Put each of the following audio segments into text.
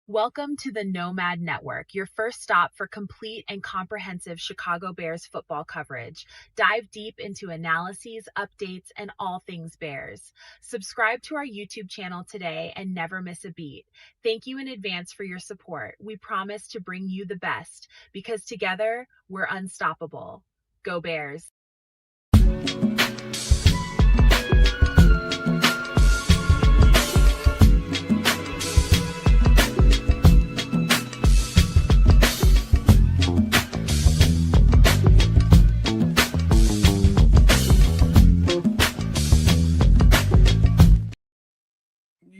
Welcome to the Nomad Network, your first stop for complete and comprehensive Chicago Bears football coverage. Dive deep into analyses, updates, and all things Bears. Subscribe to our YouTube channel today and never miss a beat. Thank you in advance for your support. We promise to bring you the best because together we're unstoppable. Go Bears!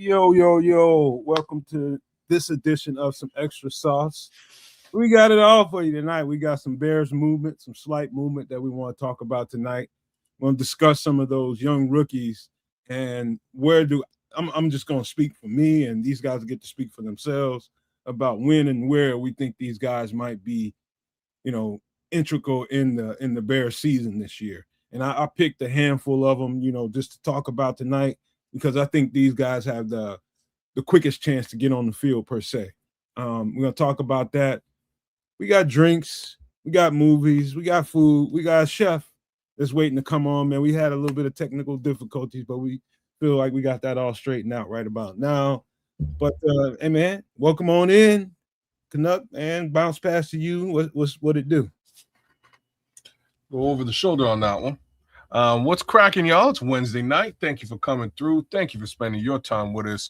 Yo. Welcome to this edition of Some Extra Sauce. We got it all for you tonight. We got some Bears movement, some slight movement that we want to talk about tonight. We're going to discuss some of those young rookies and I'm just going to speak for me, and these guys get to speak for themselves about when and where we think these guys might be, integral in the Bears season this year. And I picked a handful of them, just to talk about tonight, because I think these guys have the quickest chance to get on the field per se. We're going to talk about that. We got drinks, we got movies, we got food, we got a chef that's waiting to come on, man. We had a little bit of technical difficulties, but we feel like we got that all straightened out right about now. But, hey, man, welcome on in. Canuck, man, bounce pass to you. What it do? Go over the shoulder on that one. What's cracking, y'all? It's Wednesday night. Thank you for coming through. Thank you for spending your time with us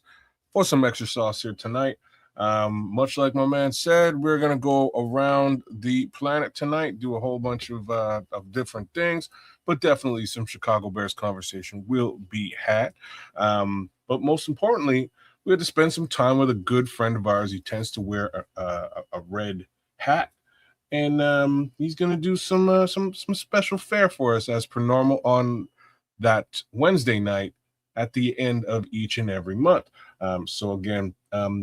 for some extra sauce here tonight. Much like my man said, we're going to go around the planet tonight, do a whole bunch of different things, but definitely some Chicago Bears conversation will be had. But most importantly, we had to spend some time with a good friend of ours. He tends to wear a red hat. And he's going to do some special fare for us as per normal on that Wednesday night at the end of each and every month. So again,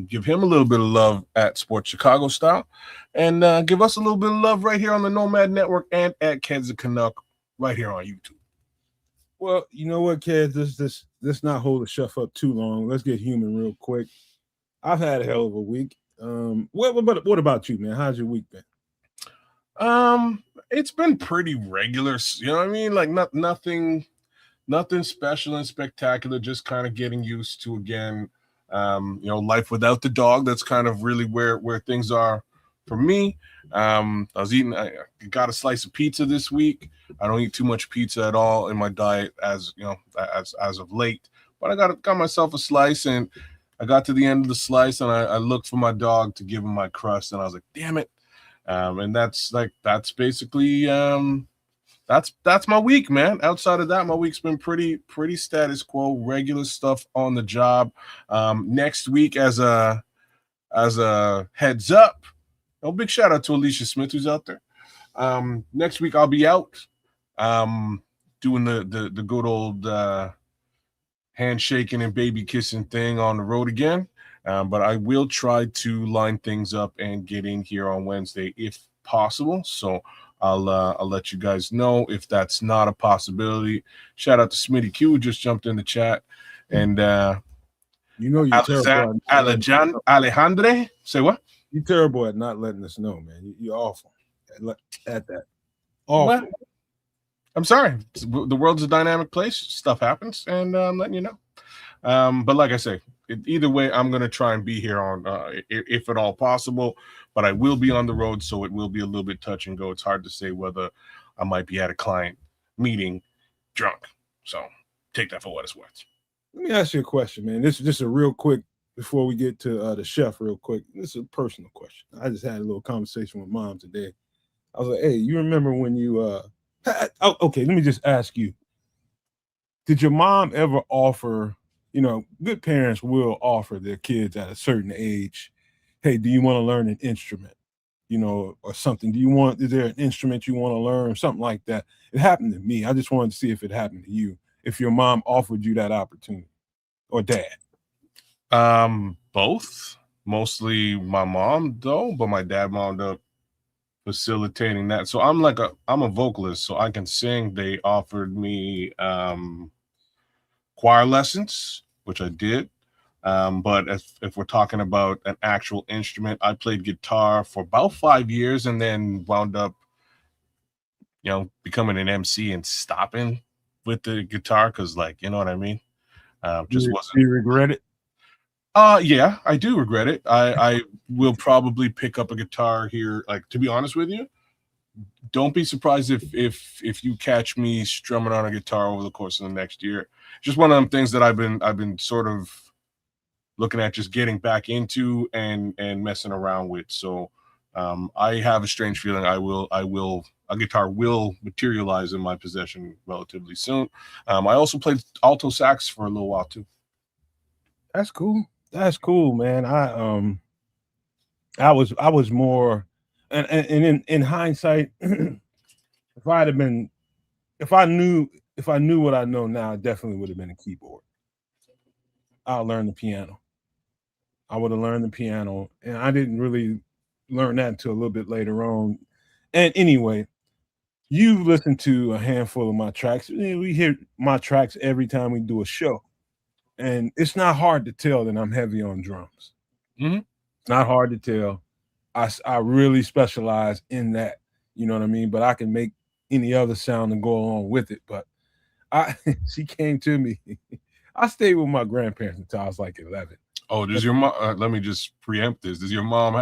give him a little bit of love at Sports Chicago Style, and give us a little bit of love right here on the Nomad Network and at Keds the Canuck right here on YouTube. Well, you know what, Keds, let's not hold the chef up too long. Let's get human real quick. I've had a hell of a week. What about you, man? How's your week been? It's been pretty regular, you know what I mean? Like nothing special and spectacular, just kind of getting used to, again, life without the dog. That's kind of really where things are for me. I got a slice of pizza this week. I don't eat too much pizza at all in my diet as of late, but I got myself a slice, and I got to the end of the slice, and I looked for my dog to give him my crust, and I was like, damn it. And that's basically that's my week, man. Outside of that, my week's been pretty status quo, regular stuff on the job. Next week, as a heads up, big shout out to Alicia Smith, who's out there. Next week I'll be out doing the good old handshaking and baby kissing thing on the road again. But I will try to line things up and get in here on Wednesday if possible. So I'll let you guys know if that's not a possibility. Shout out to Smitty Q, who just jumped in the chat. And you're terrible. Alejandre, say what? You're terrible at not letting us know, man. You're awful at that. Awful. Well, I'm sorry. The world's a dynamic place. Stuff happens, and I'm letting you know. But like I say, either way, I'm going to try and be here on, if at all possible, but I will be on the road, so it will be a little bit touch and go. It's hard to say whether I might be at a client meeting drunk. So take that for what it's worth. Let me ask you a question, man. This is just a real quick, before we get to the chef real quick. This is a personal question. I just had a little conversation with Mom today. I was like, hey, you remember when you okay, let me just ask you. Did your mom ever offer, good parents will offer their kids at a certain age, hey, do you want to learn an instrument, or something? Is there an instrument you want to learn, something like that? It happened to me. I just wanted to see if it happened to you, if your mom offered you that opportunity, or dad. Both. Mostly my mom, though, but my dad wound up facilitating that. So I'm a vocalist, so I can sing. They offered me choir lessons, which I did. But if we're talking about an actual instrument, I played guitar for about 5 years and then wound up, becoming an MC and stopping with the guitar because, like, you know what I mean? Just Do wasn't. you regret it? Yeah, I do regret it. I will probably pick up a guitar here. Like, to be honest with you, don't be surprised if you catch me strumming on a guitar over the course of the next year. Just one of them things that I've been sort of looking at just getting back into and messing around with. So I have a strange feeling a guitar will materialize in my possession relatively soon. I also played alto sax for a little while too. That's cool. That's cool, man. I was more, and in hindsight, if I knew what I know now, I definitely would have been a keyboard. I'll learn the piano. I would have learned the piano, and I didn't really learn that until a little bit later on. And anyway, you've listened to a handful of my tracks. We hear my tracks every time we do a show, and it's not hard to tell that I'm heavy on drums. Mm-hmm. It's not hard to tell. I really specialize in that. You know what I mean? But I can make any other sound and go along with it. But she came to me. I stayed with my grandparents until I was like 11. Oh, does your mom? Let me just preempt this. Is your mom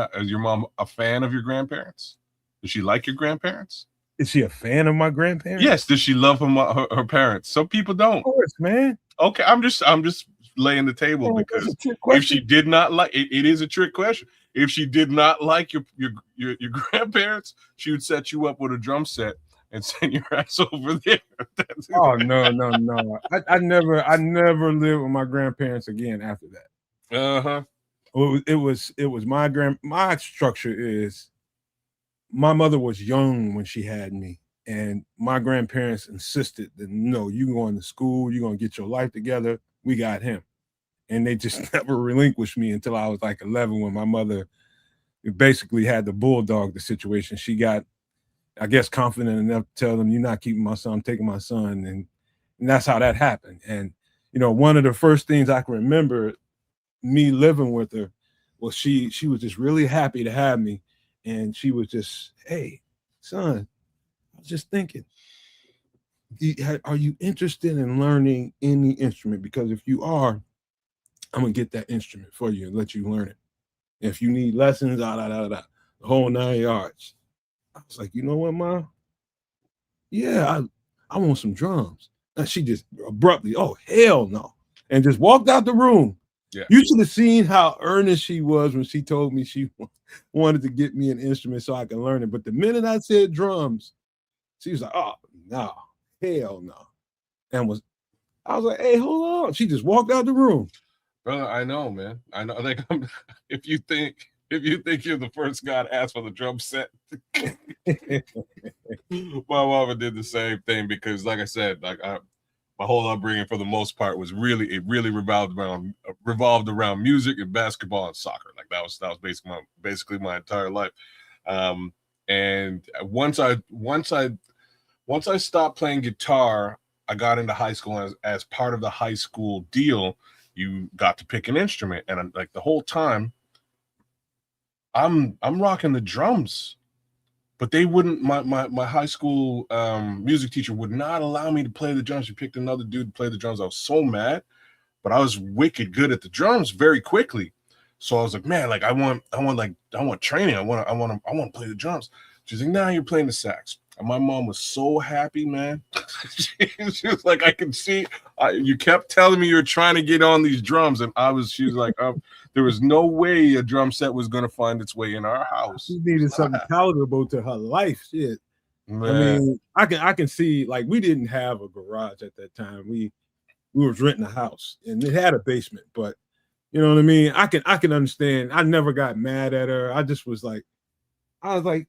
a fan of your grandparents? Does she like your grandparents? Is she a fan of my grandparents? Yes. Does she love her parents? Some people don't. Of course, man. Okay, I'm just laying the table because if she did not like it is a trick question. If she did not like your grandparents, she would set you up with a drum set and send your ass over there. Oh no. I never lived with my grandparents again after that. Uh-huh. It was my structure is my mother was young when she had me, and my grandparents insisted that no, you going to school, you're gonna get your life together. We got him. And they just never relinquished me until I was like 11 when my mother basically had to bulldog the situation. She got, I guess, confident enough to tell them, you're not keeping my son, I'm taking my son. And that's how that happened. And, one of the first things I can remember me living with her was she was just really happy to have me. And she was just, hey, son, I was just thinking, are you interested in learning any instrument? Because if you are, I'm gonna get that instrument for you and let you learn it. If you need lessons, the whole 9 yards. I was like, you know what, Mom? Yeah, I want some drums. And she just abruptly, oh hell no, and just walked out the room. Yeah. You should have seen how earnest she was when she told me she wanted to get me an instrument so I can learn it. But the minute I said drums, she was like, oh no, hell no. And I was like, hey, hold on. She just walked out the room. Brother, I know, man. I know. Like, if you think you're the first guy to ask for the drum set, my mama did the same thing because, like I said, my whole upbringing for the most part was really revolved around music and basketball and soccer. Like that was basically my entire life. And once I stopped playing guitar, I got into high school as part of the high school deal. You got to pick an instrument, and I'm like the whole time I'm rocking the drums, but they wouldn't. My high school music teacher would not allow me to play the drums. She picked another dude to play the drums. I was so mad, but I was wicked good at the drums very quickly. So I was like, man, like I want training. I want to play the drums. She's like, nah, you're playing the sax. And my mom was so happy, man. she was like, I can see. You kept telling me you're trying to get on these drums, and she was like, there was no way a drum set was going to find its way in our house. She needed something palatable to her life. Shit. Man. I mean, I can see, like, we didn't have a garage at that time. We was renting a house, and it had a basement, but you know what I mean? I can understand. I never got mad at her. I was like,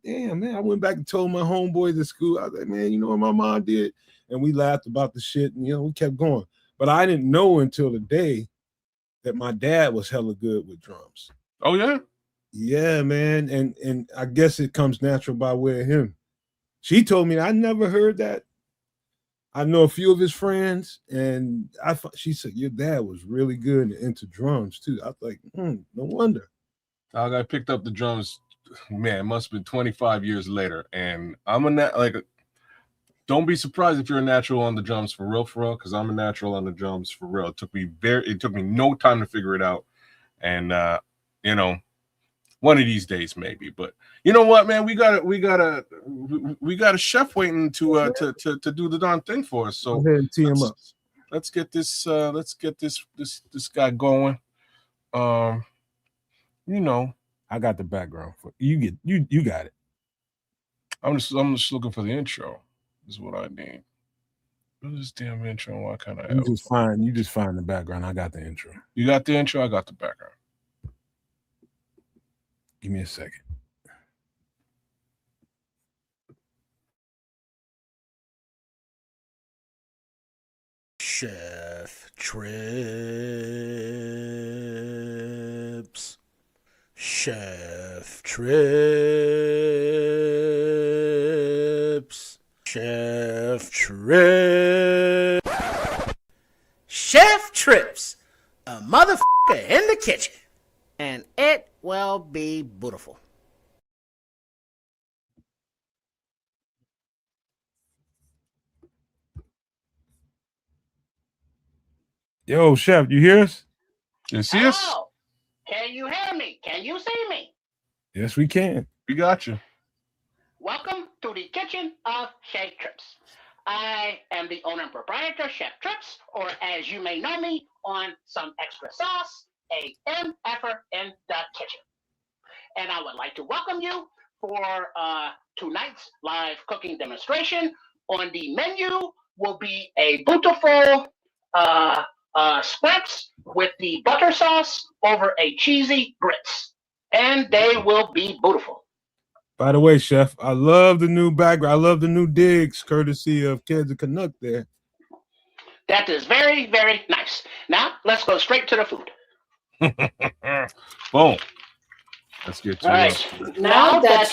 damn, man. I went back and told my homeboys at school. I was like, man, you know what my mom did? And we laughed about the shit, and we kept going. But I didn't know until the day that my dad was hella good with drums. Oh yeah? Yeah, man. And I guess it comes natural by way of him. She told me I never heard that. I know a few of his friends, and she said your dad was really good and into drums too. I was like, no wonder. I picked up the drums, man, it must have been 25 years later. And I'm don't be surprised if you're a natural on the drums for real, because I'm a natural on the drums for real. It took me no time to figure it out. And you know, one of these days maybe. But you know what, man, we got a chef waiting to do the darn thing for us. So go ahead and tee him up. Let's get this guy going. You know, I got the background for you. You got it. I'm just looking for the intro. Is what I need. What is this damn intro? Why can't I? You just find the background. I got the intro. You got the intro. I got the background. Give me a second. Chef Trips. Chef Trips. Chef Trips. Chef Trips. A motherfucker in the kitchen. And it will be beautiful. Yo, Chef, you hear us? You see us? Hello. Can you hear me? Can you see me? Yes, we can. We got you. Welcome to the kitchen of Chef Trips. I am the owner and proprietor, Chef Trips, or as you may know me, on some extra sauce, a MFer in the kitchen. And I would like to welcome you for tonight's live cooking demonstration. On the menu will be a beautiful spreads with the butter sauce over a cheesy grits. And they will be beautiful. By the way, Chef, I love the new background. I love the new digs, courtesy of Kids of Canuck there. That is very, very nice. Now, let's go straight to the food. Boom. Let's get to it. All right. Now that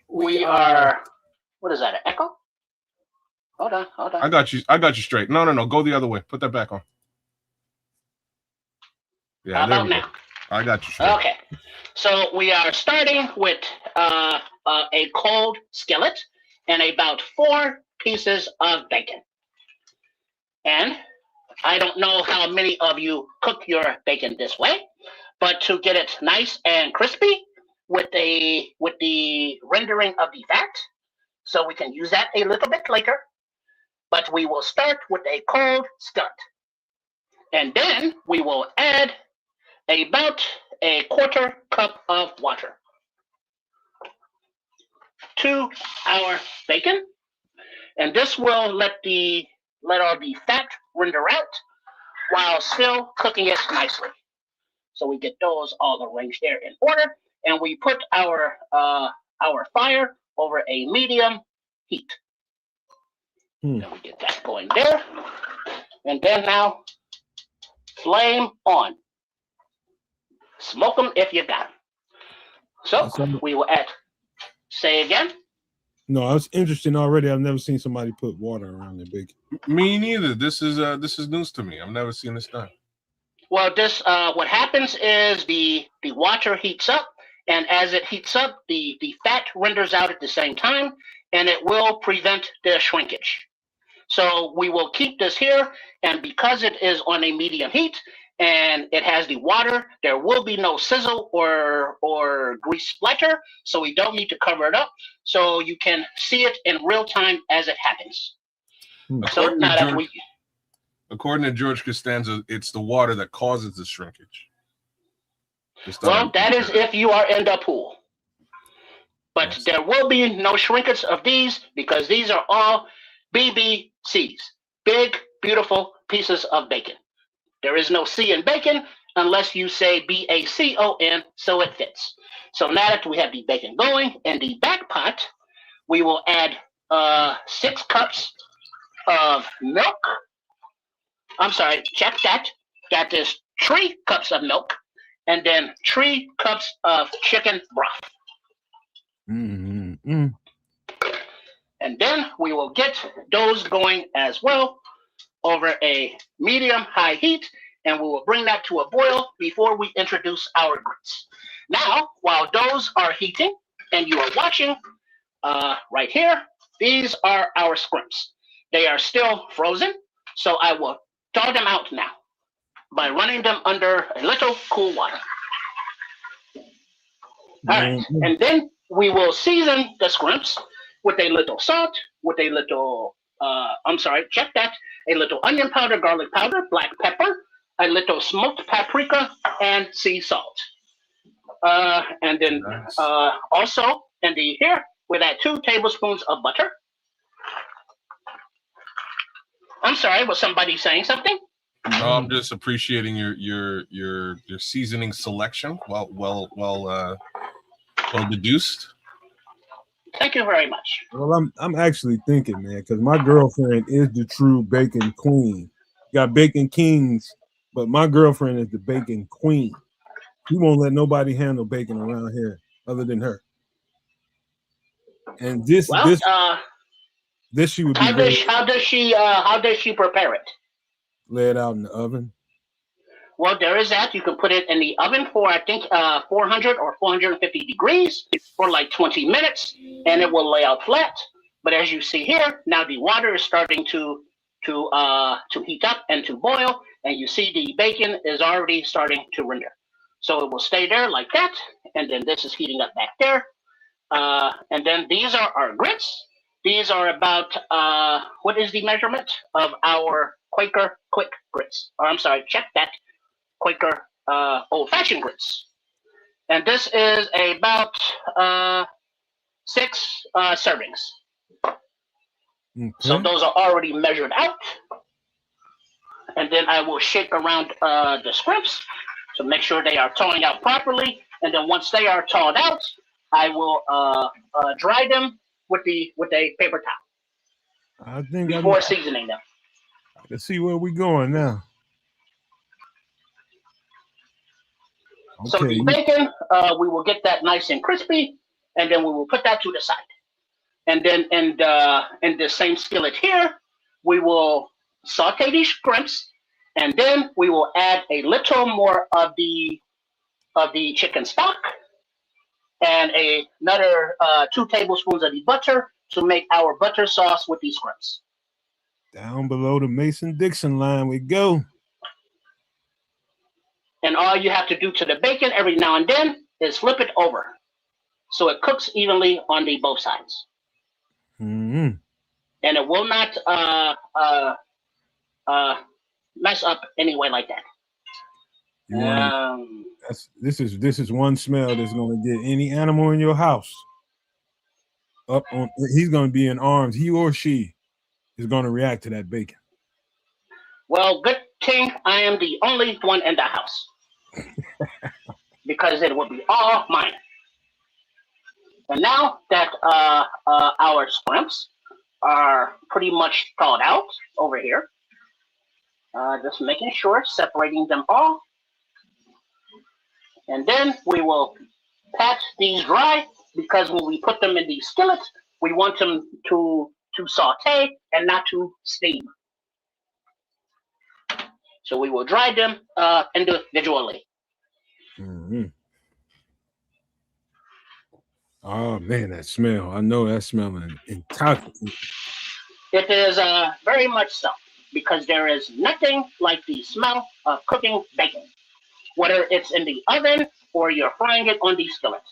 we are, what is that, an echo? Hold on. I got you straight. No. Go the other way. Put that back on. Yeah, How there about we go. now? I got you straight. Okay. So we are starting with a cold skillet and about 4 pieces of bacon. And I don't know how many of you cook your bacon this way, but to get it nice and crispy with the rendering of the fat, so we can use that a little bit later. But we will start with a cold skillet. And then we will add about a 1/4 cup of water to our bacon. And this will let all the fat render out while still cooking it nicely. So we get those all arranged there in order. And we put our fire over a medium heat. Then we get that going there. And then now, flame on. Smoke them if you got them. So we will add, say again? No, it's interesting already. I've never seen somebody put water around their bacon. Me neither. This is news to me. I've never seen this done. Well, this what happens is the water heats up, and as it heats up, the fat renders out at the same time, and it will prevent the shrinkage. So we will keep this here, and because it is on a medium heat and it has the water, there will be no sizzle or grease splatter, so we don't need to cover it up, so you can see it in real time as it happens. According to George Costanza, it's the water that causes the shrinkage. Well, that is if you are in the pool. But there will be no shrinkage of these because these are all BBCs, big, beautiful pieces of bacon. There is no C in bacon unless you say BACON, so it fits. So now that we have the bacon going in the back pot, we will add 6 cups of milk. I'm sorry, check that. That is 3 cups of milk and then 3 cups of chicken broth. Mm-hmm. And then we will get those going as well over a medium-high heat, and we will bring that to a boil before we introduce our grits. Now, while those are heating and you are watching right here, these are our scrimps. They are still frozen, so I will thaw them out now by running them under a little cool water. All right, and then we will season the scrimps with a little salt, with a little, a little onion powder, garlic powder, black pepper, a little smoked paprika, and sea salt. And then also, here, we'll add 2 tablespoons of butter. I'm sorry, was somebody saying something? No, I'm just appreciating your seasoning selection. Well deduced. Thank you very much. Well, I'm actually thinking, man, because my girlfriend is the true bacon queen. You got bacon kings, but my girlfriend is the bacon queen. She won't let nobody handle bacon around here other than her. And this she would be. How does she prepare it? Lay it out in the oven. Well, there is that. You can put it in the oven for, I think, 400 or 450 degrees for like 20 minutes, and it will lay out flat. But as you see here, now the water is starting to heat up and to boil, and you see the bacon is already starting to render. So it will stay there like that, and then this is heating up back there. And then these are our grits. These are about, what is the measurement of our Quaker quick grits? Or I'm sorry, check that. Quaker old-fashioned grits. And this is about 6 servings. Okay. So those are already measured out. And then I will shake around the scrimps to make sure they are thawing out properly. And then once they are thawed out, I will dry them with a paper towel. I think before seasoning them. Let's see where we're going now. Okay. So the bacon, we will get that nice and crispy, and then we will put that to the side. And then in the same skillet here, we will saute these scrimps, and then we will add a little more of the chicken stock and another 2 tablespoons of the butter to make our butter sauce with these scrimps. Down below the Mason-Dixon line we go. And all you have to do to the bacon every now and then is flip it over so it cooks evenly on the both sides. Mm-hmm. And it will not mess up anyway like that. This is one smell that's going to get any animal in your house up on. He's going to be in arms. He or she is going to react to that bacon. Well, good thing I am the only one in the house because it will be all mine. And now that our scrimps are pretty much thawed out over here, just making sure, separating them all. And then we will pat these dry because when we put them in the skillet, we want them to saute and not to steam. So we will dry them individually. Mm-hmm. Oh man, that smell! I know that smell intoxicating. It is very much so because there is nothing like the smell of cooking bacon, whether it's in the oven or you're frying it on the skillet.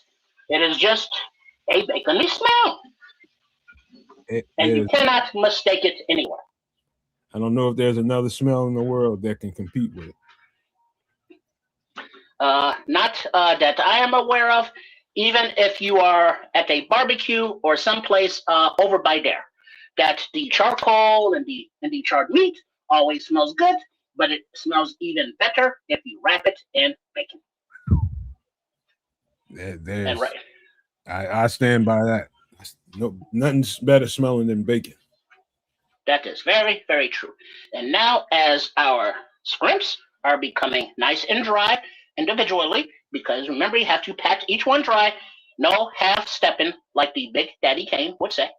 It is just a bacony smell, you cannot mistake it anywhere. I don't know if there's another smell in the world that can compete with it. Not that I am aware of. Even if you are at a barbecue or someplace over by there, that the charcoal and the charred meat always smells good, but it smells even better if you wrap it in bacon. And right. I stand by that. No, nothing's better smelling than bacon. That is very, very true. And now, as our scrimps are becoming nice and dry individually, because remember, you have to pat each one dry, no half stepping like the Big Daddy Kane would say.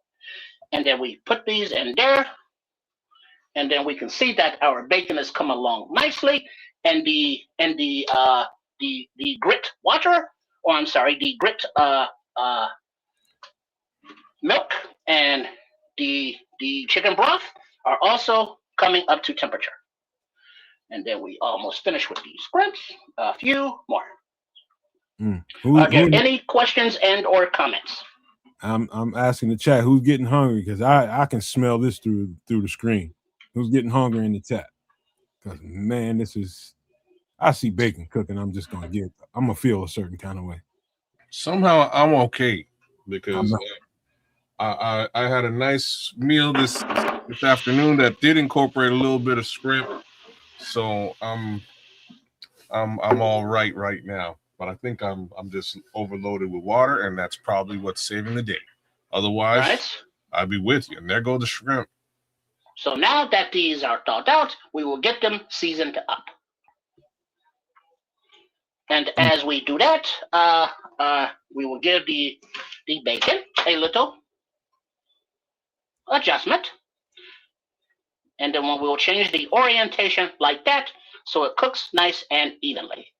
And then we put these in there. And then we can see that our bacon has come along nicely. And the grit water, or I'm sorry, the grit milk and the chicken broth are also coming up to temperature. And then we almost finished with these scrimps. A few more. Are there any questions and or comments? I'm asking the chat who's getting hungry, because I can smell this through the screen. Who's getting hungry in the chat? Because man, I see bacon cooking. I'm gonna feel a certain kind of way. Somehow I'm okay because I had a nice meal this afternoon that did incorporate a little bit of scrimp, so I'm all right now. But I think I'm just overloaded with water, and that's probably what's saving the day. Otherwise, I'd be with you. And there go the shrimp. So now that these are thawed out, we will get them seasoned up. And as we do that, we will give the bacon a little adjustment. And then we will change the orientation like that so it cooks nice and evenly.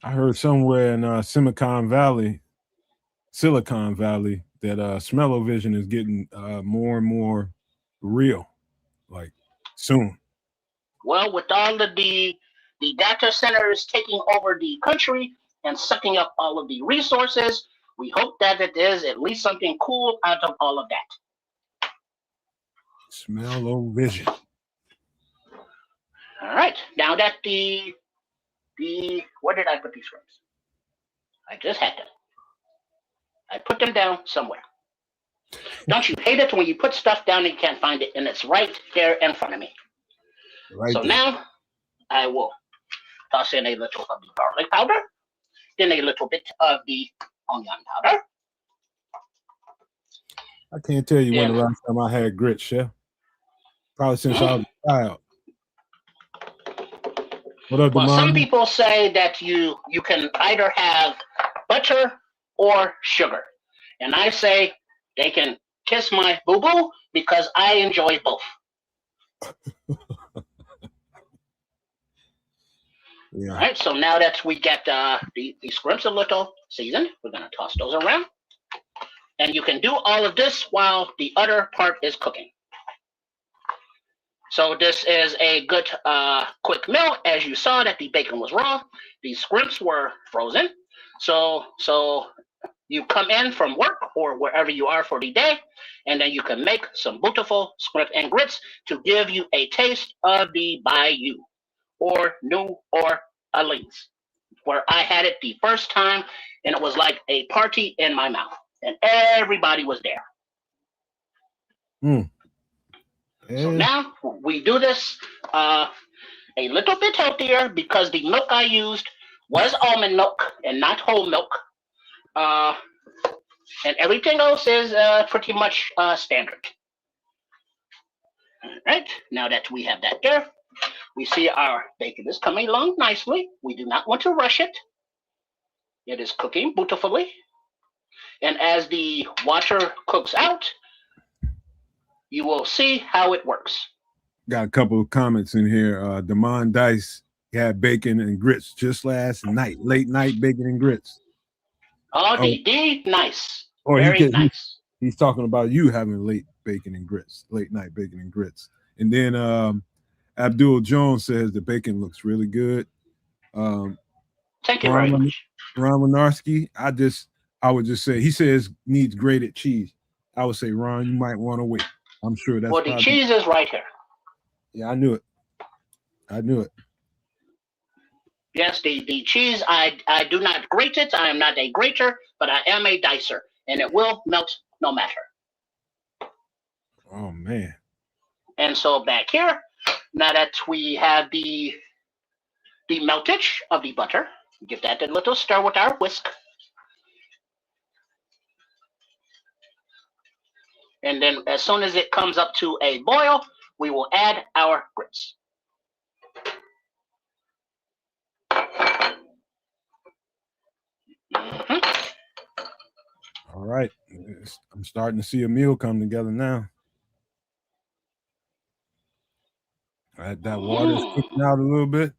I heard somewhere in Silicon Valley that smell-o-vision is getting more and more real, like soon. Well, with all of the data centers taking over the country and sucking up all of the resources, we hope that it is at least something cool out of all of that. Smell-o-vision. All right. Now that the where did I put these scrimps? I just had them. I put them down somewhere. Don't you hate it when you put stuff down and you can't find it, and it's right there in front of me? Right so there. Now I will toss in a little of the garlic powder, then a little bit of the onion powder. I can't tell you when the last time I had grits, Chef. Probably since I was a child. What up, well, some people say that you can either have butter or sugar. And I say they can kiss my boo-boo because I enjoy both. Yeah. All right, so now that we get the scrimps a little seasoned, we're going to toss those around. And you can do all of this while the other part is cooking. So this is a good quick meal. As you saw that the bacon was raw, the scrimps were frozen. So you come in from work or wherever you are for the day, and then you can make some beautiful scrimp and grits to give you a taste of the Bayou or New Orleans, where I had it the first time, and it was like a party in my mouth, and everybody was there. So now we do this a little bit healthier because the milk I used was almond milk and not whole milk. And everything else is pretty much standard. All right, now that we have that there, we see our bacon is coming along nicely. We do not want to rush it. It is cooking beautifully. And as the water cooks out, you will see how it works. Got a couple of comments in here. Damon Dice had bacon and grits just last night. Late night bacon and grits. Oh, nice. Very nice. He's talking about you having late night bacon and grits. And then Abdul Jones says the bacon looks really good. Thank you very much. Ron Winarski, I would just say, he says needs grated cheese. I would say, Ron, you might want to wait. I'm sure that's the cheese is right here. Yeah, I knew it. Yes, the cheese, I do not grate it. I am not a grater, but I am a dicer, and it will melt no matter. Oh, man. And so back here, now that we have the meltage of the butter, give that a little stir with our whisk. And then as soon as it comes up to a boil, we will add our grits. All right. I'm starting to see a meal come together now. That water's cooking out a little bit.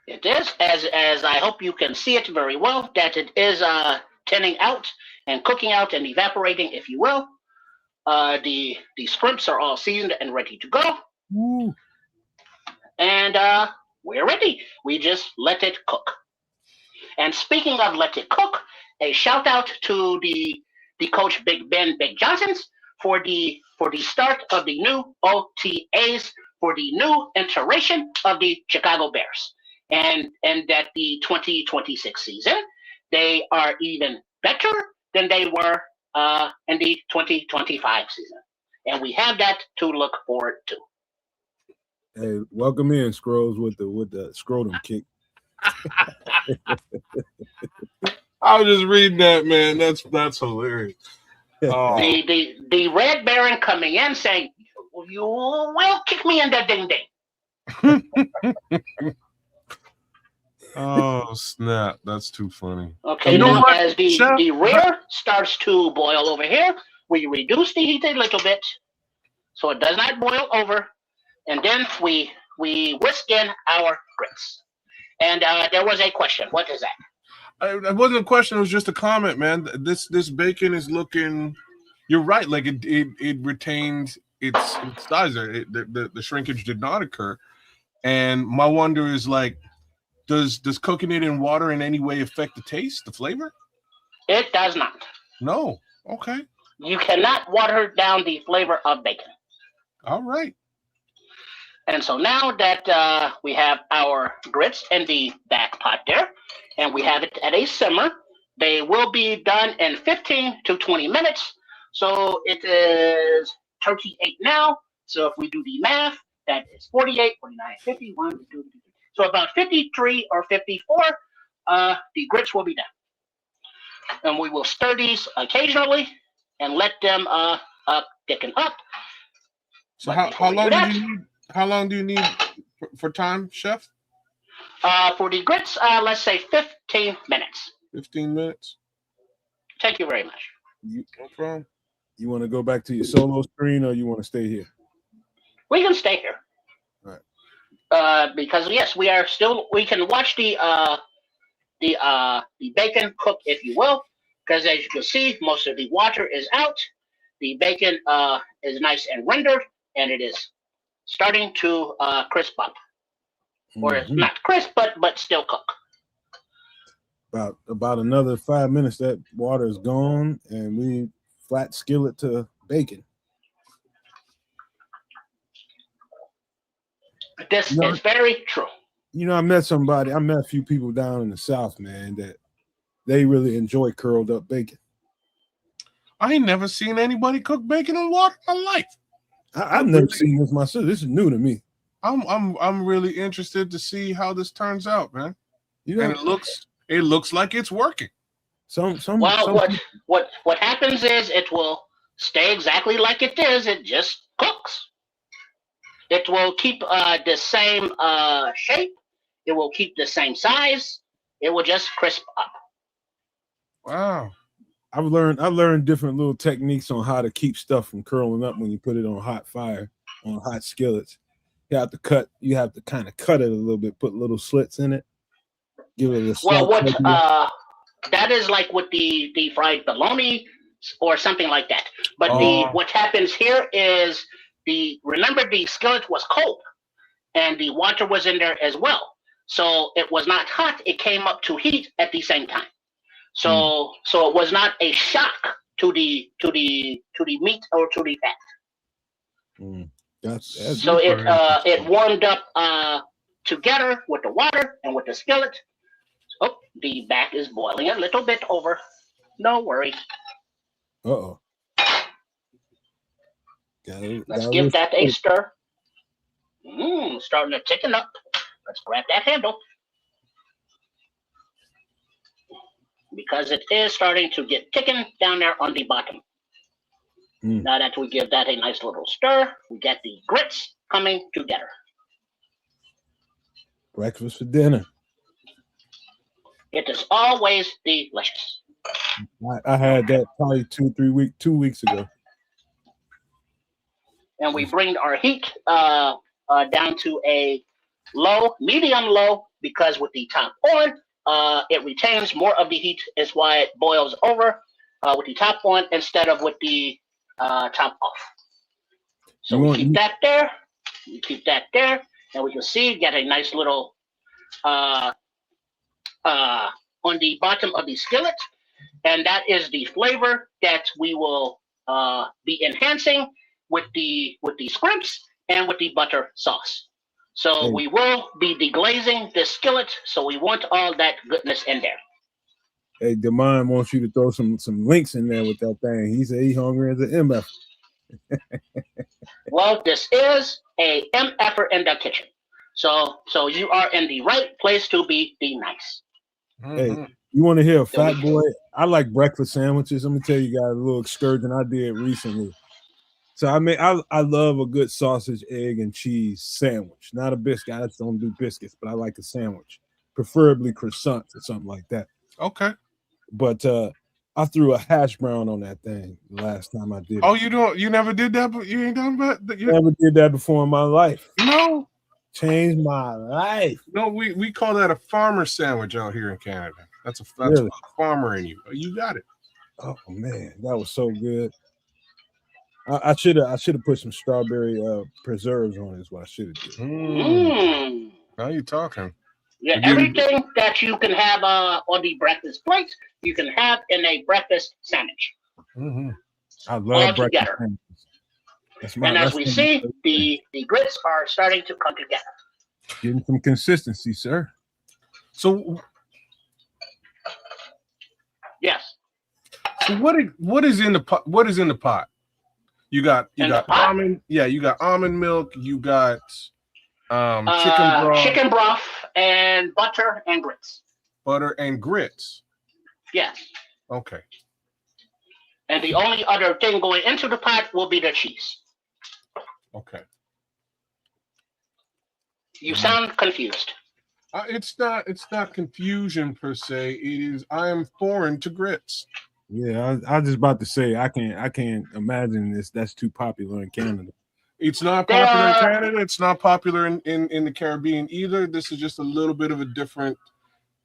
It is, as I hope you can see it very well, that it is thinning out and cooking out and evaporating, if you will. The shrimps are all seasoned and ready to go. Woo. And we're ready. We just let it cook. And speaking of let it cook, a shout out to the coach Big Johnsons for the start of the new OTAs for the new iteration of the Chicago Bears. And that the 2026 season, they are even better than they were in the 2025 season. And we have that to look forward to. Hey, welcome in, Scrolls, with the scrotum kick. I was just reading that, man. That's hilarious. Oh. The Red Baron coming in saying, "You will kick me in the ding ding." Oh snap! That's too funny. Okay, now as the rear starts to boil over here, we reduce the heat a little bit so it does not boil over, and then we whisk in our grits. And there was a question. What is that? It wasn't a question. It was just a comment, man. This bacon is looking. You're right. Like it retained its size. The shrinkage did not occur. And my wonder is like, does cooking it in water in any way affect the taste, the flavor? It does not. No. Okay. You cannot water down the flavor of bacon. All right. And so now that we have our grits in the back pot there, and we have it at a simmer, they will be done in 15 to 20 minutes. So it is 38 now. So if we do the math, that is 48, 49, 51, 52. So about 53 or 54, the grits will be done. And we will stir these occasionally and let them thicken up. So how long do you need for time, Chef? For the grits, let's say 15 minutes. 15 minutes. Thank you very much. No problem. You want to go back to your solo screen, or you want to stay here? We can stay here. All right. Because yes, we can watch the bacon cook, if you will, because as you can see, most of the water is out. The bacon is nice and rendered, and it is starting to crisp up, or it's not crisp, but still cook. About another 5 minutes, that water is gone, and we flat skillet to bacon. This is very true. You know, I met a few people down in the South, man, that they really enjoy curled up bacon. I ain't never seen anybody cook bacon in water in my life. I've never seen this myself. This is new to me. I'm really interested to see how this turns out, man. You know, and it looks like it's working. What happens is it will stay exactly like it is. It just cooks. It will keep the same shape. It will keep the same size. It will just crisp up. Wow. I've learned different little techniques on how to keep stuff from curling up when you put it on hot fire, on hot skillets. You have to kind of cut it a little bit, put little slits in it. Give it a that is like with the fried bologna or something like that. But what happens here is remember the skillet was cold and the water was in there as well. So it was not hot, it came up to heat at the same time. So it was not a shock to the meat or to the fat. That's so it warmed up together with the water and with the skillet. Oh, the back is boiling a little bit over. No worries. Uh-oh. Let's give that a stir. Starting to thicken up. Let's grab that handle. Because it is starting to get thickened down there on the bottom. Now that we give that a nice little stir, we get the grits coming together. Breakfast for dinner. It is always delicious. I had that probably 2 weeks ago. And we bring our heat down to a medium low, because with the top on, it retains more of the heat. Is why it boils over with the top on instead of with the top off. So we keep that there. You keep that there, and we can see get a nice little on the bottom of the skillet, and that is the flavor that we will be enhancing with the scrimps and with the butter sauce. So we will be deglazing this skillet, so we want all that goodness in there. Hey, Demond wants you to throw some links in there with that thing. He said he's hungry as an MF. Well, this is a MFer in the kitchen. So you are in the right place to be nice. Hey, you want to hear a fat boy? I like breakfast sandwiches. I'm gonna tell you guys a little excursion I did recently. So I love a good sausage, egg, and cheese sandwich. Not a biscuit. I just don't do biscuits, but I like a sandwich, preferably croissants or something like that. Okay. But I threw a hash brown on that thing the last time I did. Oh, you never did that, but you ain't done that. You never did that before in my life. No. Changed my life. No, we call that a farmer sandwich out here in Canada. That's a farmer in you. You got it. Oh man, that was so good. I should have put some strawberry preserves on it. Is what I should have did. Now you talking? Yeah, everything that you can have on the breakfast plate, you can have in a breakfast sandwich. I love breakfast sandwiches. And as we see, the grits are starting to come together. Getting some consistency, sir. So, yes. So what is in the pot? What is in the pot? You got almond. Yeah, you got almond milk. You got chicken broth and butter and grits. Butter and grits. Yes. Okay. And the only other thing going into the pot will be the cheese. Okay. You sound confused. It's not confusion per se. It is I am foreign to grits. Yeah, I was just about to say I can't imagine this. That's too popular in Canada. It's not popular in Canada. It's not popular in the Caribbean either. This is just a little bit of a different.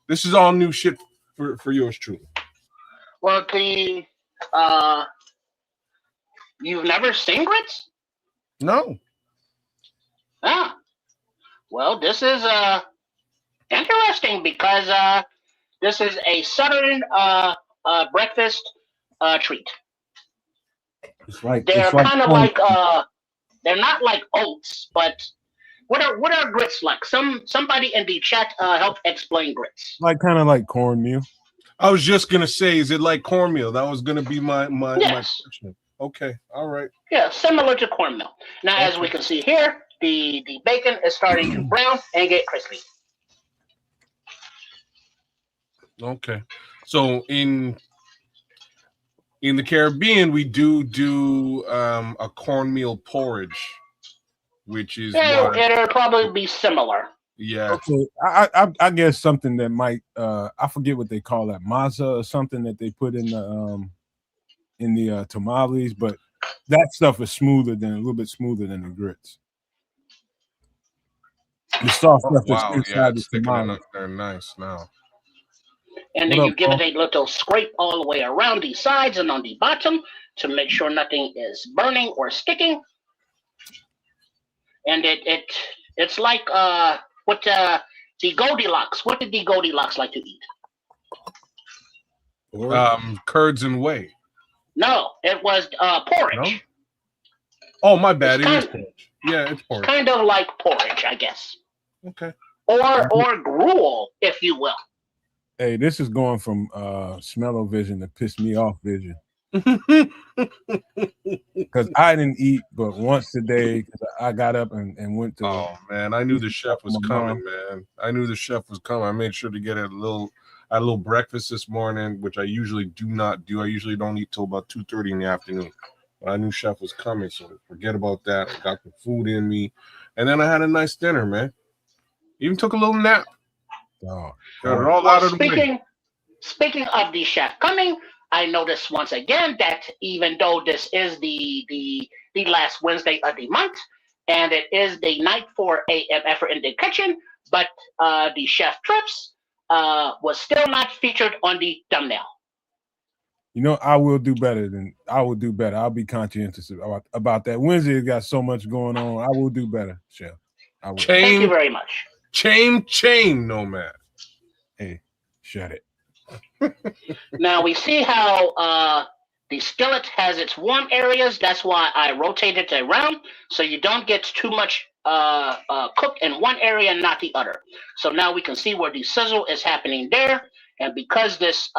This is all new shit for yours truly. Well, you've never seen grits? No. Ah. Well, this is interesting because this is a southern breakfast treat. They're kind of like they're not like oats, but what are grits like? Somebody in the chat help explain grits. Kind of like cornmeal. I was just gonna say, is it like cornmeal? That was gonna be my yes. question. Okay, all right. Yeah, similar to cornmeal. Now, as we can see here, the bacon is starting to brown and get crispy. Okay, so in the Caribbean, we do a cornmeal porridge, which is it'll probably be similar. Yeah. Okay. I guess something that might I forget what they call that, maza or something that they put in the tamales, but that stuff is a little bit smoother than the grits. The soft stuff that's inside the tamale. They're nice now. And then you give it a little scrape all the way around the sides and on the bottom to make sure nothing is burning or sticking. And it's like what the Goldilocks. What did the Goldilocks like to eat? Curds and whey. No, it was porridge. No? Oh, my bad. It is porridge. Yeah, it's porridge. Kind of like porridge, I guess. Okay. Or gruel, if you will. Hey, this is going from smell-o-vision to piss me off vision. Because I didn't eat but once a day. I got up and went to. Oh man, I knew the chef was coming, man. I knew the chef was coming. I made sure to get a little breakfast this morning, which I usually do not do. I usually don't eat till about 2:30 in the afternoon. But I knew chef was coming, so forget about that. I got the food in me, and then I had a nice dinner, man. Even took a little nap. Oh, got it all out of the way. speaking of the chef coming, I noticed once again that even though this is the last Wednesday of the month, and it is the night for AM effort in the kitchen, but the chef trips was still not featured on the thumbnail. You know, I will do better. I'll be conscientious about that. Wednesday has got so much going on. I will do better, Chef. I will. Thank you very much. Chain, Nomad. Hey, shut it. Now we see how the skillet has its warm areas. That's why I rotate it around, so you don't get too much cooked in one area and not the other. So now we can see where the sizzle is happening there. And because this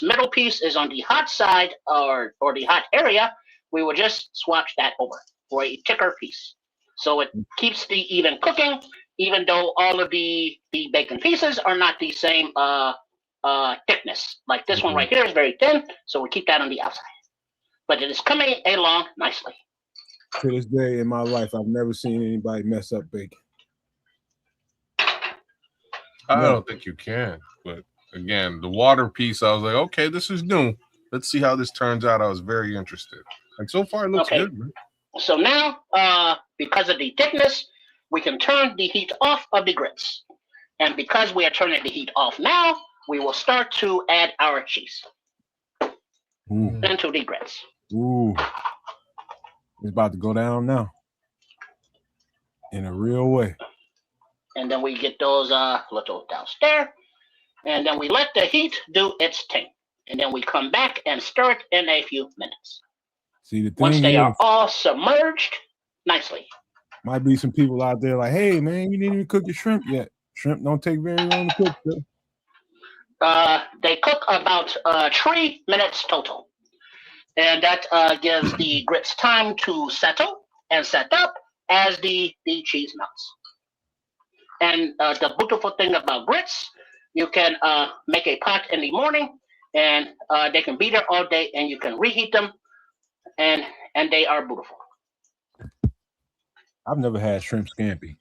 middle piece is on the hot side or the hot area, we will just swatch that over for a thicker piece. So it keeps the even cooking, even though all of the bacon pieces are not the same thickness. Like this one right here is very thin, so we keep that on the outside. But it is coming along nicely. To this day in my life, I've never seen anybody mess up bacon. I don't think you can, but again, the water piece, I was like, okay, this is new. Let's see how this turns out. I was very interested. And so far, it looks good, man. So now, because of the thickness, we can turn the heat off of the grits. And because we are turning the heat off now, we will start to add our cheese into the grits. Ooh. It's about to go down now. In a real way. And then we get those little downstairs. And then we let the heat do its thing. And then we come back and stir it in a few minutes. See, the thing once they is, are all submerged nicely. Might be some people out there like, hey, man, you didn't even cook your shrimp yet. Shrimp don't take very long to cook, though. They cook about 3 minutes total. And that gives the grits time to settle and set up as the cheese melts. And the beautiful thing about grits, you can make a pot in the morning, and they can be there all day, and you can reheat them, and they are beautiful. I've never had shrimp scampi.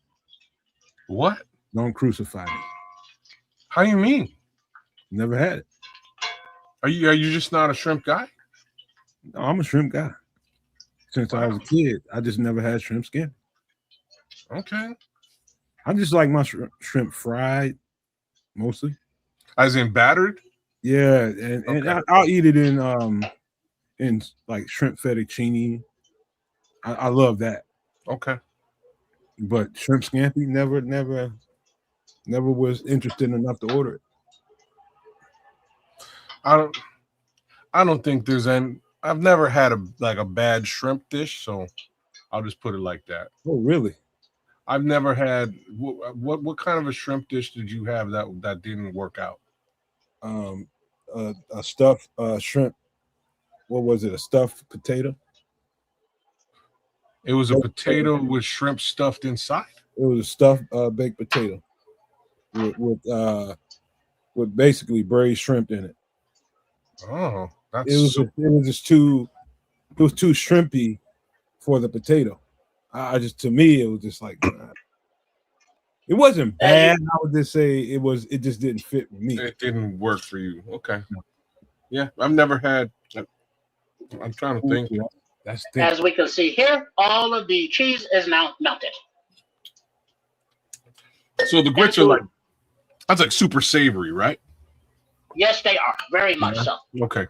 What? Don't crucify me. How you mean? Never had it. Are you just not a shrimp guy? No, I'm a shrimp guy. Since I was a kid, I just never had shrimp scampi. Okay. I just like my shrimp fried, mostly. As in battered? Yeah, and I'll eat it in like shrimp fettuccine. I love that. Okay. But shrimp scampi, never was interested enough to order it. I don't think there's any. I've never had a bad shrimp dish, so I'll just put it like that. Oh, really? I've never had what kind of a shrimp dish did you have that didn't work out? A stuffed shrimp. What was it? A stuffed potato? It was a potato with shrimp stuffed inside. It was a stuffed baked potato with basically braised shrimp in it. Oh, that's it was too shrimpy for the potato. To me, it was just like it wasn't bad. I would just say it just didn't fit with me. It didn't work for you. Okay. Yeah, I've never had. I'm trying to think. As we can see here, all of the cheese is now melted. So the grits are that's like super savory, right? Yes, they are. Very much so. Okay.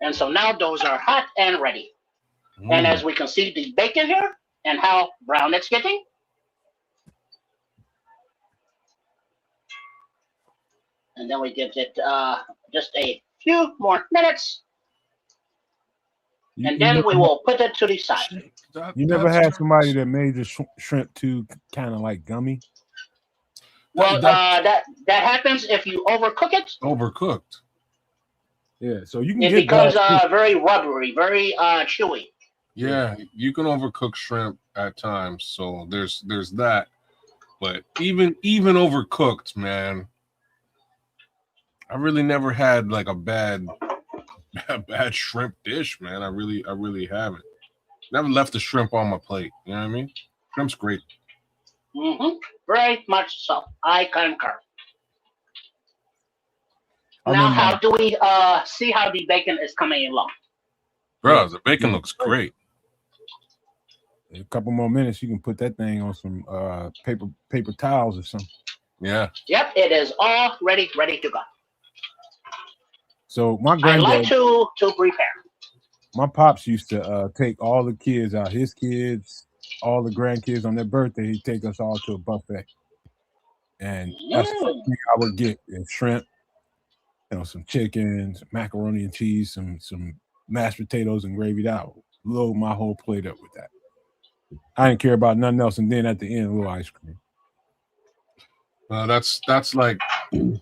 And so now those are hot and ready. And as we can see the bacon here and how brown it's getting. And then we give it just a few more minutes. And then we will put it to the side. You never had somebody that made the shrimp too kind of like gummy? Well, that happens if you overcook it. Overcooked. Yeah, so you can it becomes very rubbery, very chewy. Yeah, you can overcook shrimp at times, so there's that. But even overcooked, man, I really never had like a bad shrimp dish, man. I really haven't. Never left a shrimp on my plate. You know what I mean? Shrimp's great. Very much so. I concur. Now, how do we see how the bacon is coming along? Bro, the bacon looks great. In a couple more minutes, you can put that thing on some paper towels or something. Yeah. Yep, it is all ready to go. So my I granddad, like to prepare. my pops used to take all the kids out, his kids, all the grandkids on their birthday. He'd take us all to a buffet, and that's the first thing I would get: is shrimp, some chicken, some macaroni and cheese, some mashed potatoes and gravy. That would load my whole plate up with that. I didn't care about nothing else, and then at the end, a little ice cream. That's like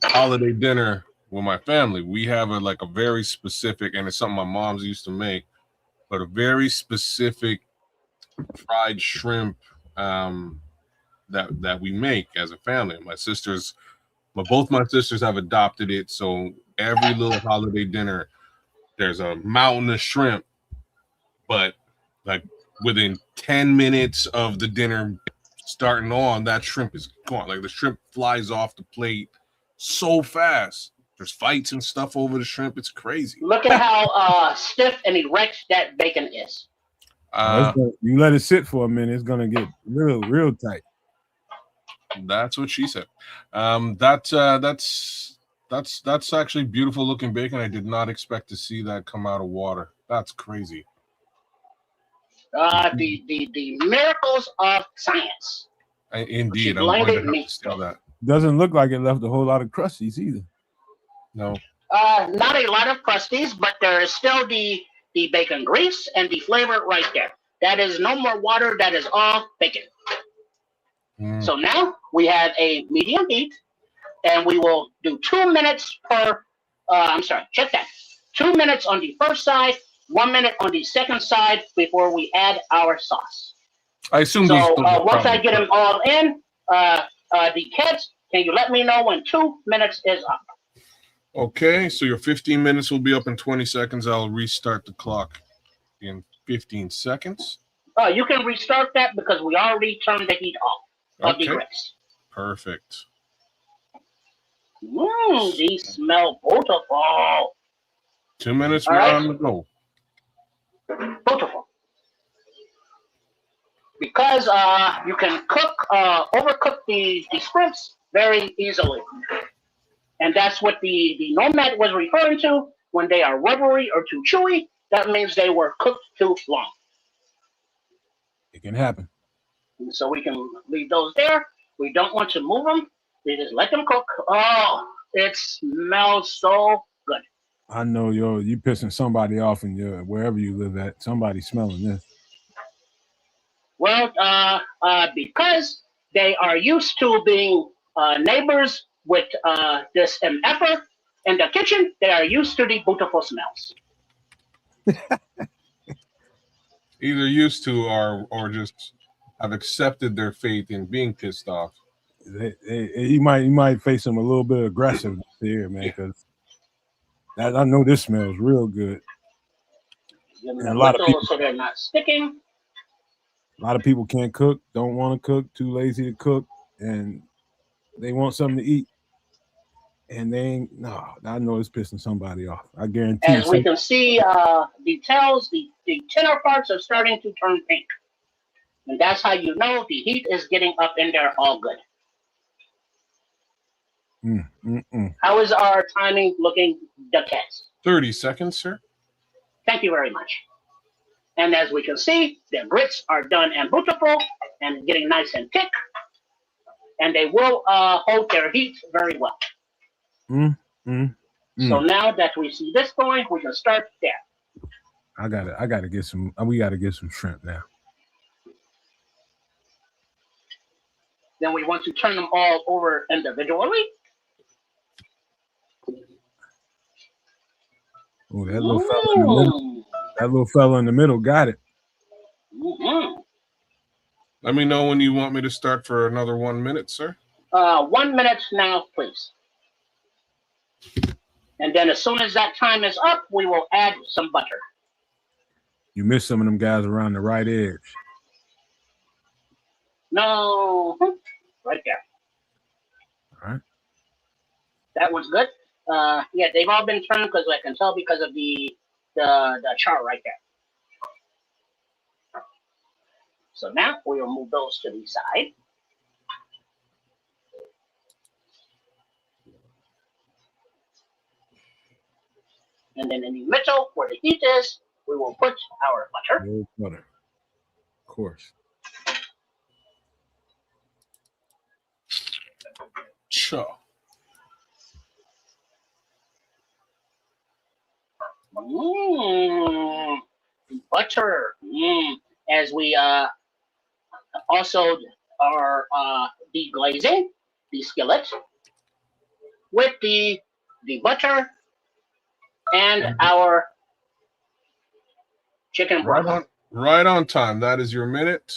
holiday dinner with my family. We have a very specific, and it's something my mom's used to make, but a very specific fried shrimp that we make as a family. Both my sisters have adopted it, so every little holiday dinner, there's a mountain of shrimp, but like within 10 minutes of the dinner starting on, that shrimp is gone. Like the shrimp flies off the plate so fast. There's fights and stuff over the shrimp. It's crazy. Look at how stiff and erect that bacon is. You let it sit for a minute, it's gonna get real tight. That's what she said. That's actually beautiful looking bacon. I did not expect to see that come out of water. That's crazy. The miracles of science. Indeed, I'm going to have to steal that. Doesn't look like it left a whole lot of crusties either. No. Not a lot of crusties, but there is still the bacon grease and the flavor right there. That is no more water. That is all bacon. So now we have a medium heat, and we will do 2 minutes per. Check that. 2 minutes on the first side, 1 minute on the second side before we add our sauce. I assume. So once I get them all in, the kids, can you let me know when 2 minutes is up? Okay, so your 15 minutes will be up in 20 seconds. I'll restart the clock in 15 seconds. You can restart that because we already turned the heat off of the grits. Perfect. These smell beautiful. 2 minutes, we're on the go. Beautiful. Because you can overcook the shrimps very easily. And that's what the Nomad was referring to. When they are rubbery or too chewy, that means they were cooked too long. It can happen. So we can leave those there. We don't want to move them. We just let them cook. Oh, it smells so good. I know you pissing somebody off in wherever you live at. Somebody's smelling this. Well, because they are used to being neighbors with this MFer in the kitchen, they are used to the beautiful smells. Either used to or just have accepted their fate in being pissed off. You might face them a little bit aggressive here, man, because I know this smells real good. And a lot of people, so they're not sticking. A lot of people can't cook, don't want to cook, too lazy to cook, and they want something to eat. And I know it's pissing somebody off. I guarantee. As we can see, the tails, the tenor parts are starting to turn pink. And that's how you know the heat is getting up in there all good. How is our timing looking, the cats? 30 seconds, sir. Thank you very much. And as we can see, the grits are done and beautiful and getting nice and thick. And they will hold their heat very well. So now that we see this going, we can start there. I gotta get some. We gotta get some shrimp now. Then we want to turn them all over individually. Oh, that little fella in the middle. That little fella in the middle got it. Let me know when you want me to start for another 1 minute, sir. 1 minute now, please. And then as soon as that time is up, we will add some butter. You missed some of them guys around the right edge. No, right there. All right. That one's good. Yeah, they've all been turned because I can tell because of the chart right there. So now we will move those to the side. And then in the middle, where the heat is, we will put our butter. No butter. Of course. Sure. Butter. As we also are deglazing the skillet with the butter and our chicken broth. Right on time. That is your minute.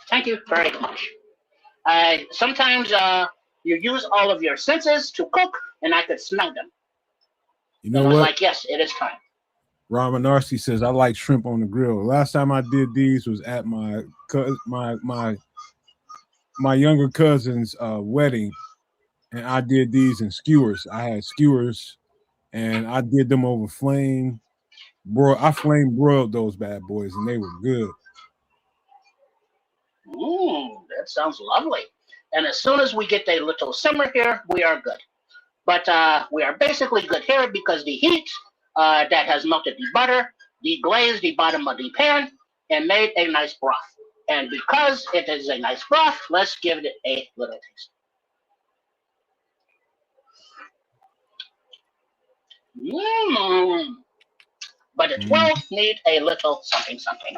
Thank you very much. Sometimes you use all of your senses to cook, and I could smell them. You know and I was what? like, yes, it is time. Ramen Narcy says I like shrimp on the grill. Last time I did these was at my younger cousin's wedding, and I did these in skewers. I had skewers, and I did them over flame. I flame broiled those bad boys, and they were good. That sounds lovely. And as soon as we get a little simmer here, we are good. But we are basically good here because the heat that has melted the butter, deglazed the bottom of the pan, and made a nice broth. And because it is a nice broth, let's give it a little taste. But it will need a little something something.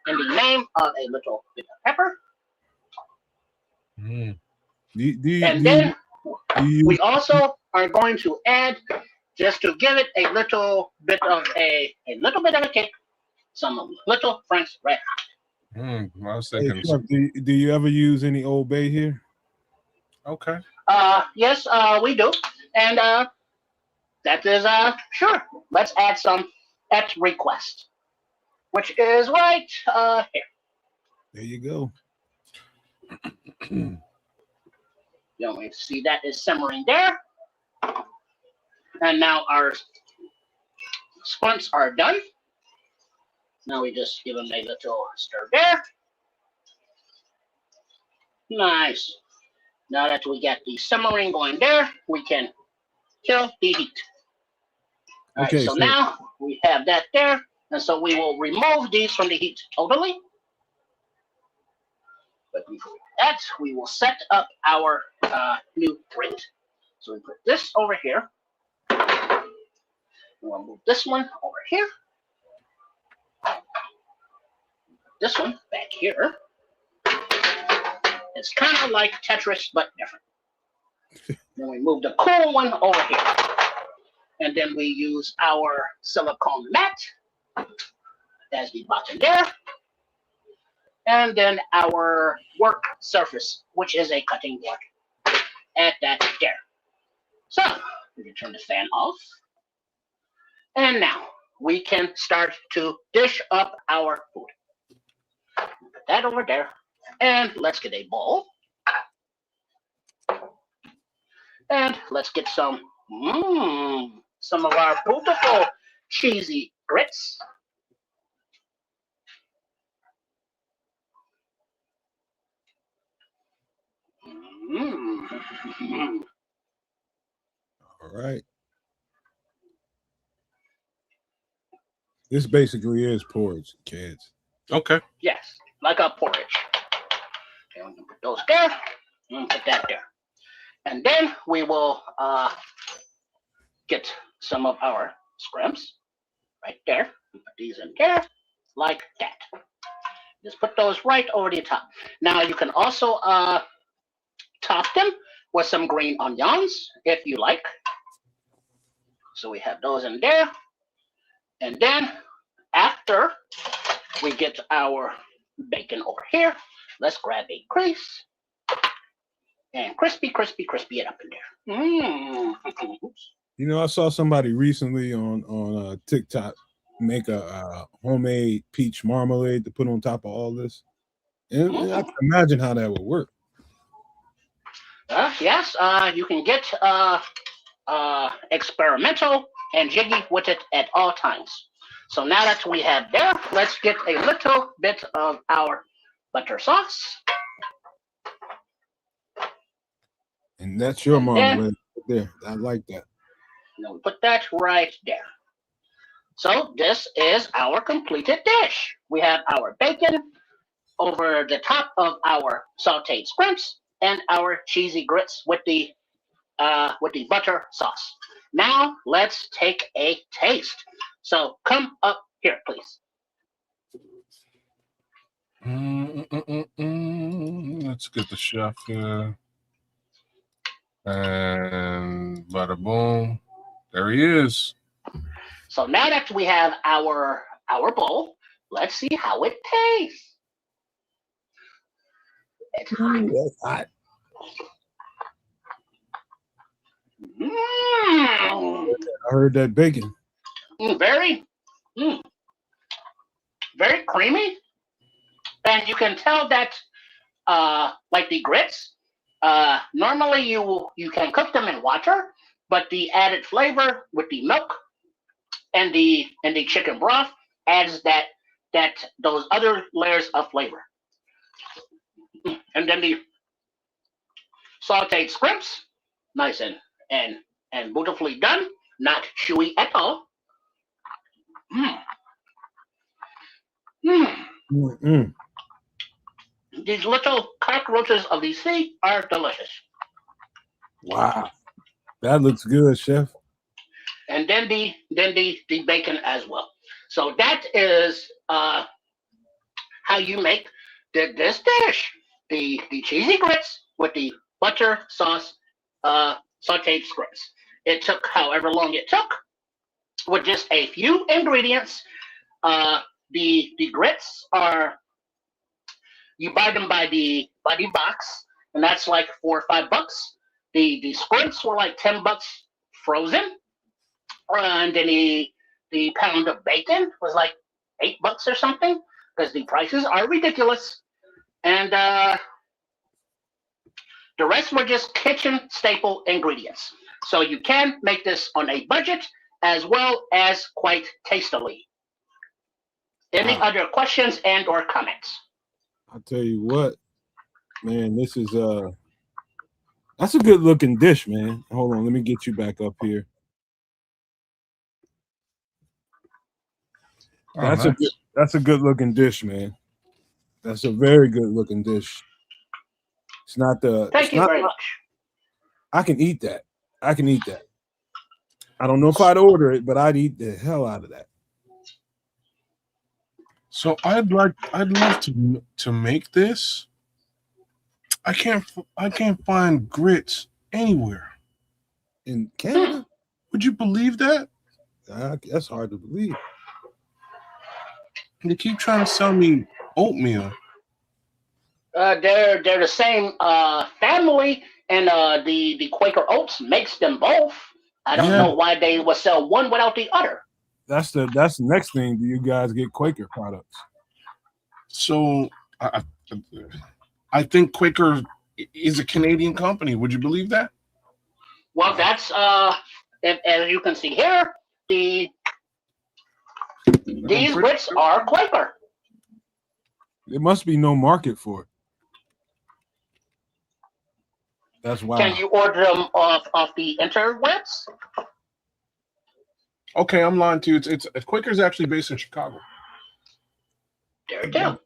In the name of a little bit of pepper. Then we also are going to add, just to give it a little bit of a kick, some little French red hot. I was thinking. Hey, do you ever use any Old Bay here? Okay. Yes, we do, and that is sure. Let's add some at request, which is right here. There you go. You see that is simmering there. And now our squints are done. Now we just give them a little stir there. Nice. Now that we get the simmering going there, we can kill the heat. All right, so now we have that there. And so we will remove these from the heat totally. But before that, we will set up our new grate. So we put this over here. We'll move this one over here. This one back here. It's kind of like Tetris, but different. Then we move the cool one over here. And then we use our silicone mat as the bottom there. And then our work surface, which is a cutting board. Add that there. So we can turn the fan off. And now we can start to dish up our food. Put that over there. And let's get a bowl. And let's get some of our beautiful cheesy grits. All right. This basically is porridge, kids. Okay. Yes, like a porridge. Okay, we can put those there and put that there. And then we will get some of our scrimps right there. Put these in there like that. Just put those right over the top. Now you can also top them with some green onions if you like. So we have those in there. And then after we get our bacon over here, let's grab a crease and crispy it up in there. You know, I saw somebody recently on TikTok make a homemade peach marmalade to put on top of all this. And I can imagine how that would work. Yes, you can get experimental and jiggy with it at all times. So now that we have there, let's get a little bit of our butter sauce. And that's your And then marmalade right there. I like that. we'll put that right there. So this is our completed dish. We have our bacon over the top of our sautéed scrimps and our cheesy grits with the butter sauce. Now let's take a taste. So come up here, please. Let's get the chef here. And bada boom. There he is. So now that we have our bowl, let's see how it tastes. It's hot. Ooh, that's hot. Mm. I heard that bacon. Very creamy. And you can tell that, like the grits, normally you can cook them in water, but the added flavor with the milk and the chicken broth adds those other layers of flavor. And then the sautéed scrimps, nice and beautifully done, not chewy at all. These little cockroaches of the sea are delicious. Wow, that looks good, chef. And then the bacon as well. So that is how you make this dish: the cheesy grits with the butter sauce sautéed scrimps. It took however long it took, with just a few ingredients. The grits are, you buy them by the box, and that's like $4 or $5. The scrimps were like $10 frozen, and then the pound of bacon was like $8 or something, because the prices are ridiculous. And the rest were just kitchen staple ingredients. So you can make this on a budget as well as quite tastily. Any other questions and or comments? I'll tell you what, man, this is that's a good looking dish, man. Hold on, let me get you back up here. That's a good looking dish, man. That's a very good looking dish. It's not the Thank you very much. I can eat that. I can eat that. I don't know if I'd order it, but I'd eat the hell out of that. So I'd love to make this. I can't find grits anywhere in Canada. Would you believe that? That's hard to believe. They keep trying to sell me oatmeal. They're the same family, and the Quaker Oats makes them both. I don't know why they would sell one without the other. That's the next thing. Do you guys get Quaker products? So I think Quaker is a Canadian company. Would you believe that? Well, that's as you can see here, these grits are Quaker. There must be no market for it. That's why. Can you order them off the interwebs? Okay, I'm lying to you. It's Quaker's actually based in Chicago. There you go.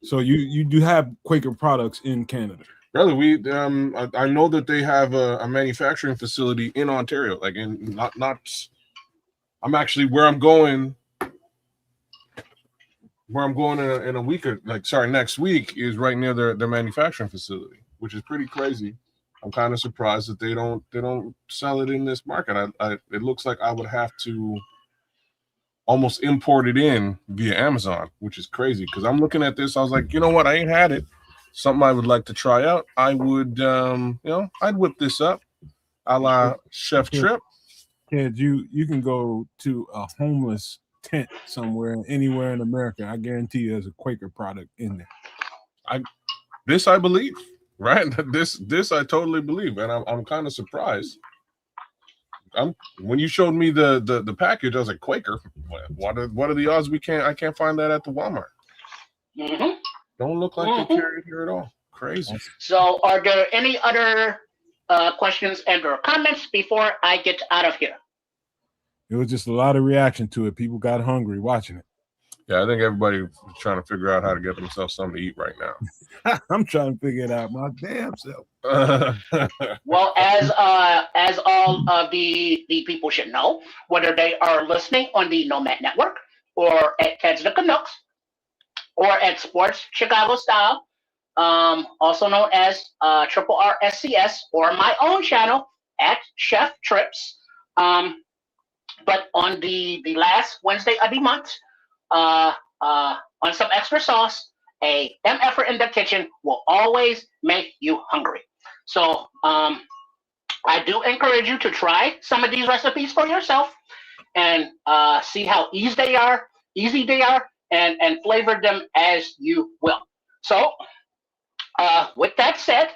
So you do have Quaker products in Canada? Really, we I know that they have a manufacturing facility in Ontario. Like in not. I'm actually where I'm going. Where I'm going in a week, next week is right near their manufacturing facility, which is pretty crazy. I'm kind of surprised that they don't sell it in this market. It looks like I would have to almost import it in via Amazon, which is crazy. Because I'm looking at this, I was like, you know what? I ain't had it. Something I would like to try out. I would, I'd whip this up, a la Chef Trip. Kid, you can go to a homeless tent somewhere, anywhere in America. I guarantee you, there's a Quaker product in there. I believe. Right? This I totally believe, and I'm kind of surprised. When you showed me the package, I was like, Quaker. What are the odds I can't find that at the Walmart? Mm-hmm. Don't look like they carry it here at all. Crazy. So, are there any other questions and or comments before I get out of here? It was just a lot of reaction to it. People got hungry watching it. Yeah, I think everybody's trying to figure out how to get themselves something to eat right now. I'm trying to figure it out my damn self. Well, as all of the people should know, whether they are listening on the Nomad Network or at Ted's the Canucks or at Sports Chicago Style, also known as Triple R SCS, or my own channel at Chef Trips. But on the last Wednesday of the month, on some extra sauce, a effort in the kitchen will always make you hungry. So I do encourage you to try some of these recipes for yourself and see how easy they are, and flavor them as you will. So with that said,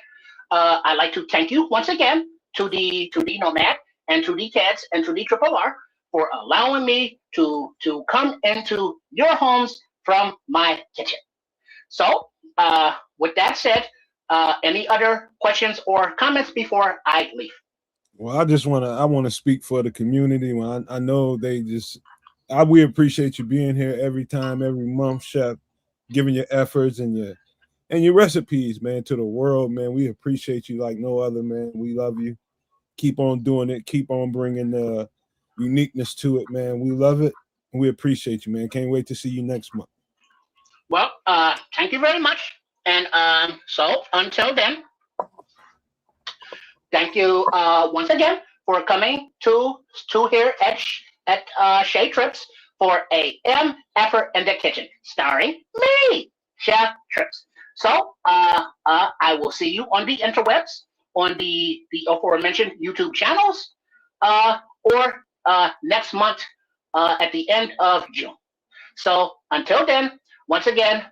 I'd like to thank you once again to the Nomad and to the Cats and to the Triple R for allowing me to come into your homes from my kitchen. So with that said, any other questions or comments before I leave? Well, I want to speak for the community. Well, I know we appreciate you being here every time, every month, Chef, giving your efforts and your recipes, man, to the world, man. We appreciate you like no other, man. We love you. Keep on doing it. Keep on bringing the uniqueness to it, man. We love it. We appreciate you, man. Can't wait to see you next month. Well, thank you very much. And so until then, thank you once again for coming to here at Shea Trips for a effort in the kitchen, starring me, Chef Trips. So I will see you on the interwebs, on the aforementioned YouTube channels, or next month at the end of June. So until then, once again,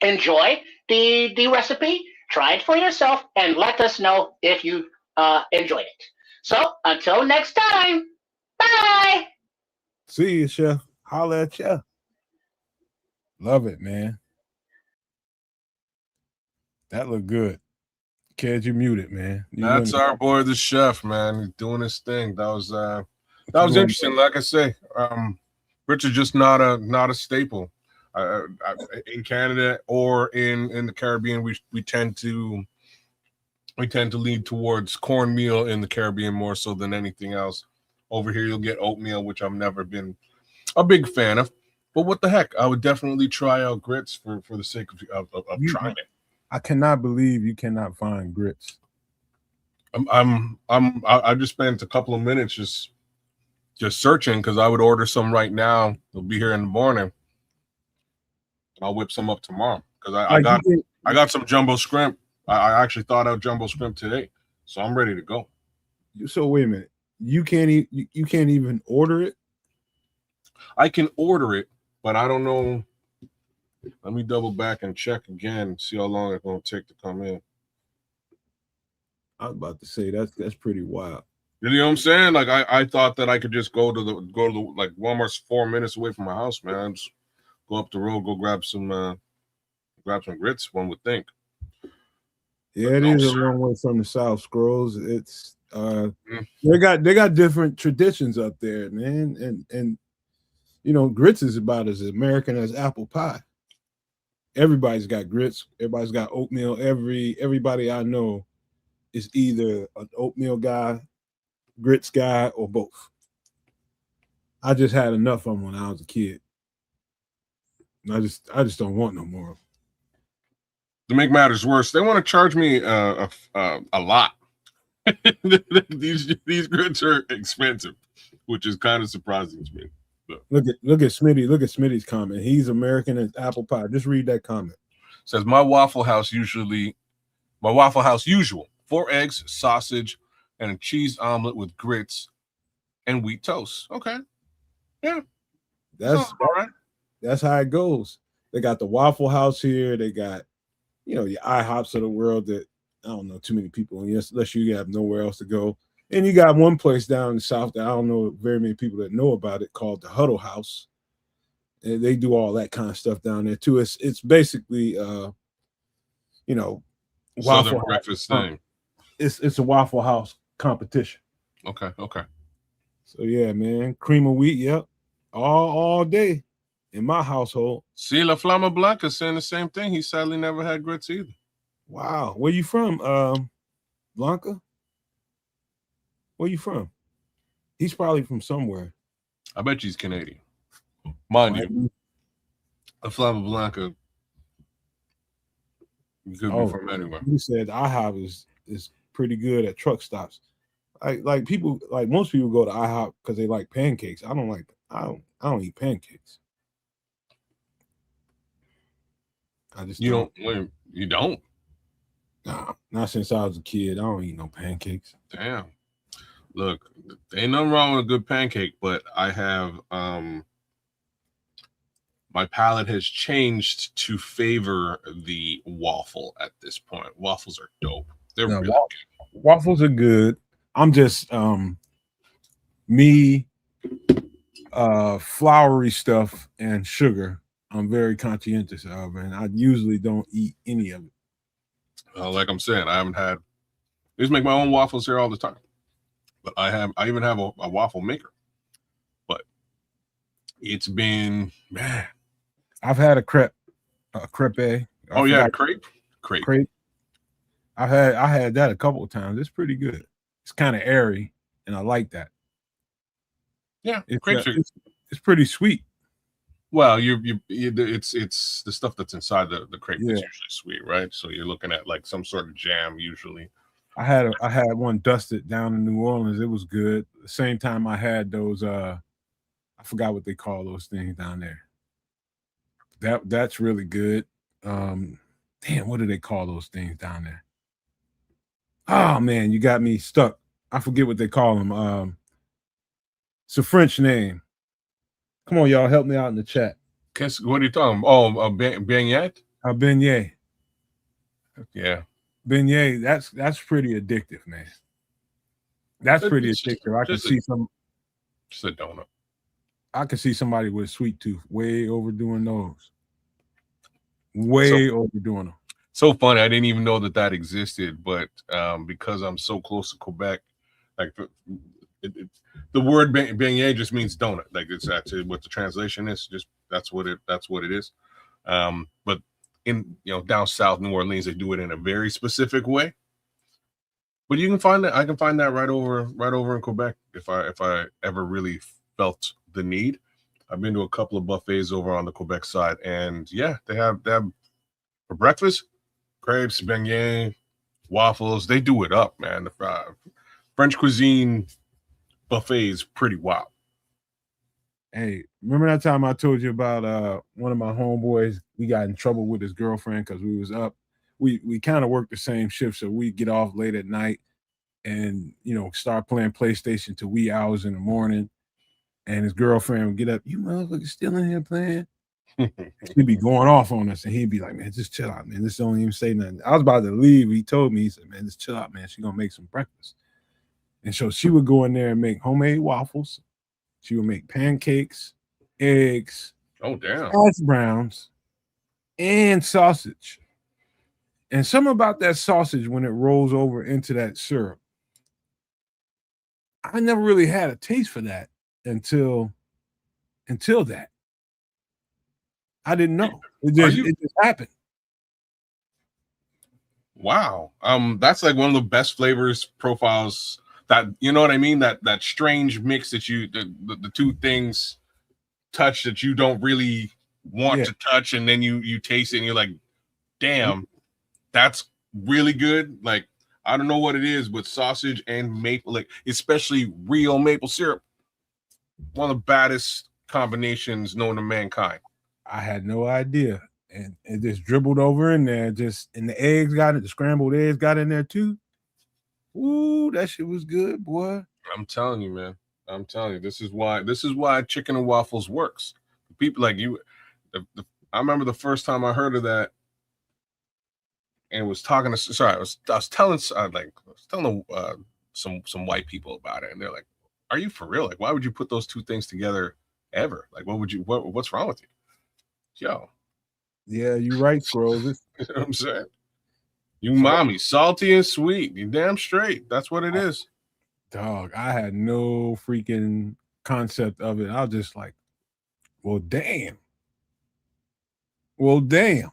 enjoy the recipe, try it for yourself, and let us know if you enjoyed it. So until next time, bye. See you, Chef. Holla at ya. Love it, man. That looked good. Kid, you muted, man. That's our boy, the chef, man. He's doing his thing. That was interesting. Like I say, Richard's just not a staple. In Canada or in the Caribbean, we tend to lean towards cornmeal in the Caribbean more so than anything else. Over here, you'll get oatmeal, which I've never been a big fan of. But what the heck? I would definitely try out grits for the sake of trying it. I cannot believe you cannot find grits. I just spent a couple of minutes just searching because I would order some right now. They'll be here in the morning. I'll whip some up tomorrow because I got some jumbo shrimp. I actually thought out jumbo shrimp today, so I'm ready to go. So wait a minute, you can't even order it. I can order it, but I don't know. Let me double back and check again, see how long it's gonna take to come in. I was about to say that's pretty wild. You know what I'm saying? Like I thought that I could just go to the like Walmart's 4 minutes away from my house, man. Just go up the road, go grab some grits. One would think. Yeah, it is a long way from the South, Scrolls. It's they got different traditions up there, man, and you know, grits is about as American as apple pie. Everybody's got grits. Everybody's got oatmeal. Everybody I know is either an oatmeal guy, grits guy, or both. I just had enough of them when I was a kid. I just don't want no more. To make matters worse, they want to charge me a lot. These grits are expensive, which is kind of surprising to me. So. Look at Smitty. Look at Smitty's comment. He's American as apple pie. Just read that comment. It says my Waffle House usual 4 eggs, sausage, and a cheese omelet with grits and wheat toast. Okay, yeah, that's all right. That's how it goes. They got the Waffle House here. They got your IHOPs of the world that I don't know too many people unless you have nowhere else to go. And you got one place down in the South that I don't know very many people that know about it called the Huddle House. And they do all that kind of stuff down there too. It's basically Southern breakfast thing. It's a Waffle House competition. Okay. So yeah, man, cream of wheat, yep, all day in my household. See, La Flama Blanca saying the same thing. He sadly never had grits either. Wow, where you from, Blanca? Where you from? He's probably from somewhere. I bet he's Canadian. Mind you, La Flama Blanca. You could be from anywhere. He said IHOP is pretty good at truck stops. Like people, like most people go to IHOP because they like pancakes. I don't eat pancakes. I just You don't? Nah, not since I was a kid. I don't eat no pancakes. Damn. Look, ain't nothing wrong with a good pancake, but I have my palate has changed to favor the waffle at this point. Waffles are dope. They're really good. Waffles are good. I'm just floury stuff and sugar. I'm very conscientious of, and I usually don't eat any of it. Like I'm saying, I used to make my own waffles here all the time, but I even have a waffle maker. But it's been, man. I've had a crepe. Oh yeah, crepe. I had that a couple of times. It's pretty good. It's kind of airy, and I like that. Yeah, it's pretty sweet. Well, it's the stuff that's inside the crepe that's usually sweet, right? So you're looking at like some sort of jam usually. I had one dusted down in New Orleans. It was good. The same time I had those I forgot what they call those things down there. That's really good. Damn, what do they call those things down there? Oh man, you got me stuck. I forget what they call them. It's a French name. Come on, y'all, help me out in the chat. What are you talking about? Oh, beignet? A beignet. Yeah. Beignet, that's pretty addictive, man. That's pretty addictive. I can see just a donut. I can see somebody with a sweet tooth way overdoing those. Overdoing them. So funny. I didn't even know that existed, but because I'm so close to Quebec, like the word beignet just means donut. Like it's actually what the translation is. Just that's what it is. But in down south New Orleans, they do it in a very specific way. But you can find that. I can find that right over in Quebec if I ever really felt the need. I've been to a couple of buffets over on the Quebec side, and yeah, they have for breakfast crepes, beignets, waffles. They do it up, man. The French cuisine buffet is pretty wild. Hey, remember that time I told you about one of my homeboys? We got in trouble with his girlfriend because we was up. We kind of worked the same shift, so we get off late at night and start playing PlayStation till wee hours in the morning. And his girlfriend would get up, you motherfuckers still in here playing? She'd be going off on us, and he'd be like, man, just chill out, man. Just don't even say nothing. I was about to leave. He told me, he said, man, just chill out, man. She's gonna make some breakfast. And so she would go in there and make homemade waffles. She would make pancakes, eggs, hash browns, and sausage. And something about that sausage when it rolls over into that syrup, I never really had a taste for that until that. I didn't know. It just happened. Wow. That's like one of the best flavors profiles that, you know what I mean? That strange mix that the two things touch that you don't really want to touch, and then you taste it and you're like, damn, that's really good. Like, I don't know what it is, but sausage and maple, like especially real maple syrup, one of the baddest combinations known to mankind. I had no idea. And it just dribbled over in there, and the scrambled eggs got in there too. Ooh, that shit was good, boy. I'm telling you, man. I'm telling you, this is why chicken and waffles works. People like you, I remember the first time I heard of that, and was talking to. Sorry, I was telling some white people about it, and they're like, "Are you for real? Like, why would you put those two things together ever? Like, what's wrong with you?" Yo, Yeah, you're right, Scrolls. you know what I'm saying? You mommy, salty and sweet. You damn straight. That's what it is. Dog, I had no freaking concept of it. I was just like, well, damn. Well, damn.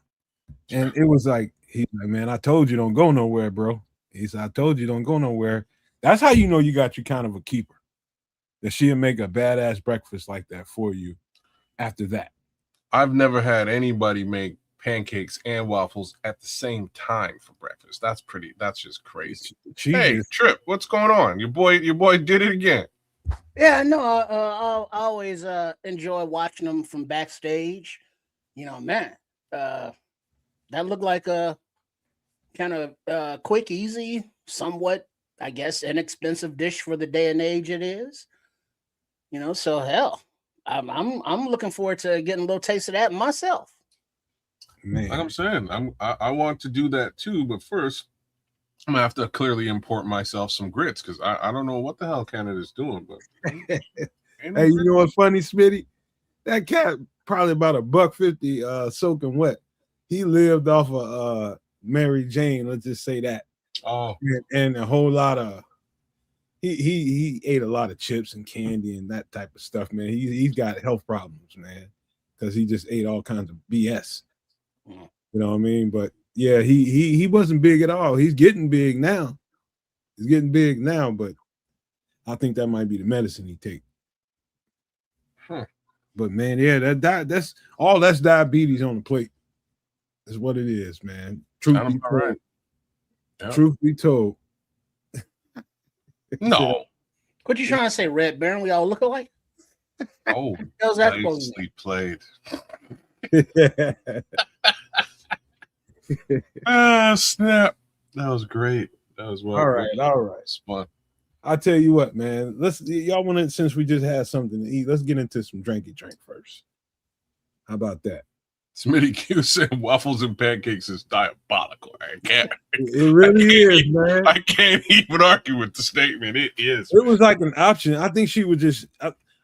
And it was like, he's like, man, I told you don't go nowhere, bro. He said, I told you don't go nowhere. That's how you know you got you kind of a keeper. That she'll make a badass breakfast like that for you after that. I've never had anybody make pancakes and waffles at the same time for breakfast. That's just crazy. Hey, Trip, what's going on? Your boy did it again. Yeah, no, I always enjoy watching them from backstage. You know, man, that looked like a kind of quick, easy, somewhat, I guess, inexpensive dish for the day and age it is. You know, so hell, I'm looking forward to getting a little taste of that myself. Man. Like I'm saying, I want to do that too, but first I'm gonna have to clearly import myself some grits because I don't know what the hell Canada's doing. But hey, you know what's funny, Smitty? That cat probably about $1.50 soaking wet. He lived off of Mary Jane. Let's just say that. Oh, and a whole lot of he ate a lot of chips and candy and that type of stuff, man. He's got health problems, man, because he just ate all kinds of BS. You know what I mean? But yeah, he wasn't big at all. He's getting big now. But I think that might be the medicine he take. But man, yeah, that's all. That's diabetes on the plate. Is what it is, man. Truth be told. Right. Yep. Truth be told. No. What you trying to say, Red Baron? We all look alike? Oh, how's that supposed to be played? Snap. That was great. That was well. All right. It's fun. I'll tell you what, man. Y'all want to, since we just had something to eat, let's get into some drinky drink first. How about that? Smitty Q said waffles and pancakes is diabolical. I can't. It really is, man. I can't even argue with the statement. It is. It was like an option. I think she was just.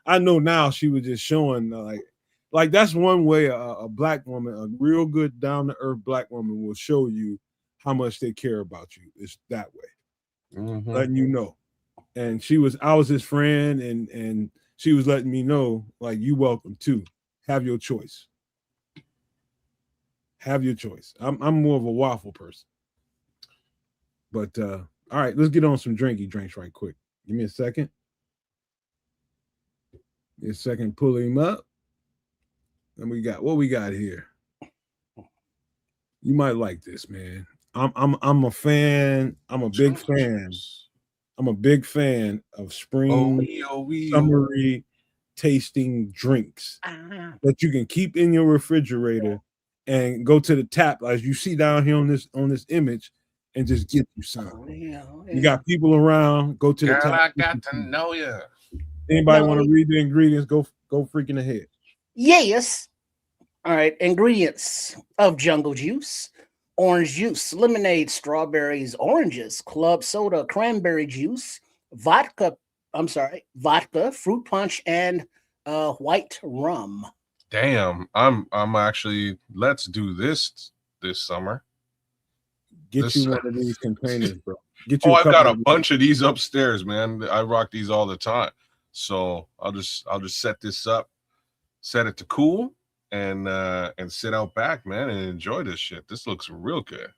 I know now she was just showing like that's one way a black woman, a real good down to earth black woman, will show you how much they care about you. It's that way, letting you know. And I was his friend, and she was letting me know, like, you welcome too. Have your choice. Have your choice. I'm more of a waffle person. But all right, let's get on some drinky drinks right quick. Give me a second. Give me a second, pull him up. And what we got here. You might like this, man. I'm a fan. I'm a big fan. I'm a big fan of spring summery tasting drinks that you can keep in your refrigerator and go to the tap, as you see down here on this image, and just get you some. You got people around, go to the tap. I got to know you. Anybody want to read the ingredients? Go freaking ahead. Yes. All right. Ingredients of jungle juice: orange juice, lemonade, strawberries, oranges, club soda, cranberry juice, vodka, fruit punch, and white rum. Damn, I'm actually, let's do this summer. Get you one of these containers, bro. I've got a bunch of these upstairs, man. I rock these all the time. So I'll just set this up, set it to cool, and sit out back, man, and enjoy this shit. This looks real good.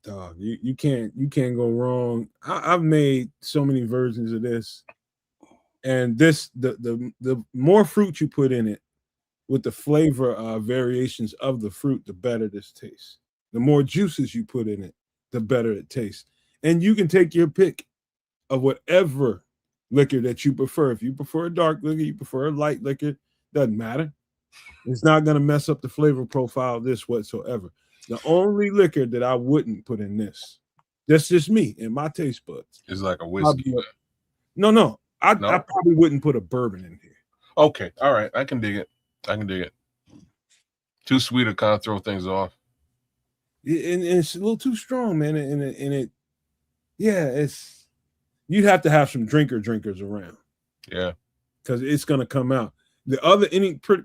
Dog, you can't go wrong. I've made so many versions of this, and this the more fruit you put in it, with the flavor variations of the fruit, the better this tastes. The more juices you put in it, the better it tastes. And you can take your pick of whatever liquor that you prefer. If you prefer a dark liquor, you prefer a light liquor, doesn't matter. It's not going to mess up the flavor profile of this whatsoever. The only liquor that I wouldn't put in this, that's just me and my taste buds. It's like a whiskey. No. I probably wouldn't put a bourbon in here. Okay. All right. I can dig it. Too sweet to kind of throw things off. and it's a little too strong, man. And it's you'd have to have some drinkers around. Yeah, because it's gonna come out. The other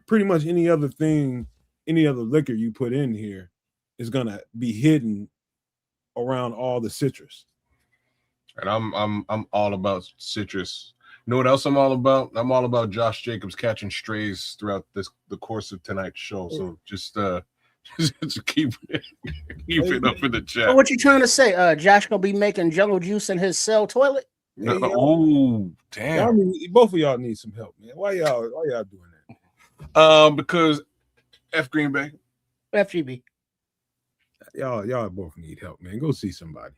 pretty much any other thing, any other liquor you put in here is gonna be hidden around all the citrus. And I'm all about citrus. You know what else I'm all about? I'm all about Josh Jacobs catching strays throughout the course of tonight's show. So just keep it up in the chat. So what you trying to say? Josh gonna be making jungle juice in his cell toilet? No, oh damn! Both of y'all need some help, man. Why y'all doing that? Because F Green Bay, FGB. Y'all both need help, man. Go see somebody.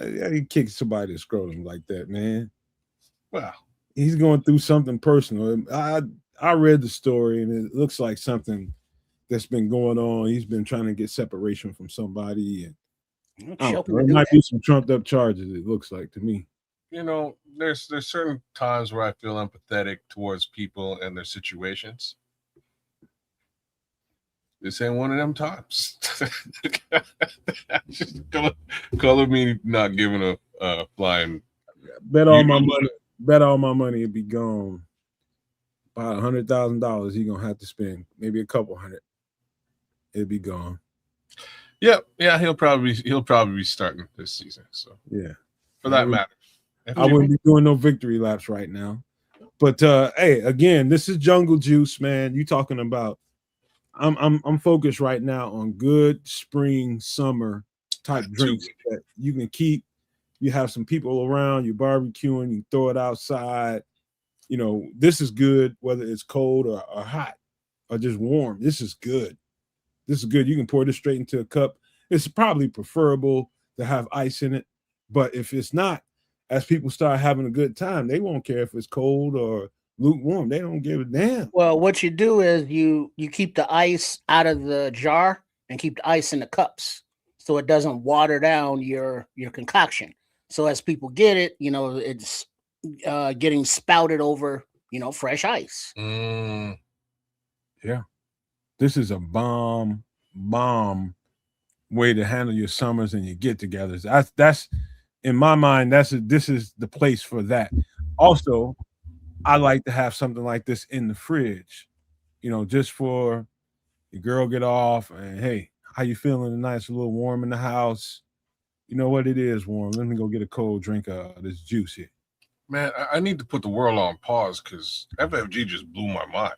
You kick somebody to scrotum like that, man. Wow, he's going through something personal. I read the story, and it looks like something that's been going on. He's been trying to get separation from somebody, and there might be some trumped up charges. It looks like to me. You know, there's certain times where I feel empathetic towards people and their situations. This ain't one of them times. Just color me not giving a flying. Bet all my money it'd be gone. About $100,000 he gonna have to spend, maybe a couple hundred. It'd be gone. Yeah, he'll probably be starting this season. So yeah, for that matter, I wouldn't be doing no victory laps right now. But hey, again, this is Jungle Juice, man. You talking about? I'm focused right now on good spring, summer type drinks that you can keep. You have some people around, you barbecuing, you throw it outside. You know, this is good, whether it's cold or hot or just warm. This is good. This is good. You can pour this straight into a cup. It's probably preferable to have ice in it. But if it's not, as people start having a good time, they won't care if it's cold or lukewarm. They don't give a damn. Well, what you do is you keep the ice out of the jar and keep the ice in the cups so it doesn't water down your concoction. So as people get it, you know, it's getting spouted over, you know, fresh ice. Yeah. This is a bomb way to handle your summers and your get-togethers. That's in my mind, this is the place for that. Also, I like to have something like this in the fridge, you know, just for your girl get off and hey, how you feeling tonight? It's a little warm in the house. You know what? It is warm. Let me go get a cold drink of this juice here. Man, I need to put the world on pause because FFG just blew my mind.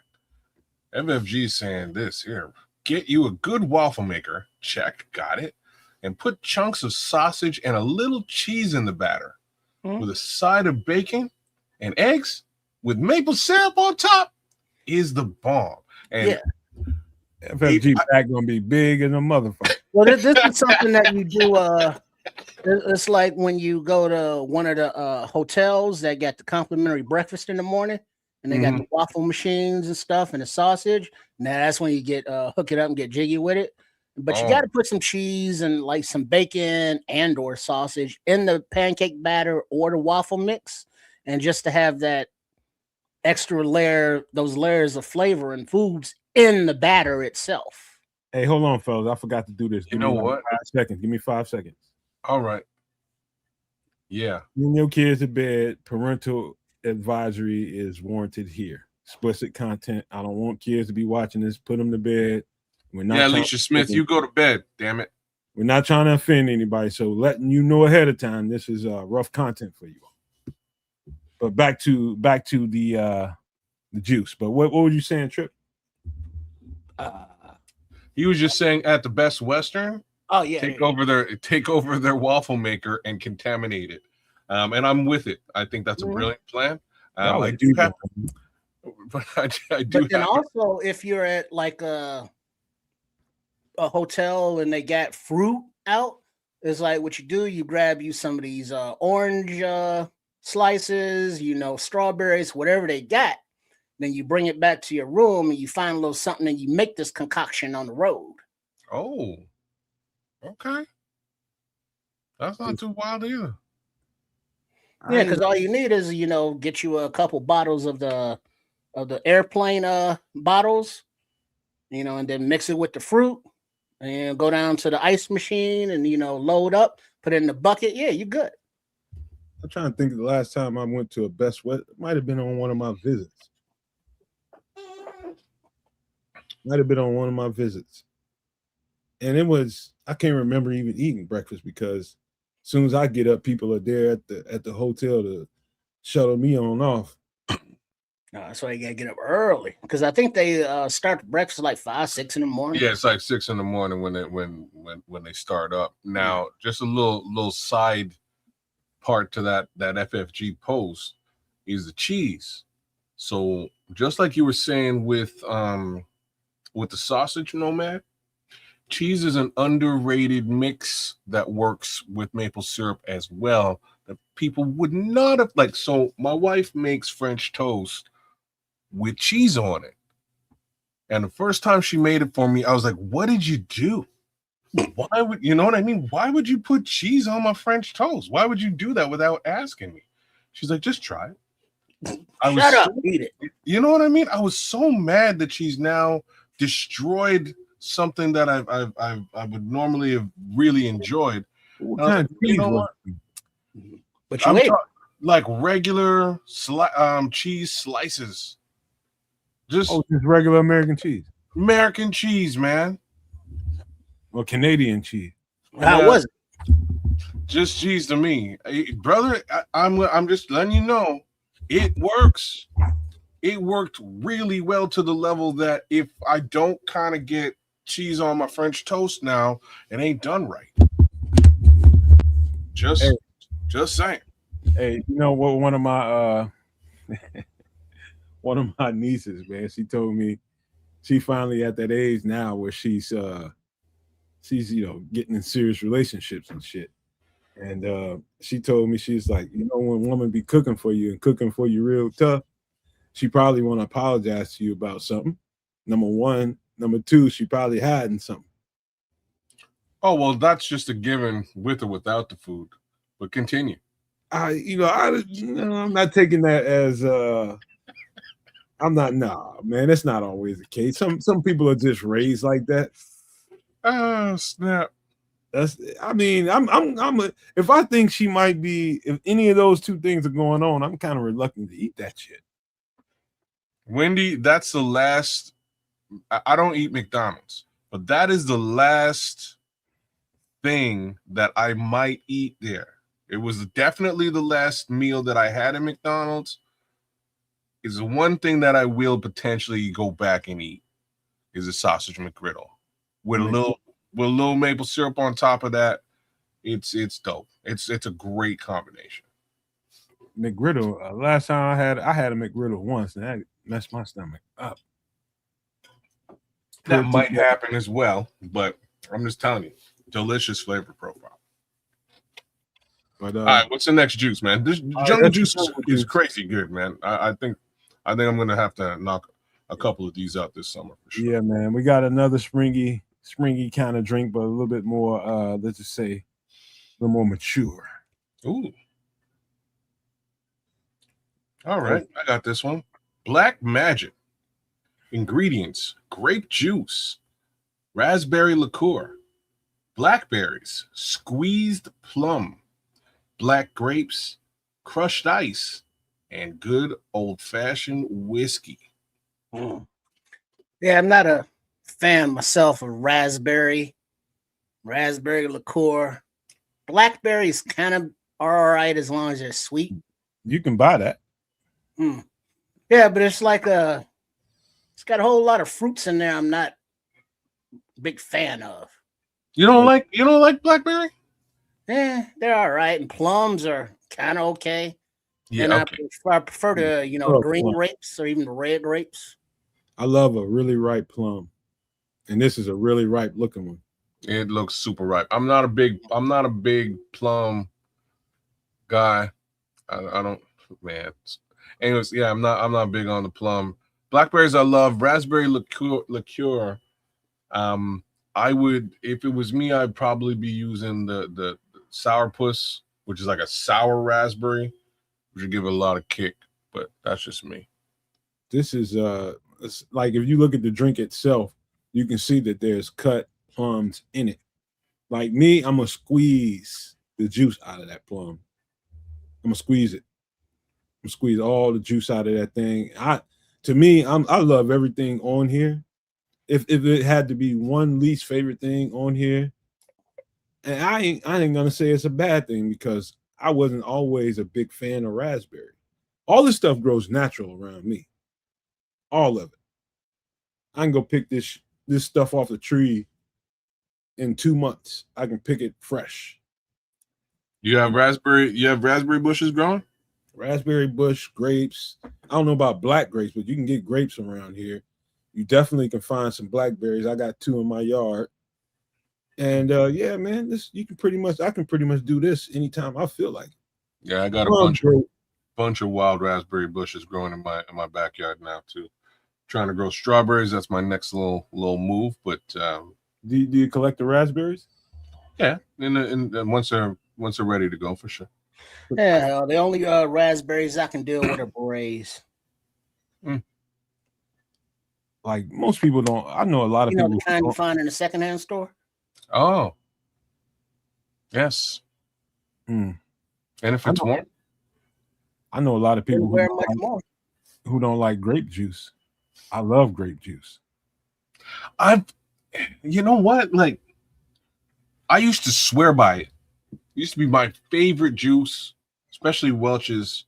FFG is saying this here. Get you a good waffle maker. Check. Got it. And put chunks of sausage and a little cheese in the batter with a side of bacon and eggs with maple syrup on top is the bomb. And FFG back gonna be big as a motherfucker. Well, this is something that you do. It's like when you go to one of the hotels that got the complimentary breakfast in the morning, and they got the waffle machines and stuff and the sausage. Now that's when you get hook it up and get jiggy with it. But you got to put some cheese and like some bacon and or sausage in the pancake batter or the waffle mix, and just to have that extra layer, those layers of flavor and foods in the batter itself. Hey, hold on, fellas. I forgot to do this. You know what? 5 seconds. Give me 5 seconds. All right. Yeah. Bring your kids to bed. Parental advisory is warranted here. Explicit content. I don't want kids to be watching this. Put them to bed. We're not. Yeah, Alicia Smith, you go to bed. Damn it. We're not trying to offend anybody, so letting you know ahead of time. This is rough content for you. But back to the juice. But what were you saying, Trip? He was just saying at the Best Western. Oh yeah, take over their waffle maker and contaminate it. And I'm with it. I think that's a brilliant plan. I do have, but I do. But then also, if you're at like a hotel and they got fruit out, it's like what you do. You grab you some of these orange slices, you know, strawberries, whatever they got. Then you bring it back to your room and you find a little something and you make this concoction on the road. Oh, okay. That's not too wild either. Yeah, because all you need is, you know, get you a couple bottles of the airplane bottles, you know, and then mix it with the fruit, and go down to the ice machine and load up, put it in the bucket. Yeah, you're good. I'm trying to think of the last time I went to a Best West. It might have been on one of my visits. And it was, I can't remember even eating breakfast because as soon as I get up, people are there at the hotel to shuttle me on off. No, that's why you gotta get up early because I think they start breakfast like 5, 6 in the morning. Yeah, it's like 6 in the morning when they start up. Now, just a little side part to that FFG post is the cheese. So just like you were saying with the sausage, Nomad, cheese is an underrated mix that works with maple syrup as well that people would not have like. So my wife makes French toast with cheese on it. And the first time she made it for me, I was like, what did you do? Why would you know what I mean? Why would you put cheese on my French toast? Why would you do that without asking me? She's like, just try it. Shut up, eat it. You know what I mean? I was so mad that she's now destroyed something that I would normally have really enjoyed. What kind of cheese was it? But you ate like regular cheese slices. Just regular American cheese. American cheese, man. Or Canadian cheese. How was it? Just cheese to me, brother. I'm just letting you know, it works. It worked really well to the level that if I don't kind of get cheese on my French toast now, it ain't done right. Just saying. Hey, you know what? One of my one of my nieces, man, she told me she finally at that age now where she's getting in serious relationships and shit. And she told me, she's like, when a woman be cooking for you and cooking for you real tough, she probably want to apologize to you about something. Number one. Number two, she probably hiding something. Oh, well, that's just a given with or without the food. But continue. I'm not taking that as man, that's not always the case. Some people are just raised like that. Oh, snap. If I think she might be, if any of those two things are going on, I'm kind of reluctant to eat that shit. Wendy, that's the last. I don't eat McDonald's, but that is the last thing that I might eat there. It was definitely the last meal that I had at McDonald's. Is the one thing that I will potentially go back and eat is a sausage McGriddle with a little maple syrup on top of that. It's dope. It's a great combination. McGriddle. Last time I had a McGriddle once, and that messed my stomach up. That might happen as well, but I'm just telling you, delicious flavor profile. But all right, what's the next juice, man? This jungle juice is crazy good, man. I think I'm gonna have to knock a couple of these out this summer for sure. Yeah, man. We got another springy kind of drink, but a little bit more, let's just say, a little more mature. Ooh. All right, I got this one. Black Magic. Ingredients: grape juice, raspberry liqueur, blackberries, squeezed plum, black grapes, crushed ice, and good old-fashioned whiskey. Yeah, I'm not a fan myself of raspberry liqueur. Blackberry is kind of all right as long as they're sweet. You can buy that. Yeah, but it's like it's got a whole lot of fruits in there. I'm not a big fan of. You don't like blackberry? Yeah, they're all right, and plums are kind of okay. Yeah, and okay. I prefer the green grapes or even the red grapes. I love a really ripe plum, and this is a really ripe looking one. It looks super ripe. I'm not a big plum guy. I don't, man. Anyways, yeah, I'm not big on the plum. Blackberries I love. Raspberry liqueur. I would, if it was me, I'd probably be using the sourpuss, which is like a sour raspberry, which would give it a lot of kick. But that's just me. This is it's like if you look at the drink itself, you can see that there's cut plums in it. Like me, I'm gonna squeeze the juice out of that plum. I'm gonna squeeze it. I'm gonna squeeze all the juice out of that thing. I love everything on here. If it had to be one least favorite thing on here, and I ain't gonna say it's a bad thing because I wasn't always a big fan of raspberry. All this stuff grows natural around me. All of it. I can go pick this stuff off the tree in 2 months. I can pick it fresh. You have raspberry bushes growing? Raspberry bush, grapes. I don't know about black grapes, but you can get grapes around here. You definitely can find some blackberries. I got 2 in my yard. And yeah, man, I can pretty much do this anytime I feel like it. Yeah, I got a bunch of wild raspberry bushes growing in my backyard now too. Trying to grow strawberries. That's my next little move. But do you collect the raspberries? Yeah, and once they're ready to go, for sure. Yeah, the only raspberries I can deal with are berets. Like most people don't. I know a lot of people. The kind you find in a secondhand store. Oh, yes. Mm. And if it's warm, I know a lot of people who don't like grape juice. I love grape juice. You know what? Like, I used to swear by it. It used to be my favorite juice, especially Welch's.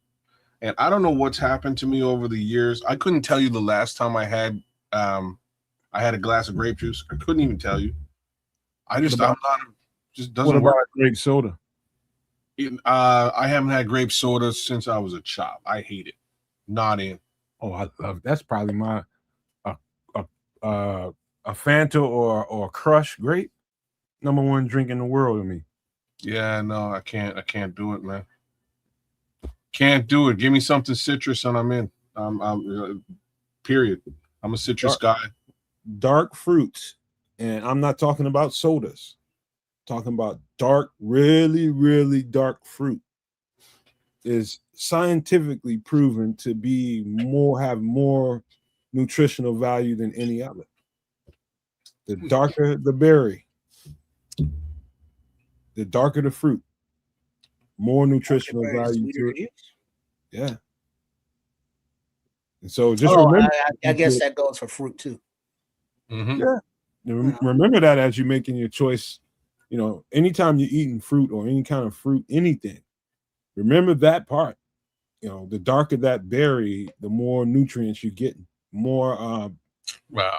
And I don't know what's happened to me over the years. I couldn't tell you the last time I had a glass of grape juice. I couldn't even tell you. Just doesn't what about work. Grape soda? I haven't had grape soda since I was a child. I hate it. Not in. Oh, I love. That's probably my a Fanta or Crush grape. #1 drink in the world to me. Yeah, no, I can't do it, man. Can't do it. Give me something citrus and I'm in. Period. I'm a citrus guy. Dark fruits, and I'm not talking about sodas. I'm talking about dark, really, really dark fruit is scientifically proven to be have more nutritional value than any other. The darker the berry, the darker the fruit, more nutritional value to it. Yeah. And so just remember, I guess that goes for fruit too. Mm-hmm. Yeah. Remember that as you're making your choice. Anytime you're eating fruit or any kind of fruit, anything, remember that part. The darker that berry, the more nutrients you get, more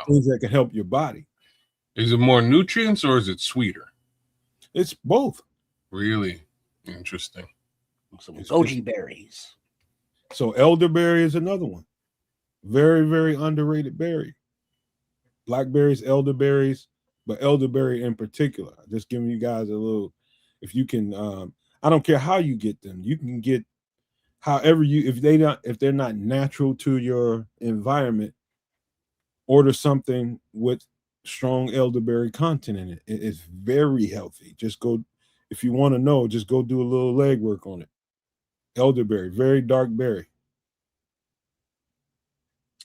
things that can help your body. Is it more nutrients or is it sweeter? It's both. Really interesting. Some goji berries. So elderberry is another one. Very, very underrated berry. Blackberries, elderberries, but elderberry in particular. Just giving you guys a little, if you can, I don't care how you get them. You can get however if they're not natural to your environment, order something with strong elderberry content in it. It's very healthy. Just go, if you want to know, just go do a little legwork on it. Elderberry, very dark berry.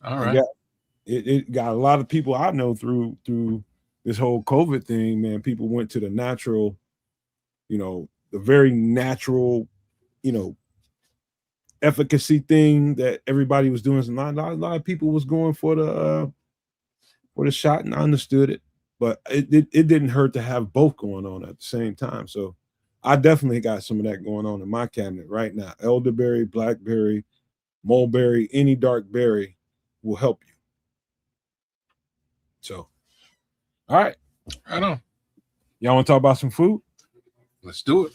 All right. It got a lot of people I know through this whole COVID thing, man. People went to the natural, the very natural, efficacy thing that everybody was doing. A lot of people was going for the shot, and I understood it, but it didn't hurt to have both going on at the same time. So I definitely got some of that going on in my cabinet right now. Elderberry, blackberry, mulberry, any dark berry will help you. So, all right. I know. Y'all want to talk about some food? Let's do it.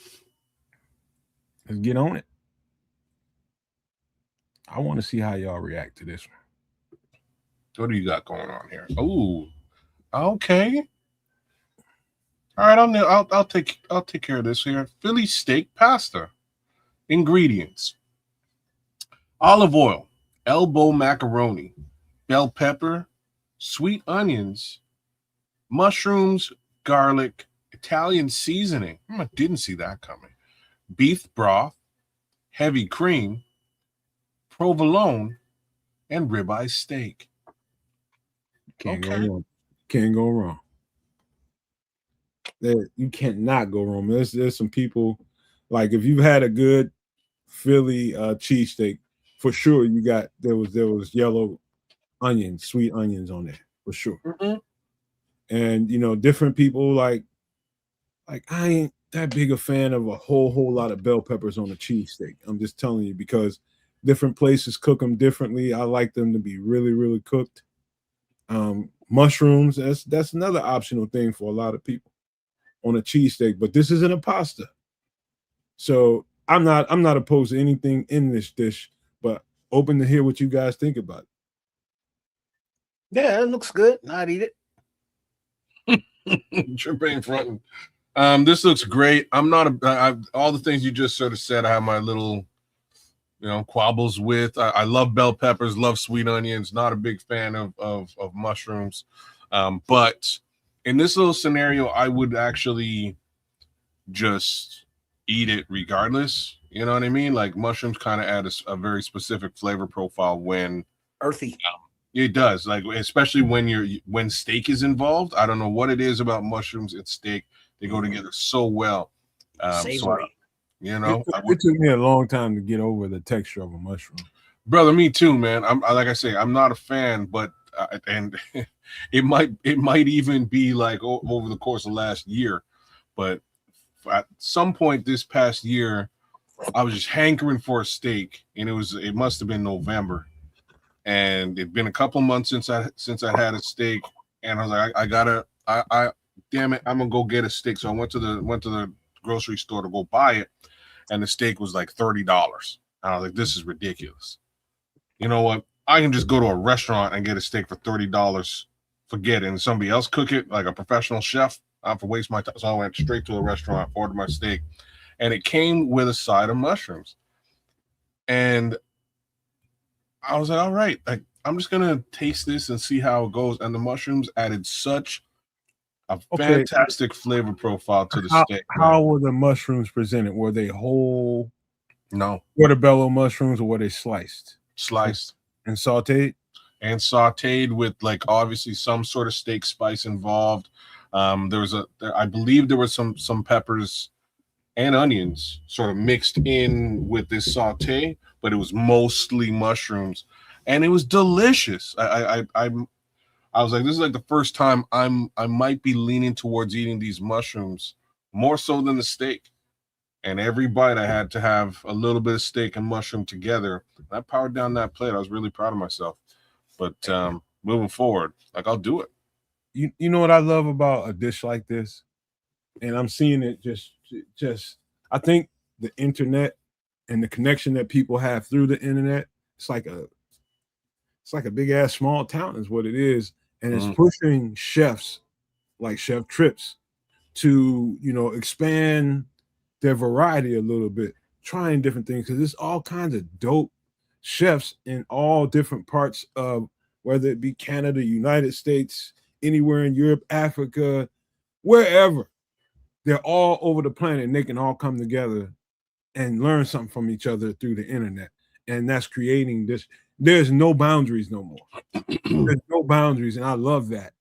Let's get on it. I want to see how y'all react to this one. What do you got going on here? Oh, okay. All right, I'll take care of this here. Philly steak pasta. Ingredients: olive oil, elbow macaroni, bell pepper, sweet onions, mushrooms, garlic, Italian seasoning. I didn't see that coming. Beef broth, heavy cream, provolone, and ribeye steak. Can't go wrong. that you cannot go wrong. There's some people, like if you've had a good Philly cheesesteak, for sure there was yellow onions, sweet onions on there for sure. Mm-hmm. And different people like I ain't that big a fan of a whole lot of bell peppers on a cheesesteak. I'm just telling you, because different places cook them differently. I like them to be really, really cooked. Mushrooms, that's another optional thing for a lot of people on a cheesesteak, but this isn't a pasta. So I'm not opposed to anything in this dish, but open to hear what you guys think about it. Yeah, it looks good. I'd eat it. Tripping front. This looks great. I'm not all the things you just sort of said, I have my little quabbles with. I love bell peppers, love sweet onions, not a big fan of mushrooms. But in this little scenario, I would actually just eat it regardless. You know what I mean? Like mushrooms kind of add a very specific flavor profile when earthy. It does, like especially when steak is involved. I don't know what it is about mushrooms and steak; they go together so well. Savory. It took me a long time to get over the texture of a mushroom. Brother, me too, man. I'm like I say, I'm not a fan, but and it might even be like over the course of last year, but at some point this past year, I was just hankering for a steak, and it must have been November. And it'd been a couple months since I had a steak, and I was like, I damn it, I'm gonna go get a steak. So I went to the grocery store to go buy it, and the steak was like $30. I was like, this is ridiculous. You know what? I can just go to a restaurant and get a steak for $30. Forget it, and somebody else cook it like a professional chef. I have to waste my time. So I went straight to a restaurant, ordered my steak, and it came with a side of mushrooms. And I was like, all right, like I'm just gonna taste this and see how it goes. And the mushrooms added such a fantastic flavor profile to the steak. How were the mushrooms presented? Were they whole? No. Portobello mushrooms, or were they sliced? Sliced and sautéed? And sautéed with like obviously some sort of steak spice involved. I believe there was some peppers and onions sort of mixed in with this sauté, but it was mostly mushrooms, and it was delicious. I was like, this is like the first time I might be leaning towards eating these mushrooms more so than the steak. And every bite I had to have a little bit of steak and mushroom together. I powered down that plate. I was really proud of myself. But moving forward, like I'll do it. You know what I love about a dish like this, and I'm seeing it just I think the internet and the connection that people have through the internet, it's like a big ass small town is what it is, and it's pushing chefs like Chef Trips to expand their variety a little bit, trying different things, because there's all kinds of dope chefs in all different parts of, whether it be Canada, United States, anywhere in Europe, Africa, wherever. They're all over the planet, and they can all come together and learn something from each other through the internet. And that's creating this. There's no boundaries no more. There's no boundaries, and I love that.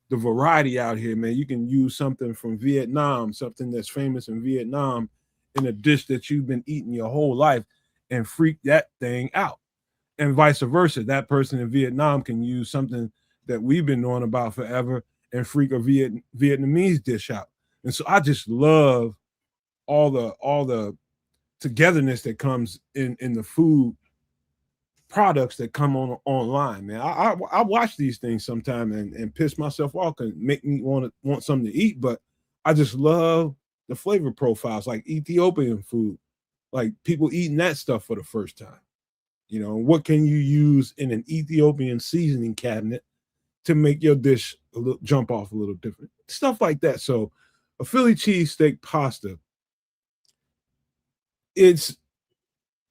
The variety out here, man. You can use something from Vietnam, something that's famous in Vietnam, in a dish that you've been eating your whole life, and freak that thing out. And vice versa. That person in Vietnam can use something that we've been knowing about forever and freak a Vietnamese dish out. And so I just love all the togetherness that comes in the food products that come online, man. I watch these things sometime and piss myself off and make me want something to eat, but I just love the flavor profiles, like Ethiopian food, like people eating that stuff for the first time. What can you use in an Ethiopian seasoning cabinet to make your dish jump off a little different? Stuff like that. So a Philly cheesesteak pasta,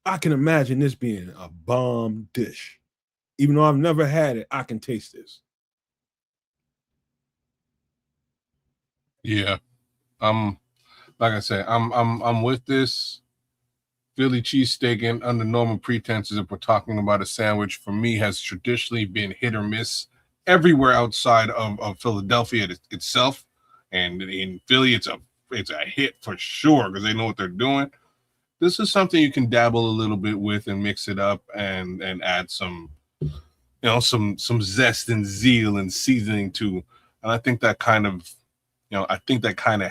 I can imagine this being a bomb dish. Even though I've never had it, I can taste this. Yeah. Like I said, I'm with this. Philly cheesesteak, and under normal pretenses, if we're talking about a sandwich, for me has traditionally been hit or miss everywhere outside of Philadelphia itself. and in Philly, it's a hit for sure because they know what they're doing. This is something you can dabble a little bit with and mix it up and add some, some zest and zeal and seasoning to. And I think that kind of,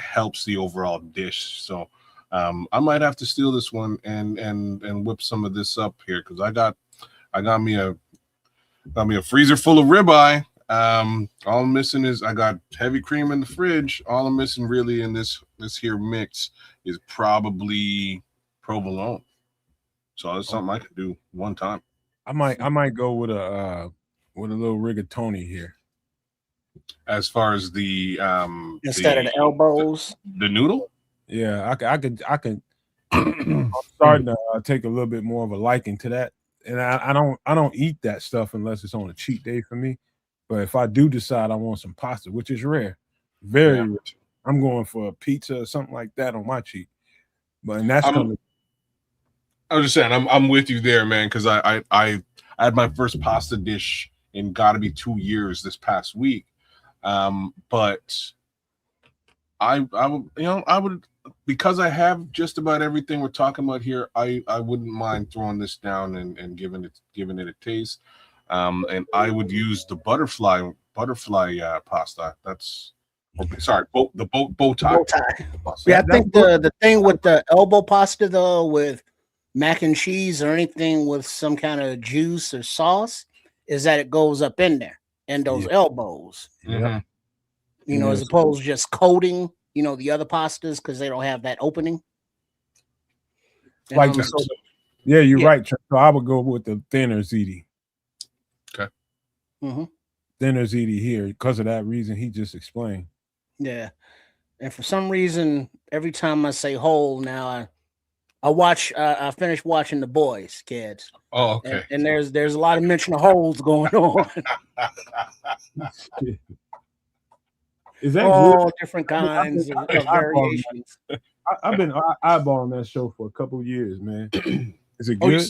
helps the overall dish. So I might have to steal this one and whip some of this up here because I got me a freezer full of ribeye. All I'm missing is I got heavy cream in the fridge. All I'm missing really in this here mix is probably provolone. So that's something I could do one time. I might go with a little rigatoni here. As far as the instead of the elbows, the noodle. Yeah, I could. I'm starting to take a little bit more of a liking to that, and I don't eat that stuff unless it's on a cheat day for me. But if I do decide I want some pasta, which is rare, very rare, I'm going for a pizza or something like that on my cheat. But and that's coming. I was just saying, I'm with you there, man, because I had my first pasta dish in gotta be 2 years this past week. But I would, because I have just about everything we're talking about here, I wouldn't mind throwing this down and giving it a taste. And I would use the butterfly pasta. That's the bow tie. Pasta. Yeah, I think the thing with the elbow pasta though, with mac and cheese or anything with some kind of juice or sauce, is that it goes up in there and those elbows. Mm-hmm. As opposed to just coating, the other pastas because they don't have that opening. Like you're right. So I would go with the thinner ziti. Okay. Mm-hmm. Thinner ziti here because of that reason he just explained. Yeah, and for some reason, every time I say whole now, I finished watching The Boys, kids. Oh, okay. And there's a lot of mention of holes going on. Is that all different kinds of variations? I've been eyeballing that show for a couple of years, man. Is it good?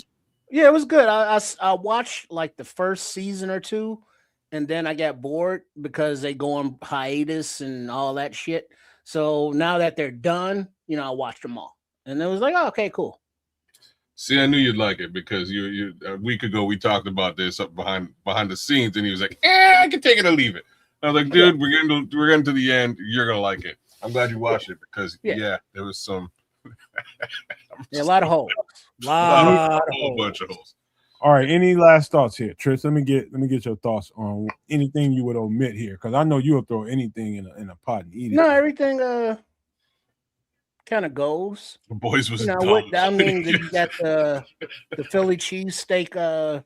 Yeah, it was good. I watched like the first season or two, and then I got bored because they go on hiatus and all that shit. So now that they're done, I watched them all, and it was like, oh, okay, cool. See, I knew you'd like it because you a week ago we talked about this up behind the scenes, and he was like, I can take it or leave it. I was like, dude, we're getting to the end. You're gonna like it. I'm glad you watched it because there was some a lot of holes. A whole bunch of holes. All right. Any last thoughts here, Trish? Let me get your thoughts on anything you would omit here, because I know you'll throw anything in a pot and eat it. No, everything kind of goes. The Boys was dumb. I mean, you got the Philly cheesesteak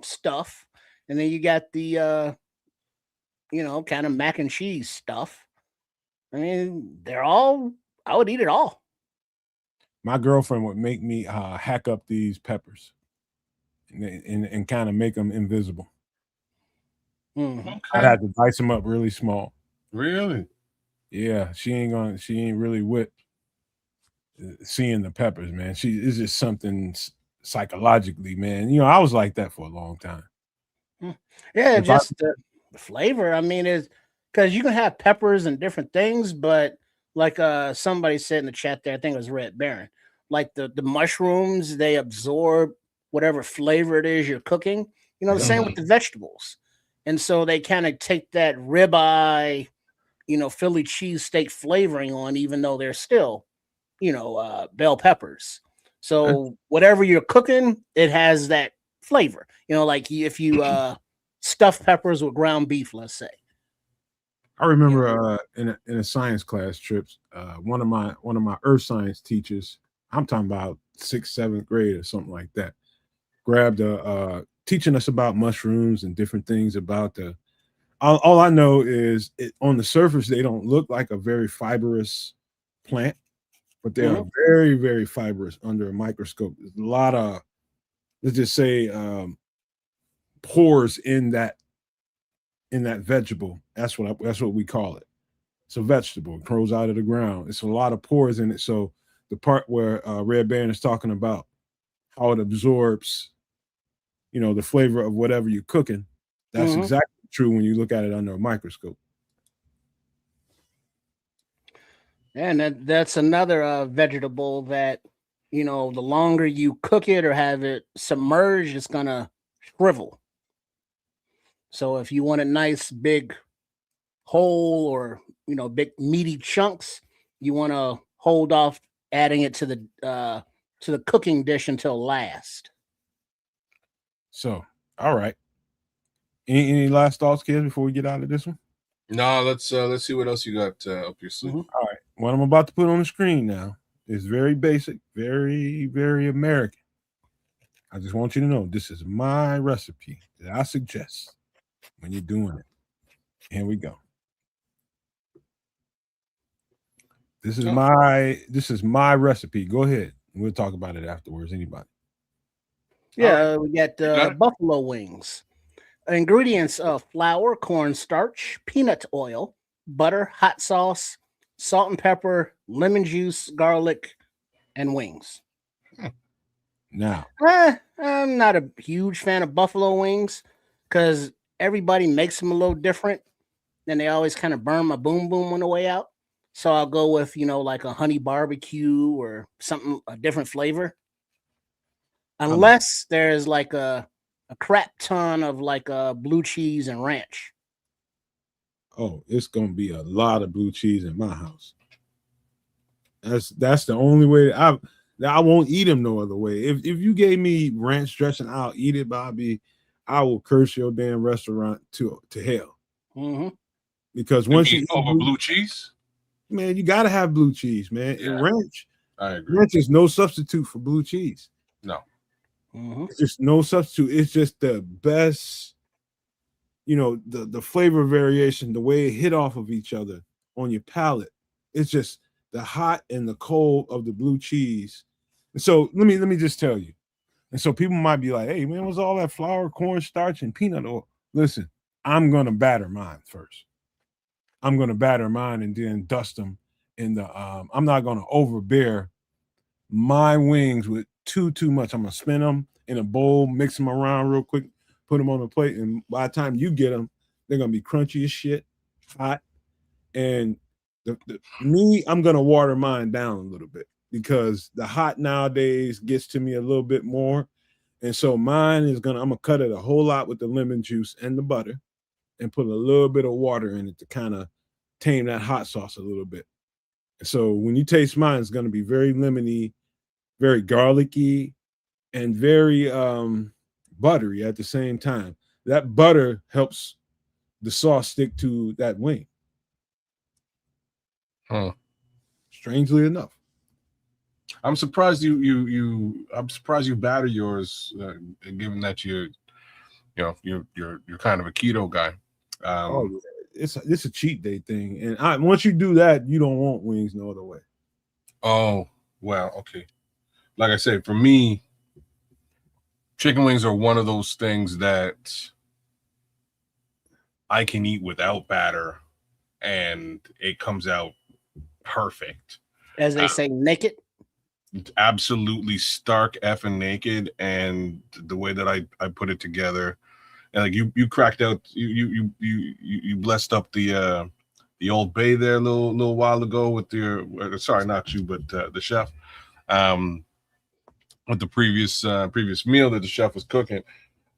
stuff, and then you got the kind of mac and cheese stuff. I mean, I would eat it all. My girlfriend would make me hack up these peppers and kind of make them invisible. Mm-hmm. Okay. I'd have to dice them up really small. Really? Yeah, she ain't really with seeing the peppers, man. It's just something psychologically, man. I was like that for a long time. Yeah, the flavor. I mean, is because you can have peppers and different things, but like somebody said in the chat there, I think it was Red Baron, like the mushrooms, they absorb whatever flavor it is you're cooking. The same with the vegetables. And so they kind of take that ribeye, Philly cheesesteak flavoring on, even though they're still, bell peppers. So whatever you're cooking, it has that flavor. Like if you stuffed peppers with ground beef, let's say. I remember in a science class trips, one of my earth science teachers, I'm talking about 6th, 7th grade or something like that, grabbed teaching us about mushrooms and different things about all I know is on the surface they don't look like a very fibrous plant, but they are very, very fibrous under a microscope. There's a lot of, let's just say, pores in that vegetable. That's what we call it. It's a vegetable. It grows out of the ground. It's a lot of pores in it. So the part where Red Baron is talking about how it absorbs, the flavor of whatever you're cooking, that's exactly true when you look at it under a microscope. And that's another vegetable that, the longer you cook it or have it submerged, it's gonna shrivel. So if you want a nice big whole or big meaty chunks, you want to hold off adding it to the cooking dish until last. So, all right. Any last thoughts, kids, before we get out of this one? No, let's see what else you got up your sleeve. Mm-hmm. All right. What I'm about to put on the screen now is very basic, very, very American. I just want you to know this is my recipe that I suggest when you're doing it. Here we go. This is my recipe. Go ahead. We'll talk about it afterwards. Anybody? Yeah, we got buffalo wings. Ingredients of flour, cornstarch, peanut oil, butter, hot sauce, salt and pepper, lemon juice, garlic, and wings. Now, I'm not a huge fan of buffalo wings because everybody makes them a little different. And they always kind of burn my boom boom on the way out. So I'll go with, like a honey barbecue or something, a different flavor. Unless there's like a crap ton of like blue cheese and ranch. Oh, it's gonna be a lot of blue cheese in my house. That's the only way I won't eat them no other way. If you gave me ranch dressing, I'll eat it, Bobby. I will curse your damn restaurant to hell. Mm-hmm. Because once you eat over blue cheese, man, you gotta have blue cheese, man. Yeah. Ranch, I agree. Ranch is no substitute for blue cheese. No, it's just no substitute. It's just the best, the flavor variation, the way it hit off of each other on your palate. It's just the hot and the cold of the blue cheese. And so let me just tell you. And so people might be like, "Hey, man, what's all that flour, cornstarch, and peanut oil?" Listen, I'm gonna batter mine first. I'm going to batter mine and then dust them in the I'm not going to overbear my wings with too much. I'm going to spin them in a bowl, mix them around real quick, put them on the plate, and by the time you get them, they're going to be crunchy as shit, hot. And I'm going to water mine down a little bit because the hot nowadays gets to me a little bit more. And so mine I'm going to cut it a whole lot with the lemon juice and the butter, and put a little bit of water in it to kind of tame that hot sauce a little bit. So when you taste mine, it's going to be very lemony, very garlicky, and very buttery at the same time. That butter helps the sauce stick to that wing. Strangely enough. I'm surprised you batter yours, given that you're kind of a keto guy. It's a cheat day thing, and once you do that, you don't want wings no other way. Oh well, okay. Like I said, for me, chicken wings are one of those things that I can eat without batter, and it comes out perfect. As they say, naked. Absolutely stark effing naked, and the way that I put it together. And like you cracked out, you blessed up the Old Bay there a little while ago with sorry, not you, but the chef, with the previous meal that the chef was cooking.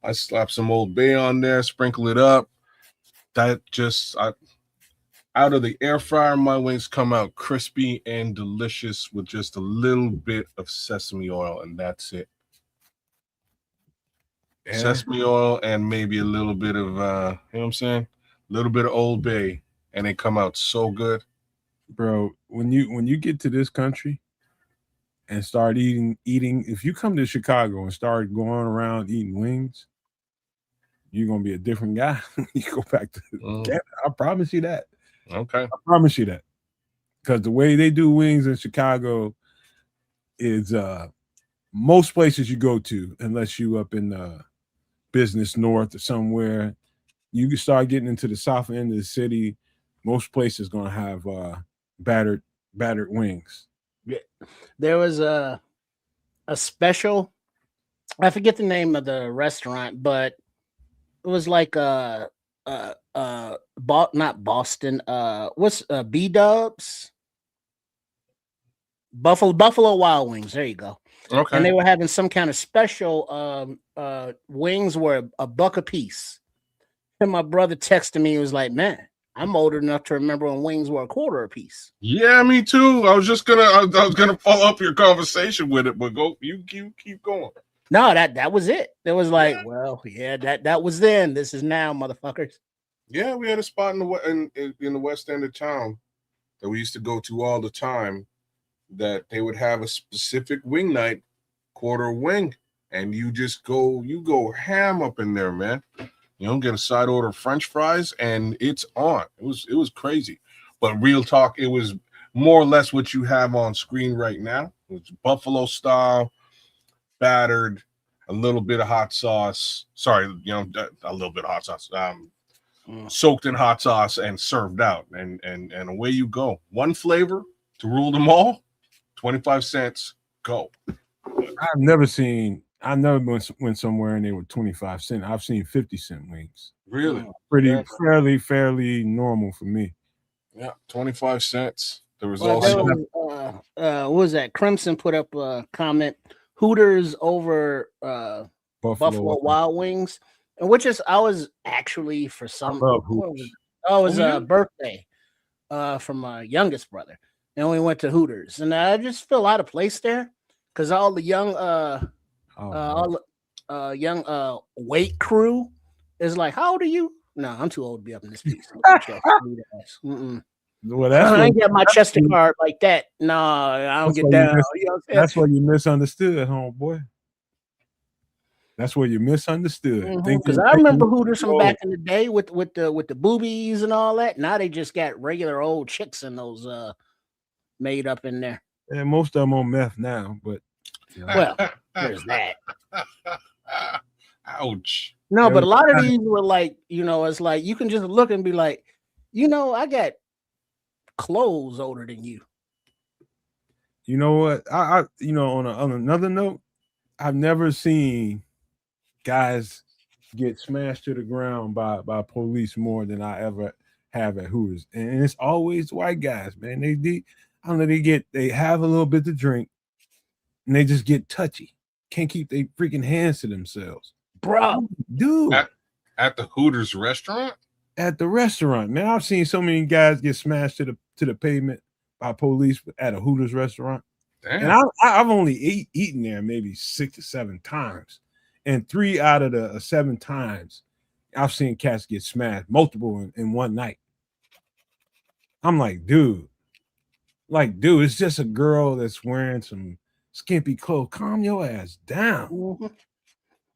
I slapped some Old Bay on there, sprinkle it up. That out of the air fryer, my wings come out crispy and delicious with just a little bit of sesame oil, and that's it. Yeah. Sesame oil and maybe a little bit of you know what I'm saying, a little bit of Old Bay, and they come out so good. Bro, when you get to this country and start eating, if you come to Chicago and start going around eating wings, you're gonna be a different guy. You go back to Canada. I promise you that. Okay, I promise you that, because the way they do wings in Chicago is most places you go to, unless you up in business north or somewhere, you can start getting into the south end of the city. Most places gonna have battered wings. Yeah. There was a special, I forget the name of the restaurant, but it was like not Boston, what's B-Dubs? Buffalo Wild Wings. There you go. Okay. And they were having some kind of special wings were $1 a piece. And my brother texted me, he was like, man, I'm old enough to remember when wings were $0.25 a piece. Yeah, me too. I was gonna follow up your conversation with it, but you keep going. No, that was it. It was like, well, yeah, that was then. This is now, motherfuckers. Yeah, we had a spot in the west end of town that we used to go to all the time. That they would have a specific wing night, quarter wing, and you go ham up in there, man. You don't get a side order of French fries, and it's on. It was crazy, but real talk, it was more or less what you have on screen right now. It was buffalo style, battered, a little bit of hot sauce. Sorry, a little bit of hot sauce. Soaked in hot sauce and served out, and away you go. One flavor to rule them all. 25 cents. Go. I've never went somewhere and they were 25 cents. I've seen 50-cent wings. Really? Fairly normal for me. Yeah, 25 cents. There was what was that? Crimson put up a comment. Hooters over Buffalo Wild Wings, and I was actually for some. It was a birthday from my youngest brother, and we went to Hooters, and I just feel out of place there because all the young weight crew is like, how old are you? No, I'm too old to be up in this piece. Well, I ain't get my Chester card like that. No, I don't get down. That's what you misunderstood, homeboy. That's what you misunderstood. Because I remember Hooters from back in the day with the boobies and all that. Now they just got regular old chicks in those made up in there. And most of them on meth now, but well, there's that. Ouch. No, but a lot of these were like, it's like you can just look and be like, I got clothes older than you. You know what? I on another note, I've never seen guys get smashed to the ground by police more than I ever have at Hooters, and it's always white guys, man. I don't know, they have a little bit to drink, and they just get touchy. Can't keep their freaking hands to themselves, bro. Dude, at the Hooters restaurant. At the restaurant, man, I've seen so many guys get smashed to the pavement by police at a Hooters restaurant. Damn. And I've only eaten there maybe 6 or 7 times, and 3 out of the 7 times I've seen cats get smashed, multiple in one night. I'm like, dude, it's just a girl that's wearing some skimpy clothes. Calm your ass down. Mm-hmm.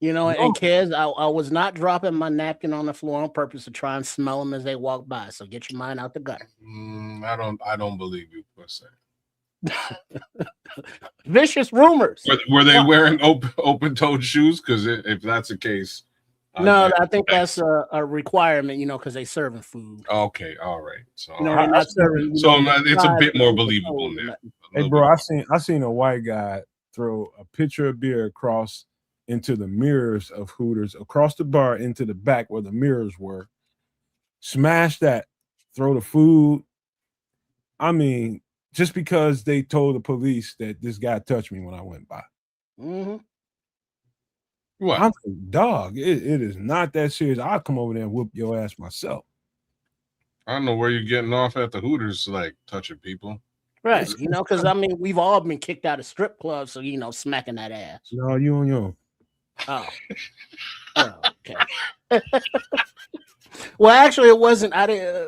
And kids, I was not dropping my napkin on the floor on purpose to try and smell them as they walk by. So get your mind out the gutter. I don't believe you per se. Vicious rumors. Were they wearing open-toed shoes? Because if that's the case, no, I think that's a requirement. Because they serving food. Okay, all right. So they're not serving. It's a bit more believable now. Hey, bro, I seen a white guy throw a pitcher of beer across into the mirrors of Hooters, across the bar into the back where the mirrors were. Smash that, throw the food. I mean, just because they told the police that this guy touched me when I went by. Mm-hmm. What? I'm like, dog, it is not that serious. I'll come over there and whoop your ass myself. I don't know where you're getting off at the Hooters, like touching people. Right. Because we've all been kicked out of strip clubs, so smacking that ass. No, you on your own. Oh, okay. Well, actually, it wasn't.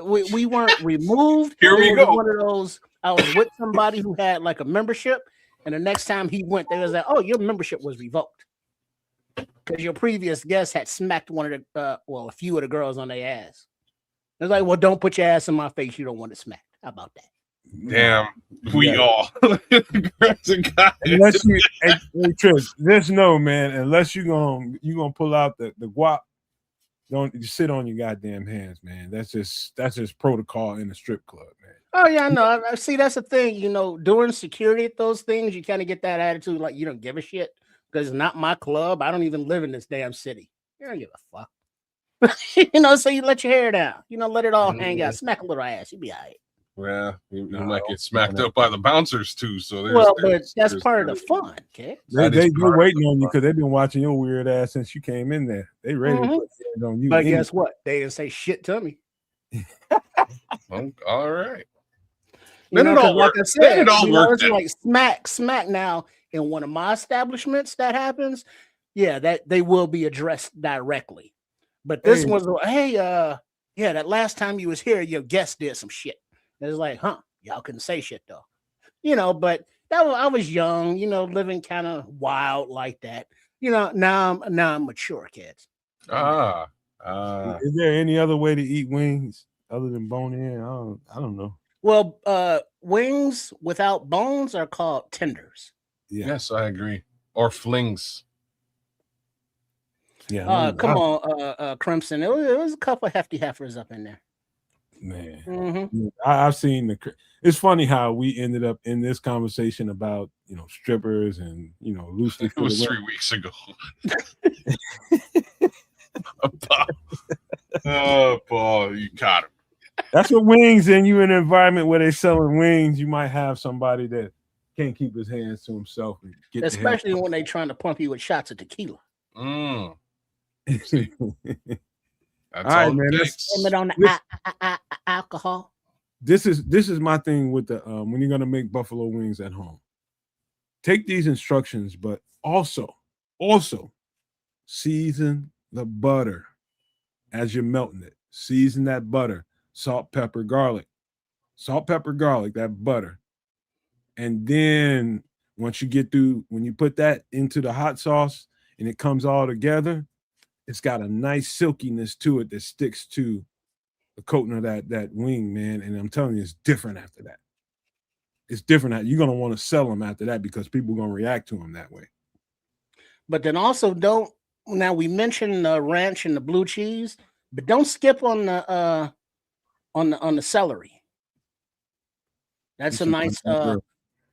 We weren't removed. Here we go. One of those. I was with somebody who had like a membership, and the next time he went, they was like, "Oh, your membership was revoked because your previous guest had smacked one of a few of the girls on their ass." It's like, "Well, don't put your ass in my face. You don't want it smacked. How about that?" Damn, we all. Unless you, hey, Trish, just know, man. Unless you gonna pull out the guap, don't you sit on your goddamn hands, man. That's just protocol in the strip club, man. Oh yeah, I know. I see. That's the thing. During security at those things, you kind of get that attitude, like you don't give a shit because it's not my club. I don't even live in this damn city. You don't give a fuck. So you let your hair down. Let it all hang out. Smack a little ass. You'll be all right. Well, you might get smacked up by the bouncers too. So but that's part of the fun, okay? They're waiting on you because they've been watching your weird ass since you came in there. They ready to put hands on you. But guess what? They didn't say shit to me. Well, all right. Then it all worked. Like I said, it all worked. It's like smack now in one of my establishments that happens. Yeah, that they will be addressed directly. But this was, hey, that last time you was here, your guest did some shit. It's like, y'all couldn't say shit though. But I was young, living kind of wild like that. Now I'm mature, kids. Is there any other way to eat wings other than bone in? I don't know. Well, wings without bones are called tenders. Yeah. Yes, I agree. Or flings. Yeah. Come on, Crimson. It was a couple of hefty heifers up in there. Man, I've seen it's funny how we ended up in this conversation about strippers and loosely. It was 3 weeks ago. Paul, you caught him. That's what wings. And you in an environment where they're selling wings, you might have somebody that can't keep his hands to himself, and especially when they're trying to pump you with shots of tequila. That's all right, man. Limit on the alcohol. This is my thing with the when you're gonna make buffalo wings at home. Take these instructions, but also season the butter as you're melting it. Season that butter, salt, pepper, garlic, that butter, and then once you get through, when you put that into the hot sauce and it comes all together, it's got a nice silkiness to it that sticks to the coating of that wing, man. And I'm telling you, it's different after that. It's different. You're going to want to sell them after that because people are going to react to them that way. But then also now we mentioned the ranch and the blue cheese, but don't skip on the celery. That's a nice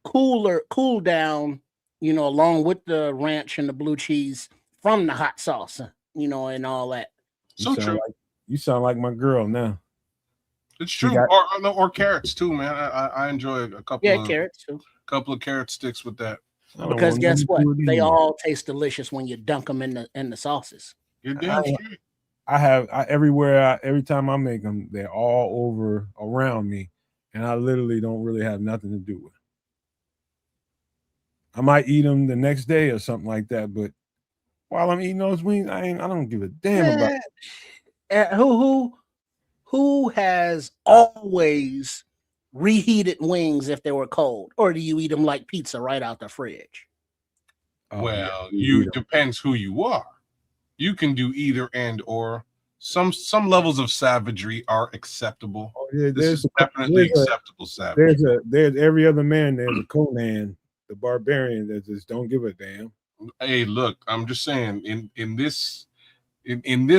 cool down, along with the ranch and the blue cheese from the hot sauce. And all that. So true. You sound like my girl now. It's true. Or carrots too, man. I enjoy a couple. Yeah, carrots too. Couple of carrot sticks with that. Because guess what? They all taste delicious when you dunk them in the sauces. You're damn straight. Every time I make them, they're all over around me, and I literally don't really have nothing to do with it. I might eat them the next day or something like that, but while I'm eating those wings, I don't give a damn about it. Who has always reheated wings if they were cold, or do you eat them like pizza right out the fridge? Well, depends who you are. You can do either and or. Some levels of savagery are acceptable. There's definitely acceptable savage. There's every other man. There's a Conan, the barbarian, that just don't give a damn. Hey, look, I'm just saying, in this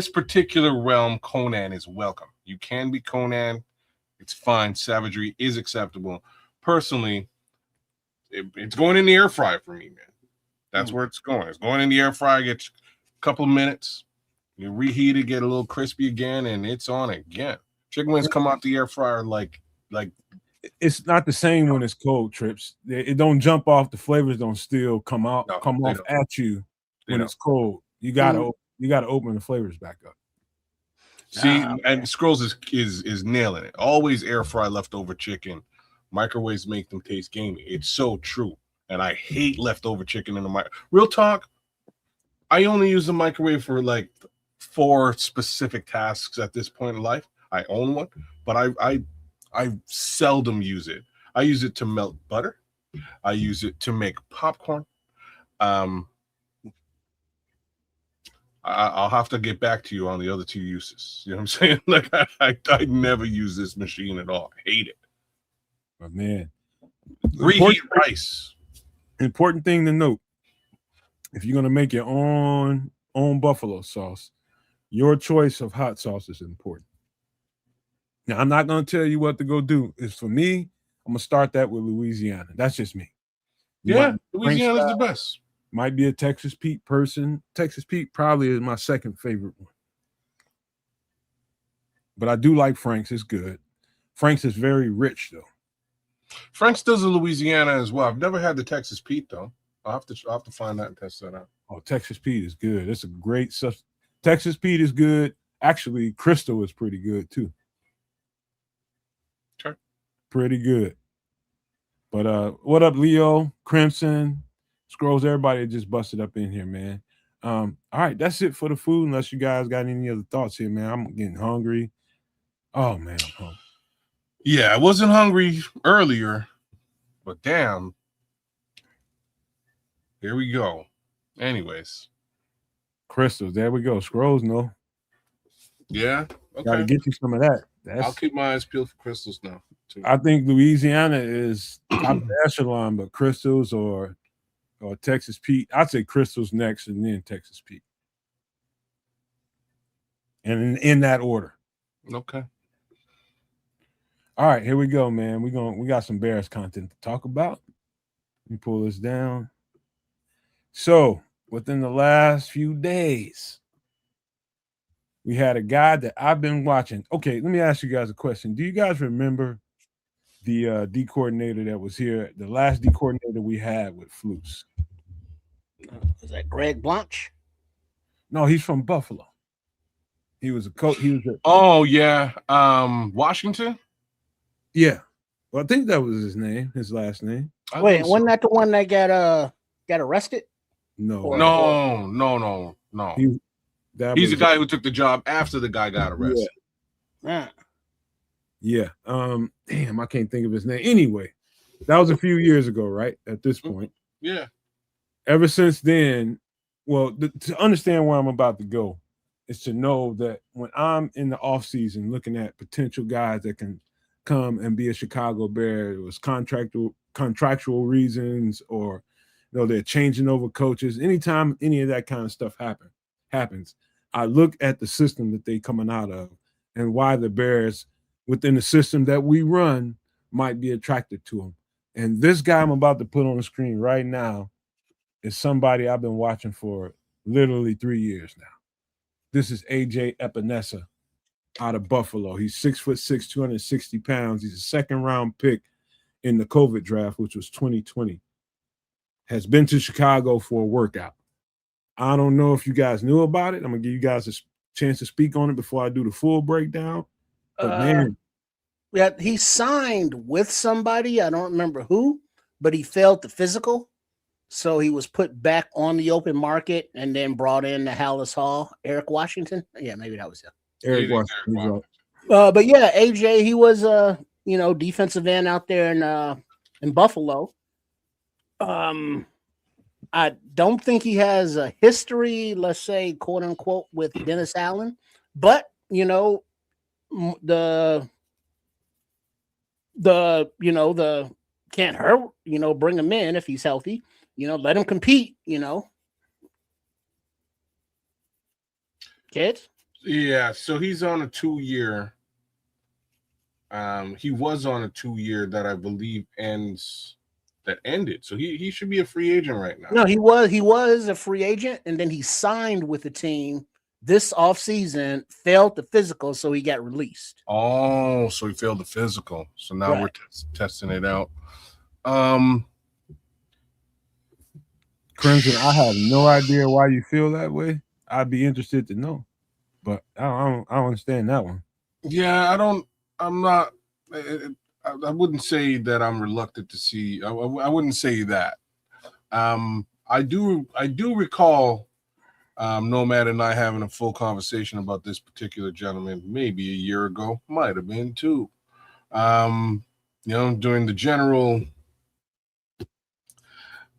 particular realm, Conan is welcome. You can be Conan. It's fine. Savagery is acceptable. Personally, it's going in the air fryer for me, man. That's where it's going. It's going in the air fryer, get a couple of minutes. You reheat it, get a little crispy again, and it's on again. Chicken wings come out the air fryer like it's not the same when it's cold, Trips. It don't jump off. The flavors don't still come off at you when it's cold. You gotta open the flavors back up. See, and Scrolls is nailing it. Always air fry leftover chicken. Microwaves make them taste gamey. It's so true. And I hate leftover chicken in the microwave. Real talk, I only use the microwave for like 4 specific tasks at this point in life. I own one, but I seldom use it. I use it to melt butter. I use it to make popcorn. I'll have to get back to you on the other 2 uses. You know what I'm saying? Like I never use this machine at all. I hate it. But man, reheat rice. Important thing to note: if you're gonna make your own buffalo sauce, your choice of hot sauce is important. Now, I'm not going to tell you what to go do. It's for me. I'm going to start that with Louisiana. That's just me. Louisiana is the best. Might be a Texas Pete person. Texas Pete probably is my second favorite one. But I do like Frank's. It's good. Frank's is very rich though. Frank's does a Louisiana as well. I've never had the Texas Pete though. I'll have to find that and test that out. Oh, Texas Pete is good. It's a great stuff. Texas Pete is good. Actually, Crystal is pretty good too. Sure. Pretty good. But what up, Leo, Crimson, Scrolls, everybody that just busted up in here, man. All right, that's it for the food, unless you guys got any other thoughts here, man. I'm getting hungry. Oh man, I'm hungry. Yeah, I wasn't hungry earlier, but damn. Here we go. Anyways. Crystals, there we go. Scrolls, no. Yeah. Okay. Gotta get you some of that. I'll keep my eyes peeled for crystals now. Too. I think Louisiana is top of the echelon, but crystals or Texas Pete. I'd say crystals next and then Texas Pete. And in that order. Okay. All right, here we go, man. We got some Bears content to talk about. Let me pull this down. So within the last few days, we had a guy that I've been watching. Okay, let me ask you guys a question. Do you guys remember the D coordinator that was here, the last D coordinator we had with Flus? Is that Greg Blanche? No, he's from Buffalo. He was a coach. Oh yeah, Washington. Yeah, well, I think that was his name, his last name. Wait, wasn't that the one that got arrested? No. He's the guy who took the job after the guy got arrested. Yeah. Damn, I can't think of his name. Anyway, that was a few years ago, right? At this point. Yeah. Ever since then, well, to understand where I'm about to go is to know that when I'm in the off season looking at potential guys that can come and be a Chicago Bear, it was contractual reasons, or they're changing over coaches. Anytime any of that kind of stuff happens, I look at the system that they coming out of and why the Bears within the system that we run might be attracted to them. And this guy I'm about to put on the screen right now is somebody I've been watching for literally 3 years now. This is AJ Epinesa out of Buffalo. He's 6'6", 260 pounds. He's a second-round pick in the COVID draft, which was 2020. Has been to Chicago for a workout. I don't know if you guys knew about it. I'm going to give you guys a chance to speak on it before I do the full breakdown. But man. Yeah, he signed with somebody. I don't remember who, but he failed the physical. So he was put back on the open market and then brought in to Hallis Hall. Eric Washington. Yeah, maybe that was him. Eric Washington. But yeah, AJ, he was defensive end out there in Buffalo. I don't think he has a history, let's say, quote unquote, with Dennis Allen, but the can't hurt, bring him in if he's healthy, let him compete, kids. Yeah, so he's on a 2-year. He was on a 2-year that I believe ended. So he should be a free agent right now. No, he was a free agent, and then he signed with the team this offseason, failed the physical, so he got released. Oh, so he failed the physical. So now we're testing it out. Crimson, I have no idea why you feel that way. I'd be interested to know, but I don't understand that one. Yeah, I'm not. I wouldn't say that I'm reluctant to see. I wouldn't say that. I do recall Nomad and I having a full conversation about this particular gentleman maybe a year ago. Might have been too. During the general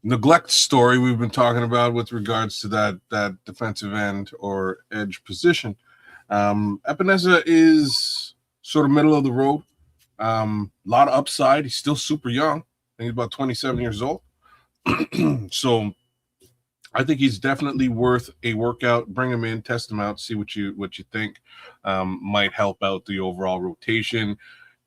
neglect story we've been talking about with regards to that defensive end or edge position. Epinesa is sort of middle of the road. A lot of upside. He's still super young. I think he's about 27 years old. So I think he's definitely worth a workout. Bring him in, test him out, see what you think. Might help out the overall rotation.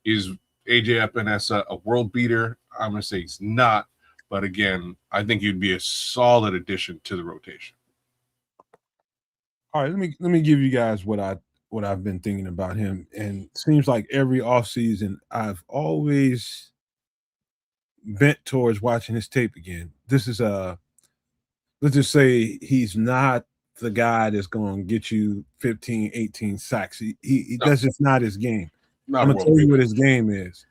Is AJ Epinesa a world beater? I'm gonna say he's not, but again, I think he'd be a solid addition to the rotation. All right, let me give you guys what what I've been thinking about him. And it seems like every offseason, I've always bent towards watching his tape again. This is let's just say he's not the guy that's going to get you 15, 18 sacks. That's just not his game. I'm going to tell you what his game is.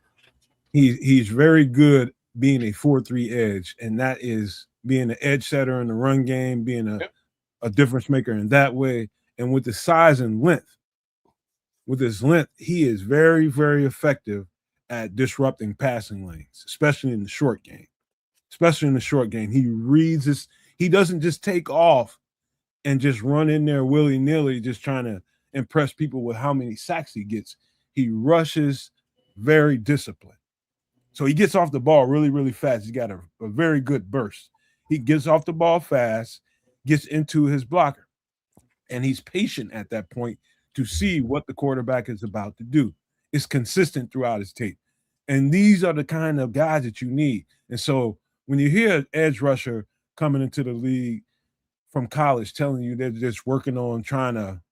He's very good being a 4-3 edge, and that is being an edge setter in the run game, being a difference maker in that way. And with the size and length, he is very, very effective at disrupting passing lanes, especially in the short game. He reads this. He doesn't just take off and just run in there willy-nilly, just trying to impress people with how many sacks he gets. He rushes very disciplined. So he gets off the ball really, really fast. He's got a very good burst. He gets off the ball fast, gets into his blocker, and he's patient at that point to see what the quarterback is about to do. It's consistent throughout his tape. And these are the kind of guys that you need. And so when you hear an edge rusher coming into the league from college telling you they're just working on trying to,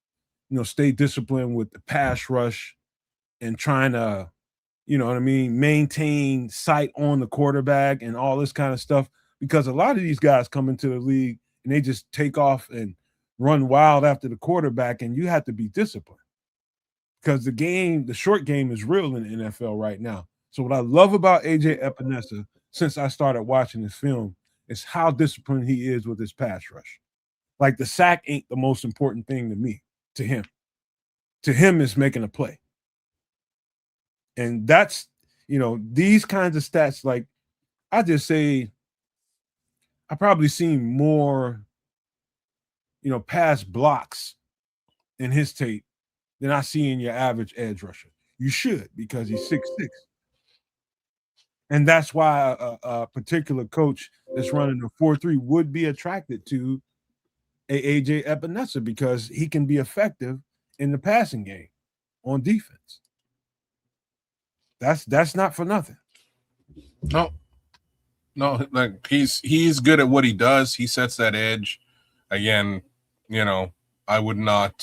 stay disciplined with the pass rush and trying to, maintain sight on the quarterback and all this kind of stuff, because a lot of these guys come into the league and they just take off and run wild after the quarterback, and you have to be disciplined because the short game is real in the NFL right now. So what I love about AJ Epinesa, since I started watching this film, is how disciplined he is with his pass rush. Like, the sack ain't the most important thing to him. To him, it's making a play. And that's, these kinds of stats, like, I just say I probably seen more, pass blocks in his tape than I see in your average edge rusher. You should, because he's 6'6". And that's why a particular coach that's running a 4-3 would be attracted to a AJ Epinesa, because he can be effective in the passing game on defense. That's not for nothing. No, like he's good at what he does. He sets that edge. Again, I would not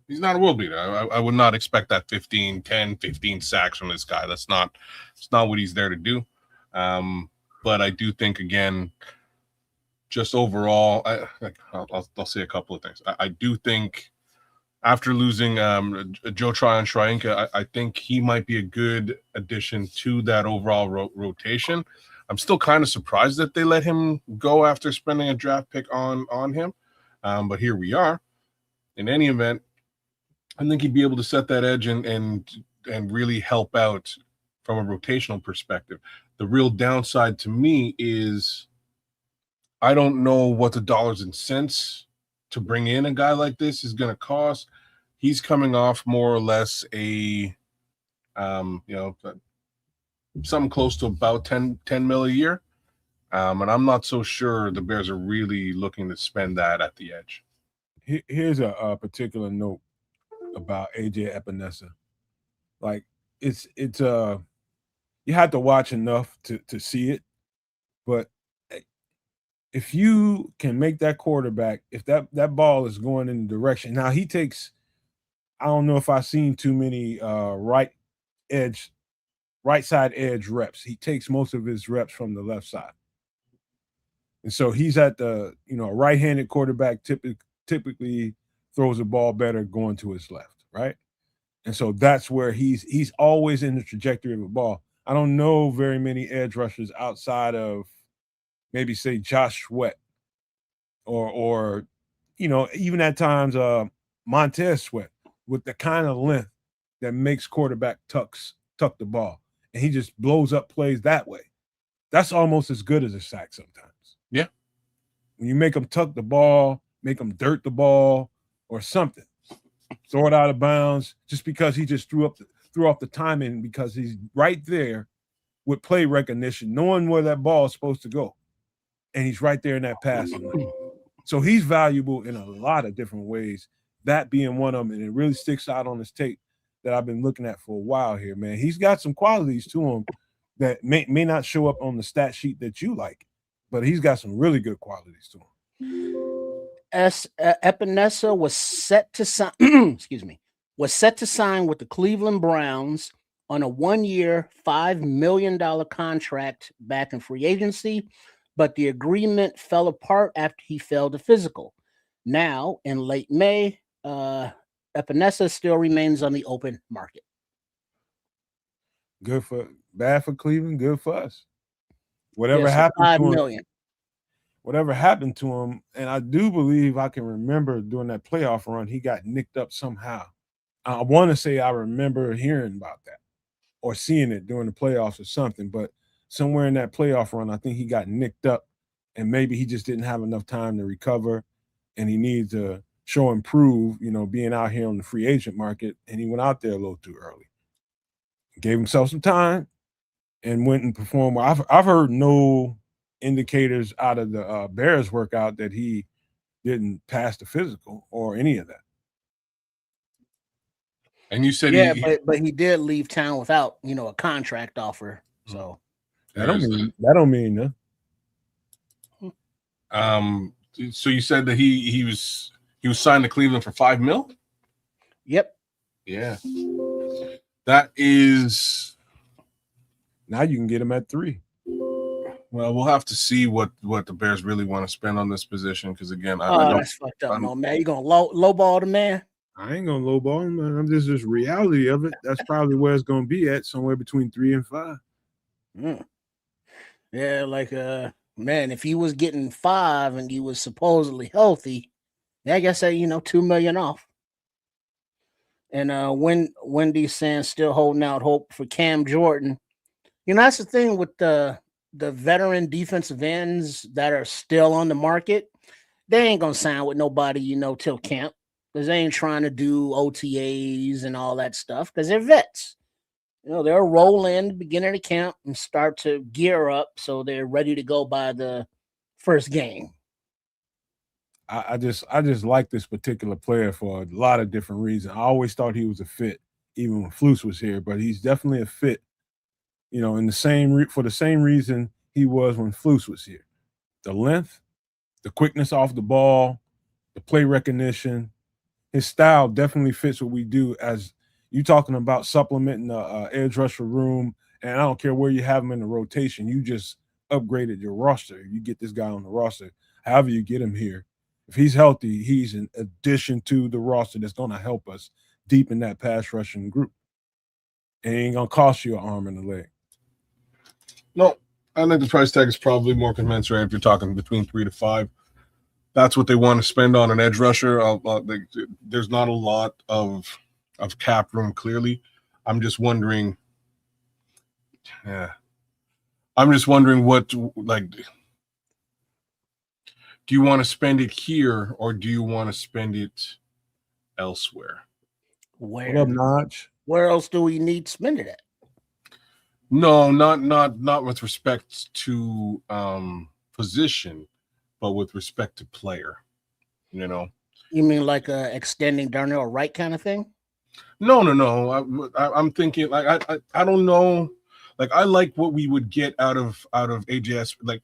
he's not a world beater. I would not expect that 10, 15 sacks from this guy. It's not what he's there to do. But I do think, again, just overall, I'll say a couple of things. I do think after losing Joe Tryon-Shoyinka, I think he might be a good addition to that overall rotation. I'm still kind of surprised that they let him go after spending a draft pick on him. But here we are. In any event, I think he'd be able to set that edge and really help out from a rotational perspective. The real downside to me is I don't know what the dollars and cents to bring in a guy like this is going to cost. He's coming off more or less a, something close to about 10 mil a year. And I'm not so sure the Bears are really looking to spend that at the edge. Here's a particular note about AJ Epinesa. Like, it's you have to watch enough to see it, but if you can make that quarterback, if that ball is going in the direction, now he takes, I don't know if I've seen too many right side edge reps. He takes most of his reps from the left side. And so he's at the, a right-handed quarterback typically throws the ball better going to his left, right? And so that's where he's always in the trajectory of the ball. I don't know very many edge rushers outside of maybe, say, Josh Sweat or even at times Montez Sweat, with the kind of length that makes quarterback tuck the ball. And he just blows up plays that way. That's almost as good as a sack sometimes. Yeah. When you make them tuck the ball, make them dirt the ball or something, throw it out of bounds, just because he just threw off the timing, because he's right there with play recognition, knowing where that ball is supposed to go. And he's right there in that passing lane. So he's valuable in a lot of different ways, that being one of them. And it really sticks out on his tape that I've been looking at for a while here, man. He's got some qualities to him that may not show up on the stat sheet that you like, but he's got some really good qualities to him. Epinesa was set to sign. Excuse me. Was set to sign with the Cleveland Browns on a 1-year, $5 million contract back in free agency, but the agreement fell apart after he failed a physical. Now, in late May, Epinesa still remains on the open market. Bad for Cleveland, good for us. Whatever so happened $5 to him, million. whatever happened to him, and I do believe I can remember during that playoff run, he got nicked up somehow. I want to say I remember hearing about that or seeing it during the playoffs or something, but somewhere in that playoff run, I think he got nicked up, and maybe he just didn't have enough time to recover, and he needed to show and prove, being out here on the free agent market, and he went out there a little too early. Gave himself some time and went and performed. I've heard no indicators out of the Bears workout that he didn't pass the physical or any of that. And you said but he did leave town without a contract offer. So that don't mean nothing. So you said that he was signed to Cleveland for $5 million? Yep. Yeah. That is. Now you can get him at 3. Well, we'll have to see what the Bears really want to spend on this position, because again, that's fucked up, man. You gonna lowball the man? I ain't gonna lowball him, man. I'm just reality of it. That's probably where it's gonna be at, somewhere between 3 and 5. Yeah, like man, if he was getting 5 and he was supposedly healthy, I guess that $2 million off. And Wendy's saying still holding out hope for Cam Jordan. That's the thing with the veteran defensive ends that are still on the market. They ain't gonna sign with nobody, till camp, because they ain't trying to do OTAs and all that stuff, because they're vets. They'll roll in the beginning of camp and start to gear up so they're ready to go by the first game. I just like this particular player for a lot of different reasons. I always thought he was a fit, even when Flus was here, but he's definitely a fit. In the same for the same reason he was when Flus was here. The length, the quickness off the ball, the play recognition, his style definitely fits what we do. As you talking about supplementing the edge rusher room, and I don't care where you have him in the rotation, you just upgraded your roster. You get this guy on the roster, however you get him here. If he's healthy, he's an addition to the roster that's going to help us deepen that pass rushing group. And it ain't going to cost you an arm and a leg. No, I think the price tag is probably more commensurate if you're talking between 3 to 5. That's what they want to spend on an edge rusher. There's not a lot of cap room, clearly. I'm just wondering. Yeah. I'm just wondering do you want to spend it here or do you want to spend it elsewhere? Where? What up, Notch? Where else do we need to spend it at? No, not with respect to position, but with respect to player. You mean like extending Darnell Wright kind of thing? No. I'm thinking I don't know. Like, I like what we would get out of AJS. Like,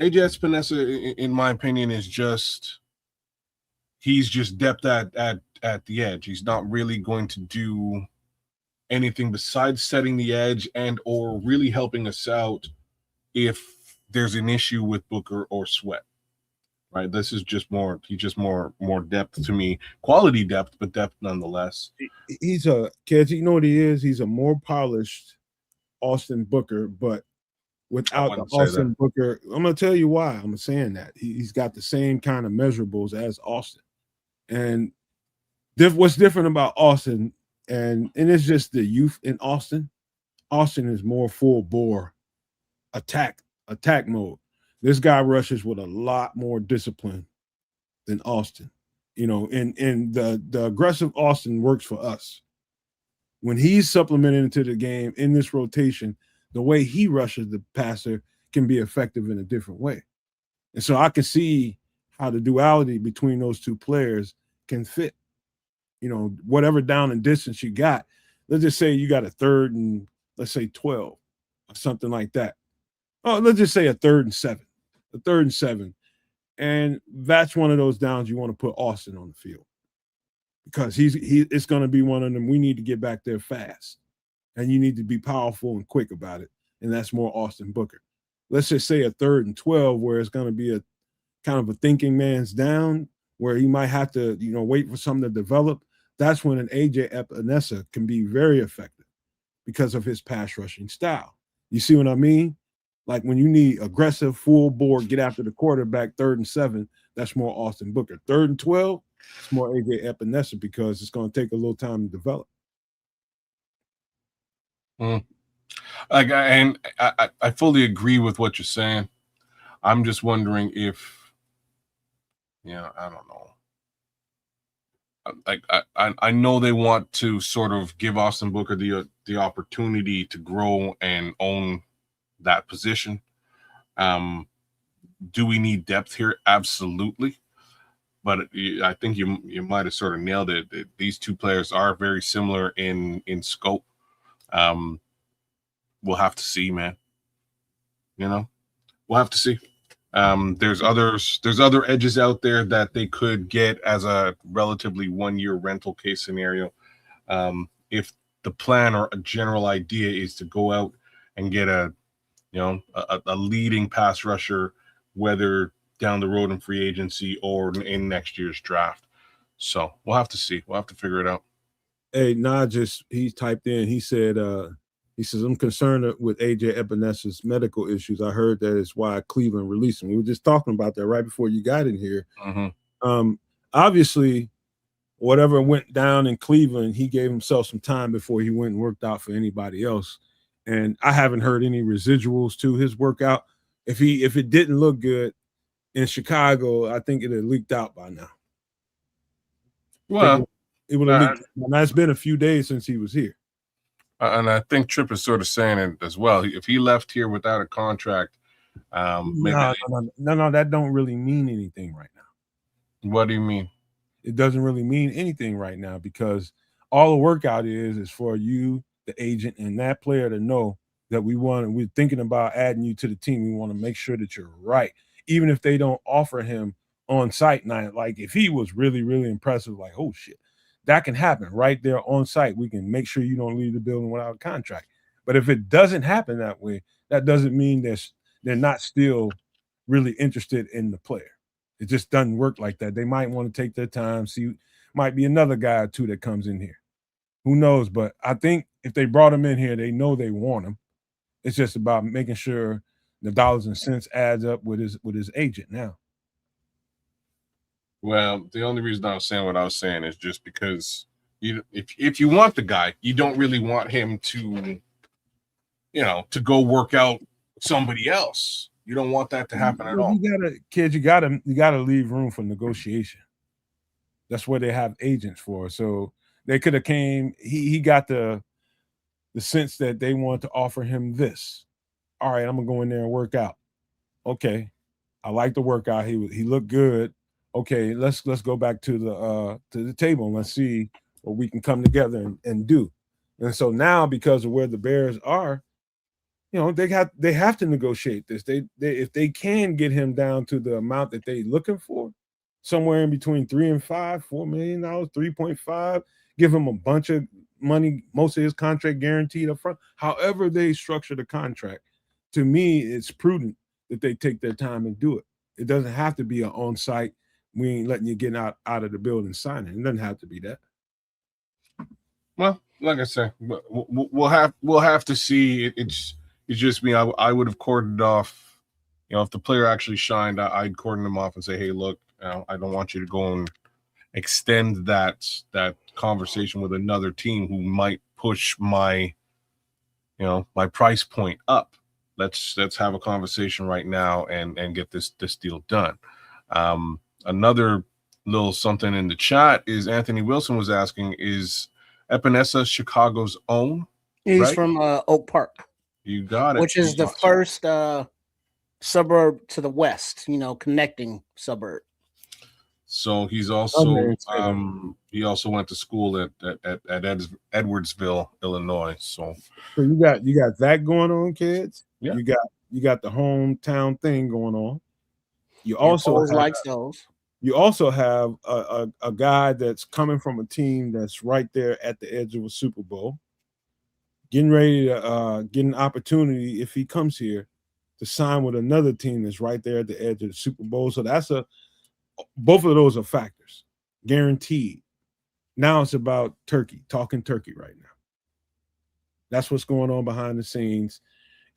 AJS Epinesa, in my opinion, he's just depth at the edge. He's not really going to do anything besides setting the edge and or really helping us out if there's an issue with Booker or Sweat. Right? This is just more. He's just more depth to me. Quality depth, but depth nonetheless. He's a kid. You know what he is? He's a more polished Austin Booker, but without the Austin Booker, I'm gonna tell you why I'm saying that. He's got the same kind of measurables as Austin, and what's different about Austin, and it's just the youth in Austin. Austin is more full bore attack mode. This guy rushes with a lot more discipline than Austin. And the aggressive Austin works for us. When he's supplemented into the game in this rotation, the way he rushes the passer can be effective in a different way. And so I can see how the duality between those two players can fit. Whatever down and distance you got, let's just say you got a 3rd and, let's say, 12 or something like that. Oh, let's just say a 3rd and 7. And that's one of those downs you want to put Austin on the field because it's going to be one of them. We need to get back there fast, and you need to be powerful and quick about it. And that's more Austin Booker. Let's just say a 3rd and 12 where it's going to be a kind of a thinking man's down where he might have to, wait for something to develop. That's when an AJ Epinesa can be very effective because of his pass rushing style. You see what I mean? Like when you need aggressive, full board, get after the quarterback, 3rd and 7, that's more Austin Booker. 3rd and 12, it's more AJ Epinesa because it's going to take a little time to develop. I fully agree with what you're saying. I'm just wondering if, I don't know. Like I know they want to sort of give Austin Booker the opportunity to grow and own that position. Do we need depth here? Absolutely. But I think you might have sort of nailed it. These two players are very similar in scope. We'll have to see, man. We'll have to see. There's other edges out there that they could get as a relatively 1-year rental case scenario. If the plan or a general idea is to go out and get a leading pass rusher, whether down the road in free agency or in next year's draft. So we'll have to see. We'll have to figure it out. Hey, he typed in, he says, I'm concerned with AJ Epinesa's medical issues. I heard that is why Cleveland released him. We were just talking about that right before you got in here. Mm-hmm. Obviously, whatever went down in Cleveland, he gave himself some time before he went and worked out for anybody else. And I haven't heard any residuals to his workout. If it didn't look good in Chicago, I think it had leaked out by now. Well, it would have leaked. Now, it's been a few days since he was here. And I think Tripp is sort of saying it as well. If he left here without a contract, maybe no, that don't really mean anything right now. What do you mean? It doesn't really mean anything right now because all the workout is for you, the agent, and that player to know that we're thinking about adding you to the team. We want to make sure that you're right, even if they don't offer him on site night. Like if he was really, really impressive, like, oh shit, that can happen right there on site. We can make sure you don't leave the building without a contract. But if it doesn't happen that way, that doesn't mean they're not still really interested in the player. It just doesn't work like that. They might want to take their time, see, might be another guy or two that comes in here. Who knows? But I think if they brought him in here, they know they want him. It's just about making sure the dollars and cents adds up with his agent now. Well, the only reason I was saying what I was saying is just because if you want the guy, you don't really want him to, to go work out somebody else. You don't want that to happen at all. You gotta leave room for negotiation. That's what they have agents for. So they could have came. He got the sense that they want to offer him this. All right, I'm gonna go in there and work out. Okay, I like the workout. He looked good. Okay, let's go back to the table and let's see what we can come together and do. And so now, because of where the Bears are, they have to negotiate this. They if they can get him down to the amount that they're looking for, somewhere in between $3 and $5, $4 million, 3.5, give him a bunch of money, most of his contract guaranteed up front. However they structure the contract, to me, it's prudent that they take their time and do it. It doesn't have to be an on-site. We ain't letting you get out of the building signing. It doesn't have to be that. Well, like I said, we'll have to see. It's just me. I would have cordoned off. If the player actually shined, I'd cordon him off and say, hey, look, I don't want you to go and extend that conversation with another team who might push my price point up. Let's have a conversation right now and get this deal done. Another little something in the chat is Anthony Wilson was asking, is Epinesa Chicago's own? He's right? from Oak Park. You got it. Which is the first suburb to the west, connecting suburb. So he's also he also went to school at Edwardsville, Illinois. So you got that going on, kids. Yeah. You got the hometown thing going on. You also likes those. You also have a guy that's coming from a team that's right there at the edge of a Super Bowl, getting ready to get an opportunity if he comes here to sign with another team that's right there at the edge of the Super Bowl. So both of those are factors, guaranteed. Now it's about talking turkey right now. That's what's going on behind the scenes.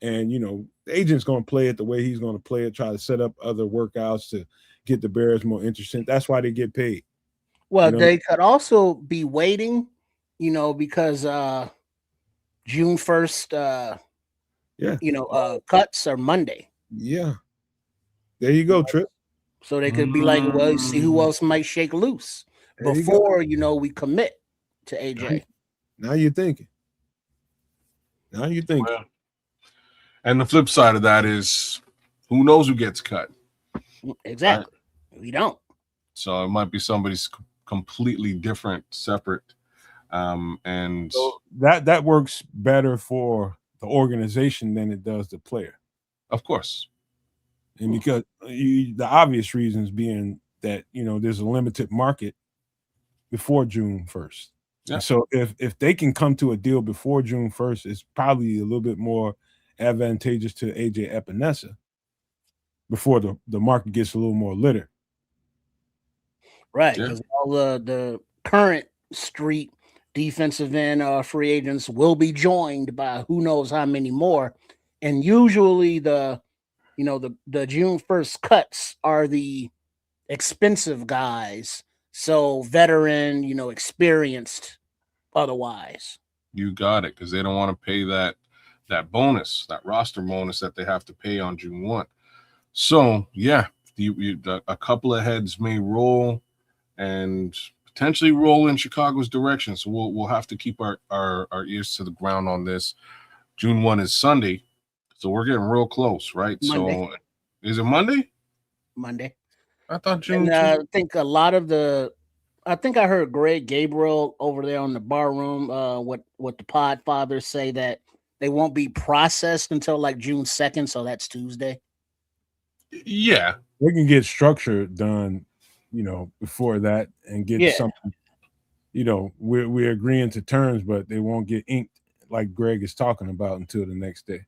And, the agent's going to play it the way he's going to play it, try to set up other workouts to get the Bears more interesting. That's why they get paid. Well, they could also be waiting, because June 1st, cuts are Monday. Yeah. There you go, Trip. So they could be like, well, see who else might shake loose before, we commit to AJ. Now you're thinking. Well, and the flip side of that is who knows who gets cut. Exactly. Right? We don't. So it might be somebody's completely different, separate. And so that works better for the organization than it does the player. Of course. And because the obvious reasons being that, there's a limited market before June 1st. Yeah. So if they can come to a deal before June 1st, it's probably a little bit more advantageous to AJ Epinesa before the market gets a little more littered. Right, because all the current street defensive end free agents will be joined by who knows how many more. And usually the June 1st cuts are the expensive guys. So veteran, experienced otherwise. You got it, because they don't want to pay that bonus, that roster bonus that they have to pay on June 1. So, yeah, a couple of heads may roll and potentially roll in Chicago's direction. So we'll have to keep our ears to the ground on this. June 1 is Sunday, so we're getting real close, right? Monday. So is it Monday? Monday. I thought June. And I think I heard Greg Gabriel over there on the bar room, what the pod fathers say that they won't be processed until like June 2nd, so that's Tuesday. Yeah. We can get structure done, before that and get something, we're agreeing to terms, but they won't get inked like Greg is talking about until the next day.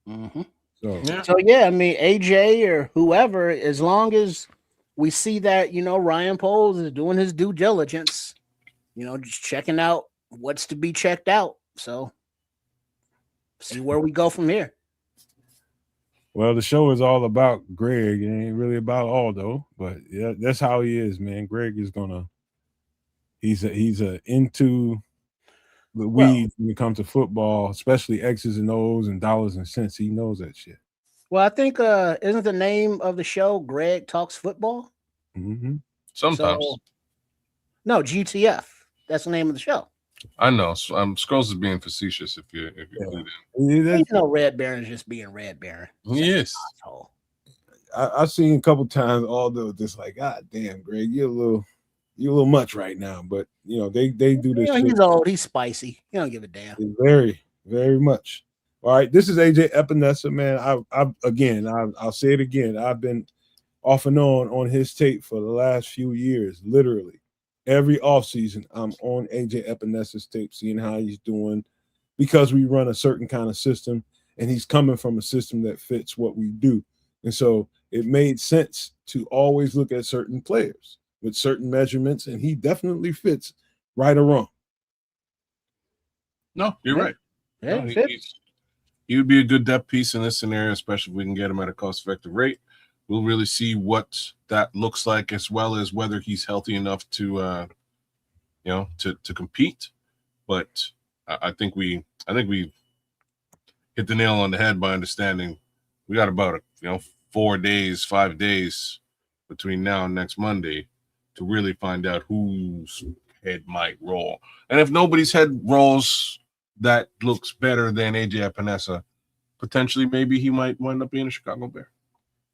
Mm-hmm. So I mean, AJ or whoever, as long as we see that, Ryan Poles is doing his due diligence, just checking out what's to be checked out. So see where we go from here. Well, the show is all about Greg. It ain't really about Aldo, but yeah, that's how he is, man. Greg is he's into the weeds when it comes to football, especially X's and O's and dollars and cents. He knows that shit. Well, I think isn't the name of the show Greg Talks Football? Mm-hmm. Sometimes. No, GTF. That's the name of the show. I know. Scrolls is being facetious if you do that. Red Baron's just being Red Baron. Yes. I've seen a couple times Aldo just like, God damn, Greg, you're a little much right now. But they do this. He's old, he's spicy. You don't give a damn. Very, very much. All right, this is AJ Epinesa, man. I'll say it again. I've been off and on his tape for the last few years, literally. Every offseason, I'm on AJ Epinesa's tape, seeing how he's doing, because we run a certain kind of system, and he's coming from a system that fits what we do. And so it made sense to always look at certain players with certain measurements, and he definitely fits, right or wrong. No, you're right. Yeah, he would be a good depth piece in this scenario, especially if we can get him at a cost-effective rate. We'll really see what that looks like, as well as whether he's healthy enough to compete. But I think we hit the nail on the head by understanding we got about 5 days between now and next Monday to really find out whose head might roll. And if nobody's head rolls that looks better than AJ Epinesa, potentially maybe he might wind up being a Chicago Bear.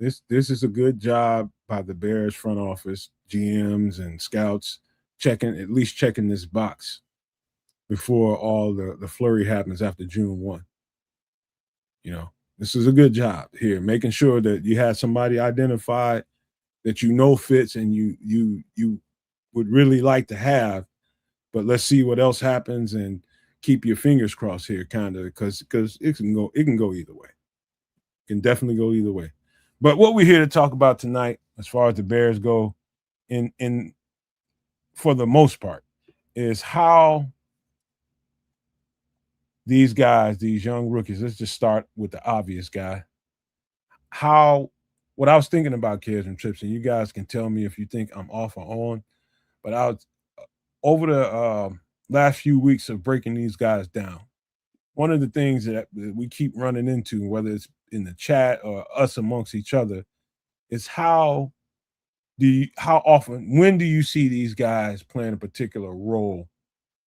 This is a good job by the Bears front office, GMs and scouts, checking this box before all the flurry happens after June 1. This is a good job here, making sure that you have somebody identified that you know fits and you would really like to have. But let's see what else happens and keep your fingers crossed here, kind of, because it can go either way. It can definitely go either way. But what we're here to talk about tonight, as far as the Bears go, in for the most part, is how these guys, these young rookies, let's just start with the obvious guy. What I was thinking about, kids and trips, and you guys can tell me if you think I'm off or on, but I was over the last few weeks of breaking these guys down. One of the things that we keep running into, whether it's in the chat or us amongst each other, is how often, when do you see these guys playing a particular role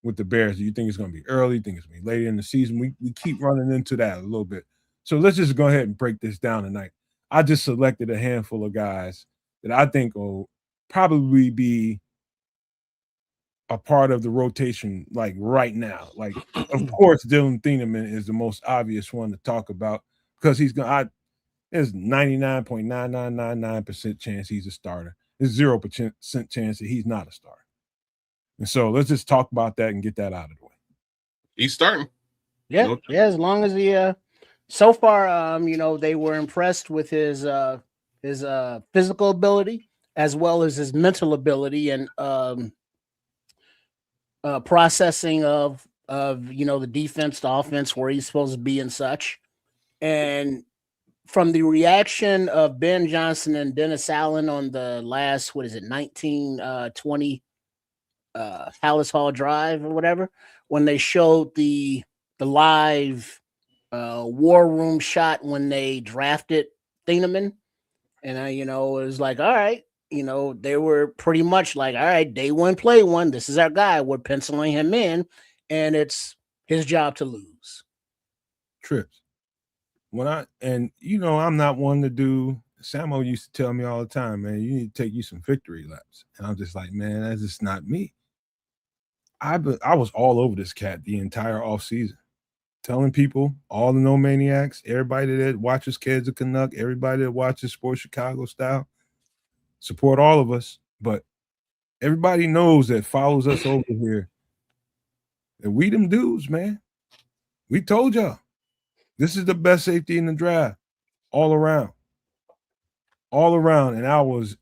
with the Bears? Do you think it's going to be early? Think it's going to be later in the season? We keep running into that a little bit. So let's just go ahead and break this down tonight. I just selected a handful of guys that I think will probably be a part of the rotation, like right now. Like, of course, Dillon Thieneman is the most obvious one to talk about because there's 99.9999% chance he's a starter. There's 0% chance that he's not a starter. And so let's just talk about that and get that out of the way. He's starting. Yeah, as long as he so far, they were impressed with his physical ability as well as his mental ability and processing of the defense, the offense, where he's supposed to be and such. And from the reaction of Ben Johnson and Dennis Allen on the last, 1920 Hallis Hall Drive or whatever, when they showed the live war room shot when they drafted Thieneman, and it was like, all right, they were pretty much like, all right, day one, play one. This is our guy. We're penciling him in, and it's his job to lose. Trips. I'm not one to do. Samo used to tell me all the time, man, you need to take you some victory laps. And I'm just like, man, that's just not me. I was all over this cat the entire offseason, telling people, all the no maniacs, everybody that watches Kids of Canuck, everybody that watches Sports Chicago Style, support all of us. But everybody knows that follows us over here that we them dudes, man. We told y'all. This is the best safety in the draft, all around. And I was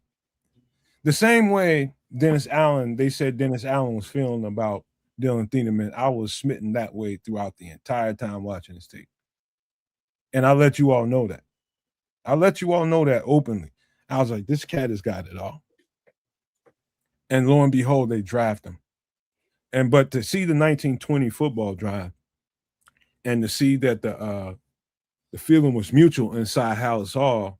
the same way Dennis Allen, they said Dennis Allen was feeling about Dillon Thieneman. I was smitten that way throughout the entire time watching this tape. And I let you all know that. Openly. I was like, this cat has got it all. And lo and behold, they draft him. But to see the 1920 football drive, and to see that the feeling was mutual inside Hallis Hall,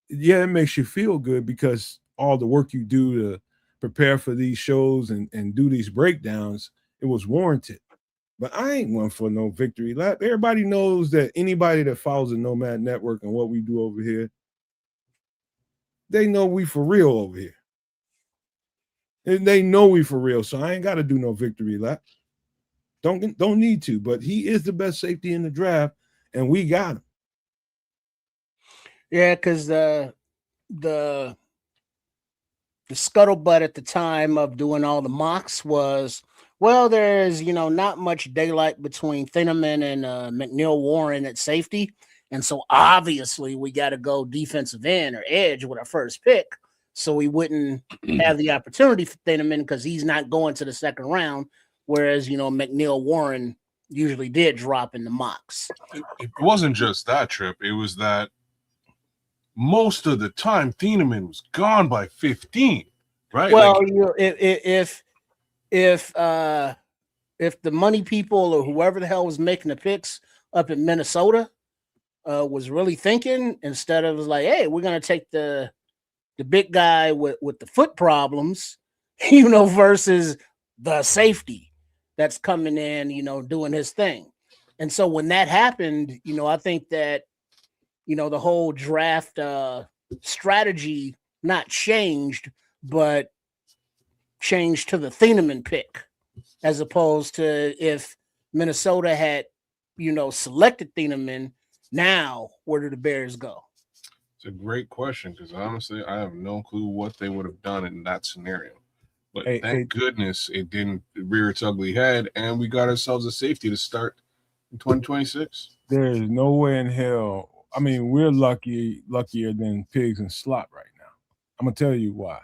yeah, it makes you feel good because all the work you do to prepare for these shows and do these breakdowns, it was warranted. But I ain't one for no victory lap. Everybody knows that anybody that follows the Nomad Network and what we do over here, they know we for real over here. And they know we for real, so I ain't got to do no victory lap. Don't need to, but he is the best safety in the draft, and we got him. Yeah, because the scuttlebutt at the time of doing all the mocks was, well, there's not much daylight between Thieneman and McNeil Warren at safety, and so obviously we got to go defensive end or edge with our first pick, so we wouldn't have the opportunity for Thieneman because he's not going to the second round. Whereas, McNeil Warren usually did drop in the mocks. It wasn't just that, Trip. It was that most of the time Thieneman was gone by 15, right? Well, if the money people or whoever the hell was making the picks up in Minnesota was really thinking, instead of like, hey, we're going to take the big guy with the foot problems, versus the safety that's coming in, doing his thing. And so when that happened, I think that, the whole draft strategy not changed, but changed to the Thieneman pick, as opposed to if Minnesota had, selected Thieneman, Now, where do the Bears go? It's a great question because honestly, I have no clue what they would have done in that scenario. But thank goodness it didn't rear its ugly head, and we got ourselves a safety to start in 2026. There is no way in hell. I mean, we're luckier than pigs in slop right now. I'm gonna tell you why.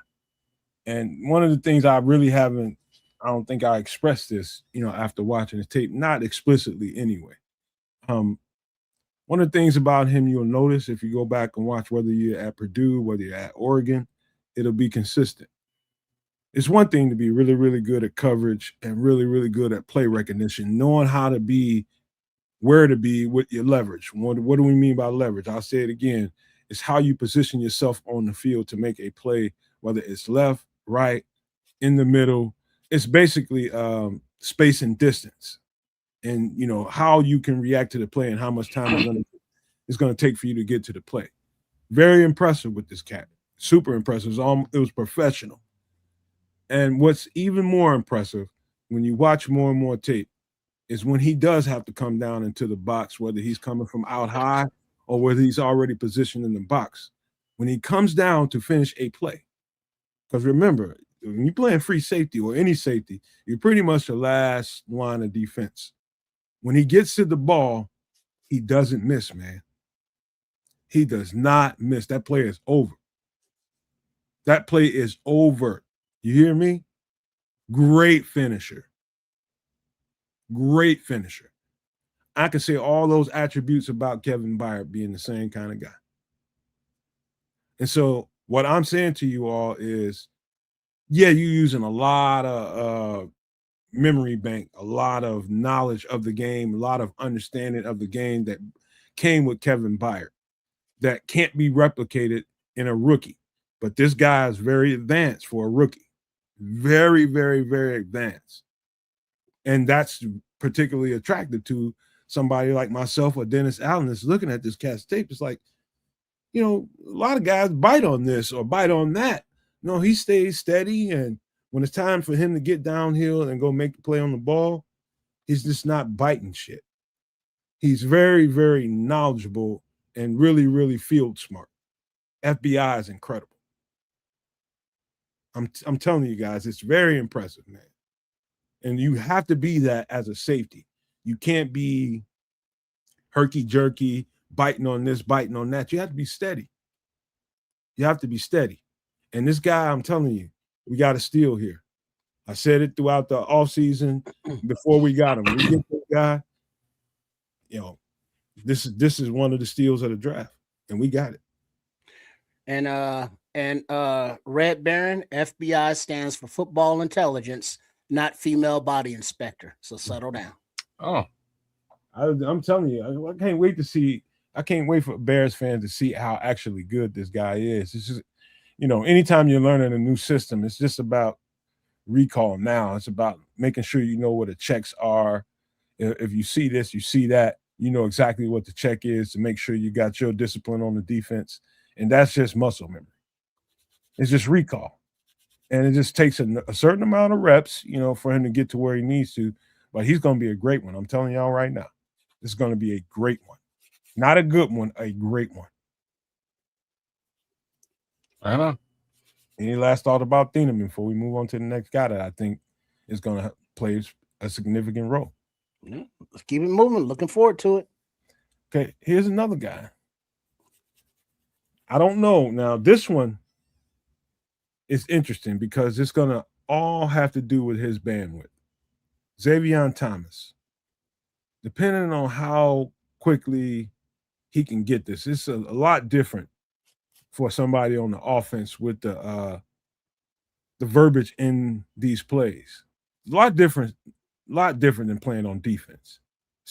And one of the things I really haven't, I don't think I expressed this, after watching the tape, not explicitly anyway. One of the things about him you'll notice if you go back and watch, whether you're at Purdue, whether you're at Oregon, it'll be consistent. It's one thing to be really, really good at coverage and really, really good at play recognition, knowing how to be, where to be with your leverage. What do we mean by leverage? I'll say it again. It's how you position yourself on the field to make a play, whether it's left, right, in the middle. It's basically space and distance, and how you can react to the play and how much time it's going to take for you to get to the play. Very impressive with this cat. Super impressive. It was professional. And what's even more impressive when you watch more and more tape is when he does have to come down into the box, whether he's coming from out high or whether he's already positioned in the box. When he comes down to finish a play, because remember, when you're playing free safety or any safety, you're pretty much the last line of defense. When he gets to the ball, he doesn't miss, man. He does not miss. That play is over. That play is over. You hear me? Great finisher. Great finisher. I can say all those attributes about Kevin Byard being the same kind of guy. And so what I'm saying to you all is, yeah, you're using a lot of memory bank, a lot of knowledge of the game, a lot of understanding of the game that came with Kevin Byard that can't be replicated in a rookie. But this guy is very advanced for a rookie. Very, very, very advanced. And that's particularly attractive to somebody like myself or Dennis Allen that's looking at this cat's tape. It's like, a lot of guys bite on this or bite on that. No, he stays steady. And when it's time for him to get downhill and go make the play on the ball, he's just not biting shit. He's very, very knowledgeable and really, really field smart. FBI is incredible. I'm telling you guys, it's very impressive, man. And you have to be that as a safety. You can't be herky-jerky, biting on this, biting on that. You have to be steady. You have to be steady. And this guy, I'm telling you, we got a steal here. I said it throughout the offseason before we got him. We get this guy, this is one of the steals of the draft, and we got it. And Red Baron, FBI stands for football intelligence, not female body inspector. So settle down. Oh, I'm telling you, I can't wait to see. I can't wait for Bears fans to see how actually good this guy is. It's just, anytime you're learning a new system, it's just about recall now. It's about making sure you know what the checks are. If you see this, you see that, you know exactly what the check is to make sure you got your discipline on the defense. And that's just muscle memory. It's just recall. And it just takes a certain amount of reps, for him to get to where he needs to. But he's going to be a great one. I'm telling y'all right now. This is going to be a great one. Not a good one, a great one. I know. Any last thought about Thieneman before we move on to the next guy that I think is going to play a significant role? Yeah, let's keep it moving. Looking forward to it. Okay, here's another guy. I don't know. Now, this one is interesting because it's going to all have to do with his bandwidth. Xavier Thomas. Depending on how quickly he can get this, it's a lot different for somebody on the offense with the verbiage in these plays. A lot different than playing on defense.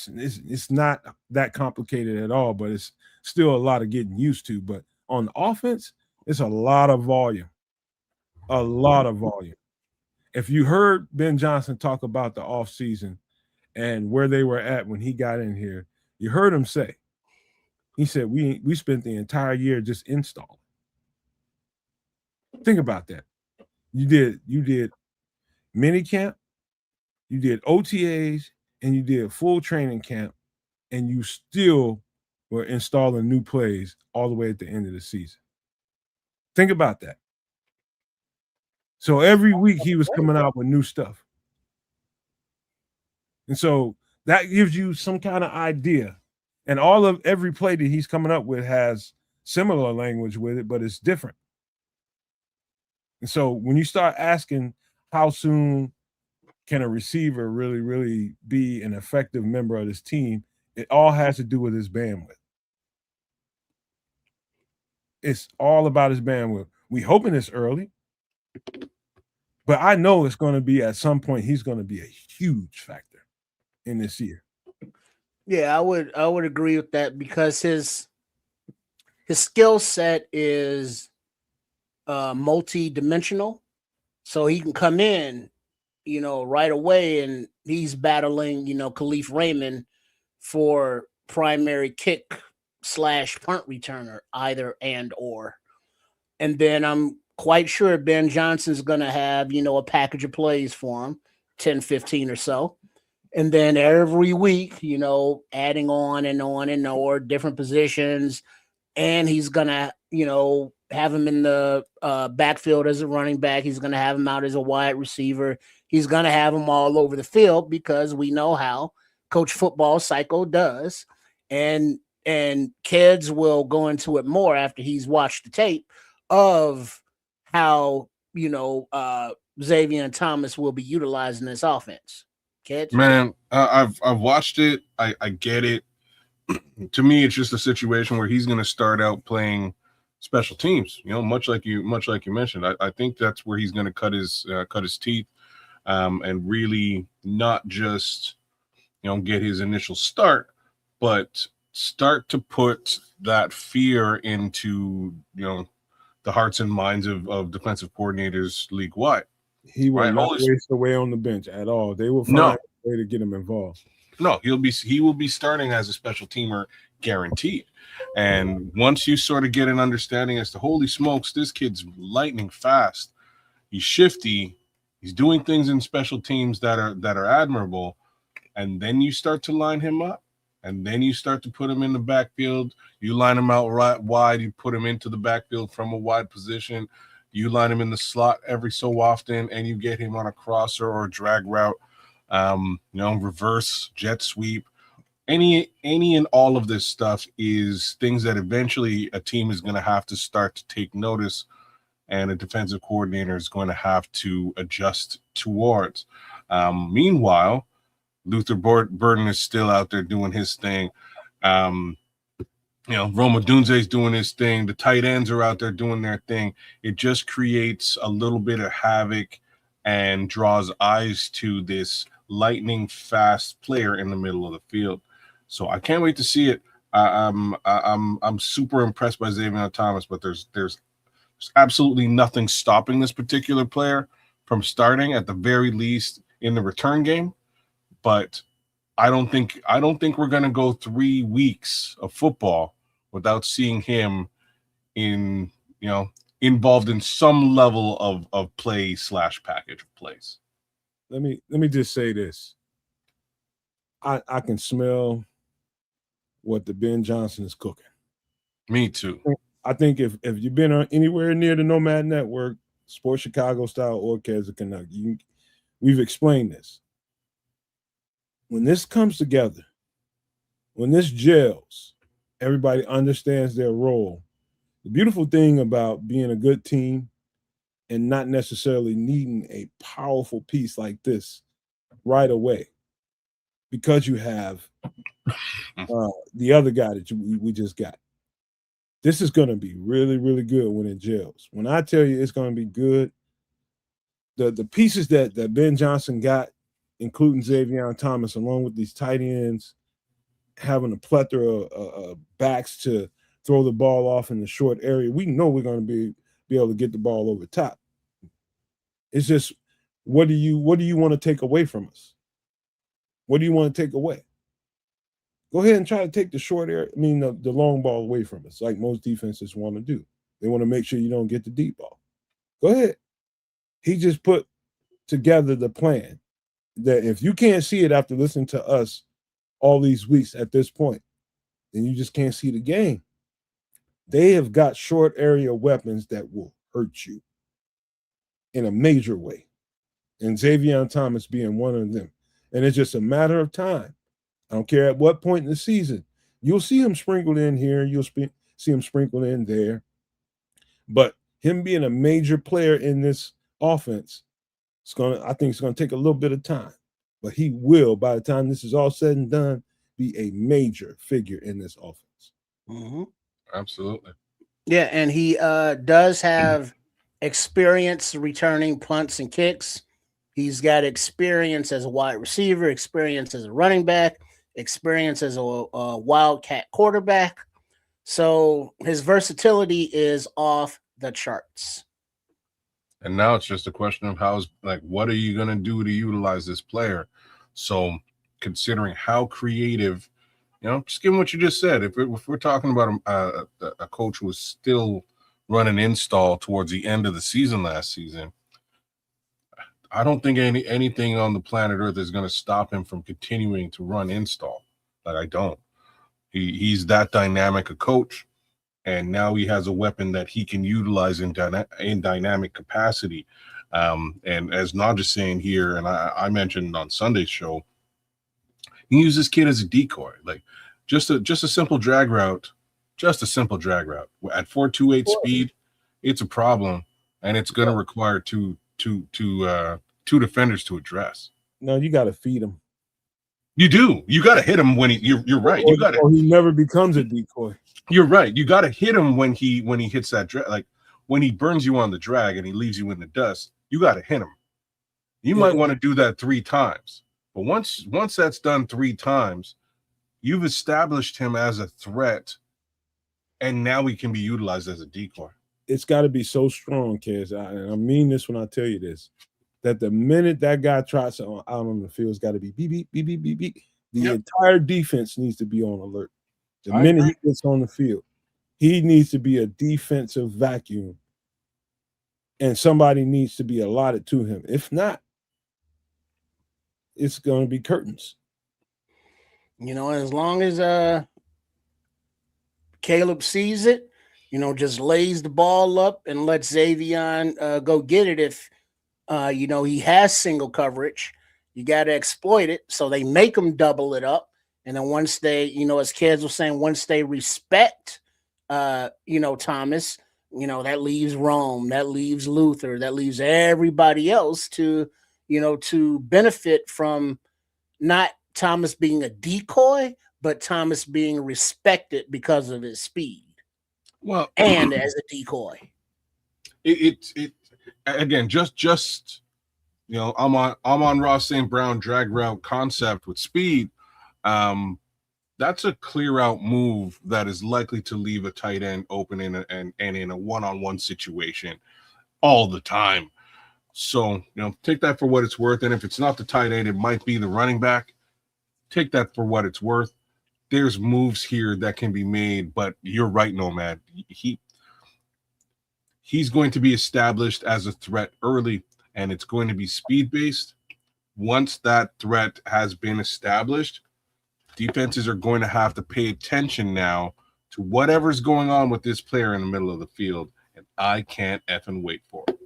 It's not that complicated at all, but it's still a lot of getting used to. But on the offense, it's a lot of volume. A lot of volume. If you heard Ben Johnson talk about the offseason and where they were at when he got in here, you heard him say, he said, we spent the entire year just installing. Think about that. You did mini camp, you did OTAs, and you did full training camp, and you still were installing new plays all the way at the end of the season. Think about that. So every week he was coming out with new stuff. And so that gives you some kind of idea. And every play that he's coming up with has similar language with it, but it's different. And so when you start asking how soon can a receiver really, really be an effective member of this team, it all has to do with his bandwidth. It's all about his bandwidth. We hoping it's early, but I know it's going to be at some point. He's going to be a huge factor in this year. Yeah, I would agree with that because his skill set is multi-dimensional, so he can come in, right away, and he's battling, Khalif Raymond for primary kick / punt returner, either and or. And then I'm quite sure Ben Johnson's going to have, a package of plays for him, 10, 15 or so. And then every week, adding on and or different positions. And he's going to, have him in the backfield as a running back. He's going to have him out as a wide receiver. He's going to have him all over the field because we know how Coach Football Psycho does. And kids will go into it more after he's watched the tape of how, Xavier and Thomas will be utilizing this offense. Kids? Man, I've watched it. I get it. To me, it's just a situation where he's going to start out playing special teams. Much like you mentioned. I think that's where he's going to cut his teeth, and really not just get his initial start, but start to put that fear into the hearts and minds of defensive coordinators league wide. He will not waste away on the bench at all. They will find a way to get him involved. No, he will be starting as a special teamer guaranteed. And once you sort of get an understanding as to, holy smokes, this kid's lightning fast. He's shifty. He's doing things in special teams that are admirable. And then you start to line him up. And then you start to put him in the backfield. You line him out right wide. You put him into the backfield from a wide position. You line him in the slot every so often, and you get him on a crosser or a drag route, reverse, jet sweep. Any and all of this stuff is things that eventually a team is going to have to start to take notice, and a defensive coordinator is going to have to adjust towards. Meanwhile, Luther Burden is still out there doing his thing. Roma Dunze is doing his thing. The tight ends are out there doing their thing. It just creates a little bit of havoc and draws eyes to this lightning fast player in the middle of the field. So I can't wait to see it. I'm super impressed by Xavier Thomas, but there's absolutely nothing stopping this particular player from starting, at the very least, in the return game. But I don't think we're going to go 3 weeks of football without seeing him involved in some level of play / package of plays. Let me just say this. I can smell what the Ben Johnson is cooking. Me too. I think if you've been anywhere near the Nomad Network, Sports Chicago style or Canuck, we've explained this. When this comes together, when this gels, everybody understands their role. The beautiful thing about being a good team and not necessarily needing a powerful piece like this right away, because you have the other guy that we just got. This is going to be really, really good when it gels. When I tell you it's going to be good, the pieces that Ben Johnson got, including Xavier Thomas, along with these tight ends, having a plethora of backs to throw the ball off in the short area, we know we're going to be able to get the ball over top. It's just, what do you want to take away from us? What do you want to take away? Go ahead and try to take the short area, the long ball away from us, like most defenses want to do. They want to make sure you don't get the deep ball. Go ahead. He just put together the plan that if you can't see it after listening to us all these weeks at this point, then you just can't see the game. They have got short area weapons that will hurt you in a major way. And Xavier Thomas being one of them. And it's just a matter of time. I don't care at what point in the season. You'll see him sprinkled in here. You'll see him sprinkled in there. But him being a major player in this offense, I think it's going to take a little bit of time. But he will, by the time this is all said and done, be a major figure in this offense. Mm-hmm. Absolutely. Yeah, and he does have experience returning punts and kicks. He's got experience as a wide receiver, experience as a running back, experience as a wildcat quarterback. So his versatility is off the charts. And now it's just a question of what are you going to do to utilize this player? So considering how creative, just given what you just said, if we're talking about a coach who was still running install towards the end of the season last season, I don't think anything on the planet Earth is going to stop him from continuing to run install. I don't. He's that dynamic a coach, and now he has a weapon that he can utilize in dynamic capacity. And as Naj is saying here, and I mentioned on Sunday's show, you use this kid as a decoy, just a simple drag route, at 4.28 speed. It's a problem, and it's going to require two defenders to address. No, you got to feed him. You do. You got to hit him when you're right. You got to. He never becomes a decoy. You're right. You got to hit him when he hits that drag, when he burns you on the drag and he leaves you in the dust. You got to hit him. You might want to do that 3 times, but once that's done 3 times, you've established him as a threat, and now he can be utilized as a decoy. It's got to be so strong, kids. And I mean this when I tell you this, that the minute that guy trots out on the field, it's got to be beep, beep, beep, beep, beep, beep. The entire defense needs to be on alert. The minute he gets on the field, he needs to be a defensive vacuum, and somebody needs to be allotted to him. If not, it's going to be curtains. As long as Caleb sees it, just lays the ball up and lets Xavier go get it. If he has single coverage, you got to exploit it. So they make him double it up. And then once they, as kids were saying, once they respect, Thomas, that leaves Rome, that leaves Luther, that leaves everybody else to benefit from not Thomas being a decoy, but Thomas being respected because of his speed. Well, and as a decoy. It again, just I'm on Ross St. Brown drag route concept with speed. That's a clear out move that is likely to leave a tight end open in a one-on-one situation all the time. So, take that for what it's worth. And if it's not the tight end, it might be the running back. Take that for what it's worth. There's moves here that can be made, but you're right, Nomad. He's going to be established as a threat early, and it's going to be speed-based. Once that threat has been established, defenses are going to have to pay attention now to whatever's going on with this player in the middle of the field, and I can't effing wait for it.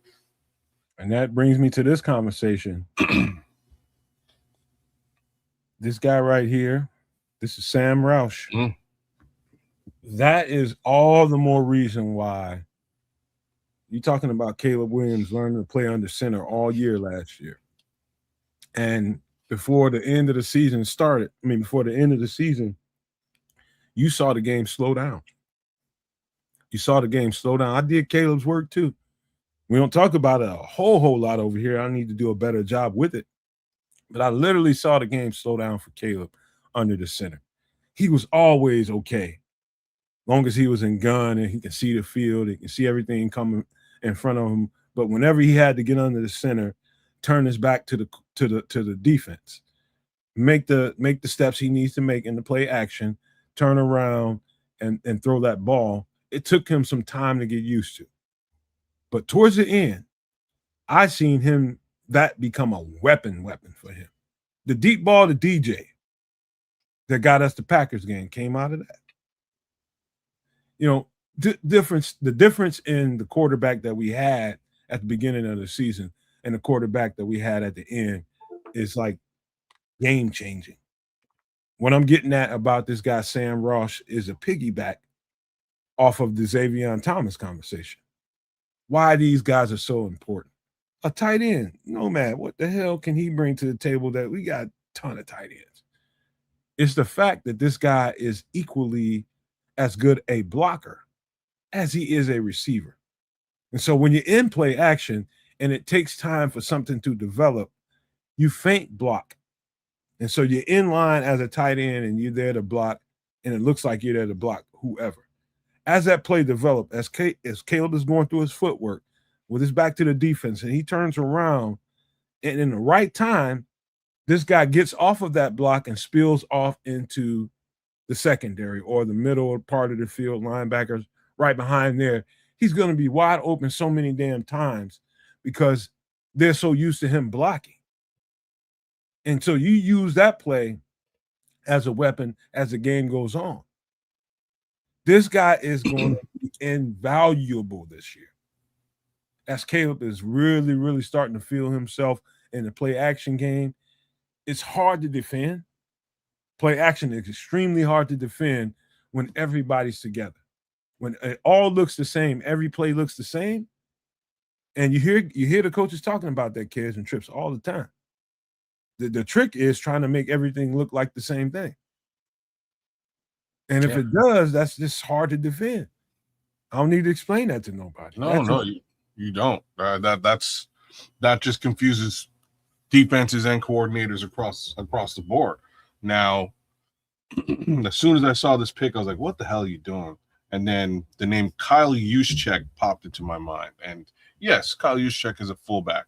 And that brings me to this conversation. This guy right here, this is Sam Roush. Mm. That is all the more reason why you're talking about Caleb Williams learning to play under center all year last year. And before the end of the season started, you saw the game slow down. I did Caleb's work too. We don't talk about it a whole lot over here. I need to do a better job with it. But I literally saw the game slow down for Caleb under the center. He was always okay. Long as he was in gun and he can see the field, he can see everything coming in front of him. But whenever he had to get under the center, turn his back to the defense, make the steps he needs to make in the play action, turn around and throw that ball. It took him some time to get used to. But towards the end, I seen him that become a weapon for him. The deep ball to DJ that got us the Packers game came out of that. the difference in the quarterback that we had at the beginning of the season and the quarterback that we had at the end is like game changing. What I'm getting at about this guy Sam Ross is a piggyback off of the Xavier Thomas conversation. Why these guys are so important. A tight end, Nomad, what the hell can he bring to the table that we got a ton of tight ends? It's the fact that this guy is equally as good a blocker as he is a receiver. And so when you're in play action and it takes time for something to develop, you feint block. And so you're in line as a tight end and you're there to block, and it looks like you're there to block whoever. As that play develops, as Caleb is going through his footwork with his back to the defense, and he turns around, and in the right time, this guy gets off of that block and spills off into the secondary or the middle part of the field, linebackers right behind there. He's going to be wide open so many damn times because they're so used to him blocking. And so you use that play as a weapon as the game goes on. This guy is going to be invaluable this year. As Caleb is really, really starting to feel himself in the play action game, it's hard to defend. Play action is extremely hard to defend when everybody's together. When it all looks the same, every play looks the same. And you hear the coaches talking about that, kids and trips all the time. The trick is trying to make everything look like the same thing. And if it does, that's just hard to defend. I don't need to explain that to nobody. No, you don't. That just confuses defenses and coordinators across the board. Now, as soon as I saw this pick, I was like, what the hell are you doing? And then the name Kyle Juszczyk popped into my mind. And yes, Kyle Juszczyk is a fullback.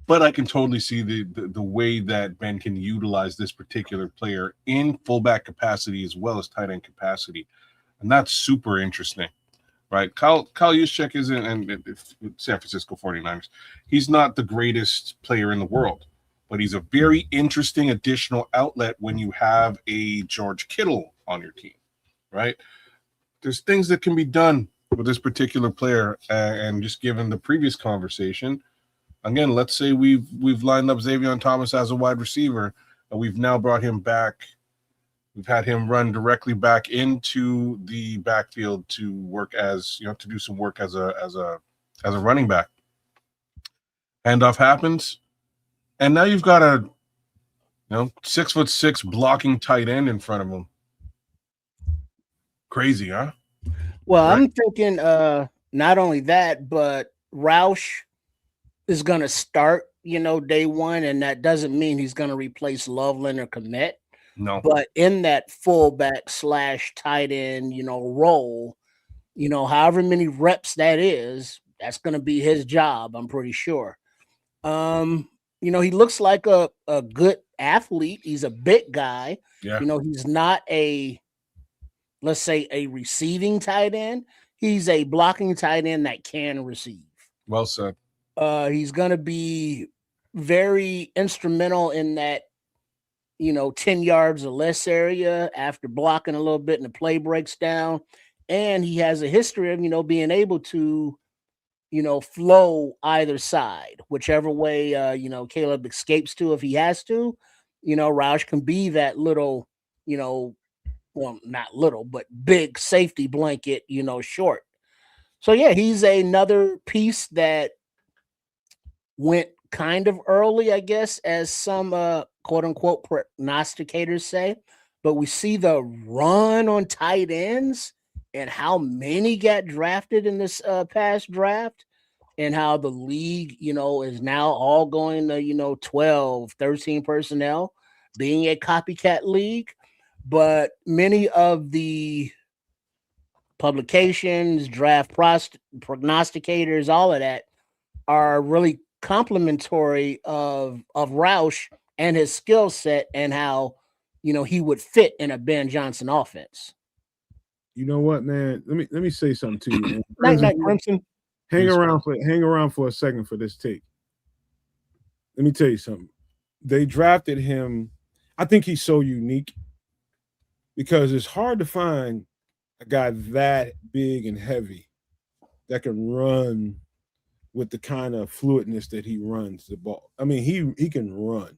But I can totally see the way that Ben can utilize this particular player in fullback capacity as well as tight end capacity. And that's super interesting, right? Kyle Juszczyk isn't, and San Francisco 49ers, he's not the greatest player in the world, but he's a very interesting additional outlet when you have a George Kittle on your team, right? There's things that can be done with this particular player, and just given the previous conversation, again, let's say we've lined up Xavier Thomas as a wide receiver, and we've now brought him back. We've had him run directly back into the backfield to work as, to do some work as a running back. Handoff happens, and now you've got a 6'6" blocking tight end in front of him. Crazy, huh? Well, right. I'm thinking not only that, but Roush is going to start, day one, and that doesn't mean he's going to replace Loveland or Kmet. No. But in that fullback / tight end, role, however many reps that is, that's going to be his job, I'm pretty sure. He looks like a good athlete. He's a big guy. Yeah. He's not let's say a receiving tight end. He's a blocking tight end that can receive. Well said. He's going to be very instrumental in that, 10 yards or less area after blocking a little bit and the play breaks down. And he has a history of, being able to, flow either side, whichever way, Caleb escapes to if he has to. Roush can be that little, well, not little, but big safety blanket, short. So, yeah, he's another piece that went kind of early, I guess, as some quote unquote prognosticators say. But we see the run on tight ends and how many got drafted in this past draft, and how the league, is now all going to, 12, 13 personnel, being a copycat league. But many of the publications, draft prognosticators, all of that are really complimentary of Roush and his skill set and how, he would fit in a Ben Johnson offense. You know what, man? Let me say something to you. Night, Crimson. Hang around for a second for this take. Let me tell you something. They drafted him. I think he's so unique because it's hard to find a guy that big and heavy that can run with the kind of fluidness that he runs the ball. I mean, he can run.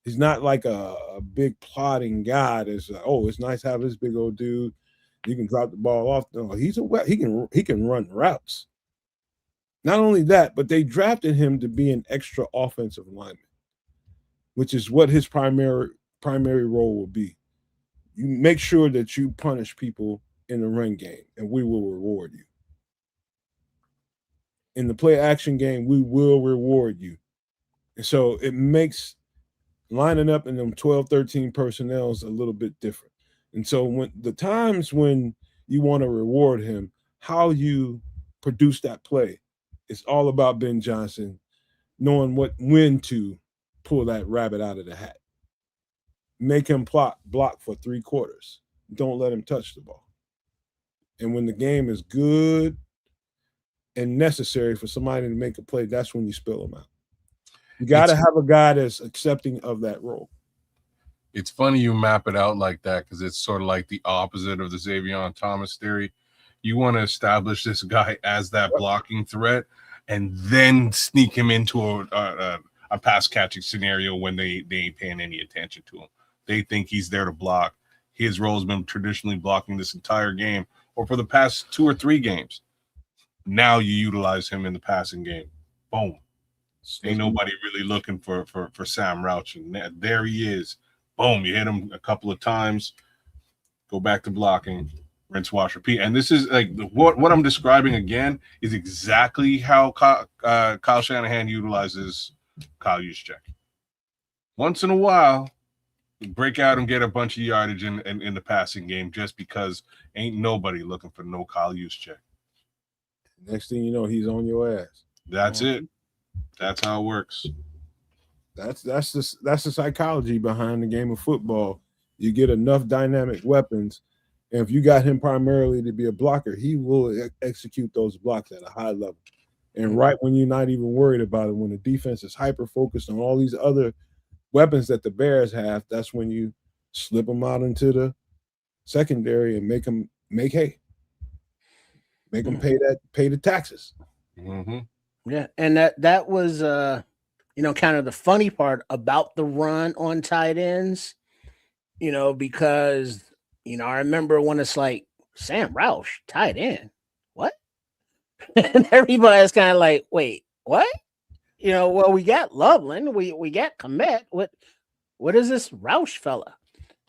He's not like a big plodding guy that's like, oh, it's nice to have this big old dude. You can drop the ball off. No, he can run routes. Not only that, but they drafted him to be an extra offensive lineman, which is what his primary role will be. You make sure that you punish people in the run game, and we will reward you. In the play action game, we will reward you. And so it makes lining up in them 12, 13 personnels a little bit different. And so when the times when you want to reward him, how you produce that play, it's all about Ben Johnson knowing when to pull that rabbit out of the hat. Make him block for 3 quarters. Don't let him touch the ball. And when the game is good and necessary for somebody to make a play, that's when you spill them out. You got to have a guy that's accepting of that role. It's funny you map it out like that because it's sort of like the opposite of the Xavier Thomas theory. You want to establish this guy as that blocking threat and then sneak him into a pass catching scenario when they ain't paying any attention to him. They think he's there to block. His role has been traditionally blocking this entire game or for the past 2 or 3 games. Now you utilize him in the passing game. Boom. Ain't nobody really looking for Sam Rouch. And there he is. Boom. You hit him a couple of times. Go back to blocking. Rinse, wash, repeat. And this is like what I'm describing again is exactly how Kyle Shanahan utilizes Kyle Juszczyk. Once in a while, break out and get a bunch of yardage in the passing game just because ain't nobody looking for no Kyle Juszczyk. Next thing you know, he's on your ass. That's it. That's how it works. That's the psychology behind the game of football. You get enough dynamic weapons, and if you got him primarily to be a blocker, he will execute those blocks at a high level. And right when you're not even worried about it, when the defense is hyper focused on all these other weapons that the Bears have, that's when you slip them out into the secondary and make them make hay. Make them pay the taxes. Mm-hmm. Yeah, and that was kind of the funny part about the run on tight ends, because I remember when it's like Sam Rouch, tight end, what? And everybody's kind of like, wait, what? Well, we got Loveland, we got Komet. What is this Rouch fella?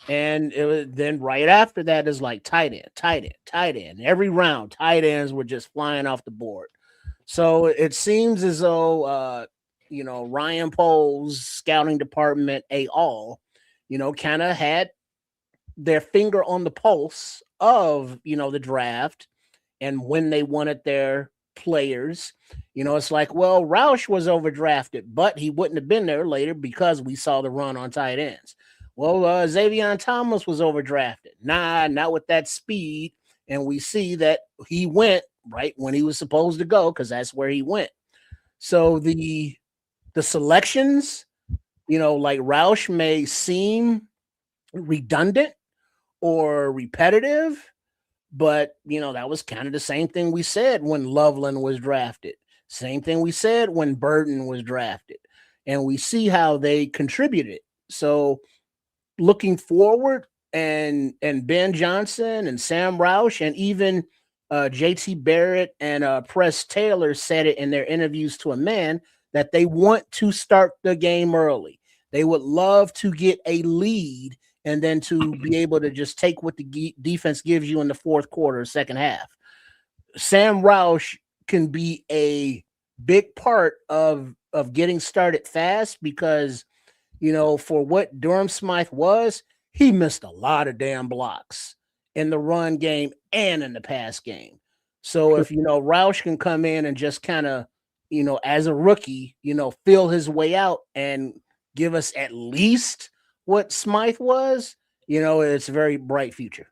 And it was then right after that is like tight end. Every round, tight ends were just flying off the board. So it seems as though Ryan Pohl's scouting department kind of had their finger on the pulse of the draft and when they wanted their players. It's like, well, Rouch was overdrafted, but he wouldn't have been there later because we saw the run on tight ends. Well, Xavier Thomas was overdrafted. Nah, not with that speed. And we see that he went right when he was supposed to go because that's where he went. So the selections, like Rouch may seem redundant or repetitive, but, that was kind of the same thing we said when Loveland was drafted. Same thing we said when Burton was drafted. And we see how they contributed. So looking forward, and Ben Johnson and Sam Rouch and even JT Barrett and Press Taylor said it in their interviews to a man that they want to start the game early. They would love to get a lead and then to be able to just take what the defense gives you in the fourth quarter, second half. Sam Rouch can be a big part of getting started fast because for what Durham Smythe was, he missed a lot of damn blocks in the run game and in the pass game. So if, Rouch can come in and just kind of, as a rookie, feel his way out and give us at least what Smythe was, it's a very bright future.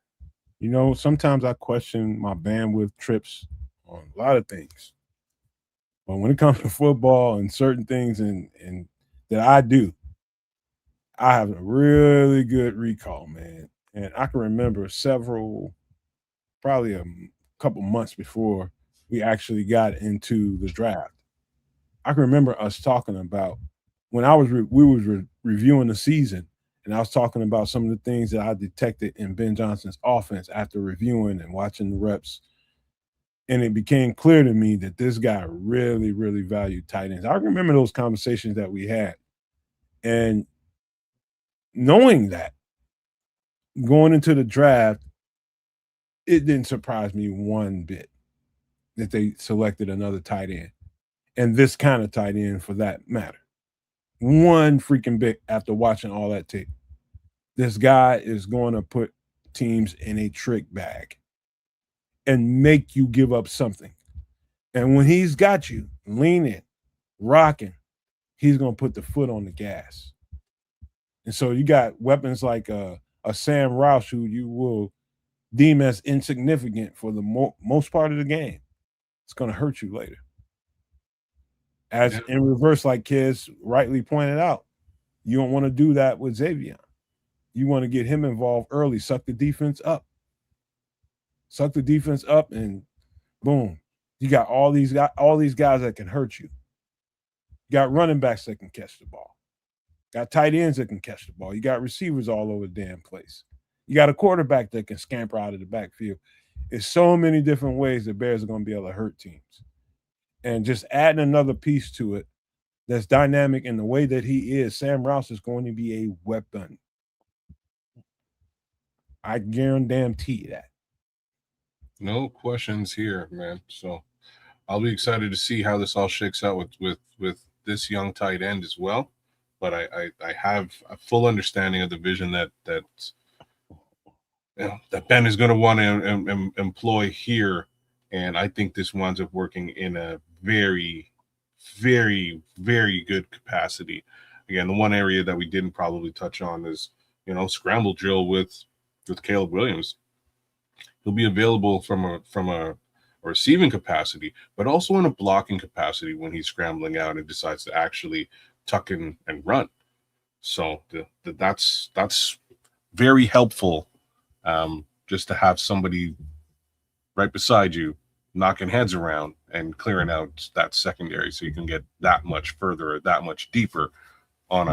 Sometimes I question my bandwidth trips on a lot of things. But when it comes to football and certain things and that I do, I have a really good recall, man. And I can remember probably a couple months before we actually got into the draft. I can remember us talking about when we was reviewing the season, and I was talking about some of the things that I detected in Ben Johnson's offense after reviewing and watching the reps. And it became clear to me that this guy really, really valued tight ends. I remember those conversations that we had. And knowing that, going into the draft, it didn't surprise me one bit that they selected another tight end, and this kind of tight end for that matter. One freaking bit after watching all that tape. This guy is going to put teams in a trick bag and make you give up something. And when he's got you leaning, rocking, he's going to put the foot on the gas. And so you got weapons like a Sam Roush, who you will deem as insignificant for the most part of the game. It's going to hurt you later. As in reverse, like Kez rightly pointed out, you don't want to do that with Xavier. You want to get him involved early, suck the defense up. Suck the defense up, and boom. You got all these guys that can hurt you. You got running backs that can catch the ball. Got tight ends that can catch the ball. You got receivers all over the damn place. You got a quarterback that can scamper out of the backfield. There's so many different ways the Bears are going to be able to hurt teams. And just adding another piece to it that's dynamic in the way that he is, Sam Roush is going to be a weapon. I guarantee that. No questions here, man. So I'll be excited to see how this all shakes out with this young tight end as well. But I have a full understanding of the vision that Ben is going to want to employ here, and I think this winds up working in a very, very, very good capacity. Again, the one area that we didn't probably touch on is scramble drill with Caleb Williams. He'll be available from a receiving capacity, but also in a blocking capacity when he's scrambling out and decides to actually tuck in and run. So that's very helpful, just to have somebody right beside you knocking heads around and clearing out that secondary, so you can get that much further, that much deeper on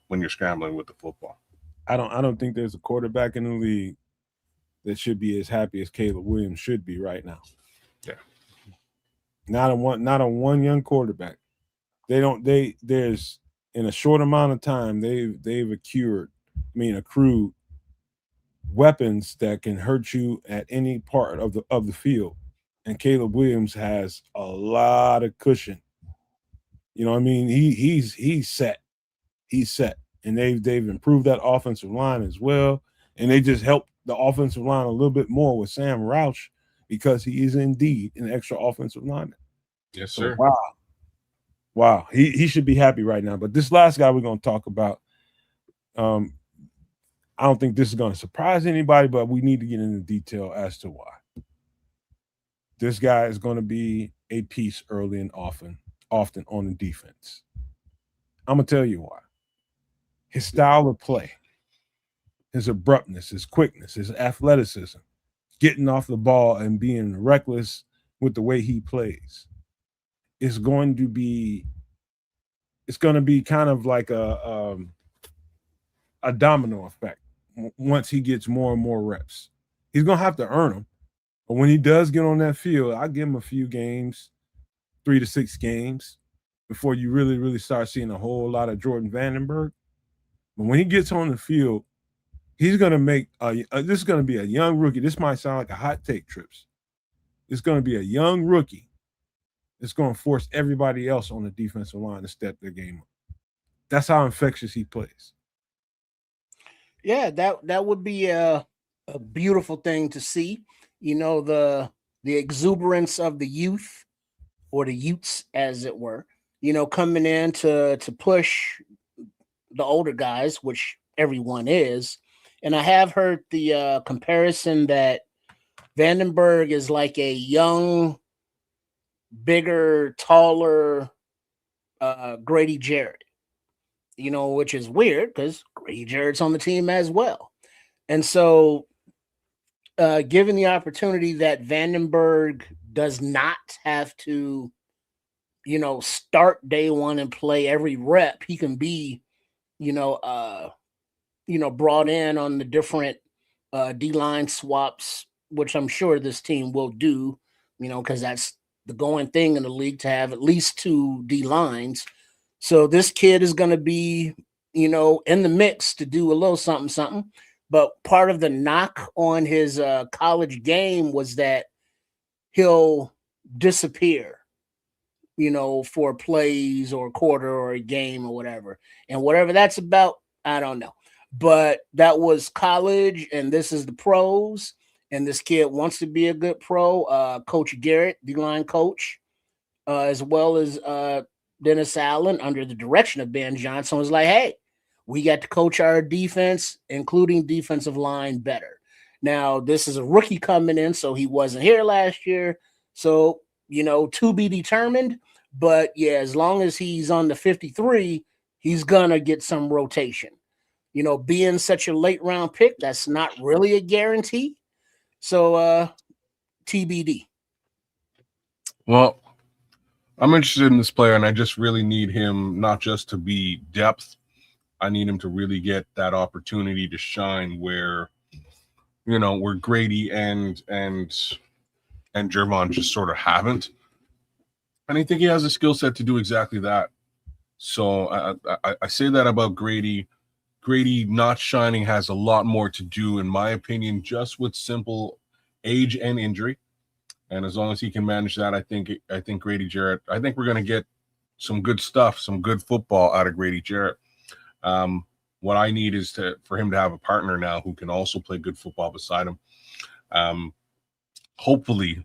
when you're scrambling with the football. I don't think there's a quarterback in the league that should be as happy as Caleb Williams should be right now. Yeah. Not a one young quarterback. There's in a short amount of time they've accrued weapons that can hurt you at any part of the field. And Caleb Williams has a lot of cushion. You know what I mean? He's set. He's set. And they've improved that offensive line as well. And they just helped the offensive line a little bit more with Sam Roush, because he is indeed an extra offensive lineman. Yes, sir. So, wow. He should be happy right now. But this last guy we're going to talk about, I don't think this is going to surprise anybody, but we need to get into detail as to why. This guy is going to be a piece early and often on the defense. I'm going to tell you why. His style of play, his abruptness, his quickness, his athleticism, getting off the ball and being reckless with the way he plays, is going to be kind of like a domino effect once he gets more and more reps. He's going to have to earn them. But when he does get on that field, I'll give him a few games, 3 to 6 games, before you really, really start seeing a whole lot of Jordan Vandenberg. But when he gets on the field, he's going to make this is going to be a young rookie. This might sound like a hot take, Trips. It's going to be a young rookie. It's going to force everybody else on the defensive line to step their game up. That's how infectious he plays. Yeah, that would be a beautiful thing to see. The exuberance of the youth, or the youths, as it were, coming in to push the older guys, which everyone is. And I have heard the comparison that Vandenberg is like a young, bigger, taller Grady Jarrett, which is weird because Grady Jarrett's on the team as well. And so, given the opportunity that Vandenberg does not have to, start day one and play every rep, he can be, brought in on the different D-line swaps, which I'm sure this team will do, because that's the going thing in the league, to have at least 2 D-lines. So this kid is going to be, in the mix to do a little something. But part of the knock on his college game was that he'll disappear, for plays or a quarter or a game or whatever. And whatever that's about, I don't know. But that was college, and this is the pros. And this kid wants to be a good pro. Coach Garrett, D-line coach, as well as Dennis Allen, under the direction of Ben Johnson, was like, hey, we got to coach our defense, including defensive line, better. Now, this is a rookie coming in, so he wasn't here last year. So, to be determined. But, yeah, as long as he's on the 53, he's going to get some rotation. Being such a late round pick, that's not really a guarantee. So, TBD. Well, I'm interested in this player, and I just really need him not just to be depth. I need him to really get that opportunity to shine where Grady and Jaquan just sort of haven't. And I think he has a skill set to do exactly that. So I say that about Grady. Grady not shining has a lot more to do, in my opinion, just with simple age and injury. And as long as he can manage that, I think Grady Jarrett, I think we're going to get some good stuff, some good football out of Grady Jarrett. What I need is for him to have a partner now who can also play good football beside him. Hopefully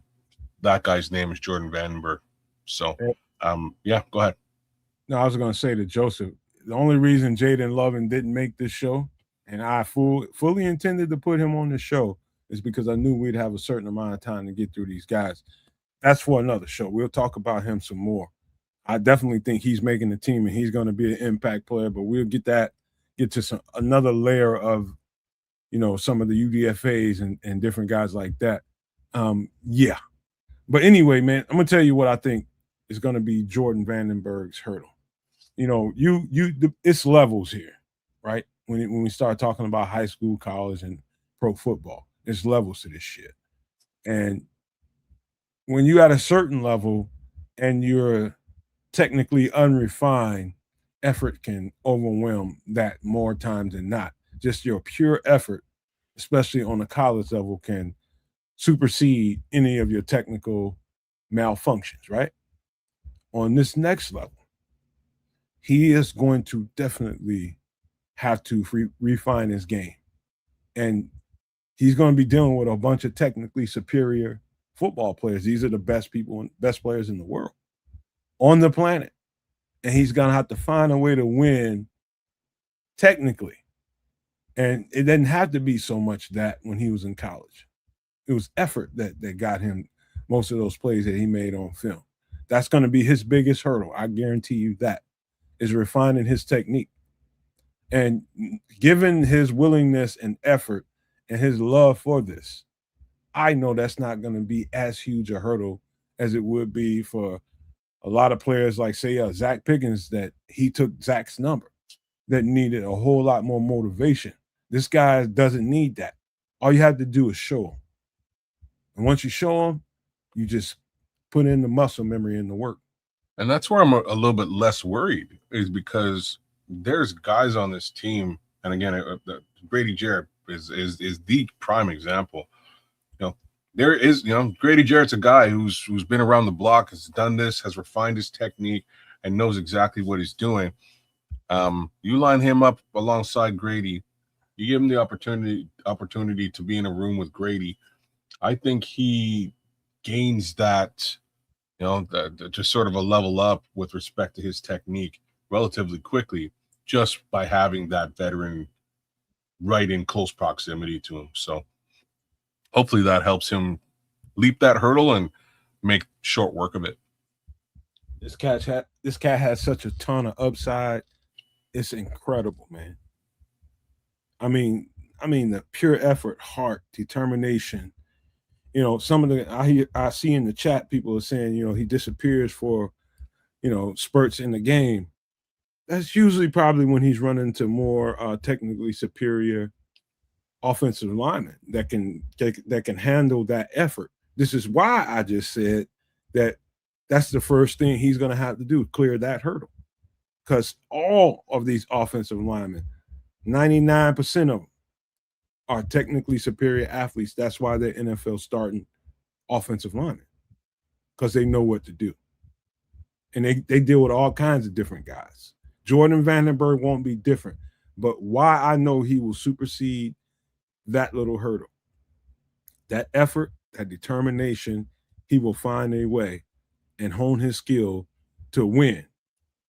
that guy's name is Jordan Vandenberg. So, yeah, go ahead. No, I was going to say to Joseph, the only reason Jaden Lovin didn't make this show, and I fully intended to put him on the show, is because I knew we'd have a certain amount of time to get through these guys. That's for another show. We'll talk about him some more. I definitely think he's making the team and he's going to be an impact player, but we'll get to another layer of, some of the UDFAs and different guys like that. Yeah. But anyway, man, I'm going to tell you what I think is going to be Jordan Vandenberg's hurdle. It's levels here, right? When we start talking about high school, college, and pro football, there's levels to this shit. And when you at a certain level and you're technically unrefined, effort can overwhelm that more times than not. Just your pure effort, especially on the college level, can supersede any of your technical malfunctions, right? On this next level, he is going to definitely have to refine his game. And he's going to be dealing with a bunch of technically superior football players. These are the best players in the world on the planet. And he's going to have to find a way to win technically. And it didn't have to be so much that when he was in college. It was effort that got him most of those plays that he made on film. That's going to be his biggest hurdle. I guarantee you that, is refining his technique. And given his willingness and effort and his love for this, I know that's not going to be as huge a hurdle as it would be for a lot of players like, say, Zach Pickens, that he took Zach's number, that needed a whole lot more motivation. This guy doesn't need that. All you have to do is show him. And once you show him, you just put in the muscle memory and the work. And that's where I'm a little bit less worried, is because there's guys on this team. And again, Grady Jarrett is the prime example. There is, Grady Jarrett's a guy who's been around the block, has done this, has refined his technique, and knows exactly what he's doing. You line him up alongside Grady, you give him the opportunity to be in a room with Grady. I think he gains that, just sort of a level up with respect to his technique relatively quickly, just by having that veteran right in close proximity to him. So hopefully that helps him leap that hurdle and make short work of it. This cat has such a ton of upside. It's incredible, man. I mean, I mean, the pure effort, heart, determination. You know, some of the I see in the chat people are saying, you know, he disappears for, you know, spurts in the game. That's usually probably when he's running to more technically superior offensive linemen that can handle that effort. This is why I just said that that's the first thing he's going to have to do, clear that hurdle. Because all of these offensive linemen, 99% of them are technically superior athletes. That's why they're NFL starting offensive linemen, because they know what to do. And they deal with all kinds of different guys. Jordan Vandenberg won't be different. But why I know he will supersede that little hurdle, that effort, that determination, he will find a way and hone his skill to win.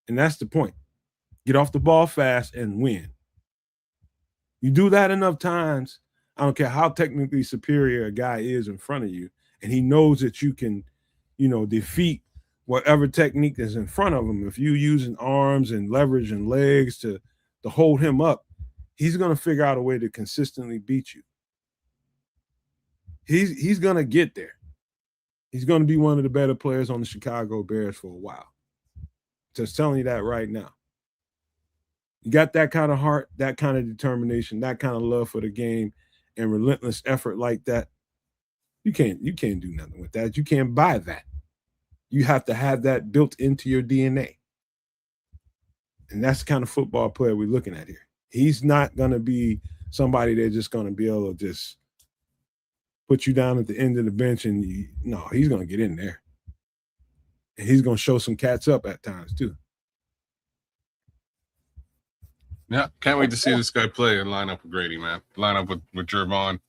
And that's the point. Get off the ball fast and win. You do that enough times, I don't care how technically superior a guy is in front of you, and he knows that you can, you know, defeat whatever technique is in front of him. If you're using arms and leverage and legs to hold him up, he's going to figure out a way to consistently beat you. He's going to get there. He's going to be one of the better players on the Chicago Bears for a while. Just telling you that right now. You got that kind of heart, that kind of determination, that kind of love for the game, and relentless effort like that. You can't do nothing with that. You can't buy that. You have to have that built into your DNA. And that's the kind of football player we're looking at here. He's not going to be somebody that's just going to be able to just put you down at the end of the bench and he's going to get in there. And he's going to show some cats up at times too. Yeah, can't wait to see this guy play and line up with Grady, man. Line up with Gervon.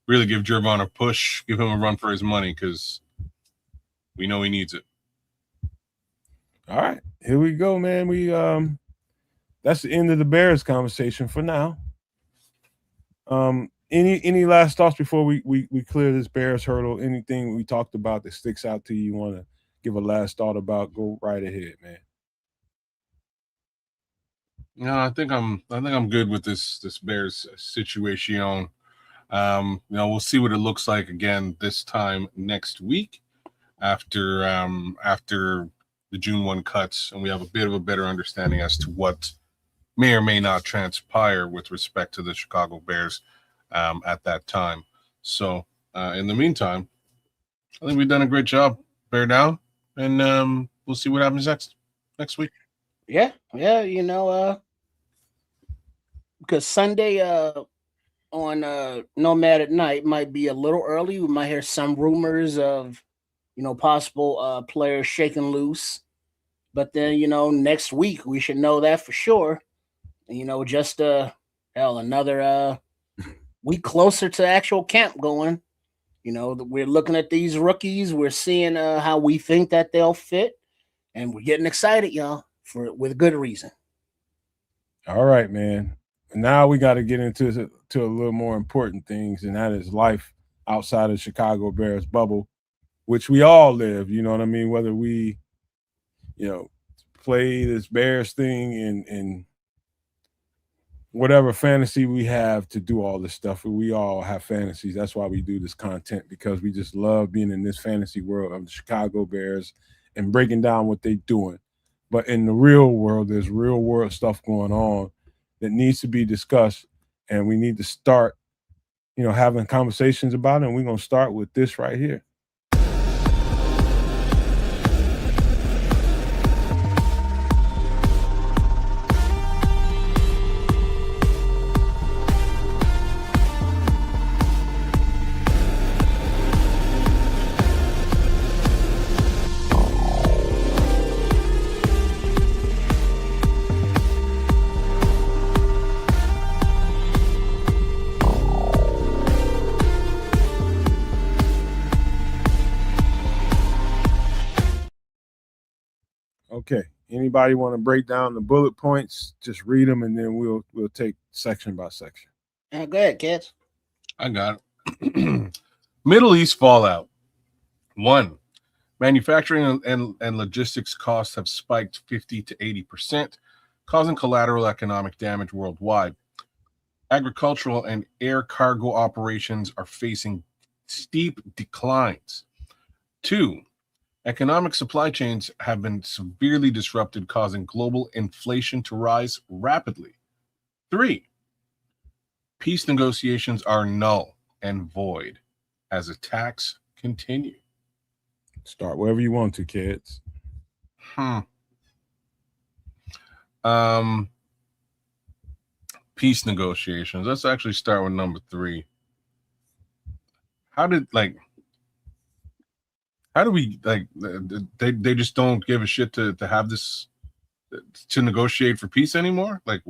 Really give Gervon a push, give him a run for his money, because we know he needs it. All right, here we go, man. We that's the end of the Bears conversation for now. Any last thoughts before we clear this Bears hurdle? Anything we talked about that sticks out to you want to give a last thought about? Go right ahead, man. No, I think I'm good with this Bears situation. We'll see what it looks like again this time next week after the June 1 cuts, and we have a bit of a better understanding as to what may or may not transpire with respect to the Chicago Bears at that time. So in the meantime, I think we've done a great job. Bear down, and we'll see what happens next week. Yeah, because Sunday on Nomad at Night might be a little early. We might hear some rumors of, possible players shaking loose. But then, next week we should know that for sure. And, just another week closer to actual camp going. We're looking at these rookies. We're seeing how we think that they'll fit. And we're getting excited, y'all, with good reason. All right, man. Now we got to get into a little more important things, and that is life outside of Chicago Bears bubble, which we all live. You know what I mean? Whether we, play this Bears thing in whatever fantasy we have to do all this stuff. We all have fantasies. That's why we do this content, because we just love being in this fantasy world of the Chicago Bears and breaking down what they're doing. But in the real world, there's real world stuff going on that needs to be discussed, and we need to start, having conversations about it. And we're going to start with this right here. Okay. Anybody want to break down the bullet points? Just read them, and then we'll take section by section. Go ahead, kids. I got it. Middle East fallout. 1. Manufacturing and logistics costs have spiked 50 to 80%, causing collateral economic damage worldwide. Agricultural and air cargo operations are facing steep declines. 2, economic supply chains have been severely disrupted, causing global inflation to rise rapidly. 3, peace negotiations are null and void as attacks continue. Start wherever you want to, kids. Peace negotiations. Let's actually start with number 3. How do we they just don't give a shit to have this, to negotiate for peace anymore? Like,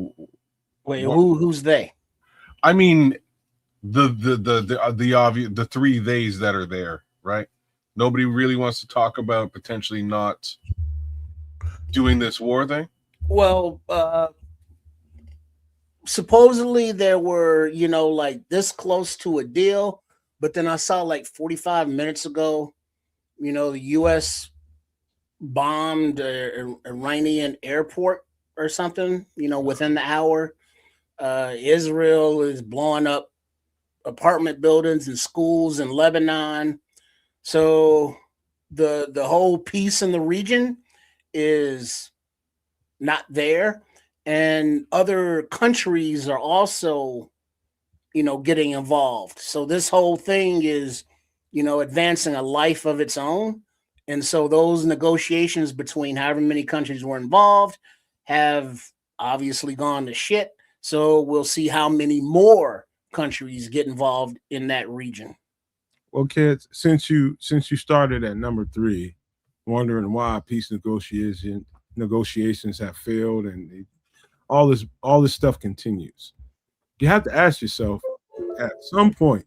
wait, who's they? I mean, the obvious, the 3 theys that are there, right? Nobody really wants to talk about potentially not doing this war thing. Well, supposedly there were, like this close to a deal, but then I saw like 45 minutes ago, the U.S. bombed an Iranian airport or something, within the hour. Israel is blowing up apartment buildings and schools in Lebanon. So the whole peace in the region is not there. And other countries are also, getting involved. So this whole thing is, advancing a life of its own. And so those negotiations between however many countries were involved have obviously gone to shit. So we'll see how many more countries get involved in that region. Well, kids, since you started at number 3, wondering why peace negotiations have failed and all this stuff continues, you have to ask yourself at some point,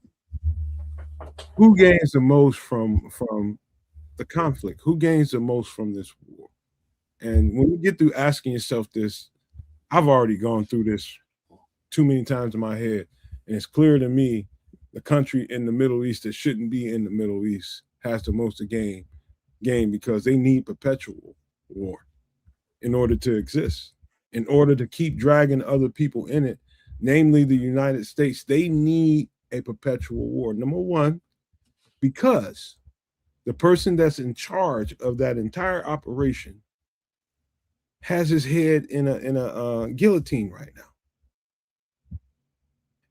who gains the most from the conflict? Who gains the most from this war? And when you get through asking yourself this, I've already gone through this too many times in my head, and it's clear to me the country in the Middle East that shouldn't be in the Middle East has the most to gain because they need perpetual war in order to exist, in order to keep dragging other people in it, namely the United States. They need a perpetual war. Number one, because the person that's in charge of that entire operation has his head in a guillotine right now.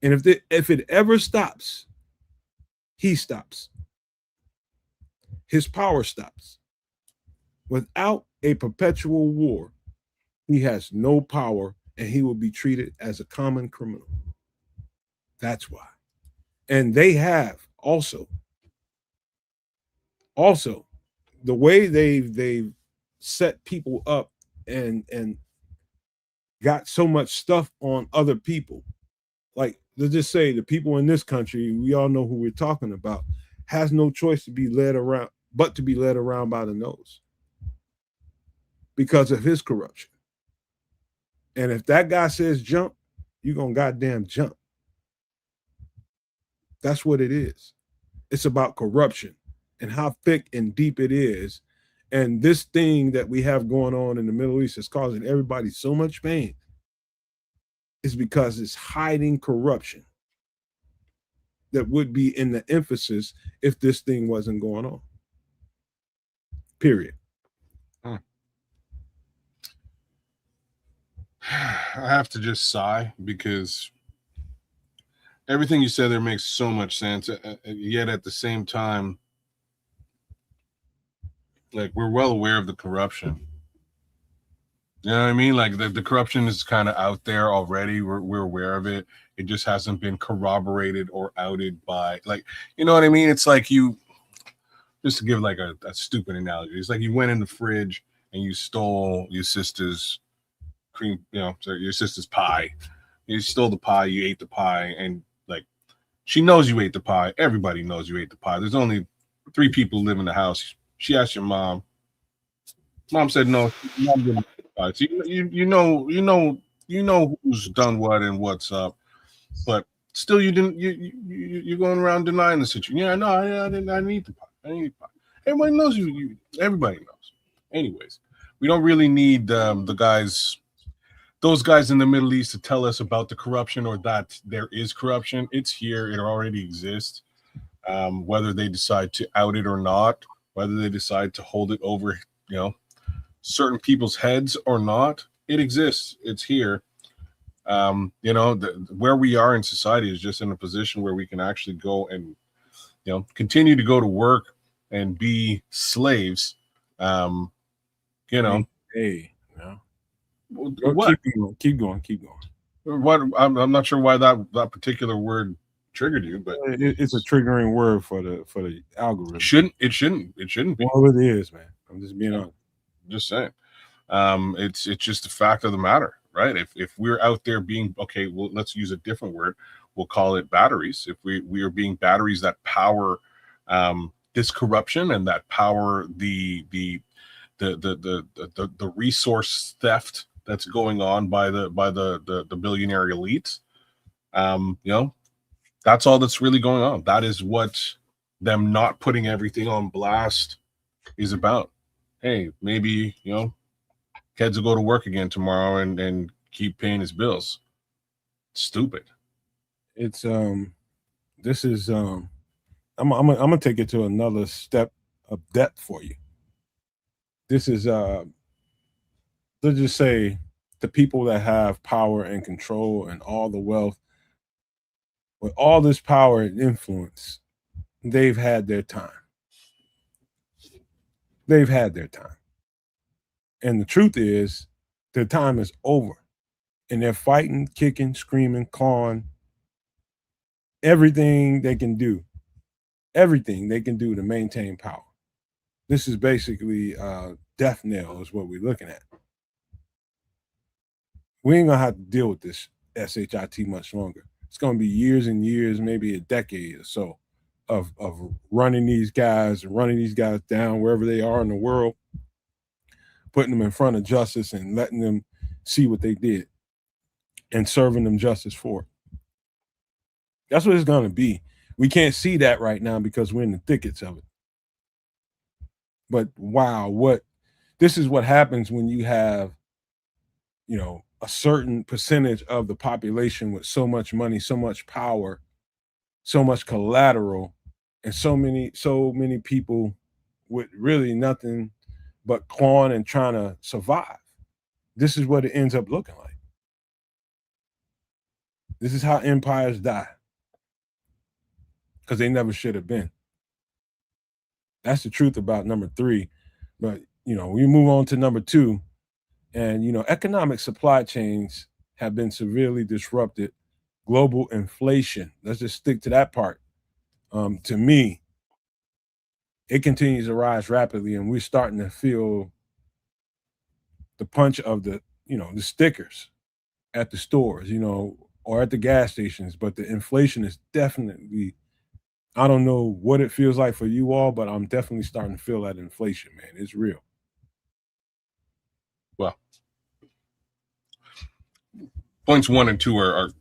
And if it ever stops, he stops. His power stops. Without a perpetual war, he has no power and he will be treated as a common criminal. That's why. And they have also the way they've set people up and got so much stuff on other people. Like, let's just say the people in this country, we all know who we're talking about, has no choice to be led around but to be led around by the nose because of his corruption. And if that guy says jump, you're gonna goddamn jump. That's what it is. It's about corruption and how thick and deep it is. And this thing that we have going on in the Middle East is causing everybody so much pain. Is because it's hiding corruption that would be in the emphasis if this thing wasn't going on. Period. I have to just sigh because everything you said there makes so much sense. Yet at the same time, like, we're well aware of the corruption. You know what I mean? Like, the corruption is kind of out there already. We're aware of it. It just hasn't been corroborated or outed by, like, you know what I mean? It's like just to give like a stupid analogy, it's like you went in the fridge and you stole your sister's your sister's pie. You stole the pie, you ate the pie, and like, she knows you ate the pie. Everybody knows you ate the pie. There's only 3 people who live in the house. She asked your mom. Mom said no. Mom didn't. So you know who's done what and what's up, but still you're going around denying the situation. Yeah, no, I didn't eat the pie. I didn't eat the pie. Everybody knows you. Everybody knows. Anyways, we don't really need the guys those guys in the Middle East to tell us about the corruption or that there is corruption. It's here. It already exists. Whether they decide to out it or not, whether they decide to hold it over, certain people's heads or not, it exists. It's here. Where we are in society is just in a position where we can actually go and, continue to go to work and be slaves. Hey, what? Keep going. What? I'm not sure why that particular word triggered you, but it's a triggering word for the algorithm. It shouldn't be. Well, it is, man. I'm just being honest. Just saying. It's just a fact of the matter, right? If we're out there being okay, well, let's use a different word. We'll call it batteries. If we are being batteries that power this corruption and that power the resource theft that's going on by the billionaire elites, that's all that's really going on. That is what them not putting everything on blast is about. Hey, maybe kids will go to work again tomorrow and keep paying his bills. Stupid. It's this is I'm gonna take it to another step of depth for you. This is let's just say the people that have power and control and all the wealth, with all this power and influence, they've had their time. They've had their time. And the truth is, their time is over. And they're fighting, kicking, screaming, clawing, everything they can do to maintain power. This is basically death knell is what we're looking at. We ain't gonna have to deal with this SHIT much longer. It's gonna be years and years, maybe a decade or so of running these guys down wherever they are in the world, putting them in front of justice and letting them see what they did and serving them justice for it. That's what it's gonna be. We can't see that right now because we're in the thickets of it. But wow, this is what happens when you have, a certain percentage of the population with so much money, so much power, so much collateral, and so many people with really nothing but clawing and trying to survive. This is what it ends up looking like. This is how empires die. Because they never should have been. That's the truth about number 3. But, we move on to number 2. And, economic supply chains have been severely disrupted. Global inflation, let's just stick to that part. To me, it continues to rise rapidly, and we're starting to feel the punch of the stickers at the stores, or at the gas stations. But the inflation is definitely, I don't know what it feels like for you all, but I'm definitely starting to feel that inflation, man. It's real. Well, points 1 and 2 are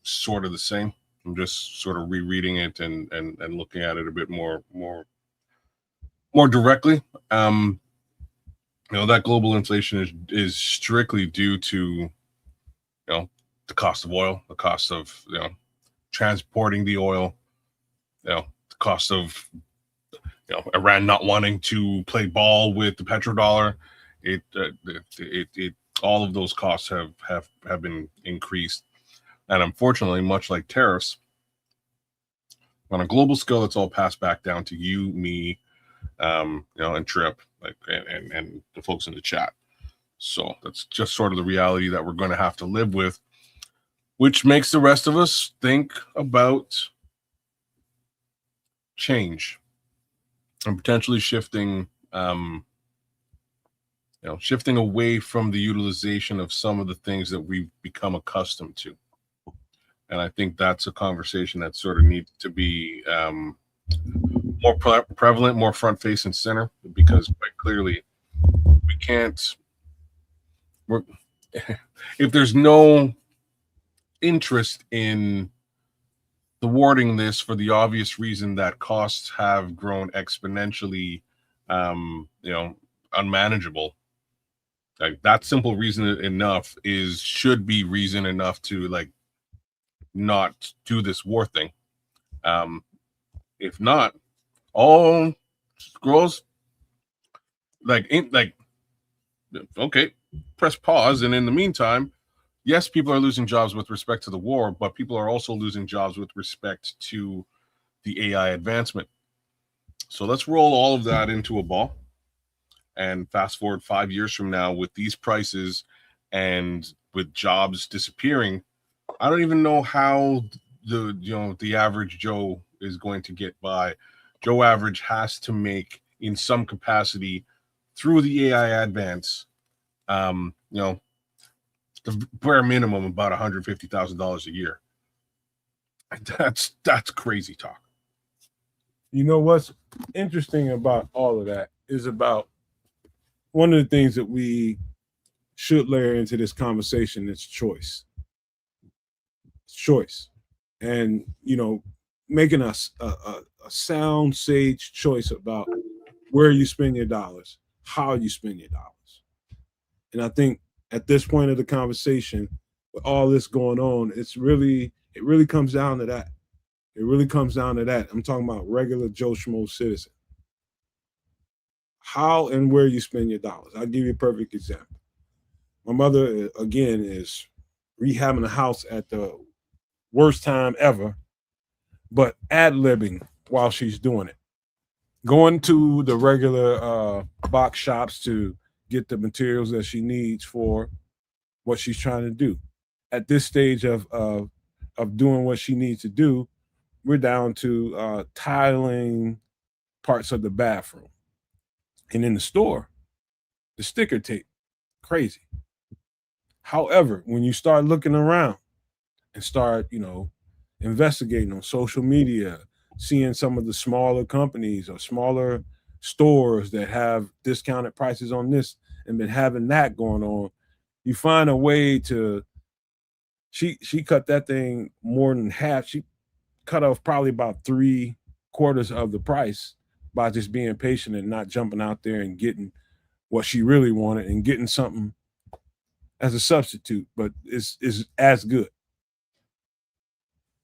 sort of the same. I'm just sort of rereading it and looking at it a bit more directly. That global inflation is strictly due to the cost of oil, the cost of transporting the oil, the cost of Iran not wanting to play ball with the petrodollar. It all of those costs have been increased, and unfortunately, much like tariffs, on a global scale, it's all passed back down to you, me, and Trip, and the folks in the chat. So that's just sort of the reality that we're going to have to live with, which makes the rest of us think about change and potentially shifting away from the utilization of some of the things that we've become accustomed to. And I think that's a conversation that sort of needs to be more prevalent, more front face and center, because quite clearly we can't, if there's no interest in thwarting this for the obvious reason that costs have grown exponentially, unmanageable. Like that simple reason enough should be reason enough to like not do this war thing. If not, all scrolls okay, press pause, and in the meantime, yes, people are losing jobs with respect to the war, but people are also losing jobs with respect to the AI advancement. So let's roll all of that into a ball and fast forward 5 years from now with these prices and with jobs disappearing. I don't even know how the average Joe is going to get by. Joe average has to make in some capacity through the AI advance, the bare minimum about $150,000 a year. That's crazy talk. You know what's interesting about all of that is about one of the things that we should layer into this conversation is choice. Choice. And, making a sound, sage choice about where you spend your dollars, how you spend your dollars. And I think at this point of the conversation, with all this going on, it really comes down to that. It really comes down to that. I'm talking about regular Joe Schmo citizen. How and where you spend your dollars. I'll give you a perfect example. My mother, again, is rehabbing a house at the worst time ever, but ad-libbing while she's doing it. Going to the regular box shops to get the materials that she needs for what she's trying to do. At this stage of doing what she needs to do, we're down to tiling parts of the bathroom. And in the store, the sticker tape, crazy. However, when you start looking around and start, investigating on social media, seeing some of the smaller companies or smaller stores that have discounted prices on this and been having that going on, you find a way to, she cut that thing more than half. She cut off probably about 3/4 of the price by just being patient and not jumping out there and getting what she really wanted and getting something as a substitute, but is as good.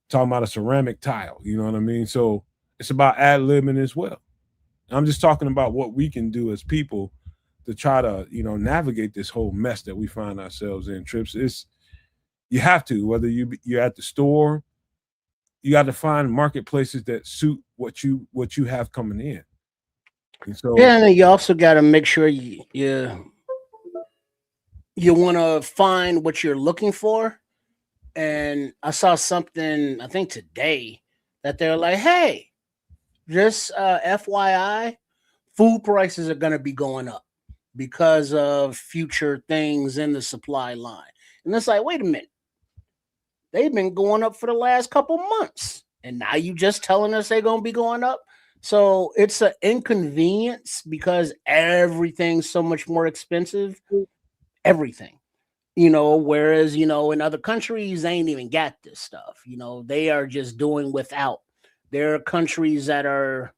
Talking about a ceramic tile, you know what I mean? So it's about ad-libbing as well. I'm just talking about what we can do as people to try to, navigate this whole mess that we find ourselves in. Trips, you have to, whether you're at the store, you got to find marketplaces that suit what you have coming in. And so and then you also got to make sure you want to find what you're looking for. And I saw something, I think today, that they're like, hey, just FYI, food prices are going to be going up because of future things in the supply line. And it's like, wait a minute. They've been going up for the last couple months. And now you just telling us they're going to be going up. So it's an inconvenience because everything's so much more expensive. Everything. Whereas, in other countries, they ain't even got this stuff. They are just doing without. There are countries that are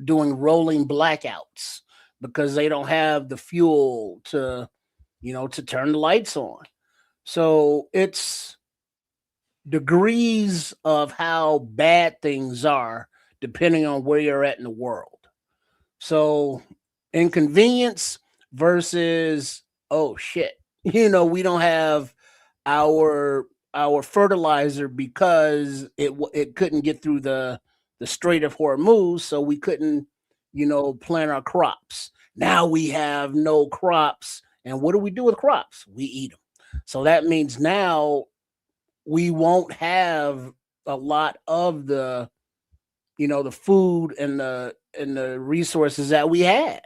doing rolling blackouts because they don't have the fuel to turn the lights on. So it's degrees of how bad things are depending on where you're at in the world. So inconvenience versus, oh shit, we don't have our fertilizer because it couldn't get through the Strait of Hormuz, so we couldn't, plant our crops. Now we have no crops, and what do we do with crops? We eat them. So that means now we won't have a lot of the, the food and the resources that we had.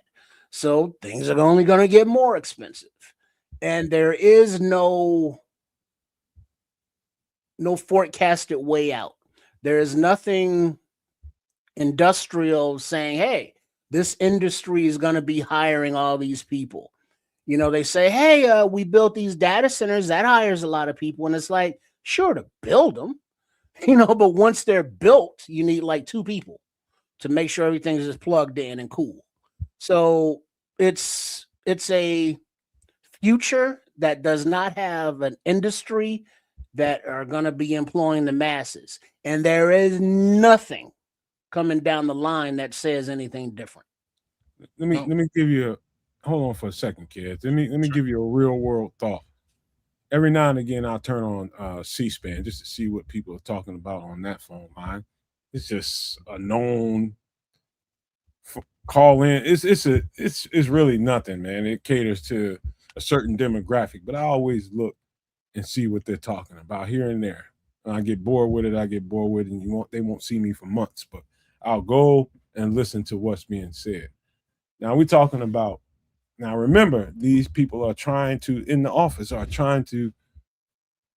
So things are only going to get more expensive. And there is no forecasted way out. There is nothing industrial saying, hey, this industry is going to be hiring all these people. They say, hey, we built these data centers that hires a lot of people. And it's like, sure, to build them, but once they're built, you need like 2 people to make sure everything's just plugged in and cool. So it's a future that does not have an industry that are going to be employing the masses. And there is nothing coming down the line that says anything different. Let me give you hold on for a second, kids. Let me give you a real world thought. Every now and again, I'll turn on C-SPAN just to see what people are talking about on that phone line. It's just a known call in. It's really nothing, man. It caters to a certain demographic, but I always look and see what they're talking about here and there. And I get bored with it. And they won't see me for months, but I'll go and listen to what's being said. Now we're talking about. Now remember, these people are trying to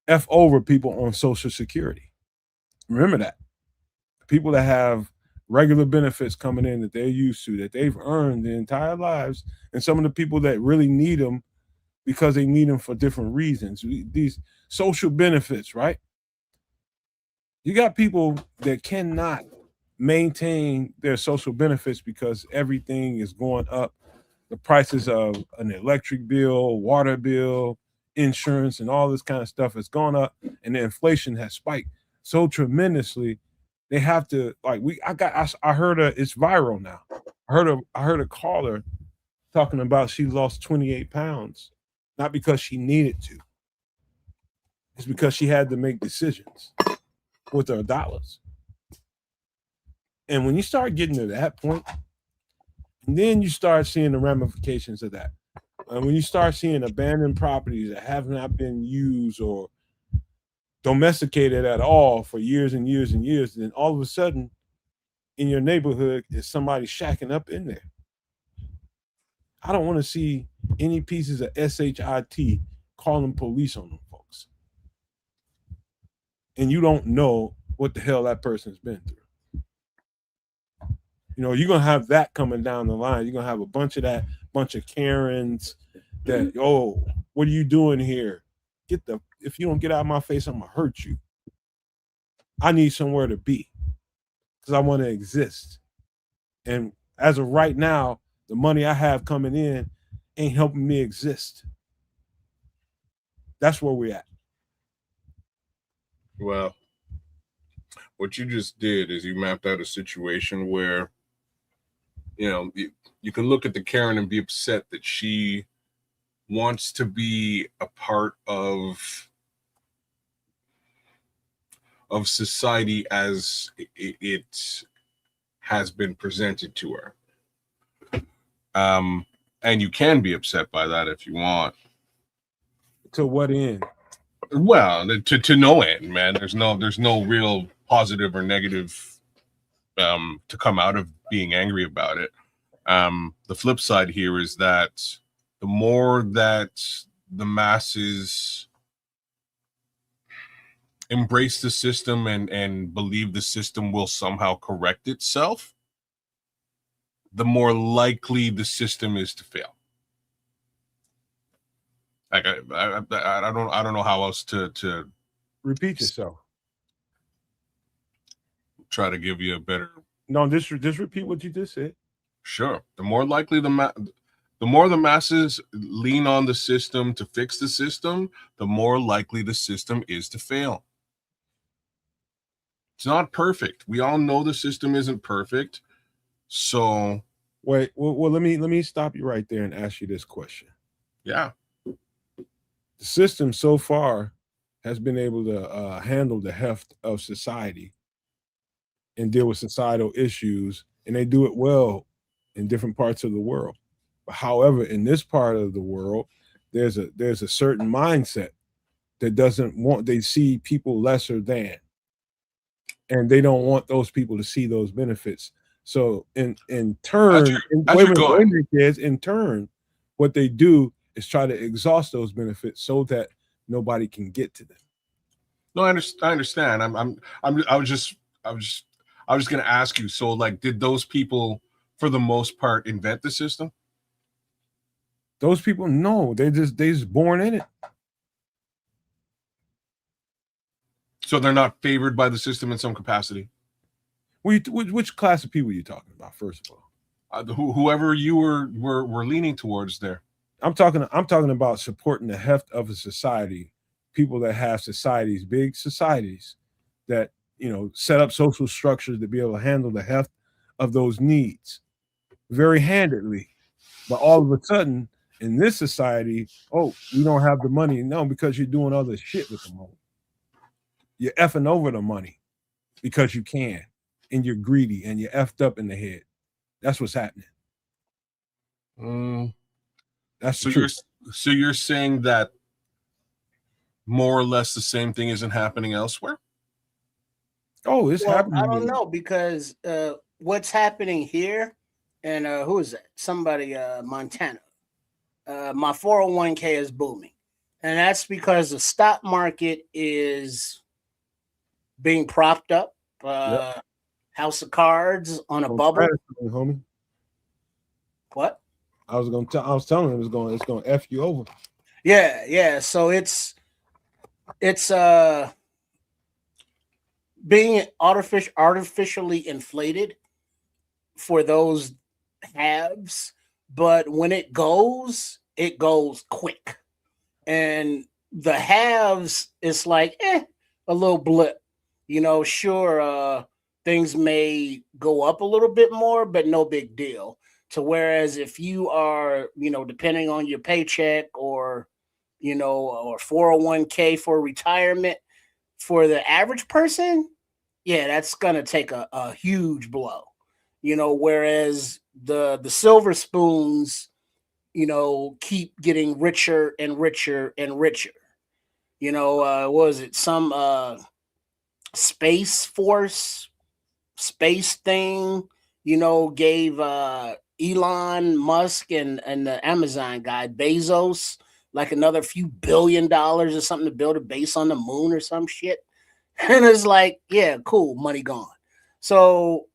F over people on Social Security. Remember that. People that have regular benefits coming in that they're used to, that they've earned their entire lives, and some of the people that really need them because they need them for different reasons. These social benefits, right? You got people that cannot maintain their social benefits because everything is going up. The prices of an electric bill, water bill, insurance, and all this kind of stuff has gone up, and the inflation has spiked so tremendously. They have to I heard it's viral now. I heard a caller talking about she lost 28 pounds, not because she needed to. It's because she had to make decisions with her dollars. And when you start getting to that point, and then you start seeing the ramifications of that. And when you start seeing abandoned properties that have not been used or domesticated at all for years and years and years, then all of a sudden in your neighborhood is somebody shacking up in there. I don't want to see any pieces of SHIT calling police on them folks. And you don't know what the hell that person's been through. You know, you're going to have that coming down the line. You're going to have a bunch of Karens that, oh, what are you doing here? If you don't get out of my face, I'm going to hurt you. I need somewhere to be because I want to exist. And as of right now, the money I have coming in ain't helping me exist. That's where we're at. Well, what you just did is you mapped out a situation where, you know, you can look at the Karen and be upset that she wants to be a part of society as it has been presented to her. And you can be upset by that if you want. To what end? Well, to no end, man. There's no real positive or negative to come out of being angry about it. The flip side here is that the more that the masses embrace the system and believe the system will somehow correct itself, the more likely the system is to fail. Like I don't know how else to repeat yourself. Try to give you a better. No, just repeat what you just said. Sure. The more likely the more the masses lean on the system to fix the system, the more likely the system is to fail. It's not perfect. We all know the system isn't perfect. So wait, well let me stop you right there and ask you this question. Yeah. The system so far has been able to handle the heft of society and deal with societal issues, and they do it well in different parts of the world. But however, in this part of the world, there's a certain mindset that they see people lesser than, and they don't want those people to see those benefits. So in turn, in turn, what they do is try to exhaust those benefits so that nobody can get to them. No, I understand. I was just going to ask you. So, like, did those people, for the most part, invent the system? Those people, no, they just born in it. So they're not favored by the system in some capacity. Which class of people are you talking about? First of all, whoever you were leaning towards there. I'm talking about supporting the heft of a society, people that have societies, big societies that, set up social structures to be able to handle the heft of those needs very handedly. But all of a sudden, in this society, we don't have the money. No, because you're doing other shit with the money. You're effing over the money because you can, and you're greedy and you're effed up in the head. That's what's happening. That's so the truth. So you're saying that more or less the same thing isn't happening elsewhere? Oh, it's happening. I don't know, because what's happening here, and who is that? Somebody, Montana. My 401k is booming, and that's because the stock market is being propped up. House of cards on a bubble. Homie. What? I was telling him it's going to F you over. Yeah. So it's being artificially inflated for those haves, but when it goes quick. And the haves, it's like a little blip. Sure, things may go up a little bit more, but no big deal. So whereas if you are, depending on your paycheck or 401k for retirement, for the average person, that's gonna take a huge blow. Whereas the silver spoons, keep getting richer and richer and richer. What was it? Some space force space thing, gave Elon Musk and the Amazon guy Bezos like another few $1 billion or something to build a base on the moon or some shit. And it's like, yeah, cool, money gone. So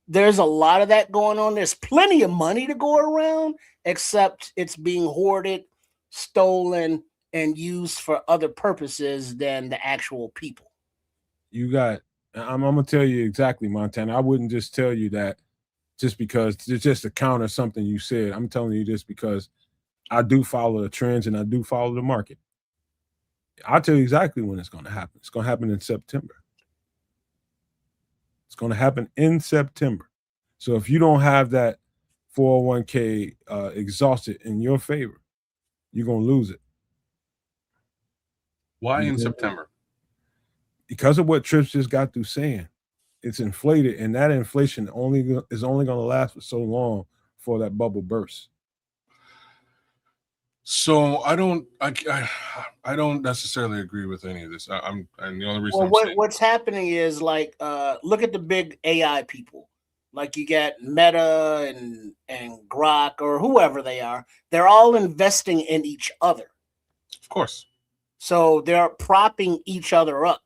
there's a lot of that going on. There's plenty of money to go around, except it's being hoarded, stolen, and used for other purposes than the actual people. I'm going to tell you exactly, Montana. I wouldn't just tell you that just because it's just to counter something you said. I'm telling you this because I do follow the trends and I do follow the market. I'll tell you exactly when it's going to happen. It's going to happen in September. It's going to happen in September. So if you don't have that 401k exhausted in your favor, you're going to lose it. Why in September? Because of what Trips just got through saying. It's inflated, and that inflation is only going to last for so long before that bubble bursts. So I don't necessarily agree with any of this. And the only reason what's happening is like look at the big AI people. Like you got Meta and Grok or whoever they are. They're all investing in each other. Of course. So they're propping each other up.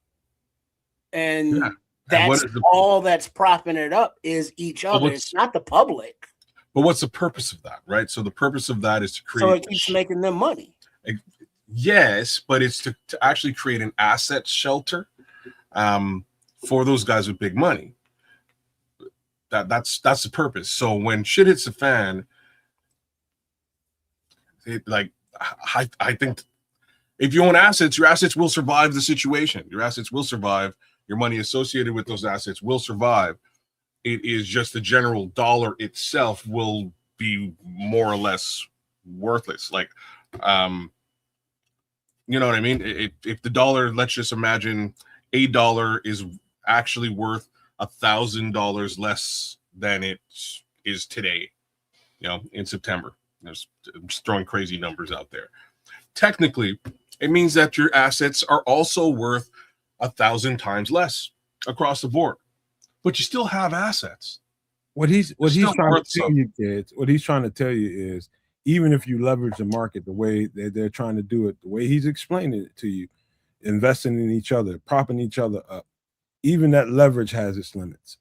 And that's all that's propping it up is each other. It's not the public. But what's the purpose of that, right? So the purpose of that is to create. So it keeps making them money. Yes, but it's to actually create an asset shelter for those guys with big money. That's the purpose. So when shit hits the fan, I think if you own assets, your assets will survive the situation. Your assets will survive. Your money associated with those assets will survive. It is just the general dollar itself will be more or less worthless. Like, you know what I mean? If the dollar, let's just imagine $1 is actually worth $1,000 less than it is today, in September. I'm just throwing crazy numbers out there. Technically, it means that your assets are also worth 1,000 times less across the board. But you still have assets. What he's trying to tell you, kids, what he's trying to tell you is even if you leverage the market the way they're trying to do it, the way he's explaining it to you, investing in each other, propping each other up, even that leverage has its limits.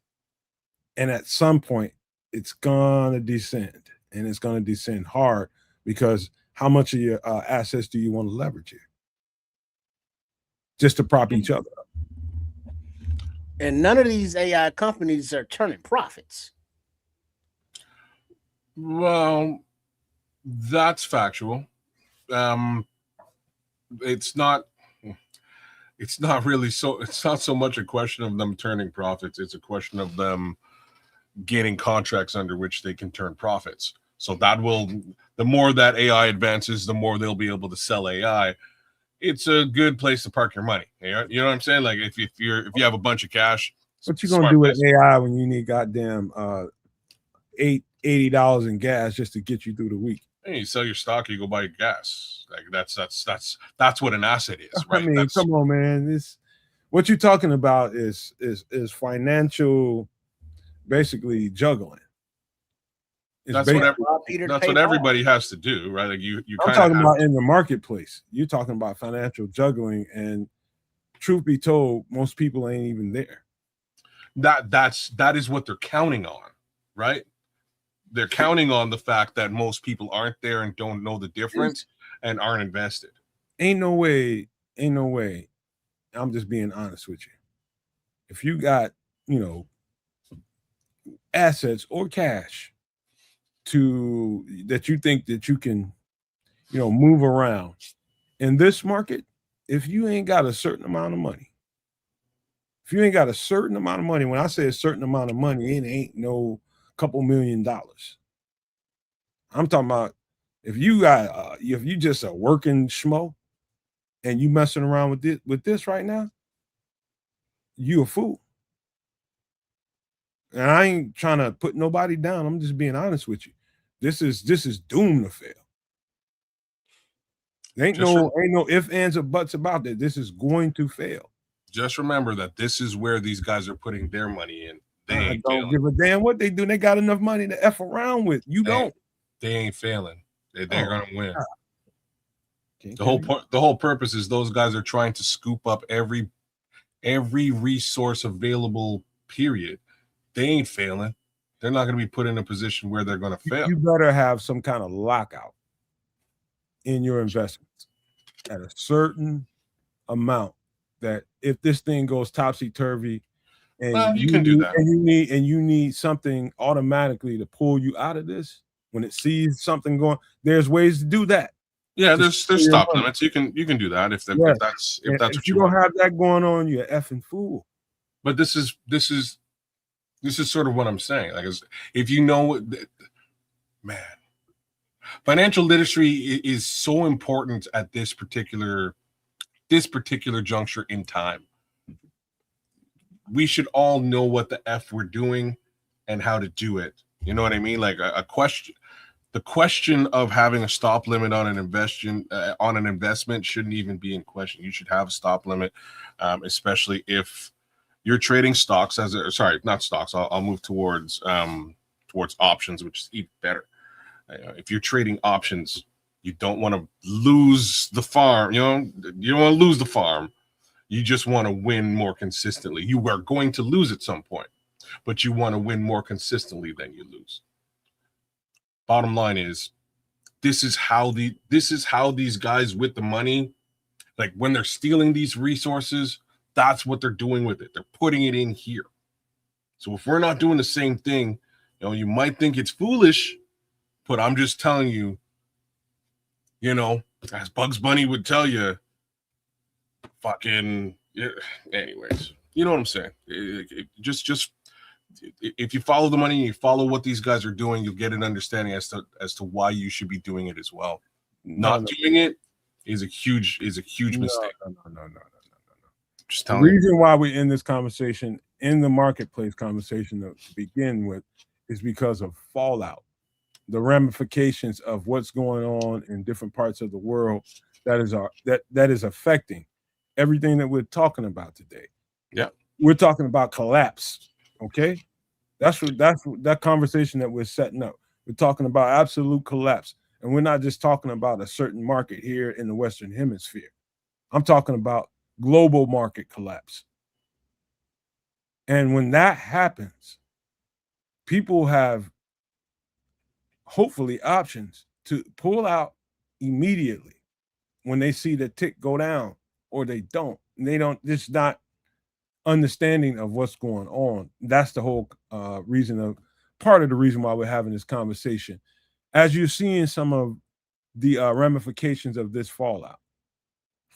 And at some point, it's gonna descend, and it's gonna descend hard because how much of your assets do you want to leverage here? Just to prop each other up. And none of these AI companies are turning profits. Well, That's factual. It's not really so. It's not so much a question of them turning profits. It's a question of them gaining contracts under which they can turn profits. So that will, the more that AI advances, the more they'll be able to sell AI. It's a good place to park your money. You know what I'm saying? Like if you have a bunch of cash, what you gonna do with AI when you need goddamn $80 in gas just to get you through the week? Hey, you sell your stock, you go buy gas. Like that's what an asset is, right? I mean, come on, man. This what you're talking about is financial, basically juggling. That's what everybody has to do, right? Like you I'm talking about in the marketplace. You're talking about financial juggling, and truth be told, most people ain't even there. That is what they're counting on, right? They're counting on the fact that most people aren't there and don't know the difference and aren't invested. Ain't no way. I'm just being honest with you. If you got, assets or cash that you think that you can, move around in this market, if you ain't got a certain amount of money, when I say a certain amount of money, it ain't no couple $1 million. I'm talking about if you just a working schmo and you messing around with this right now, you a fool. And I ain't trying to put nobody down. I'm just being honest with you. This is doomed to fail. Ain't no ifs, ands, or buts about that. This is going to fail. Just remember that this is where these guys are putting their money in. They don't give a damn what they do. They got enough money to F around with. They ain't failing. They're gonna win. The whole purpose is those guys are trying to scoop up every resource available, period. They ain't failing. They're not going to be put in a position where they're going to fail. You better have some kind of lockout in your investments at a certain amount that if this thing goes topsy-turvy and you can do that. And you need something automatically to pull you out of this when it sees something going, there's ways to do that. Yeah, there's stop limits. You can do that if that's what you don't have that going on, you're an effing fool. But this is sort of what I'm saying. Like, if you know, man, financial literacy is so important at this particular juncture in time. We should all know what the F we're doing and how to do it. You know what I mean? Like the question of having a stop limit on an investment shouldn't even be in question. You should have a stop limit, especially if you're trading stocks not stocks. I'll move towards options, which is even better. If you're trading options, you don't want to lose the farm. You don't want to lose the farm. You just want to win more consistently. You are going to lose at some point, but you want to win more consistently than you lose. Bottom line is, this is how these guys with the money, like when they're stealing these resources, that's what they're doing with it. They're putting it in here. So if we're not doing the same thing, you might think it's foolish, but I'm just telling you, as Bugs Bunny would tell you, anyways, you know what I'm saying? Just if you follow the money and you follow what these guys are doing, you'll get an understanding as to why you should be doing it as well. Doing it is a huge mistake. No. Just the reason why we're in this conversation, in the marketplace conversation to begin with, is because of fallout, the ramifications of what's going on in different parts of the world that is affecting everything that we're talking about today. Yeah, we're talking about collapse. Okay, that's that conversation that we're setting up. We're talking about absolute collapse, and we're not just talking about a certain market here in the Western Hemisphere. I'm talking about global market collapse. And when that happens, people have hopefully options to pull out immediately when they see the tick go down, or they don't. They don't, just not understanding of what's going on. That's the whole part of the reason why we're having this conversation. as you're seeing some of the ramifications of this fallout,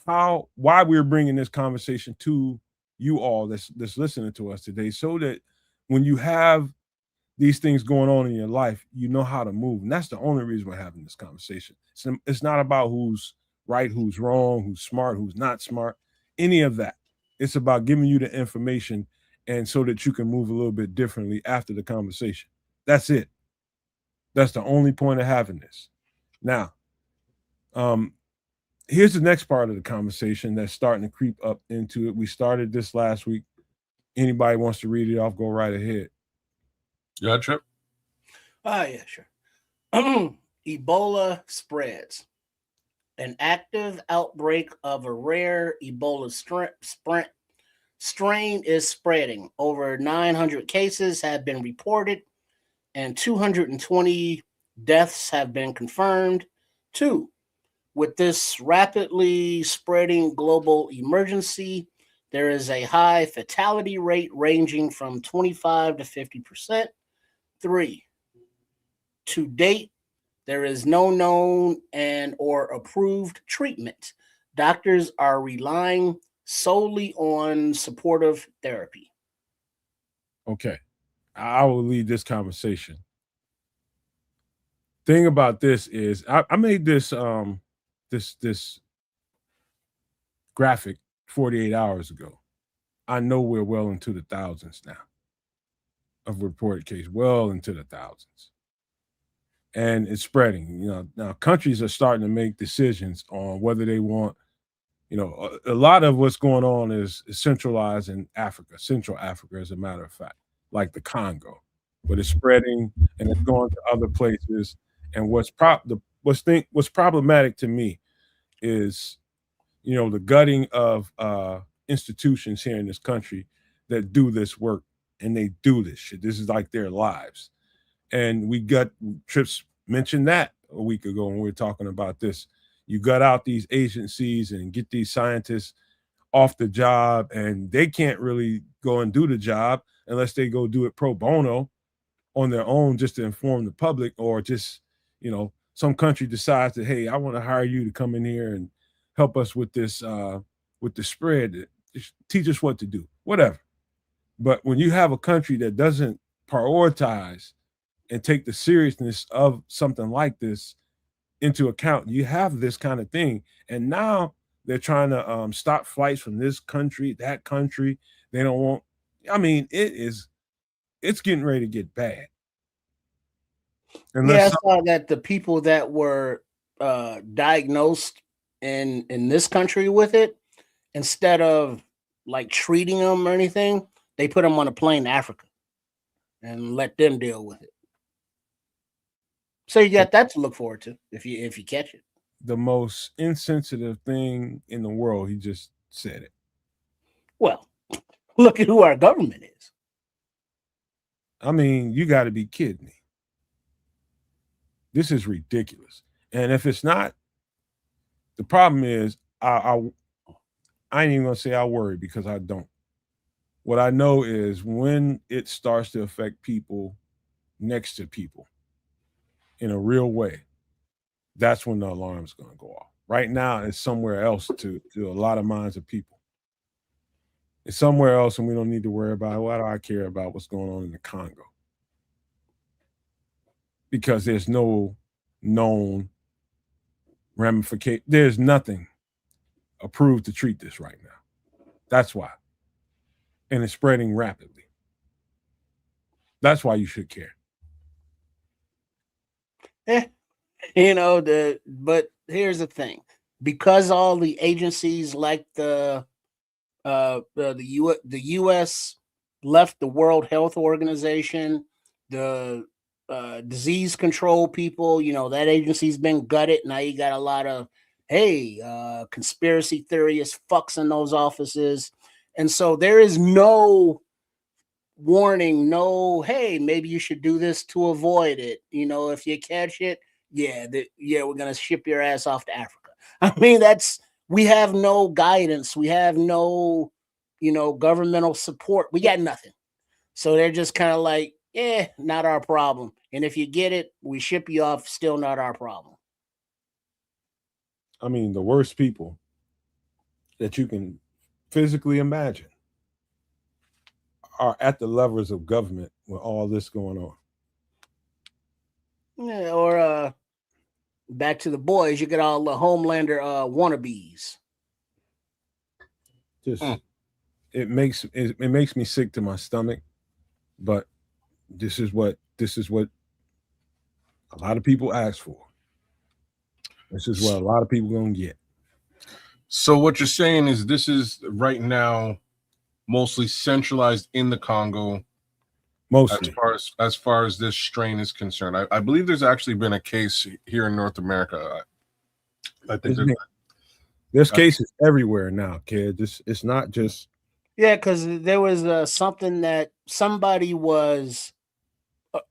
why we're bringing this conversation to you all that's listening to us today, so that when you have these things going on in your life, you know how to move. And that's the only reason we're having this conversation. It's not about who's right, who's wrong, who's smart, who's not smart, any of that. It's about giving you the information, and so that you can move a little bit differently after the conversation. That's it. That's the only point of having this. Now, here's the next part of the conversation that's starting to creep up into it. We started this last week. Anybody wants to read it off, go right ahead. Yeah, Trip. Yeah, sure. Ebola spreads. An active outbreak of a rare Ebola strain is spreading. Over 900 cases have been reported, and 220 deaths have been confirmed. Two, with this rapidly spreading global emergency, there is a high fatality rate ranging from 25 to 50%. Three, to date, there is no known and or approved treatment. Doctors are relying solely on supportive therapy. Okay, I will lead this conversation. Thing about this is, I made this this graphic 48 hours ago. I know we're well into the thousands now of reported cases, well into the thousands. And it's spreading. Now countries are starting to make decisions on whether they want, a lot of what's going on is centralized in Africa, Central Africa, as a matter of fact, like the Congo, but it's spreading and it's going to other places. And what's problematic to me is, the gutting of institutions here in this country that do this work, and they do this shit. This is like their lives. And Trips mentioned that a week ago when we were talking about this. You gut out these agencies and get these scientists off the job, and they can't really go and do the job unless they go do it pro bono on their own, just to inform the public, or just, some country decides that, hey, I want to hire you to come in here and help us with this, with the spread, teach us what to do, whatever. But when you have a country that doesn't prioritize and take the seriousness of something like this into account, you have this kind of thing. And now they're trying to stop flights from this country, that country. They don't want, it's getting ready to get bad. I saw that the people that were diagnosed in this country with it, instead of like treating them or anything, they put them on a plane to Africa and let them deal with it. So you got that to look forward to if you catch it. The most insensitive thing in the world. He just said it. Well, look at who our government is. You got to be kidding me. This is ridiculous. And if it's not, the problem is, I ain't even gonna say I worry, because I don't. What I know is when it starts to affect people next to people in a real way, that's when the alarm's gonna go off. Right now, it's somewhere else to a lot of minds of people. It's somewhere else, and we don't need to worry about, why do I care about what's going on in the Congo? Because there's no known ramification. There's nothing approved to treat this right now. That's why. And it's spreading rapidly. That's why you should care. But here's the thing. Because all the agencies like the U.S. left the World Health Organization, the disease control people, that agency's been gutted. Now you got a lot of, conspiracy theorists, fucks in those offices. And so there is no warning, hey, maybe you should do this to avoid it. If you catch it, we're going to ship your ass off to Africa. We have no guidance. We have no, governmental support. We got nothing. So they're just kind of like, not our problem. And if you get it, we ship you off. Still not our problem. I mean, the worst people that you can physically imagine are at the levers of government with all this going on. Yeah, or back to the boys, you get all the Homelander wannabes. Just it makes me sick to my stomach, but this is what a lot of people ask for. This is what a lot of people gonna get. So what you're saying is this is right now mostly centralized in the Congo. Mostly, as far as this strain is concerned, I believe there's actually been a case here in North America. I think there's cases everywhere now, kid. It's not just because there was something that somebody was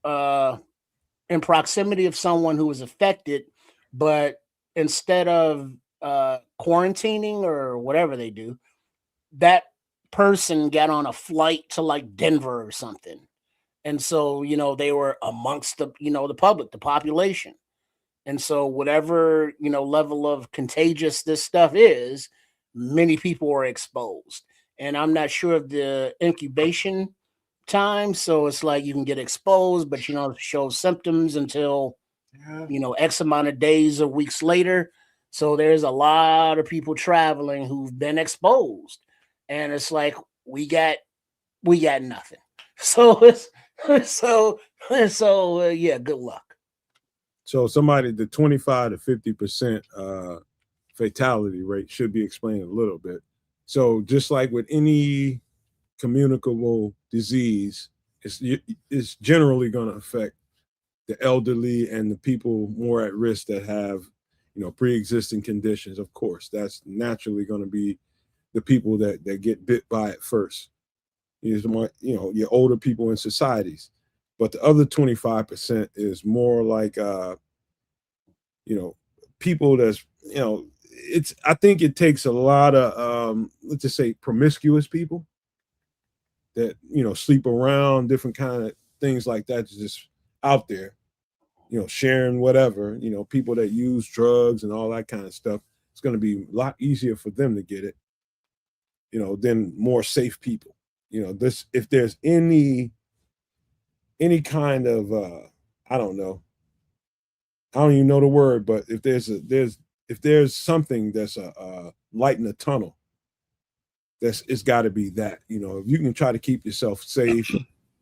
in proximity of someone who was affected, but instead of quarantining or whatever they do, that person got on a flight to like Denver or something. And so, they were amongst the, the public, the population. And so whatever, level of contagious this stuff is, many people were exposed. And I'm not sure of the incubation time. So it's like you can get exposed, but show symptoms until, X amount of days or weeks later. So there's a lot of people traveling who've been exposed. And it's like, we got nothing. So yeah, good luck. So somebody, the 25 to 50% fatality rate should be explained a little bit. So just like with any communicable disease, it's generally going to affect the elderly and the people more at risk that have, pre-existing conditions. Of course, that's naturally going to be the people that get bit by it first. More, your older people in societies. But the other 25% is more like, people that's, I think it takes a lot of, let's just say promiscuous people that, sleep around, different kind of things like that, just out there, sharing whatever, people that use drugs and all that kind of stuff. It's going to be a lot easier for them to get it, than more safe people. If there's any kind of I don't even know the word, but if there's something that's a light in the tunnel, it's got to be that. If you can try to keep yourself safe,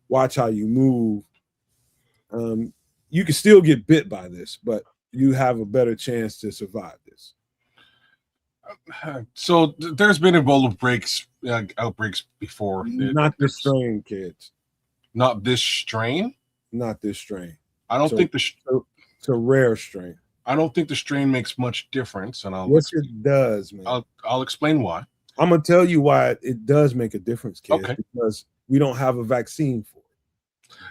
watch how you move, you can still get bit by this, but you have a better chance to survive this. So there's been Ebola outbreaks before. Not this strain, kids. Not this strain? Not this strain. I don't think it's a rare strain. I don't think the strain makes much difference. And yes, it does, man. I'll explain why. I'm going to tell you why it does make a difference, kids. Okay. Because we don't have a vaccine for it.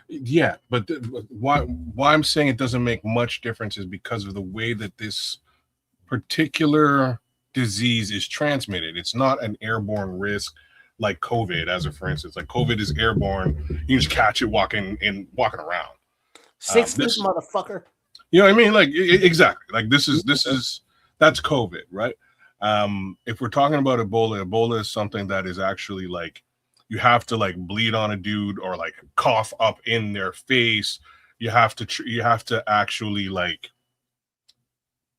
Yeah, but why I'm saying it doesn't make much difference is because of the way that this particular disease is transmitted. It's not an airborne risk like COVID, for instance. Like COVID is airborne. You just catch it walking around. 60s, motherfucker. You know what I mean? Like exactly. Like that's COVID, right? If we're talking about Ebola is something that is actually like you have to like bleed on a dude or like cough up in their face. You have to actually like,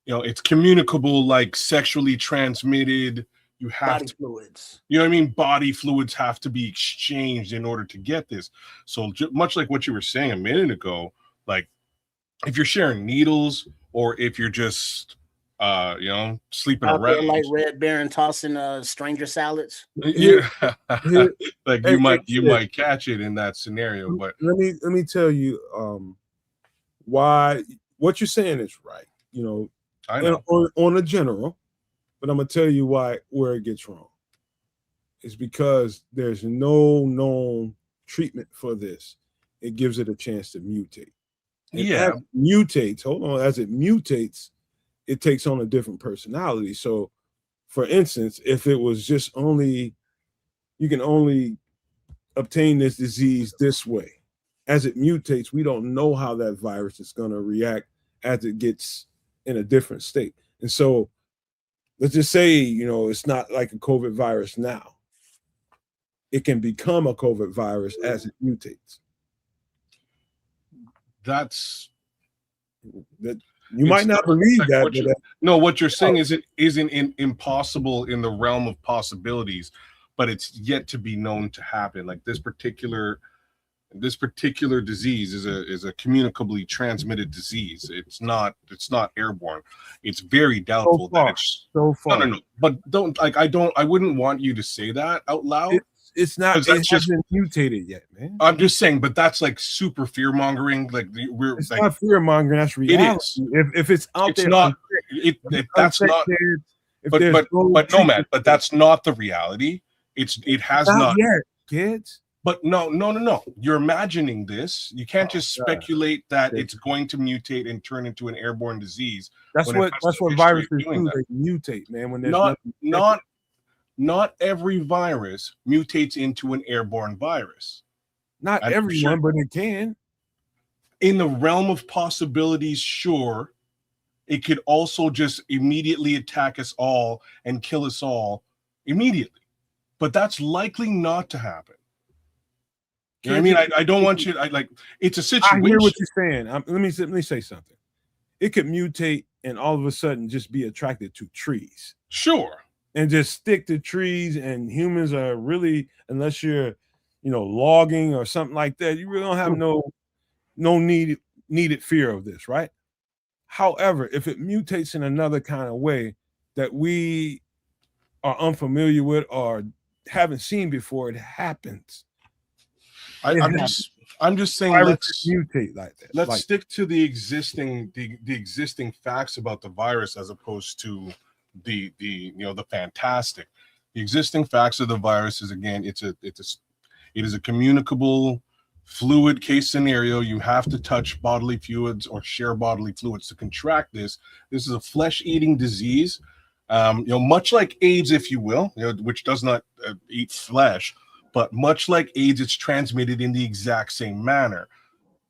it's communicable, like sexually transmitted. You have body fluids. You know what I mean? Body fluids have to be exchanged in order to get this. So much like what you were saying a minute ago, like if you're sharing needles or if you're just sleeping out around there like Red Baron tossing stranger salads. Yeah. Like you might catch it in that scenario. But let me tell you why what you're saying is right. I know. On a general, but I'm gonna tell you where it gets wrong. It's because there's no known treatment for this. It gives it a chance to mutate. And yeah. As it mutates, it takes on a different personality. So, for instance, if it was just you can only obtain this disease this way, as it mutates, we don't know how that virus is going to react as it gets in a different state. And so let's just say, it's not like a COVID virus now. It can become a COVID virus as it mutates. You might not believe that. What you're saying isn't impossible in the realm of possibilities, but it's yet to be known to happen. Like this particular disease is a communicably transmitted disease. It's not airborne. It's very doubtful that it's so far. No. But I wouldn't want you to say that out loud. It's not. It hasn't mutated yet, man. I'm just saying, but that's like super fear mongering. Like it's not fear mongering. That's reality. It is. If it's out it's there, not. That's not. But Nomad. But that's not the reality. It has not yet, kids. But no. You're imagining this. You can't just speculate that it's going to mutate and turn into an airborne disease. That's what viruses do. They mutate, man. When there's not every virus mutates into an airborne virus. Not everyone, but it can. In the realm of possibilities, sure. It could also just immediately attack us all and kill us all immediately. But that's likely not to happen. You know what I mean? I don't want you to, it's a situation. I hear what you're saying. Let me say something. It could mutate and all of a sudden just be attracted to trees. Sure. And just stick to trees, and humans are really, unless you're, logging or something like that, you really don't have no needed fear of this, right? However, if it mutates in another kind of way that we are unfamiliar with or haven't seen before, it happens. I'm just saying let's mutate like that. Let's stick to the existing facts about the virus as opposed to the fantastic. The existing facts of the virus is, again, it is a communicable fluid case scenario. You have to touch bodily fluids or share bodily fluids to contract this. This is a flesh-eating disease, much like AIDS, if you will, which does not eat flesh, but much like AIDS, it's transmitted in the exact same manner.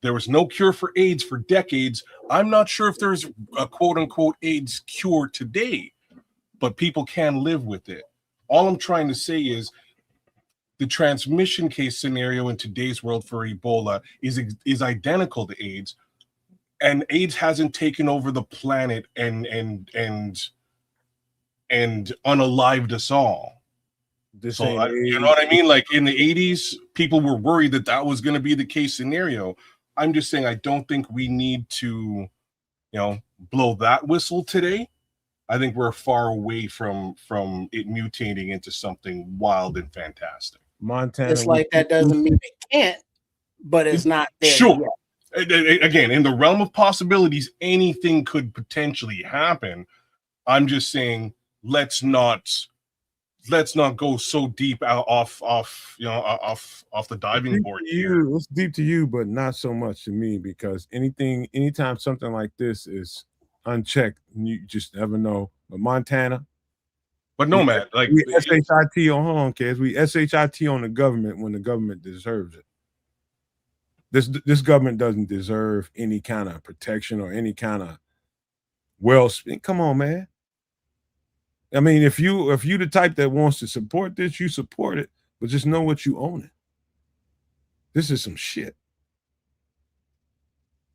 There was no cure for AIDS for decades. I'm not sure if there's a quote-unquote AIDS cure today, but people can live with it. All I'm trying to say is the transmission case scenario in today's world for Ebola is identical to AIDS, and AIDS hasn't taken over the planet and unalived us all. You know what I mean? Like in the 80s, people were worried that was going to be the case scenario. I'm just saying I don't think we need to, blow that whistle today. I think we're far away from it mutating into something wild and fantastic. Montana. It's like that doesn't mean it can't, but it's not there. Sure. Yet. Again, in the realm of possibilities, anything could potentially happen. I'm just saying let's not go so deep off the diving board here. It's deep to you, but not so much to me, because anytime something like this is unchecked, you just never know. But Montana, but Nomad, we SHIT on, hold on, kids. We SHIT on the government when the government deserves it. This government doesn't deserve any kind of protection or any kind of come on, man. I mean, if you the type that wants to support this, you support it, but just know what you own it. This is some shit.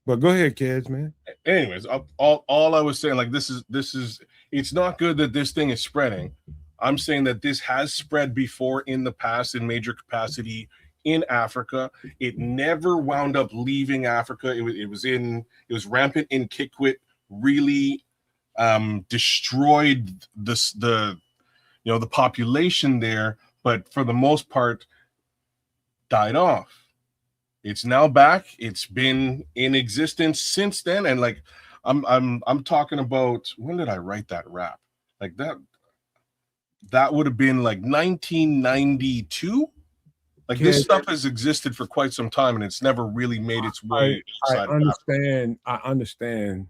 But go ahead, kids, man. Anyways, all I was saying, this is it's not good that this thing is spreading. I'm saying that this has spread before in the past in major capacity in Africa. It never wound up leaving Africa. It was rampant in Kikwit, really destroyed the population there, but for the most part died off. It's now back. It's been in existence since then, and I'm talking about, when did I write that rap? Like that would have been like 1992. Like this stuff has existed for quite some time, and it's never really made its way. I understand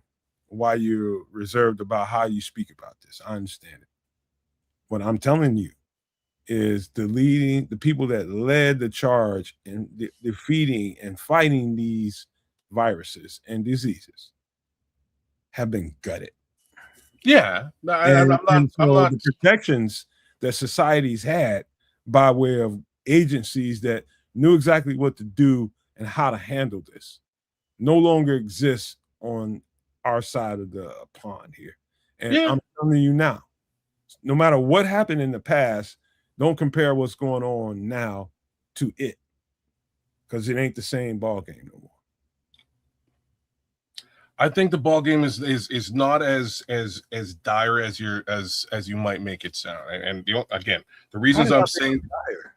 why you're reserved about how you speak about this. I understand it. What I'm telling you is the people that led the charge in defeating and fighting these viruses and diseases have been gutted. Yeah, I'm so not. The protections that societies had by way of agencies that knew exactly what to do and how to handle this no longer exists on our side of the pond here. And I'm telling you now, no matter what happened in the past, don't compare what's going on now to it, because it ain't the same ball game no more. I think the ball game is not as dire as you might make it sound. And again, the reasons I'm saying dire,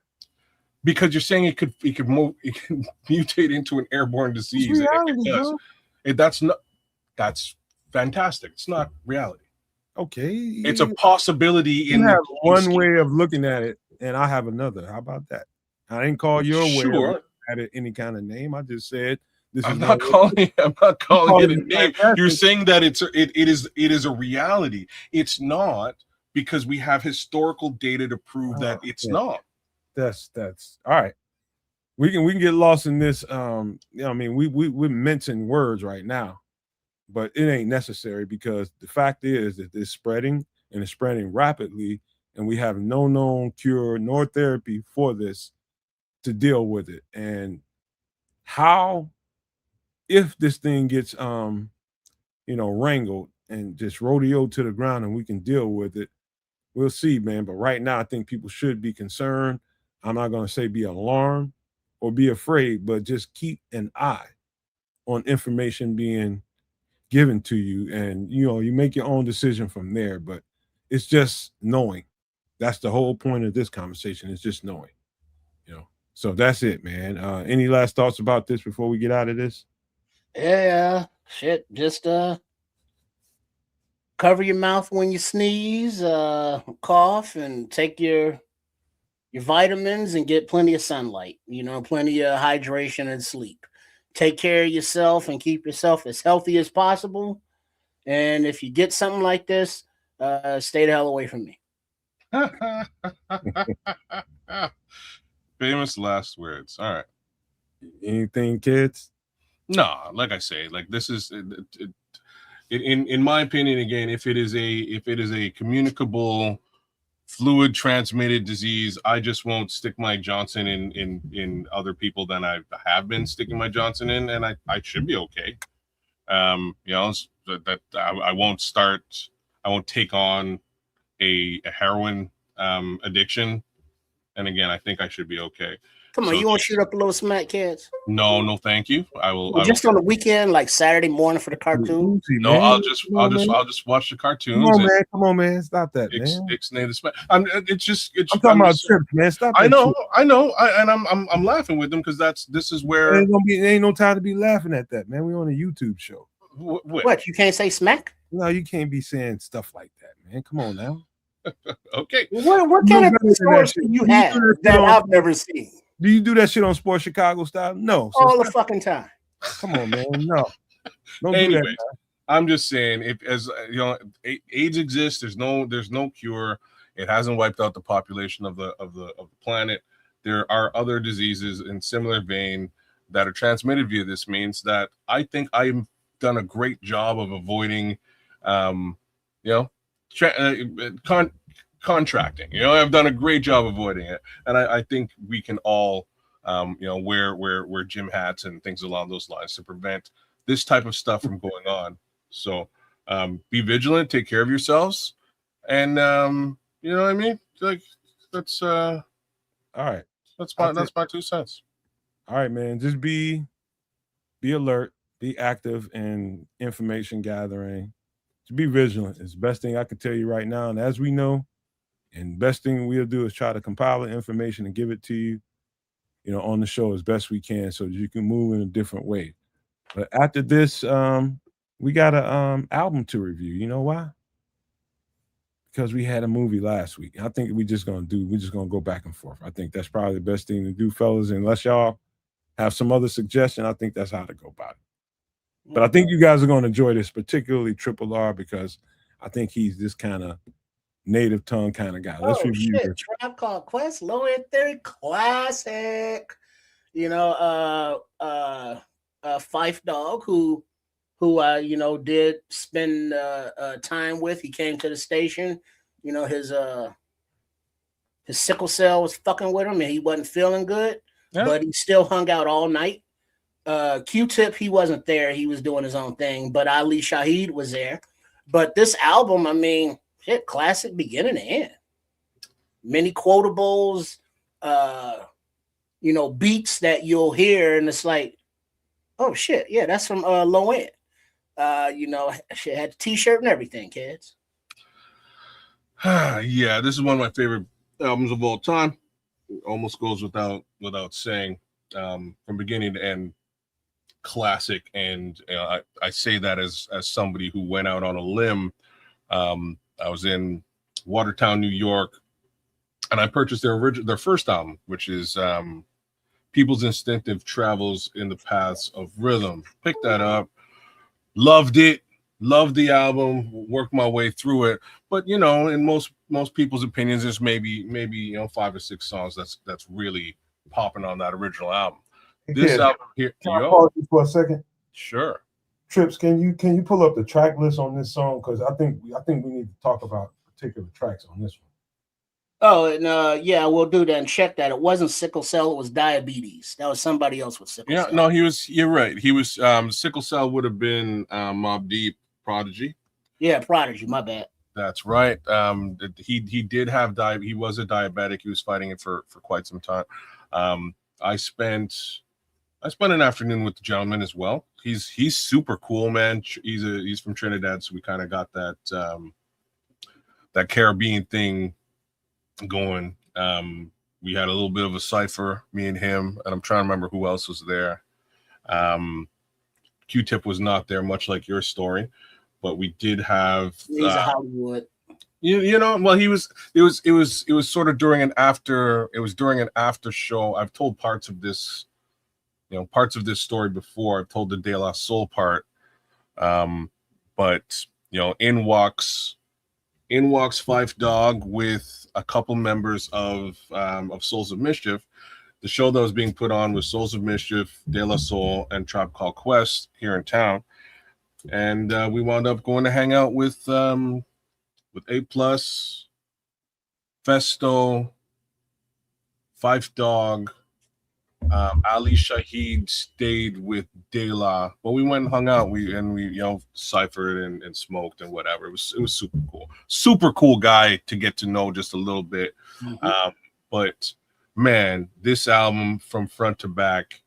because you're saying it could mutate into an airborne disease. That's fantastic. It's not reality. Okay, it's a possibility. You have one way of looking at it, and I have another. How about that? I didn't call your way of looking at it any kind of name. I just said this. I'm not calling it a name. You're saying that it is a reality. It's not, because we have historical data to prove that it's not. That's all right. We can get lost in this. I mean, we're mincing words right now, but it ain't necessary, because the fact is that it's spreading, and it's spreading rapidly, and we have no known cure nor therapy for this to deal with it. And how, if this thing gets wrangled and just rodeoed to the ground and we can deal with it, we'll see, man. But right now, I think people should be concerned. I'm not going to say be alarmed or be afraid, but just keep an eye on information being given to you, and you make your own decision from there. But it's just knowing. That's the whole point of this conversation, is just knowing. So that's it, man. Any last thoughts about this before we get out of this? Yeah, shit. Just cover your mouth when you sneeze, cough, and take your vitamins and get plenty of sunlight. Plenty of hydration and sleep. Take care of yourself and keep yourself as healthy as possible. And if you get something like this, stay the hell away from me. Famous last words. All right. Anything, kids? No, like I say, like this is in my opinion, again, if it is a communicable fluid transmitted disease, I just won't stick my Johnson in other people than I have been sticking my Johnson in, and I should be okay. That I won't take on a heroin addiction, and again, I think I should be okay. Come on, you want to shoot up a little smack, kids? No, thank you. I will. Just on the weekend, like Saturday morning for the cartoon. No, I'll just watch the cartoons. Come on, man, stop that, man. Ixnay the smack. I'm talking about trips, man. Stop. I know, and I'm laughing with them, because this is where there ain't no time to be laughing at that, man. We're on a YouTube show. What? You can't say smack? No, you can't be saying stuff like that, man. Come on now. Okay. What kind of stories do you have that I've never seen? Do you do that shit on Sports Chicago style? No. All the fucking time. Come on, man. No. Don't Anyways, do that, man. I'm just saying, AIDS exists. There's no cure. It hasn't wiped out the population of the planet. There are other diseases in similar vein that are transmitted via this means, that I think I've done a great job of avoiding, contracting. I've done a great job avoiding it, and I think we can all wear gym hats and things along those lines to prevent this type of stuff from going on. So be vigilant, take care of yourselves, and you know what I mean? Like, that's all right. That's my 2 cents. All right, man. Just be alert, be active in information gathering. To be vigilant is the best thing I can tell you right now. And as we know, and best thing we'll do is try to compile the information and give it to you, on the show as best we can, so that you can move in a different way. But after this, we got an album to review. You know why? Because we had a movie last week. I think we're just gonna go back and forth. I think that's probably the best thing to do, fellas. Unless y'all have some other suggestion, I think that's how to go about it. But I think you guys are going to enjoy this, particularly Triple R, because I think he's this kind of native tongue kind of guy. Let's review shit. this. Tribe Called Quest, Low End Theory, classic. You know, Fife Dog, who you know, did spend time with. He came to the station. You know, his sickle cell was fucking with him, and he wasn't feeling good. Yeah. But he still hung out all night. Q-Tip, he wasn't there. He was doing his own thing. But Ali Shaheed was there. But this album, I mean, shit, classic beginning to end. Many quotables, you know, beats that you'll hear, and it's like, oh shit, yeah, that's from Low End. You know, shit had the t-shirt and everything, kids. Yeah, this is one of my favorite albums of all time. It almost goes without saying, from beginning to end, classic. And I say that as somebody who went out on a limb. I was in Watertown, New York, and I purchased their first album, which is People's Instinctive Travels in the Paths of Rhythm. Picked that up, loved it, loved the album, worked my way through it. But you know, in most people's opinions, there's maybe you know 5 or 6 songs that's really popping on that original album. This album here. Can I pause you for a second? Sure. Trips, can you pull up the track list on this song? Because I think we need to talk about particular tracks on this one. Oh, and yeah, we'll do that and check that. It wasn't sickle cell; it was diabetes. That was somebody else with sickle cell. No, you're right. He was sickle cell would have been Mobb Deep, Prodigy. Yeah, Prodigy. My bad. That's right. He did have he was a diabetic. He was fighting it for quite some time. I spent an afternoon with the gentleman as well. He's super cool, man. He's from Trinidad, so we kind of got that that Caribbean thing going. We had a little bit of a cipher, me and him, and I'm trying to remember who else was there. Q-Tip was not there, much like your story, but we did have. He's a Hollywood. You know, well, it was sort of during an after. It was during an after show. I've told parts of this story before. I've told the De La Soul part, but you know, in walks Fife Dog with a couple members of Souls of Mischief. The show that was being put on was Souls of Mischief, De La Soul, and Tribe Called Quest here in town, and we wound up going to hang out with A+, Festo, Fife Dog. Ali Shaheed stayed with De La, but we went and hung out. We you know ciphered and smoked and whatever. It was super cool guy to get to know just a little bit. Mm-hmm. But man, this album from front to back,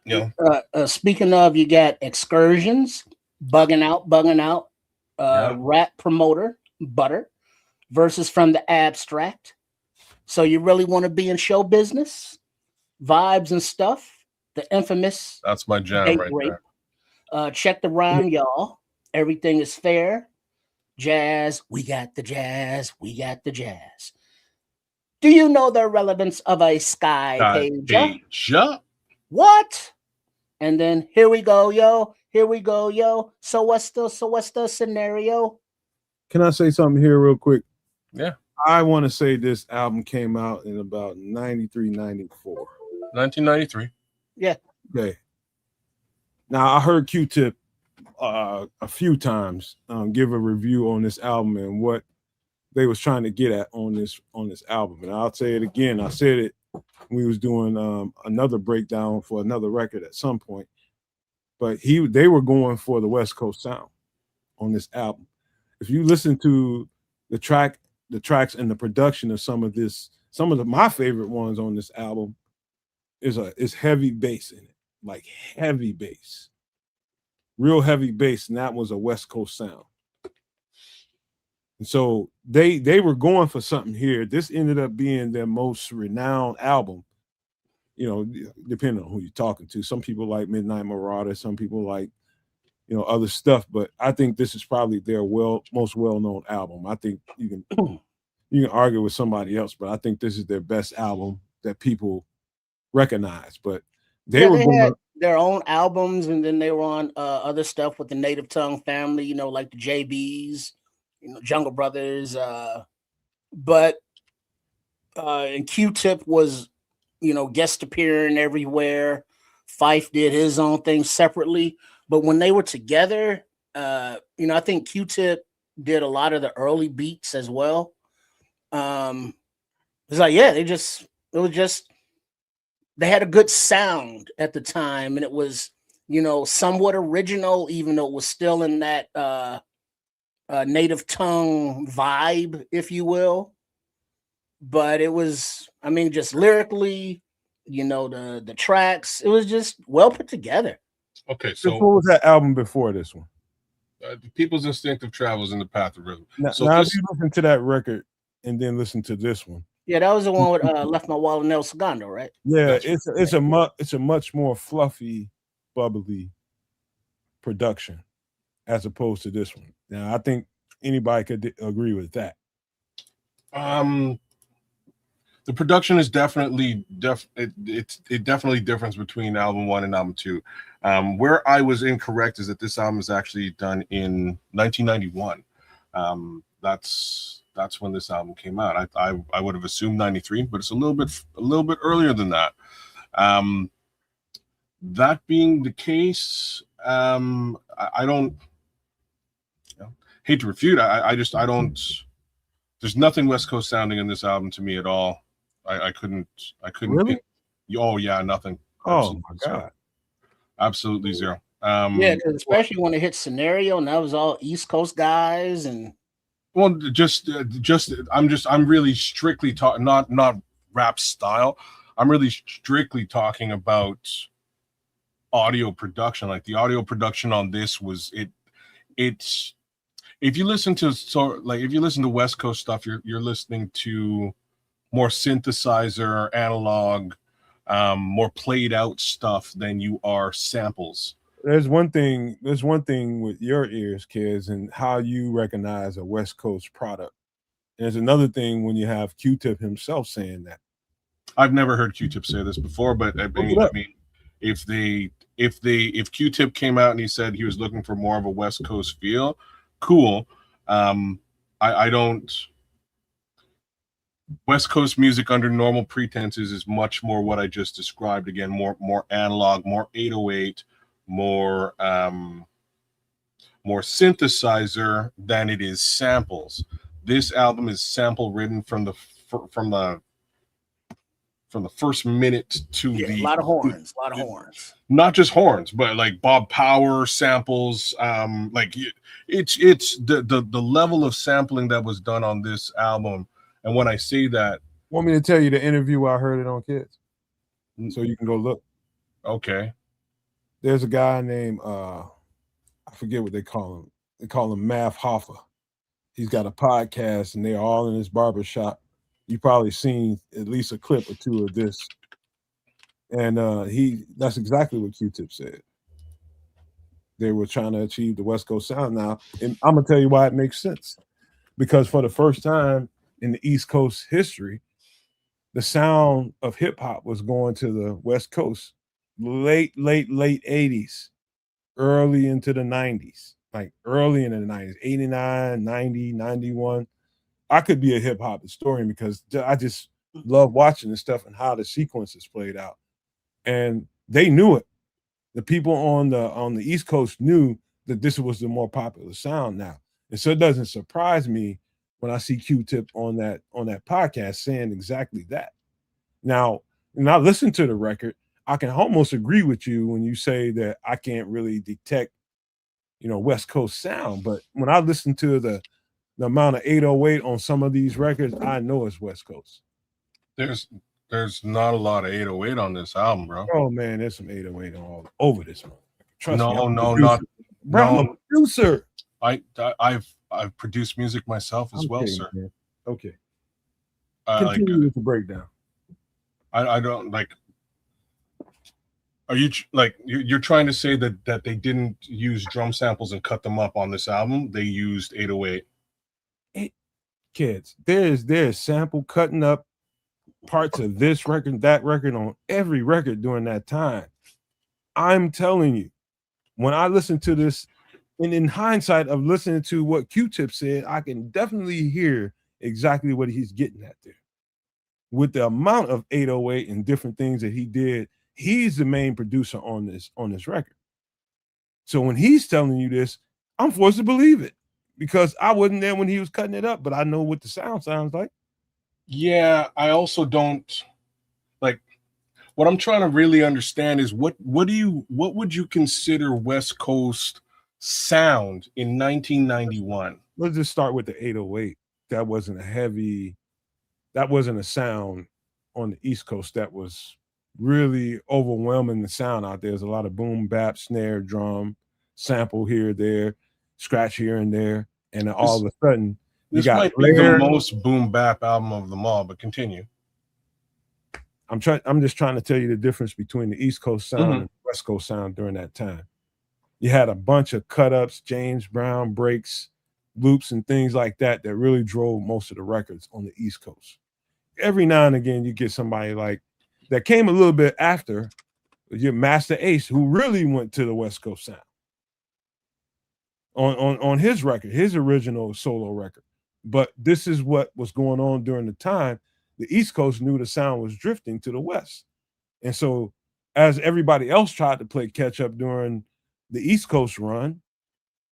you know. Speaking of, you got Excursions, bugging out. Rap promoter Butter versus From the Abstract. So you really want to be in show business, vibes and stuff. The infamous. That's my jam right there. Check the rhyme, y'all. Everything is fair. Jazz, we got the jazz. We got the jazz. Do you know the relevance of a sky pager? What? And then here we go, yo. Here we go, yo. So what's the scenario? Can I say something here real quick? Yeah. I want to say this album came out in about 93, 94. 1993. Yeah. Okay. Now, I heard Q-Tip a few times give a review on this album and what they was trying to get at on this album. And I'll say it again. I said it when we was doing another breakdown for another record at some point. But they were going for the West Coast sound on this album. If you listen to the tracks and the production of some of my favorite ones on this album is heavy bass in it, like heavy bass, real heavy bass, and that was a West Coast sound. And so they were going for something here. This ended up being their most renowned album, you know, depending on who you're talking to. Some people like Midnight Marauder, some people like, you know, other stuff, but I think this is probably their most well-known album. I think you can argue with somebody else, but I think this is their best album that people recognize. But they had their own albums, and then they were on other stuff with the Native Tongue family, you know, like the JBs, Jungle Brothers, but and Q-Tip was, guest appearing everywhere. Fife did his own thing separately, but when they were together, I think Q-Tip did a lot of the early beats as well. It's like, yeah, they had a good sound at the time, and it was, somewhat original, even though it was still in that native tongue vibe, if you will. But it was, just lyrically, the tracks, it was just well put together. Okay, so what was that album before this one? People's Instinctive Travels in the Path of Rhythm. Now, so if you listen to that record and then listen to this one. Yeah, that was the one with Left My Wallet in El Segundo, right? Yeah, it's a much more fluffy, bubbly production as opposed to this one. Now, I think anybody could agree with that. The production is definitely it definitely differs between album 1 and album 2. Where I was incorrect is that this album was actually done in 1991. That's when this album came out. I would have assumed 93, but it's a little bit earlier than that. That being the case, I don't hate to refute. I don't. There's nothing West Coast sounding in this album to me at all. I couldn't. Really? Oh yeah, nothing. Oh my God. Absolutely zero. Yeah, especially when it hit Scenario, and that was all East Coast guys, and well, I'm really strictly talking, not rap style. I'm really strictly talking about audio production. Like the audio production on this was it's if you listen to West Coast stuff, you're listening to more synthesizer, analog, more played out stuff than you are samples. There's one thing with your ears, kids, and how you recognize a West Coast product. There's another thing when you have Q-Tip himself saying that. I've never heard Q-Tip say this before, but I mean, if Q-Tip came out and he said he was looking for more of a West Coast feel, cool. I don't. West Coast music under normal pretenses is much more what I just described. Again, more analog, more 808, more synthesizer than it is samples. This album is sample ridden from the first minute to a lot of horns. Not just horns, but like Bob Power samples. It's the level of sampling that was done on this album. And when I say that, want me to tell you the interview where I heard it on Kids, so you can go look. Okay. There's a guy named I forget what they call him. They call him Math Hoffa. He's got a podcast, and they're all in his barbershop. You probably seen at least a clip or two of this. And that's exactly what Q-Tip said. They were trying to achieve the West Coast sound now. And I'm gonna tell you why it makes sense. Because for the first time in the East Coast history, the sound of hip hop was going to the West Coast late 80s, early into the 90s, like early in the 90s, 89, 90, 91. I could be a hip hop historian because I just love watching this stuff and how the sequences played out. And they knew it. The people on the East Coast knew that this was the more popular sound now. And so it doesn't surprise me when I see Q-Tip on that podcast saying exactly that. Now, when I listen to the record, I can almost agree with you when you say that I can't really detect, West Coast sound. But when I listen to the amount of 808 on some of these records, I know it's West Coast. There's not a lot of 808 on this album, bro. Oh man, there's some 808 all over this one. Trust me. I'm a producer. I've produced music myself as well, sir. Man. Okay. Continue with the breakdown. I don't like. Are you you're trying to say that they didn't use drum samples and cut them up on this album? They used 808. Kids, there's sample cutting up parts of this record, that record on every record during that time. I'm telling you, when I listen to this And in hindsight of listening to what Q-Tip said, I can definitely hear exactly what he's getting at there. With the amount of 808 and different things that he did, he's the main producer on this record. So when he's telling you this, I'm forced to believe it because I wasn't there when he was cutting it up, but I know what the sound sounds like. Yeah, I also don't like. What I'm trying to really understand is what would you consider West Coast sound in 1991? Let's just start with the 808. That wasn't a sound on the East Coast that was really overwhelming the sound out there. There's a lot of boom, bap, snare, drum, sample here, there, scratch here and there, and then all of a sudden this might be the most boom bap album of them all. But continue. I'm just trying to tell you the difference between the East Coast sound and the West Coast sound during that time. You had a bunch of cut-ups, James Brown breaks, loops, and things like that really drove most of the records on the East Coast. Every now and again, you get somebody like that came a little bit after your Master Ace, who really went to the West Coast sound on his record, his original solo record. But this is what was going on during the time. The East Coast knew the sound was drifting to the West. And so as everybody else tried to play catch up during the East Coast run,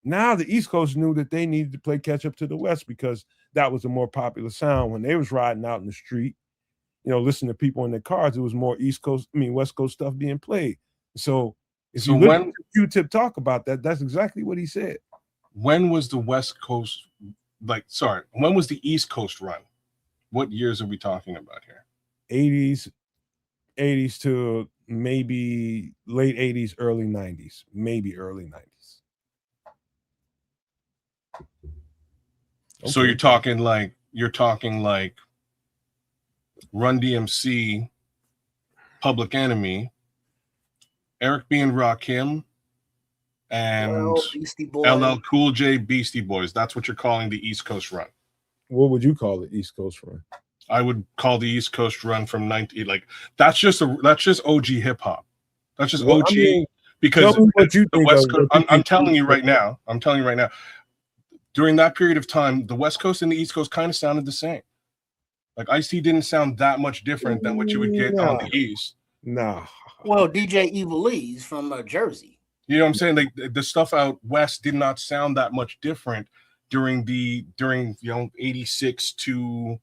now the East Coast knew that they needed to play catch up to the West because that was a more popular sound. When they was riding out in the street, listening to people in their cars, it was more West Coast stuff being played. So if you listen to Q-Tip talk about that, that's exactly what he said. When was the West Coast, when was the East Coast run? What years are we talking about here? 80s to maybe late 80s, early 90s, maybe early 90s. Okay. So you're talking like Run DMC, Public Enemy, Eric B. and Rakim, and LL Cool J, Beastie Boys. That's what you're calling the East Coast run. What would you call the East Coast run? I would call the East Coast run from 90, that's just OG hip hop. That's just OG because the West Coast. I'm telling you right now. During that period of time, the West Coast and the East Coast kind of sounded the same. Like Ice-T didn't sound that much different than what you would get on the East. Nah. Well, DJ Evil E's from Jersey. You know what I'm saying? Like the stuff out West did not sound that much different during 86 to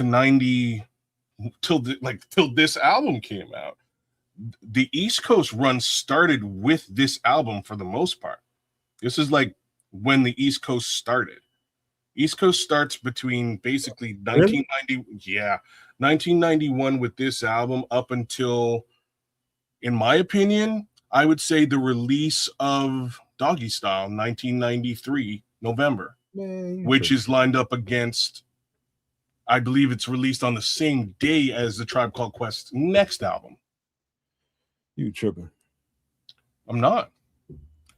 90 till this album came out. The East Coast run started with this album for the most part. This is like when the East Coast started. East Coast starts between basically 1991 with this album up until, in my opinion, I would say the release of Doggy Style, 1993, November, which is lined up against, I believe it's released on the same day as the Tribe Called Quest's next album. You tripping. I'm not.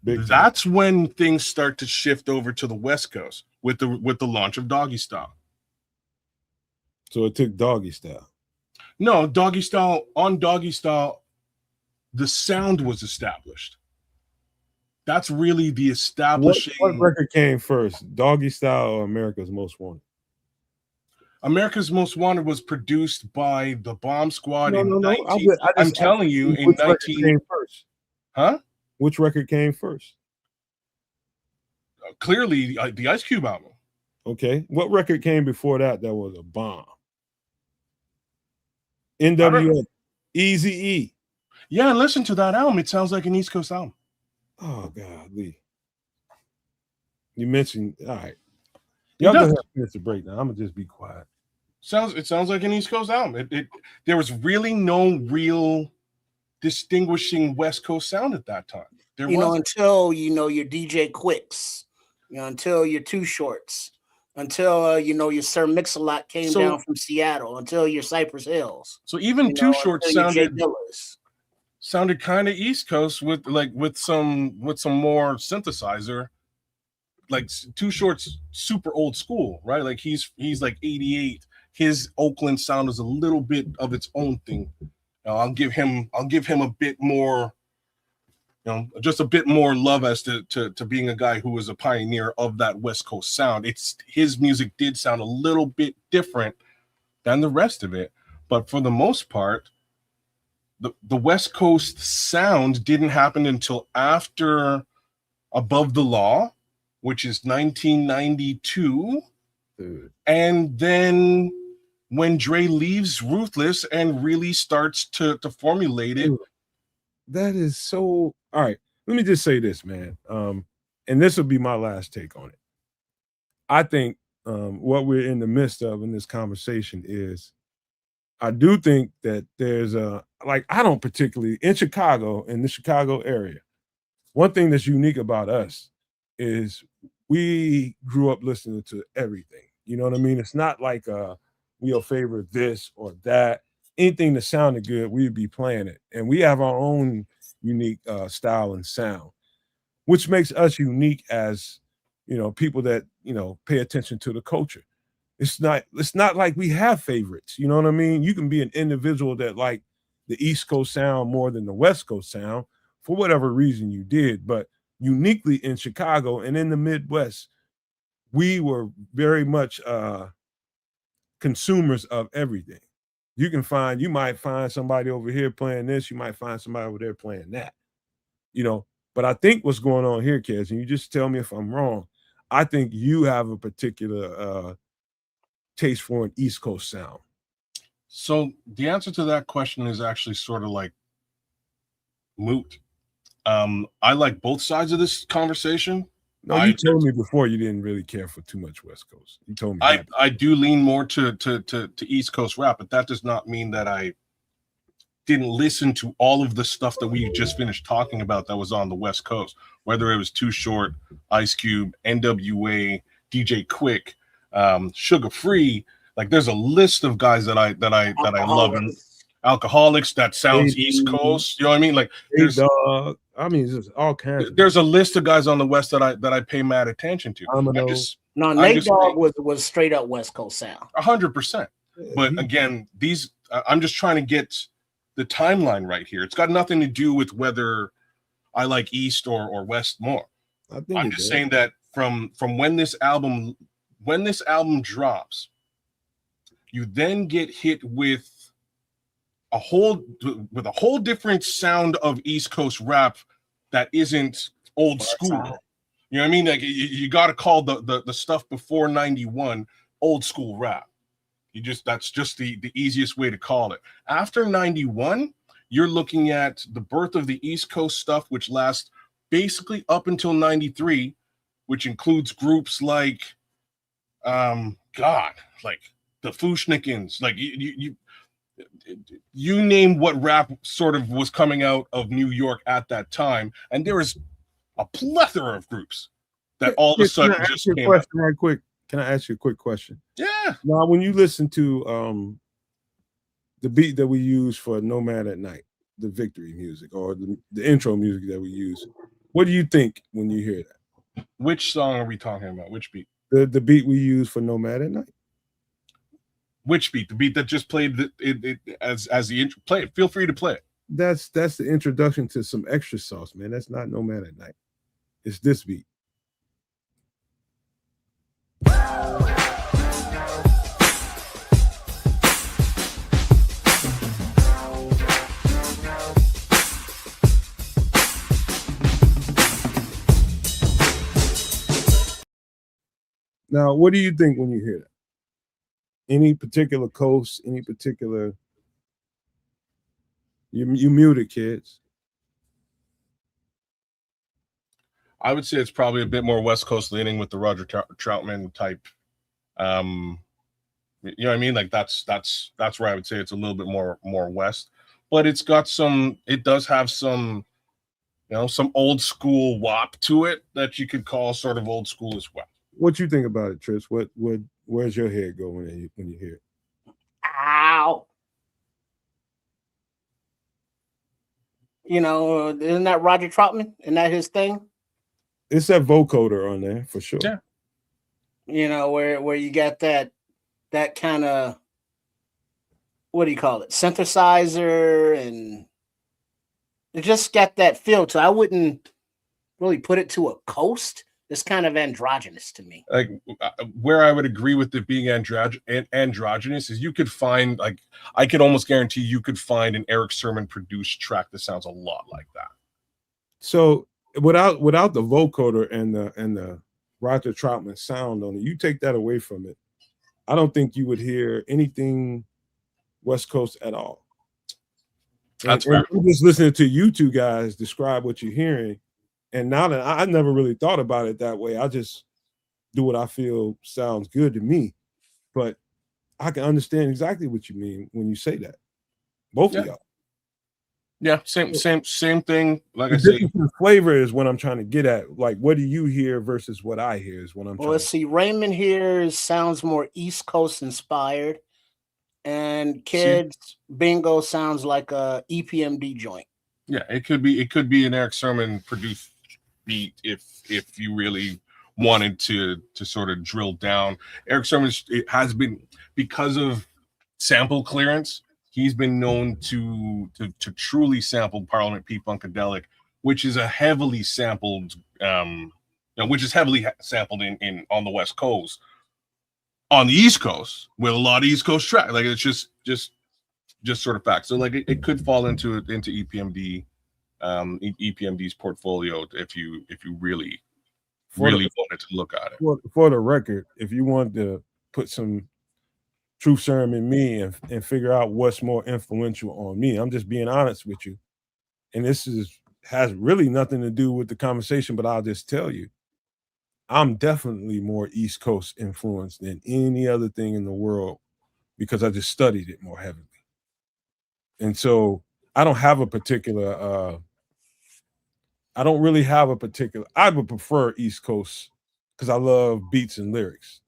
That's when things start to shift over to the West Coast with the launch of Doggy Style. So it took Doggy Style. No, Doggy Style, the sound was established. That's really the establishing. What record came first, Doggy Style or America's Most Wanted? America's Most Wanted was produced by the Bomb Squad in 19. I'm telling you, in 19. Came first? Huh? Which record came first? Clearly, the Ice Cube album. Okay. What record came before that was a bomb? NWA, Eazy-E. Yeah, listen to that album. It sounds like an East Coast album. Oh, God, Lee. You mentioned, all right. Y'all gonna have to finish the break now. I'm gonna just be quiet. It sounds like an East Coast album. There was really no real distinguishing West Coast sound at that time. Until your DJ Quicks, until your Too Shorts, until your Sir Mix-a-Lot came down from Seattle, until your Cypress Hills. So even Too Shorts sounded kind of East Coast with some more synthesizer. Like Too Short's super old school, right? Like he's like 88. His Oakland sound is a little bit of its own thing. I'll give him a bit more, just a bit more love as to being a guy who was a pioneer of that West Coast sound. His music did sound a little bit different than the rest of it, but for the most part, the West Coast sound didn't happen until after Above the Law, which is 1992. Dude. And then when Dre leaves Ruthless and really starts to formulate it. That is so. All right, let me just say this, man. And this will be my last take on it. I think what we're in the midst of in this conversation is, I do think that there's I don't particularly, in Chicago, in the Chicago area, one thing that's unique about us is we grew up listening to everything. You know what I mean? It's not like we'll favor this or that. Anything that sounded good, we'd be playing it. And we have our own unique style and sound, which makes us unique as, people that, pay attention to the culture. It's not like we have favorites. You know what I mean? You can be an individual that like the East Coast sound more than the West Coast sound for whatever reason you did. But uniquely in Chicago and in the Midwest, we were very much consumers of everything. You might find somebody over here playing this, you might find somebody over there playing that, But I think what's going on here, Kez, and you just tell me if I'm wrong, I think you have a particular taste for an East Coast sound. So the answer to that question is actually sort of like moot. I like both sides of this conversation. No, you told me before you didn't really care for too much West Coast. You told me I do lean more to East Coast rap, but that does not mean that I didn't listen to all of the stuff that we just finished talking about that was on the West Coast, whether it was Too Short, Ice Cube, NWA, DJ Quick, Sugar Free. Like there's a list of guys that I love, and Alcoholics that sounds East Coast. You know what I mean? Like there's Dog. I mean, there's all kinds. There's a list of guys on the West that I pay mad attention to. Nate Dogg was straight up West Coast sound. 100%. But again, I'm just trying to get the timeline right here. It's got nothing to do with whether I like East or West more. I'm just saying that from when this album drops, you then get hit with a whole different sound of East Coast rap that isn't old school. You know what I mean? Like you got to call the stuff before 91 old school rap. That's just the easiest way to call it. After 91, you're looking at the birth of the East Coast stuff, which lasts basically up until 93, which includes groups like like the Fushnikins, like you name what rap sort of was coming out of New York at that time, and there is a plethora of groups that all of a sudden just came out. Right quick. Can I ask you a quick question? Yeah. Now, when you listen to the beat that we use for Nomad at Night, the victory music or the intro music that we use, what do you think when you hear that? Which song are we talking about? Which beat? The beat we use for Nomad at Night. Which beat? The beat that just played it as the intro. Play it. Feel free to play it. That's the introduction to some extra sauce, man. That's not Nomad at Night. It's this beat. Now, what do you think when you hear that? Any particular coast, any particular... You muted, kids. I would say it's probably a bit more West Coast leaning with the Roger Troutman type. You know what I mean? Like that's where I would say it's a little bit more West, but it does have some, some old school wop to it that you could call sort of old school as well. What you think about it, Tris? Where's your head go when you hear it? Ow. Isn't that Roger Troutman? Isn't that his thing? It's that vocoder on there for sure. Yeah. Where you got that kind of, what do you call it? Synthesizer and It just got that feel. So I wouldn't really put it to a coast. It's kind of androgynous to me. Like where I would agree with it being androgynous is you could find, like, I could almost guarantee you could find an Eric Sermon produced track that sounds a lot like that. So without the vocoder and the Roger Troutman sound on it, you take that away from it, I don't think you would hear anything West Coast at all. That's fair. I'm just listening to you two guys describe what you're hearing. And now that I never really thought about it that way, I just do what I feel sounds good to me. But I can understand exactly what you mean when you say that. Both of y'all. Yeah, same thing. Like the I say, flavor is what I'm trying to get at. Like, what do you hear versus what I hear is what I'm trying let's see. Raymond here sounds more East Coast inspired. And Kids Bingo sounds like a EPMD joint. Yeah, it could be an Eric Sermon produced beat if you really wanted to sort of drill down. Eric Sermon, it has been, because of sample clearance, he's been known to truly sample Parliament P Funkadelic, which is a heavily sampled which is heavily sampled in on the West Coast. On the East Coast, with a lot of East Coast track, like it's just sort of fact. So like it could fall into EPMD, EPMD's portfolio if you really wanted to look at it. For the record, if you want to put some truth serum in me and figure out what's more influential on me, I'm just being honest with you. And this has really nothing to do with the conversation, but I'll just tell you, I'm definitely more East Coast influenced than any other thing in the world because I just studied it more heavily. And so I don't have a particular, I would prefer East Coast because I love beats and lyrics.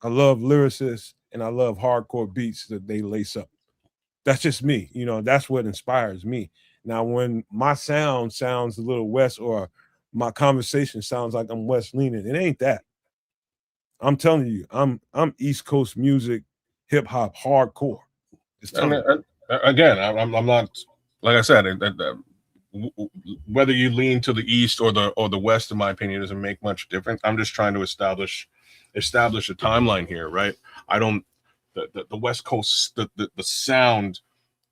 I love lyricists and I love hardcore beats that they lace up. That's just me. You know, that's what inspires me. Now, when my sound sounds a little West or my conversation sounds like I'm West leaning, it ain't that. I'm telling you, I'm East Coast music, hip hop, hardcore. Again, I'm not, like I said, whether you lean to the East or the West, in my opinion, doesn't make much difference. I'm just trying to establish a timeline here, right? I don't, the West Coast, the sound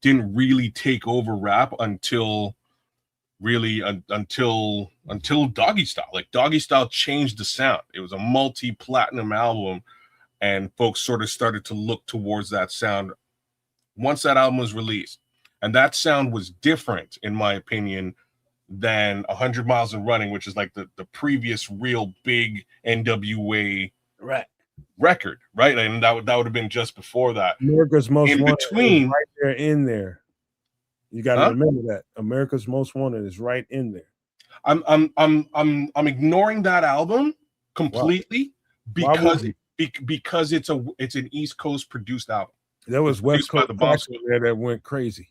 didn't really take over rap until Doggy Style. Like Doggy Style changed the sound. It was a multi-platinum album, and folks sort of started to look towards that sound once that album was released. And that sound was different, in my opinion, than 100 Miles and Running, which is like the previous real big NWA record, right? And that would have been just before that. America's Most in Wanted between, is right there in there. You got to remember that America's Most Wanted is right in there. I'm ignoring that album completely because it's an East Coast produced album. There was West Coast tracks in there that went crazy.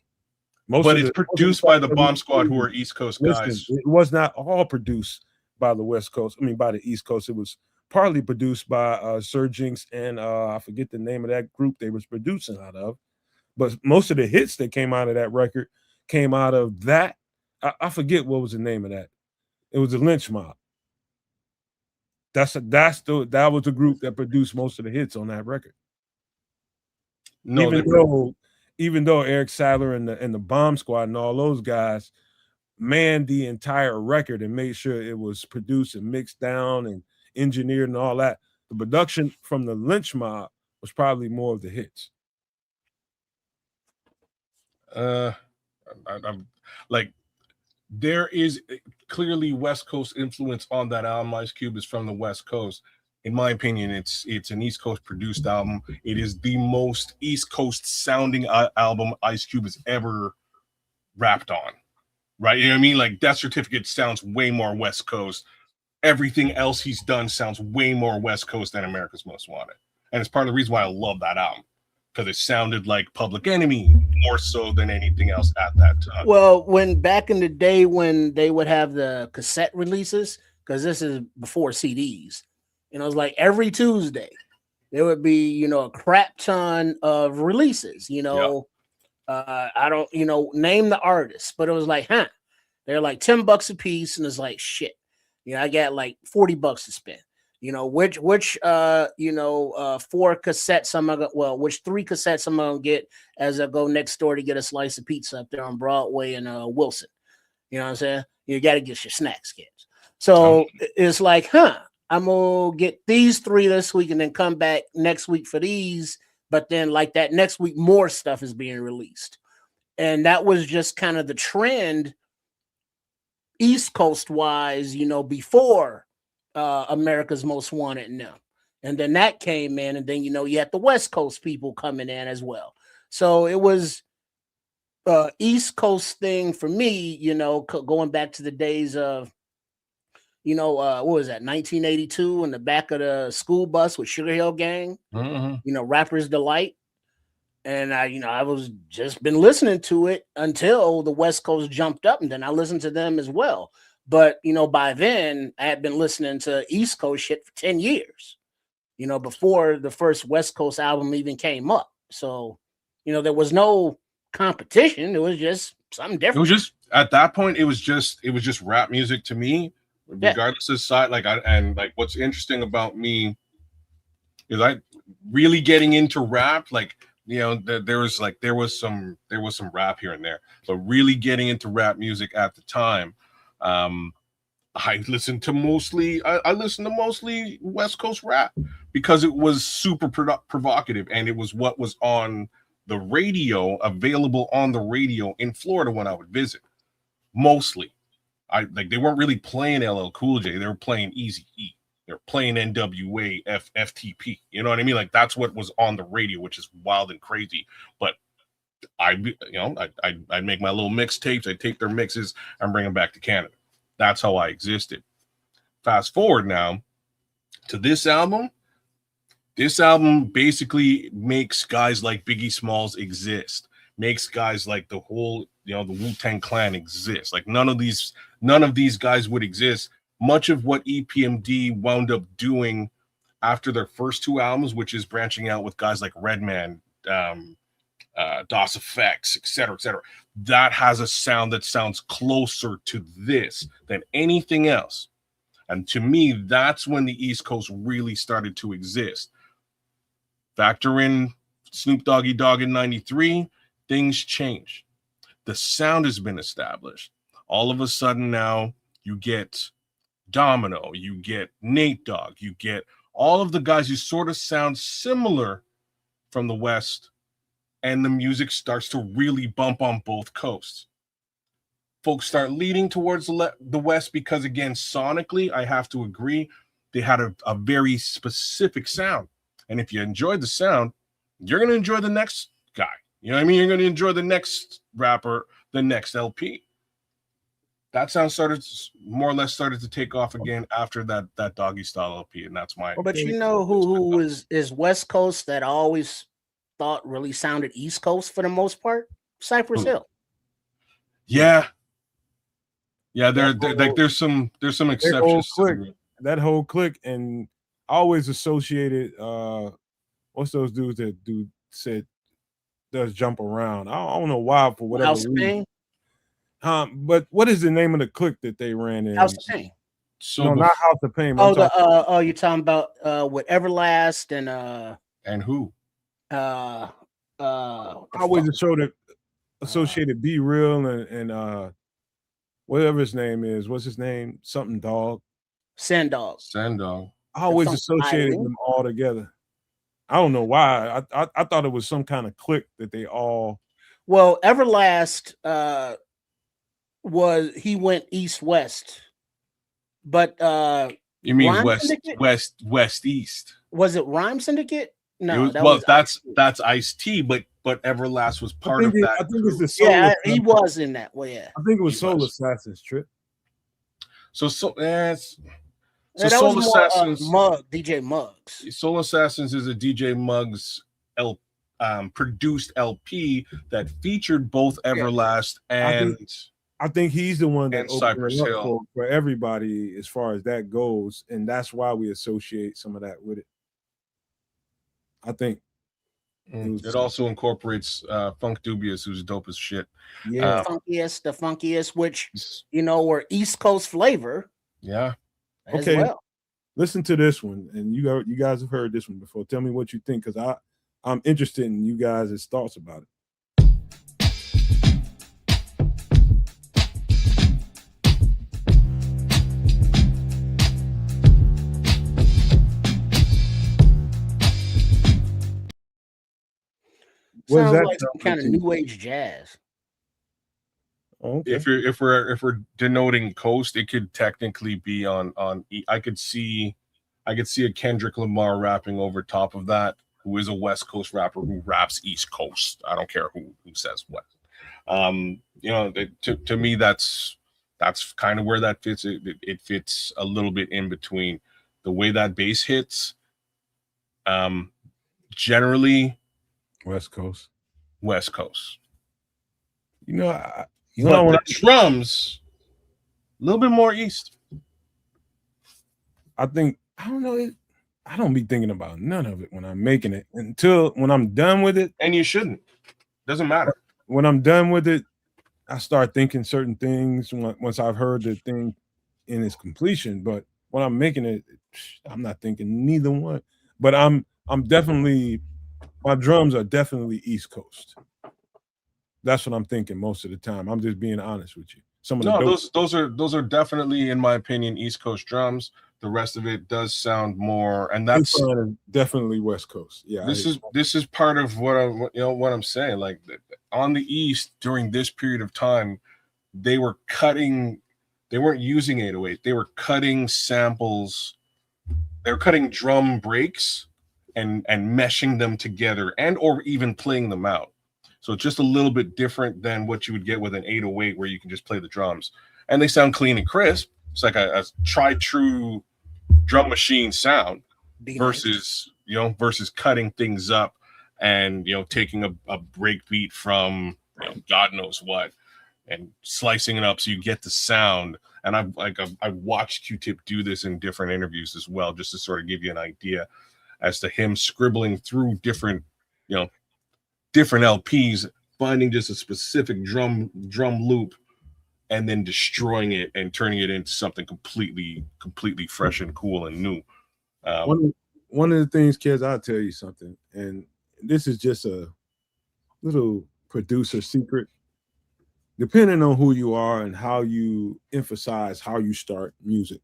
But it's produced by the Bomb Squad, who are East Coast guys. It was not all produced by the West Coast. I mean, by the East Coast. It was partly produced by Sir Jinx and I forget the name of that group they was producing out of. But most of the hits that came out of that record came out of that. I forget what was the name of that. It was the Lynch Mob. That was the group that produced most of the hits on that record. No, even though Eric Sadler and the Bomb Squad and all those guys manned the entire record and made sure it was produced and mixed down and engineered and all that, the production from the Lynch Mob was probably more of the hits. I'm like, there is clearly West Coast influence on that album. Ice Cube is from the West Coast. In my opinion, it's an East Coast produced album. It is the most East Coast sounding album Ice Cube has ever rapped on, right? You know what I mean? Like Death Certificate sounds way more West Coast. Everything else he's done sounds way more West Coast than America's Most Wanted. And it's part of the reason why I love that album, because it sounded like Public Enemy more so than anything else at that time. Well, when back in the day when they would have the cassette releases, because this is before CDs, you know, it's like every Tuesday there would be, you know, a crap ton of releases, you know. I don't, you know, name the artist, but it was like, They're like $10 a piece, and it's like shit. I got like $40 to spend. Which 4 cassettes I'm gonna which 3 cassettes I'm gonna get as I go next door to get a slice of pizza up there on Broadway and Wilson. You know what I'm saying? You got to get your snacks, kids. So it's like, I'm gonna get these 3 this week and then come back next week for these. But then, like that next week, more stuff is being released, and that was just kind of the trend, East Coast wise. Before America's Most Wanted now, and then that came in, and then you had the West Coast people coming in as well. So it was East Coast thing for me, going back to the days of what was that, 1982, in the back of the school bus with Sugar Hill Gang, Rapper's Delight. And I was just been listening to it until the West Coast jumped up, and then I listened to them as well. But by then I had been listening to East Coast shit for 10 years, before the first West Coast album even came up. So, there was no competition. It was just something different. It was just, at that point, it was just rap music to me, regardless of side. What's interesting about me is I really getting into rap. There was some rap here and there, but really getting into rap music at the time, I listened to mostly West Coast rap because it was super provocative, and it was what was on the radio, available on the radio in Florida when I would visit. Mostly, they weren't really playing LL Cool J; they were playing Eazy-E. They're playing NWA, FTP. You know what I mean? That's what was on the radio, which is wild and crazy. But I'd make my little mixtapes. I'd take their mixes and bring them back to Canada. That's how I existed. Fast forward now to this album. This album basically makes guys like Biggie Smalls exist. Makes guys like the whole, the Wu-Tang Clan exist. None of these guys would exist. Much of what EPMD wound up doing after their first 2 albums, which is branching out with guys like Redman, DOS Effects, etc., that has a sound that sounds closer to this than anything else. And to me, that's when the East Coast really started to exist. Factor in Snoop Doggy Dogg in 93, things change. The sound has been established. All of a sudden now you get Domino, you get Nate Dogg, you get all of the guys who sort of sound similar from the West, and the music starts to really bump on both coasts. Folks start leaning towards the West because, again, sonically, I have to agree, they had a very specific sound. And if you enjoyed the sound, you're going to enjoy the next guy. You know what I mean? You're going to enjoy the next rapper, the next LP. That sound more or less started to take off again after that Doggy Style LP, and that's my. But who is West Coast that I always thought really sounded East Coast for the most part? Cypress Hill. Yeah, there's some exceptions. That whole clique, and I always associated what's those dudes that does jump around. I don't know why, for whatever reason. But what is the name of the clique that they ran in? House of Pain. No, not House of Pain. You're talking about with Everlast and who? I always associated Be Real and whatever his name is. What's his name? Something Dog. Sandog. I always associated them all together. I don't know why. I thought it was some kind of clique that they all. Well, Everlast he went east-west, but you mean west east? Was it Rhyme Syndicate? No, that's Ice-T, but Everlast was part of that. I think it's the Soul he was in that. Well, yeah, I think it was Soul Assassins Trip. So Soul Assassins, DJ Muggs. Soul Assassins is a DJ Muggs produced LP that featured both Everlast and. I think he's the one that Cypress Hill for everybody as far as that goes, and that's why we associate some of that with it. I think It also incorporates Funk Dubious, who's dope as shit. Yeah, the funkiest, which were East Coast flavor. Yeah. Okay. Well. Listen to this one, and you guys have heard this one before. Tell me what you think, because I'm interested in you guys' thoughts about it. Sounds like some kind of new age jazz. Okay. If we're denoting coast, it could technically be on. I could see a Kendrick Lamar rapping over top of that, who is a West Coast rapper who raps East Coast. I don't care who says what. To me, that's kind of where that fits. It fits a little bit in between the way that bass hits. Generally, West Coast. The drums, a little bit more East. I don't know. I don't be thinking about none of it when I'm making it until when I'm done with it. And you shouldn't. Doesn't matter. When I'm done with it, I start thinking certain things once I've heard the thing in its completion. But when I'm making it, I'm not thinking neither one. But I'm definitely, my drums are definitely East Coast. That's what I'm thinking most of the time. I'm just being honest with you. Those are definitely, in my opinion, East Coast drums. The rest of it does sound more, and that's definitely West Coast. Yeah, this is part of what I'm saying. Like on the East during this period of time, they were cutting. They weren't using 808. They were cutting samples. They were cutting drum breaks and meshing them together, and or even playing them out. So it's just a little bit different than what you would get with an 808, where you can just play the drums and they sound clean and crisp. It's like a tried true drum machine sound versus cutting things up and taking a break beat from God knows what and slicing it up so you get the sound. And I've watched Q-Tip do this in different interviews as well, just to sort of give you an idea as to him scribbling through different LPs, finding just a specific drum loop and then destroying it and turning it into something completely fresh and cool and new. One of the things, kids, I'll tell you something, and this is just a little producer secret. Depending on who you are and how you emphasize how you start music,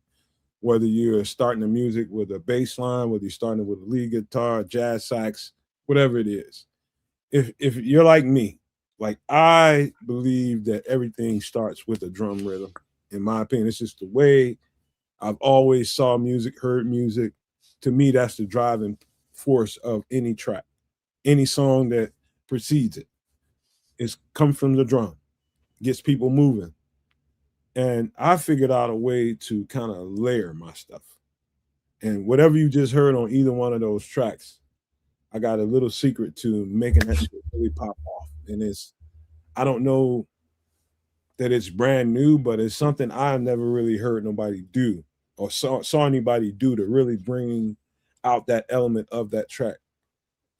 whether you're starting the music with a bass line, whether you're starting with a lead guitar, jazz sax, whatever it is, if you're like me, like I believe that everything starts with a drum rhythm. In my opinion, it's just the way I've always saw music, heard music. To me, that's the driving force of any track, any song that precedes it. It's come from the drum, gets people moving. And I figured out a way to kind of layer my stuff. And whatever you just heard on either one of those tracks, I got a little secret to making that shit really pop off. And I don't know that it's brand new, but it's something I've never really heard nobody do or saw anybody do to really bring out that element of that track,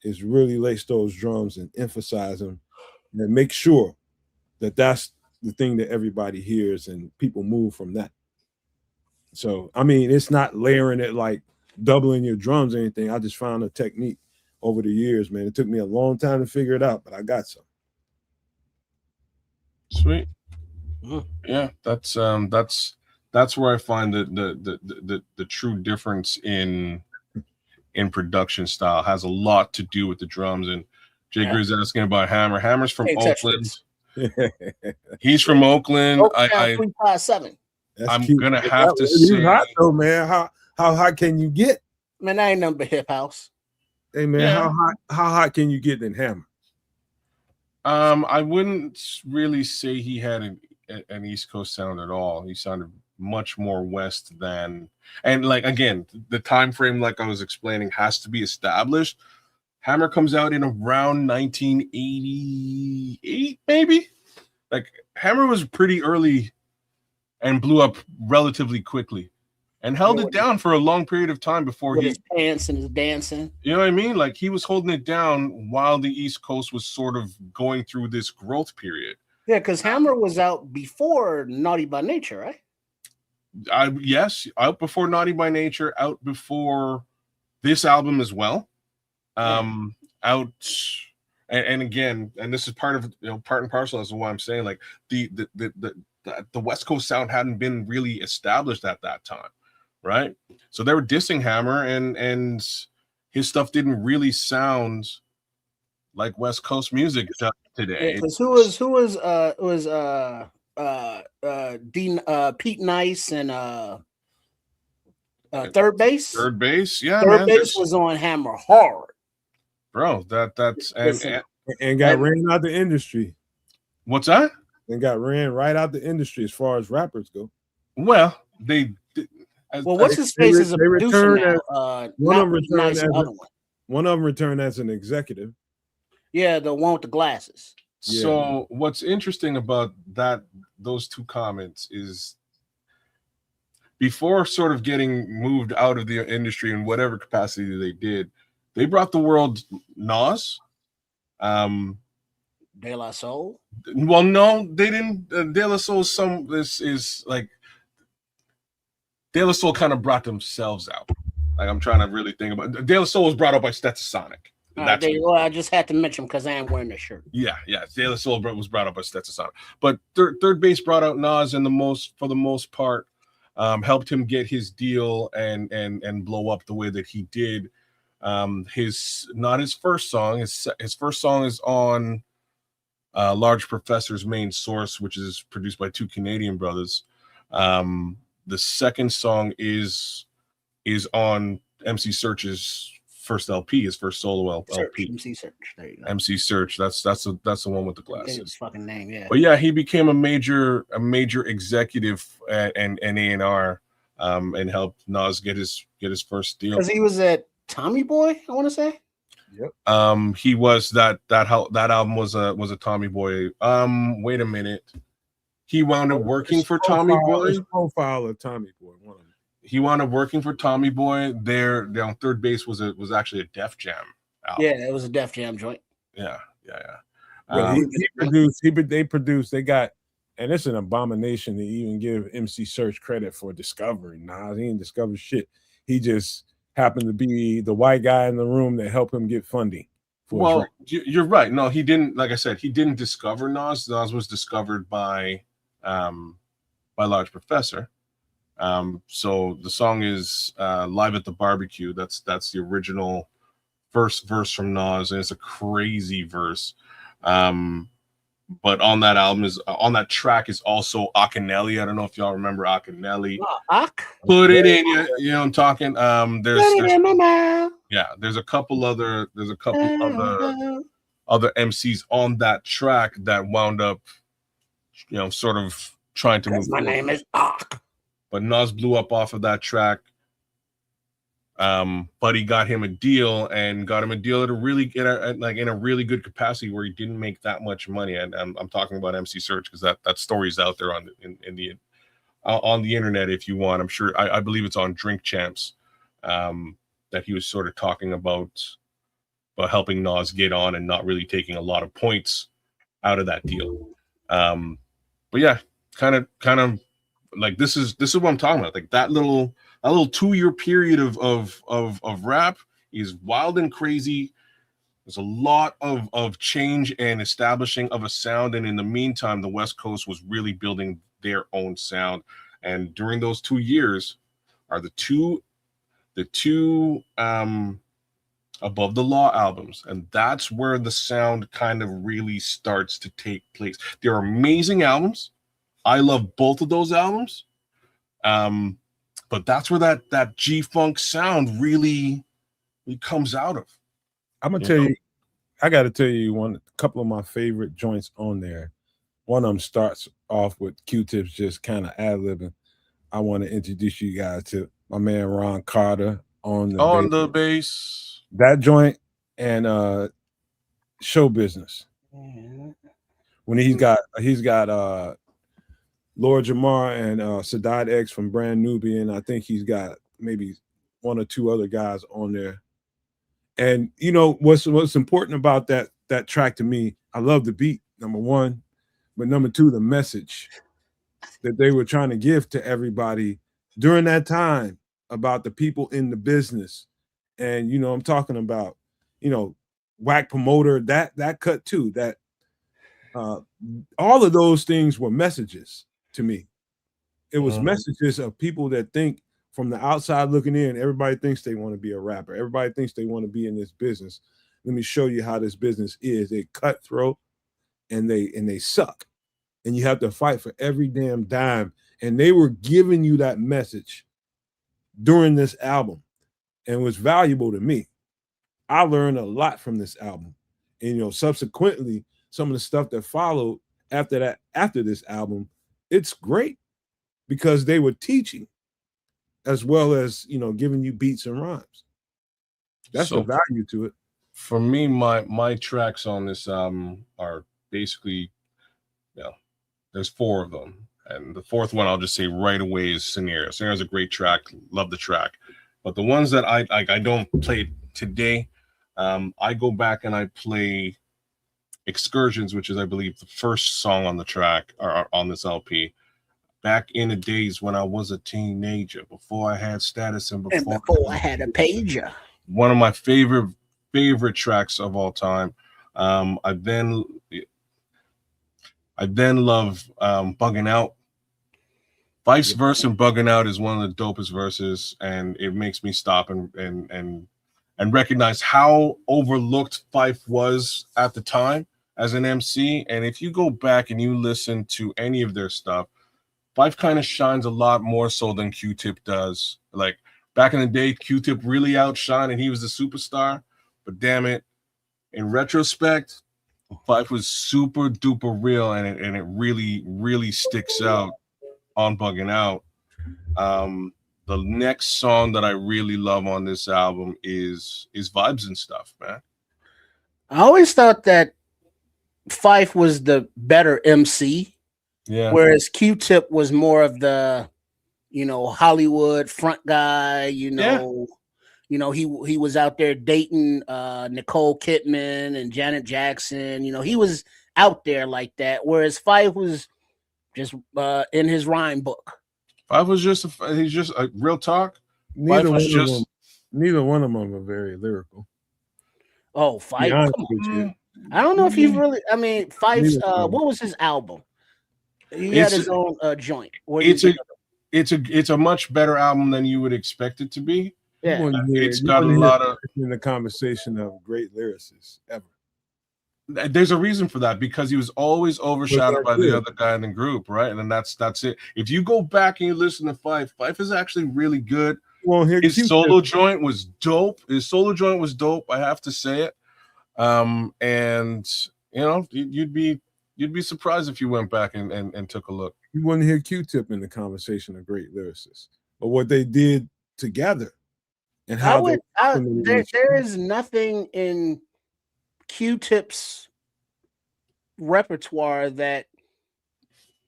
is really lace those drums and emphasize them and make sure that that's the thing that everybody hears and people move from that. So, I mean, it's not layering it like doubling your drums or anything. I just found a technique over the years, man. It took me a long time to figure it out, but I got some. Sweet. Yeah, that's where I find the true difference in production style. Has a lot to do with the drums. And Jay Grizz asking about Hammer. Hammer's from Oakland. He's from Oakland. I 357. I'm gonna have to say, hot though, man. How hot can you get? Man, I ain't nothing but hip house. Hey man, how hot can you get in Hammer? I wouldn't really say he had an East Coast sound at all. He sounded much more West than, and like again, the time frame, like I was explaining, has to be established. Hammer comes out in around 1988, maybe. Like Hammer was pretty early and blew up relatively quickly. and held it down for a long period of time before his pants and his dancing. You know what I mean? Like he was holding it down while the East Coast was sort of going through this growth period. Yeah, because Hammer was out before Naughty by Nature, right? Yes, out before Naughty by Nature, out before this album as well. Out and again, and this is part of part and parcel as to why I'm saying like the West Coast sound hadn't been really established at that time, right? So they were dissing Hammer, and his stuff didn't really sound like West Coast music today. Because who was Pete Nice and Third Base? Third Base, yeah. Third Base was on Hammer hard, bro. That's and got ran out the industry. What's that? And got ran right out the industry as far as rappers go. Well, what's his face is a producer now. One of them returned as an executive. Yeah, the one with the glasses. So what's interesting about those two comments is before sort of getting moved out of the industry in whatever capacity they did, they brought the world Nas. De La Soul. Well, no, they didn't. De La Soul. This is like De La Soul kind of brought themselves out. Like I'm trying to really think about. De La Soul was brought up by Stetsasonic. I just had to mention because I am wearing the shirt. Yeah. De La Soul was brought up by Stetsasonic, but Third Base brought out Nas, and for the most part, helped him get his deal and blow up the way that he did. Not his first song. His first song is on Large Professor's Main Source, which is produced by two Canadian brothers. The second song is on MC Search's first LP, his first solo LP. MC Search. There you go. MC Search. That's the one with the glasses. His fucking name, yeah. But yeah, he became a major executive and A&R, and helped Nas get his first deal. Because he was at Tommy Boy, I want to say. Yep. He was that album was a Tommy Boy. Wait a minute. He wound up working for Tommy Boy. Profile of Tommy Boy. One of them. He wound up working for Tommy Boy. There on Third Base was actually a Def Jam album. Yeah, it was a Def Jam joint. Yeah. They produced. They got, and it's an abomination to even give MC Search credit for discovering Nas. He didn't discover shit. He just happened to be the white guy in the room that helped him get funding. Well, you're right. No, he didn't. Like I said, he didn't discover Nas. Nas was discovered by Large Professor. So the song is Live at the Barbecue. That's the original first verse from Nas, and it's a crazy verse. But on that track is also Akinelli. I don't know if y'all remember Akinelli. Put it in you. You know what I'm talking. There's a couple other MCs on that track that wound up, sort of trying to move. My name is Ak. But Nas blew up off of that track. But he got him a deal at a really in a really good capacity where he didn't make that much money. And I'm talking about MC Search because that story's out there on the internet if you want. I'm sure I believe it's on Drink Champs, that he was sort of talking about helping Nas get on and not really taking a lot of points out of that deal. But yeah, kind of like this is what I'm talking about. Like that little 2-year period of rap is wild and crazy. There's a lot of change and establishing of a sound, and in the meantime, the West Coast was really building their own sound. And during those 2 years are the two Above the Law albums, and that's where the sound kind of really starts to take place. They're amazing albums. I love both of those albums. But that's where that G-Funk sound really comes out of. I'm gonna tell you, I gotta tell you a couple of my favorite joints on there. One of them starts off with Q-Tips just kind of ad-libbing. I want to introduce you guys to my man Ron Carter on the bass. That joint and Show Business. When he's got Lord Jamar and Sadat X from Brand Nubian. I think he's got maybe one or two other guys on there. And you know what's important about that track to me, I love the beat, number one, but number two, the message that they were trying to give to everybody during that time about the people in the business. And you know, I'm talking about, you know, whack promoter, that cut too, that all of those things were messages to me. It was messages of people that think from the outside looking in, everybody thinks they want to be a rapper. Everybody thinks they want to be in this business. Let me show you how this business is. They cutthroat and they suck. And you have to fight for every damn dime. And they were giving you that message during this album. And it was valuable to me. I learned a lot from this album. And you know, subsequently, some of the stuff that followed after this album, it's great because they were teaching as well as, you know, giving you beats and rhymes. That's the value to it. For me, my tracks on this album are basically, you know, there's 4 of them. And the 4th one I'll just say right away is Scenario. Scenario is a great track. Love the track. But the ones that I don't play today, I go back and I play Excursions, which is, I believe, the first song on the track or on this LP. Back in the days when I was a teenager, before I had status and before I had a pager. One of my favorite tracks of all time. I then love Bugging Out. Fife's verse in Bugging Out is one of the dopest verses, and it makes me stop and recognize how overlooked Fife was at the time as an MC. And if you go back and you listen to any of their stuff, Fife kind of shines a lot more so than Q-Tip does. Like back in the day, Q-Tip really outshined and he was the superstar. But damn it, in retrospect, Fife was super duper real, and it really, really sticks out on Bugging Out. The next song that I really love on this album is Vibes and Stuff, man. I always thought that Fife was the better MC. Yeah. Whereas Q-Tip was more of the, you know, Hollywood front guy, you know. Yeah. You know, he was out there dating Nicole Kidman and Janet Jackson. You know, he was out there like that. Whereas Fife was just in his rhyme book. Fife was he's just a real talk. Neither one of them are very lyrical. Oh, Fife. I don't know if he really. I mean, Fife's. What was his album? He had his own joint. It's a much better album than you would expect it to be. Yeah, it's got a lot of in the conversation of great lyricists ever. There's a reason for that, because he was always overshadowed by the other guy in the group, right? And then that's it. If you go back and you listen to Fife is actually really good. Well, his solo joint was dope. I have to say it. And you know, you'd be surprised if you went back and took a look. You wouldn't hear Q-Tip in the conversation of great lyricists, but what they did together and how there is nothing in Q-Tip's repertoire that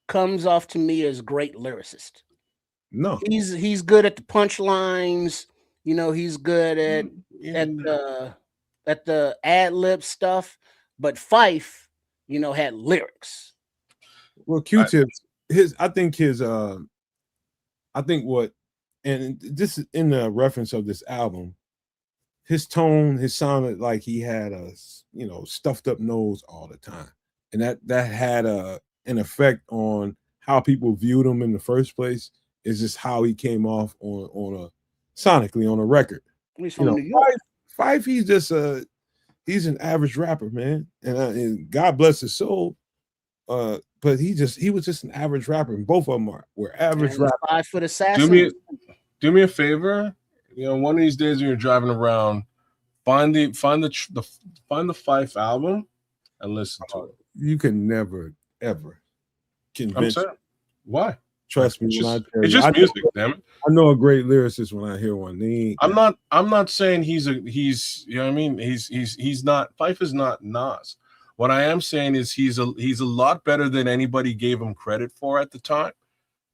comes off to me as great lyricist. No, he's good at the punchlines. You know, he's good at the ad lib stuff. But Fife, you know, had lyrics. Well, Q-Tip's I think what, and this is in the reference of this album, his tone, his sounded like he had a, you know, stuffed up nose all the time. And that had an effect on how people viewed him in the first place. Is just how he came off on a sonically on a record. He's from New York. Fife, he's just he's an average rapper, man. And God bless his soul. But he was just an average rapper, and both of them were average rappers. 5 foot assassin. Do me a favor. You know, one of these days when you're driving around, find the Fife album and listen to it. You can never ever convince. I'm sorry. Why? Trust me, it's just music, damn it. I know a great lyricist when I hear one. I'm not saying he's you know what I mean? He's not, Fife is not Nas. What I am saying is he's a lot better than anybody gave him credit for at the time.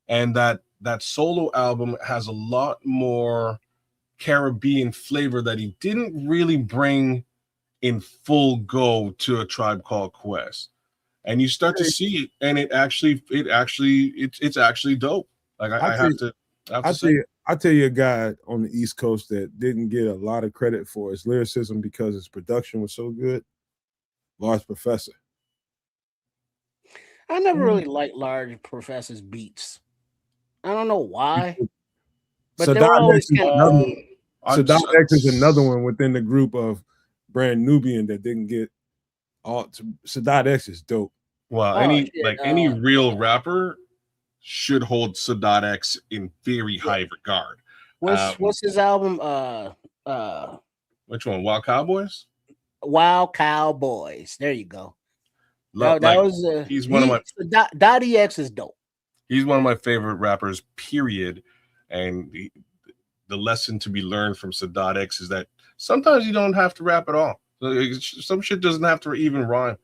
and that solo album has a lot more Caribbean flavor that he didn't really bring in full go to A Tribe Called Quest. And you start to see it, and it's actually dope. Like I have to say. I tell you a guy on the East Coast that didn't get a lot of credit for his lyricism because his production was so good. Large Professor. I never really liked Large Professor's beats. I don't know why. But they were always Sadat X is another one within the group of Brand Nubian that didn't get all. Sadat X is dope. Well, any real rapper should hold Sadat X in very high regard. What's his album? Which one? Wild Cowboys? Wild Cowboys. There you go. He's one of my Dottie X is dope. He's one of my favorite rappers, period. And the lesson to be learned from Sadat X is that sometimes you don't have to rap at all. Some shit doesn't have to even rhyme.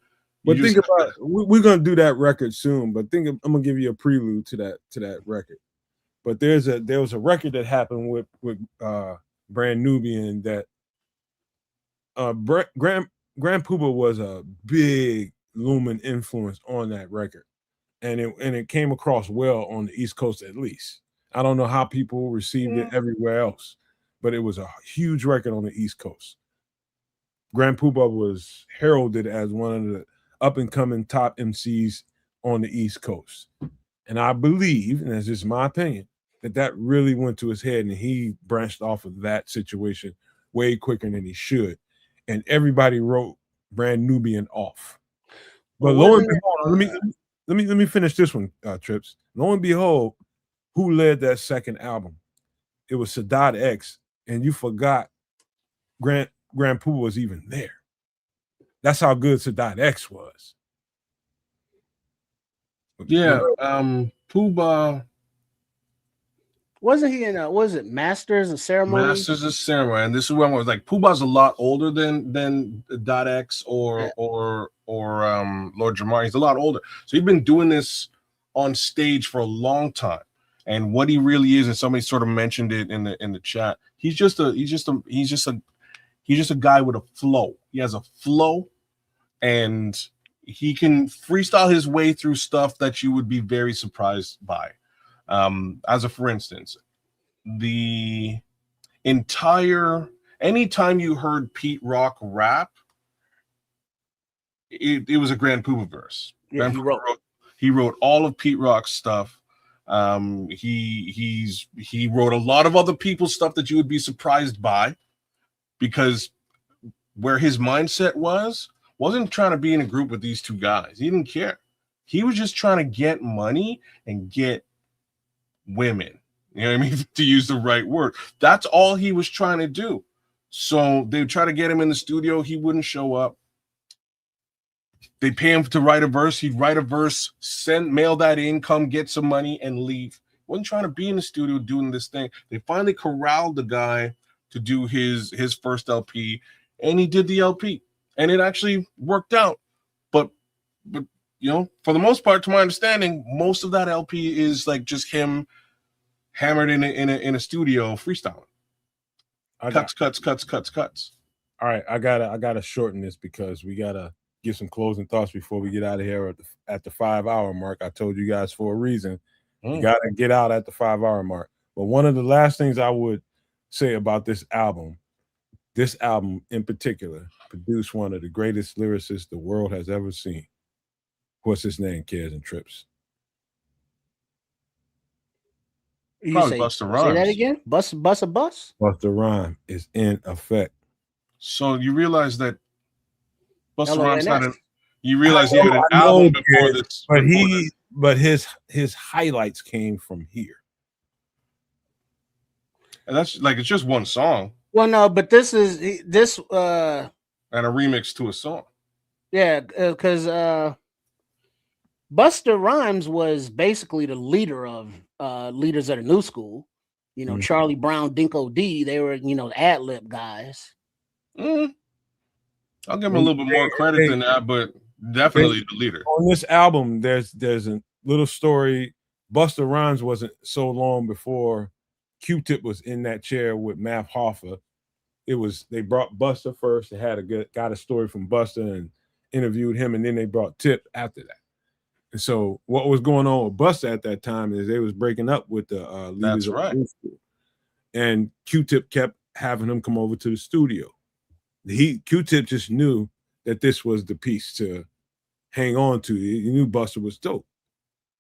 But think about it. We're gonna do that record soon. But I'm gonna give you a prelude to that record. But there was a record that happened with Brand Nubian that Grand Puba was a big Lumen influence on that record, and it came across well on the East Coast at least. I don't know how people received it everywhere else, but it was a huge record on the East Coast. Grand Puba was heralded as one of the up-and-coming top MCs on the East Coast. And I believe, and that's just my opinion, that really went to his head and he branched off of that situation way quicker than he should. And everybody wrote Brand Nubian off. But lo and behold, let me finish this one, Trips. Lo and behold, who led that second album? It was Sadat X, and you forgot Grand Puba was even there. That's how good Sadat X was. Yeah, Puba. Wasn't he in was it Masters of Ceremony? Masters of Ceremony, and this is when I was like, Puba's a lot older than Dot X or Lord Jamar. He's a lot older, so he's been doing this on stage for a long time. And what he really is, and somebody sort of mentioned it in the chat, he's just a guy with a flow. He has a flow, and he can freestyle his way through stuff that you would be very surprised by. For instance, the entire anytime you heard Pete Rock rap, it was a Grand Puba verse. Yeah, he wrote all of Pete Rock's stuff. He wrote a lot of other people's stuff that you would be surprised by, because where his mindset wasn't trying to be in a group with these two guys. He didn't care. He was just trying to get money and get women. You know what I mean? To use the right word. That's all he was trying to do. So they would try to get him in the studio. He wouldn't show up. They pay him to write a verse. He'd write a verse, mail that in, come get some money, and leave. Wasn't trying to be in the studio doing this thing. They finally corralled the guy to do his first LP, and he did the LP, and it actually worked out. But you know, for the most part, to my understanding, most of that LP is like just him hammered in a studio freestyling. Cuts. All right, I gotta shorten this because we gotta give some closing thoughts before we get out of here at the 5-hour mark. I told you guys for a reason. You gotta get out at the 5-hour mark. But one of the last things I would say about this album in particular produced one of the greatest lyricists the world has ever seen. What's his name, Kids and Trips? Probably Busta Rhymes. Say that again? Bust. Busta Rhymes is in effect. So you realize that Busta Rhymes had you realize he had an album before this. But his highlights came from here. And that's like, it's just one song. Well, no, but this and a remix to a song. Yeah, because Busta Rhymes was basically the leader of leaders of the new school. You know, Charlie Brown, Dinko D, they were, the ad-lib guys. I'll give him a little bit more credit than that, but definitely the leader. On this album, there's a little story Busta Rhymes wasn't so long before Q-Tip was in that chair with Math Hoffa. They brought Busta first. They got a story from Busta and interviewed him, and then they brought Tip after that. And so what was going on with Busta at that time is they was breaking up with the leaders of the new school. And Q-Tip kept having him come over to the studio. Q-Tip just knew that this was the piece to hang on to. He knew Busta was dope.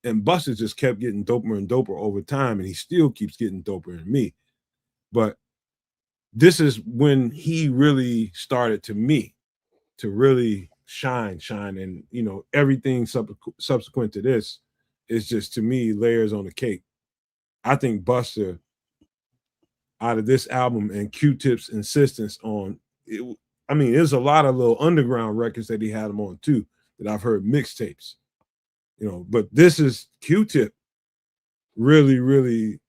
And Busta just kept getting doper and doper over time, and he still keeps getting doper than me. But this is when he really started to really shine. And, you know, everything subsequent to this is just, to me, layers on the cake. I think Busta, out of this album and Q-Tip's insistence on it, I mean, there's a lot of little underground records that he had him on too, that I've heard mixtapes, you know, but this is Q-Tip really, really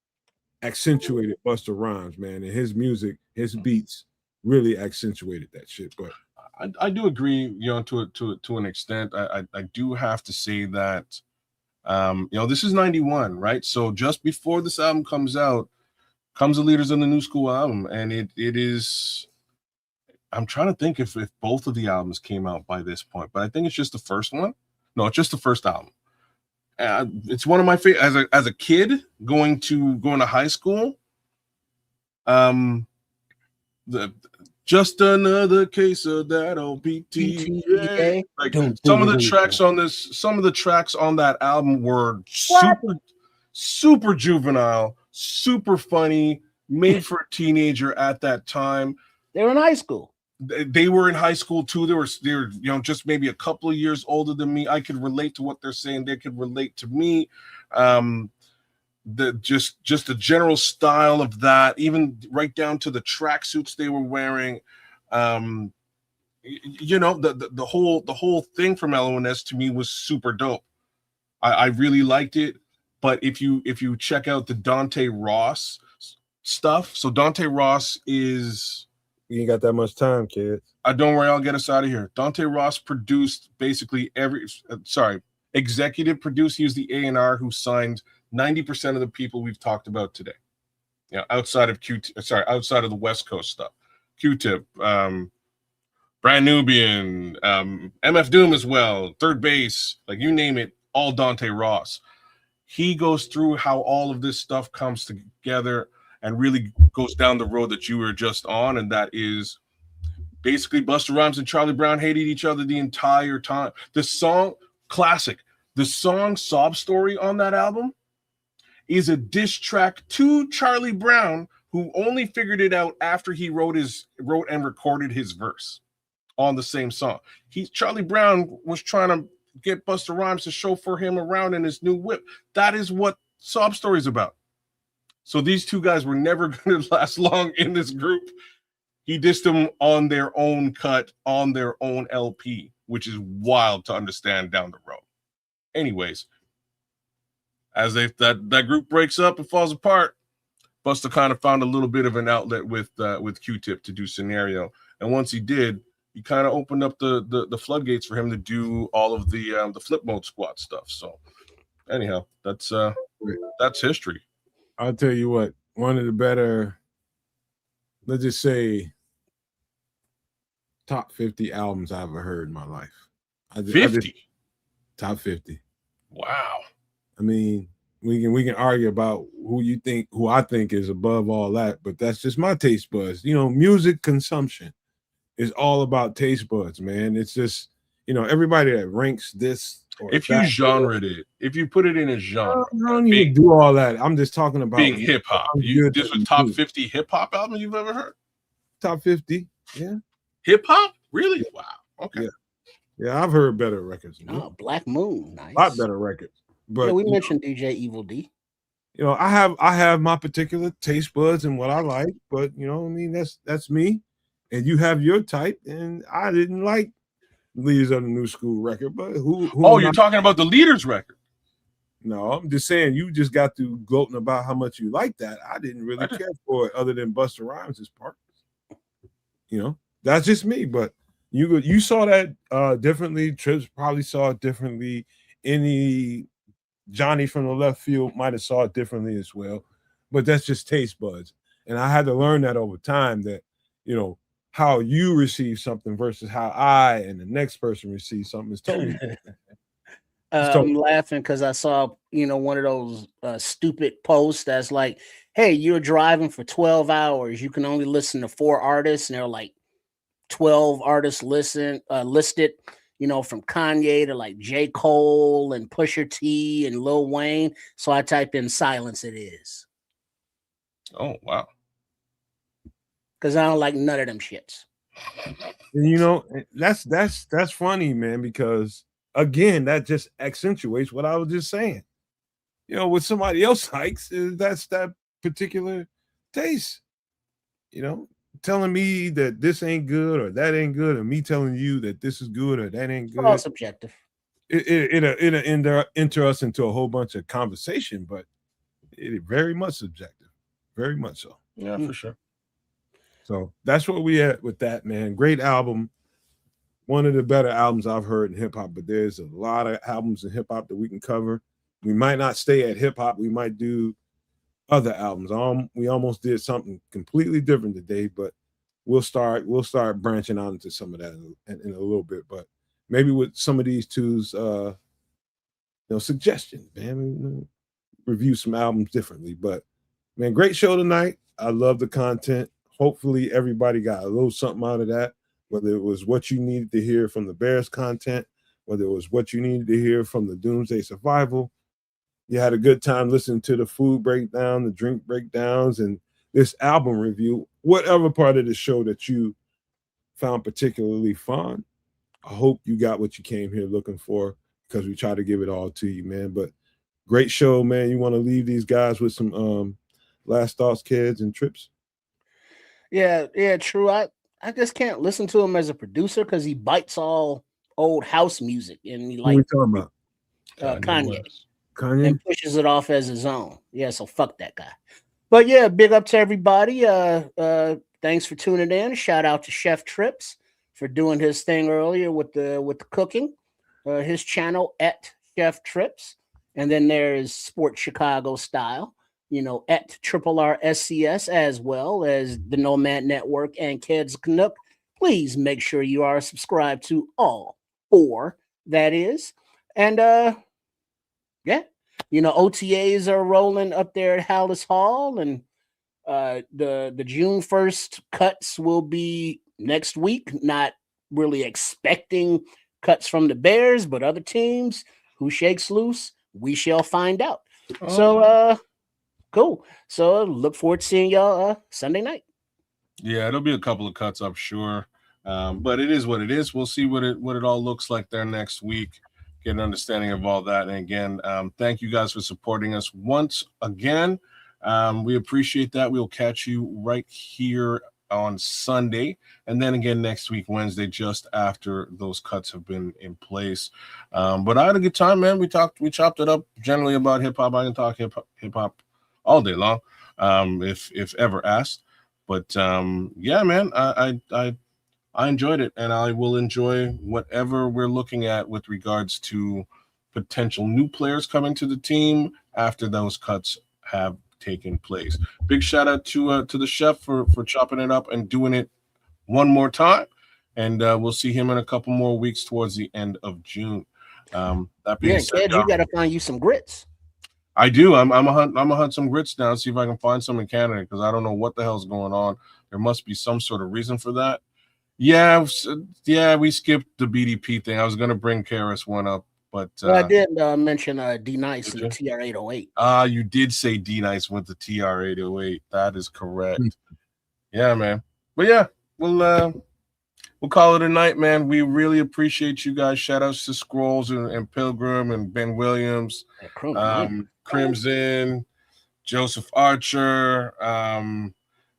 accentuated Busta Rhymes, man, and his music, his beats really accentuated that shit. But I do agree, you know, to an extent. I do have to say that, you know, this is 91, right? So just before this album comes out, comes the Leaders of the New School album, and it is. I'm trying to think if both of the albums came out by this point, but I think it's just the first one. No, it's just the first album. It's one of my favorite as a kid going to high school. Just another case of that old PTA. Like some of the tracks on that album were super juvenile, super funny, made for a teenager at that time. They were in high school. They were in high school too. They were, you know, just maybe a couple of years older than me. I could relate to what they're saying. They could relate to me. Just the general style of that, even right down to the tracksuits they were wearing. You know, the whole thing from LONS to me was super dope. I really liked it. But if you check out the Dante Ross stuff, so Dante Ross is. You ain't got that much time, kid. Don't worry, I'll get us out of here. Dante Ross produced basically executive produced. He was the A&R who signed 90% of the people we've talked about today. You know, outside of outside of the West Coast stuff. Q-Tip, Brand Nubian, MF Doom as well, Third Base, like you name it, all Dante Ross. He goes through how all of this stuff comes together and really goes down the road that you were just on, and that is basically Busta Rhymes and Charlie Brown hated each other the entire time. The song, classic, the song Sob Story on that album is a diss track to Charlie Brown, who only figured it out after he wrote and recorded his verse on the same song. Charlie Brown was trying to get Busta Rhymes to chauffeur him around in his new whip. That is what Sob Story is about. So these two guys were never going to last long in this group. He dissed them on their own cut, on their own LP, which is wild to understand down the road. Anyways, as that group breaks up and falls apart, Busta kind of found a little bit of an outlet with Q-Tip to do Scenario. And once he did, he kind of opened up the floodgates for him to do all of the Flip Mode Squad stuff. So anyhow, that's history. I'll tell you what, one of the better, let's just say, top 50 albums I've ever heard in my life. 50? Top 50. Wow. I mean, we can argue about who I think is above all that, but that's just my taste buds. You know, music consumption is all about taste buds, man. It's just, you know, everybody that ranks this. If you genre'd it, if you put it in a genre, I don't even do all that. I'm just talking about being hip hop. This was top 50 hip hop albums you've ever heard? Top 50, yeah. Hip hop? Really? Wow. Okay. Yeah, I've heard better records. Black Moon, nice. A lot better records. But yeah, we mentioned DJ Evil D. You know, I have my particular taste buds and what I like, but you know, I mean, that's me, and you have your type, and I didn't like Leaders of the New School record, but who you're talking about the Leaders record? No, I'm just saying you just got to gloating about how much you like that. I didn't really care for it, other than Busta Rhymes' part. You know, that's just me. But you saw that differently. Trips probably saw it differently. Any Johnny from the left field might have saw it differently as well, but that's just taste buds. And I had to learn that over time that, you know, how you receive something versus how I and the next person receives something is totally different. I'm laughing because I saw, one of those stupid posts that's like, hey, you're driving for 12 hours. You can only listen to 4 artists, and they're like 12 artists listed, from Kanye to like J. Cole and Pusha T and Lil Wayne. So I type in Silence It Is. Oh, wow. Because I don't like none of them shits. And that's funny, man, because again, that just accentuates what I was just saying. What somebody else likes is that's that particular taste. Telling me that this ain't good or that ain't good, or me telling you that this is good or that ain't good. All subjective. It'll enter us into a whole bunch of conversation, but it is very much subjective. Very much so. Yeah, for sure. So that's where we at with that, man. Great album. One of the better albums I've heard in hip hop, but there's a lot of albums in hip hop that we can cover. We might not stay at hip hop. We might do other albums. We almost did something completely different today, but we'll start branching out into some of that in a little bit. But maybe with some of these two's suggestions, man, we'll review some albums differently. But man, great show tonight. I love the content. Hopefully everybody got a little something out of that, whether it was what you needed to hear from the Bears content, whether it was what you needed to hear from the Doomsday Survival. You had a good time listening to the food breakdown, the drink breakdowns, and this album review. Whatever part of the show that you found particularly fun, I hope you got what you came here looking for, because we try to give it all to you, man. But great show, man. You want to leave these guys with some last thoughts, kids, and trips? Yeah, true. I just can't listen to him as a producer because he bites all old house music and he What are we talking about? Kanye. Kanye? And pushes it off as his own. Yeah, so fuck that guy. But yeah, big up to everybody. Thanks for tuning in. Shout out to Chef Trips for doing his thing earlier with the cooking. His channel at Chef Trips. And then there's Sports Chicago Style, at RRSCS, as well as the Nomad Network and Kids Canuck. Please make sure you are subscribed to all 4, that is. And OTAs are rolling up there at Hallis Hall, and the June 1st cuts will be next week. Not really expecting cuts from the Bears, but other teams. Who shakes loose? We shall find out. So cool. So look forward to seeing y'all Sunday night. Yeah, it'll be a couple of cuts, I'm sure. But it is what it is. We'll see what it all looks like there next week. Get an understanding of all that. And again, thank you guys for supporting us once again. We appreciate that. We'll catch you right here on Sunday, and then again next week, Wednesday, just after those cuts have been in place. But I had a good time, man. We chopped it up generally about hip hop. I can talk hip hop all day long, if ever asked. But yeah, man, I enjoyed it, and I will enjoy whatever we're looking at with regards to potential new players coming to the team after those cuts have taken place. Big shout out to the chef for chopping it up and doing it one more time, and we'll see him in a couple more weeks towards the end of June. That being said, kid, you gotta find you some grits. I do. I'm a hunt some grits now, see if I can find some in Canada, because I don't know what the hell's going on. There must be some sort of reason for that. Yeah, we skipped the BDP thing. I was gonna bring KRS One up, but I did mention D Nice and the TR-808. You did say D Nice with the TR-808. That is correct. Yeah, man. But yeah, we'll call it a night, man. We really appreciate you guys. Shout outs to Scrolls and Pilgrim and Ben Williams, Crimson, Joseph Archer,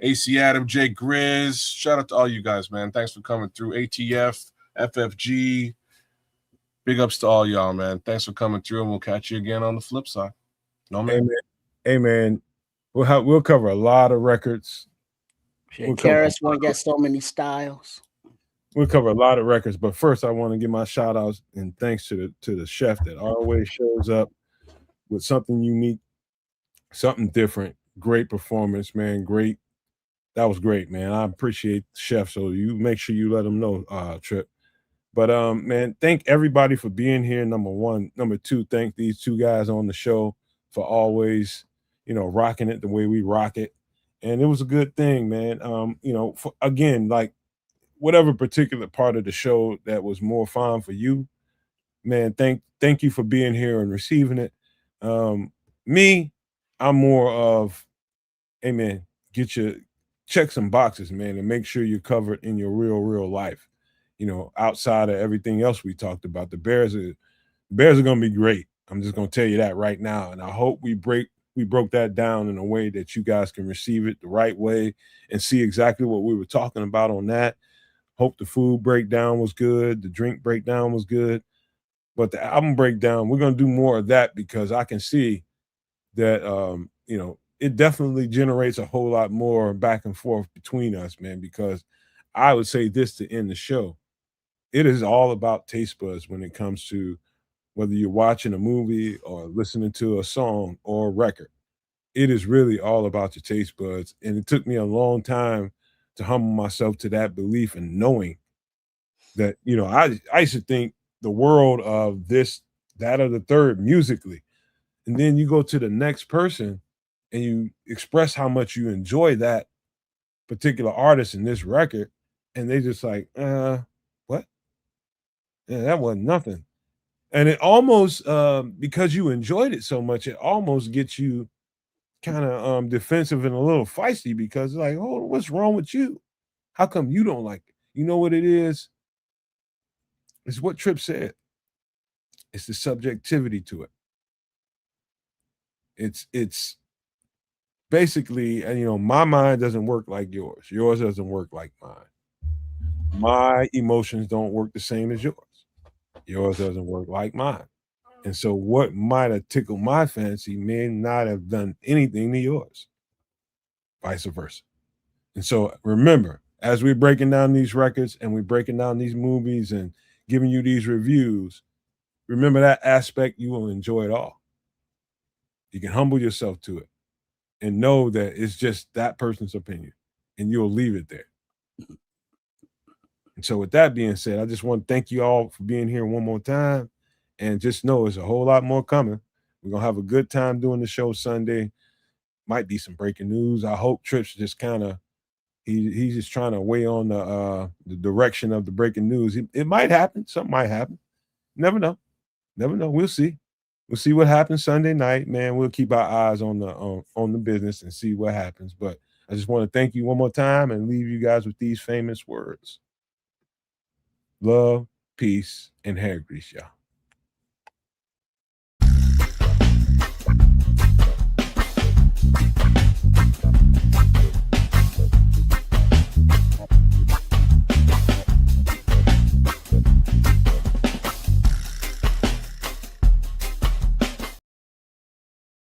AC Adam, Jay Grizz. Shout out to all you guys, man. Thanks for coming through. ATF, FFG. Big ups to all y'all, man. Thanks for coming through, and we'll catch you again on the flip side. No, man. Hey, man. We'll cover a lot of records. KRS One got so many styles. We'll cover a lot of records, but first I want to give my shout outs and thanks to the chef that always shows up with something unique, something different. Great performance, man. Great. That was great, man. I appreciate the chef. So you make sure you let them know, Trip. But man, thank everybody for being here. Number one. Number two, thank these two guys on the show for always, rocking it the way we rock it. And it was a good thing, man. Again, like whatever particular part of the show that was more fun for you, man, thank you for being here and receiving it. Me, I'm more of, hey man, check some boxes, man, and make sure you're covered in your real life. Outside of everything else we talked about, the Bears are going to be great. I'm just going to tell you that right now, and I hope we broke that down in a way that you guys can receive it the right way and see exactly what we were talking about on that. Hope the food breakdown was good, the drink breakdown was good, but the album breakdown, we're going to do more of that because I can see that it definitely generates a whole lot more back and forth between us, man, because I would say this to end the show. It is all about taste buds when it comes to whether you're watching a movie or listening to a song or a record. It is really all about your taste buds. And it took me a long time to humble myself to that belief and knowing that, I used to think the world of this, that, or the third musically. And then you go to the next person and you express how much you enjoy that particular artist in this record. And they just like, what? Yeah, that wasn't nothing. And it almost, because you enjoyed it so much, it almost gets you kind of defensive and a little feisty because it's like, oh, what's wrong with you? How come you don't like it? You know what it is? It's what Tripp said. It's the subjectivity to it. It's basically, and my mind doesn't work like yours. Yours doesn't work like mine. My emotions don't work the same as yours. Yours doesn't work like mine. And so what might have tickled my fancy may not have done anything to yours. Vice versa. And so remember, as we're breaking down these records and we're breaking down these movies and giving you these reviews, remember that aspect, you will enjoy it all. You can humble yourself to it and know that it's just that person's opinion and you'll leave it there. And so with that being said, I just want to thank you all for being here one more time and just know there's a whole lot more coming. We're going to have a good time doing the show Sunday. Might be some breaking news. I hope Tripp's just kind of, he's just trying to weigh on the direction of the breaking news. It might happen. Something might happen. Never know. We'll see. We'll see what happens Sunday night, man. We'll keep our eyes on the business and see what happens. But I just want to thank you one more time and leave you guys with these famous words. Love, peace, and hair grease, y'all.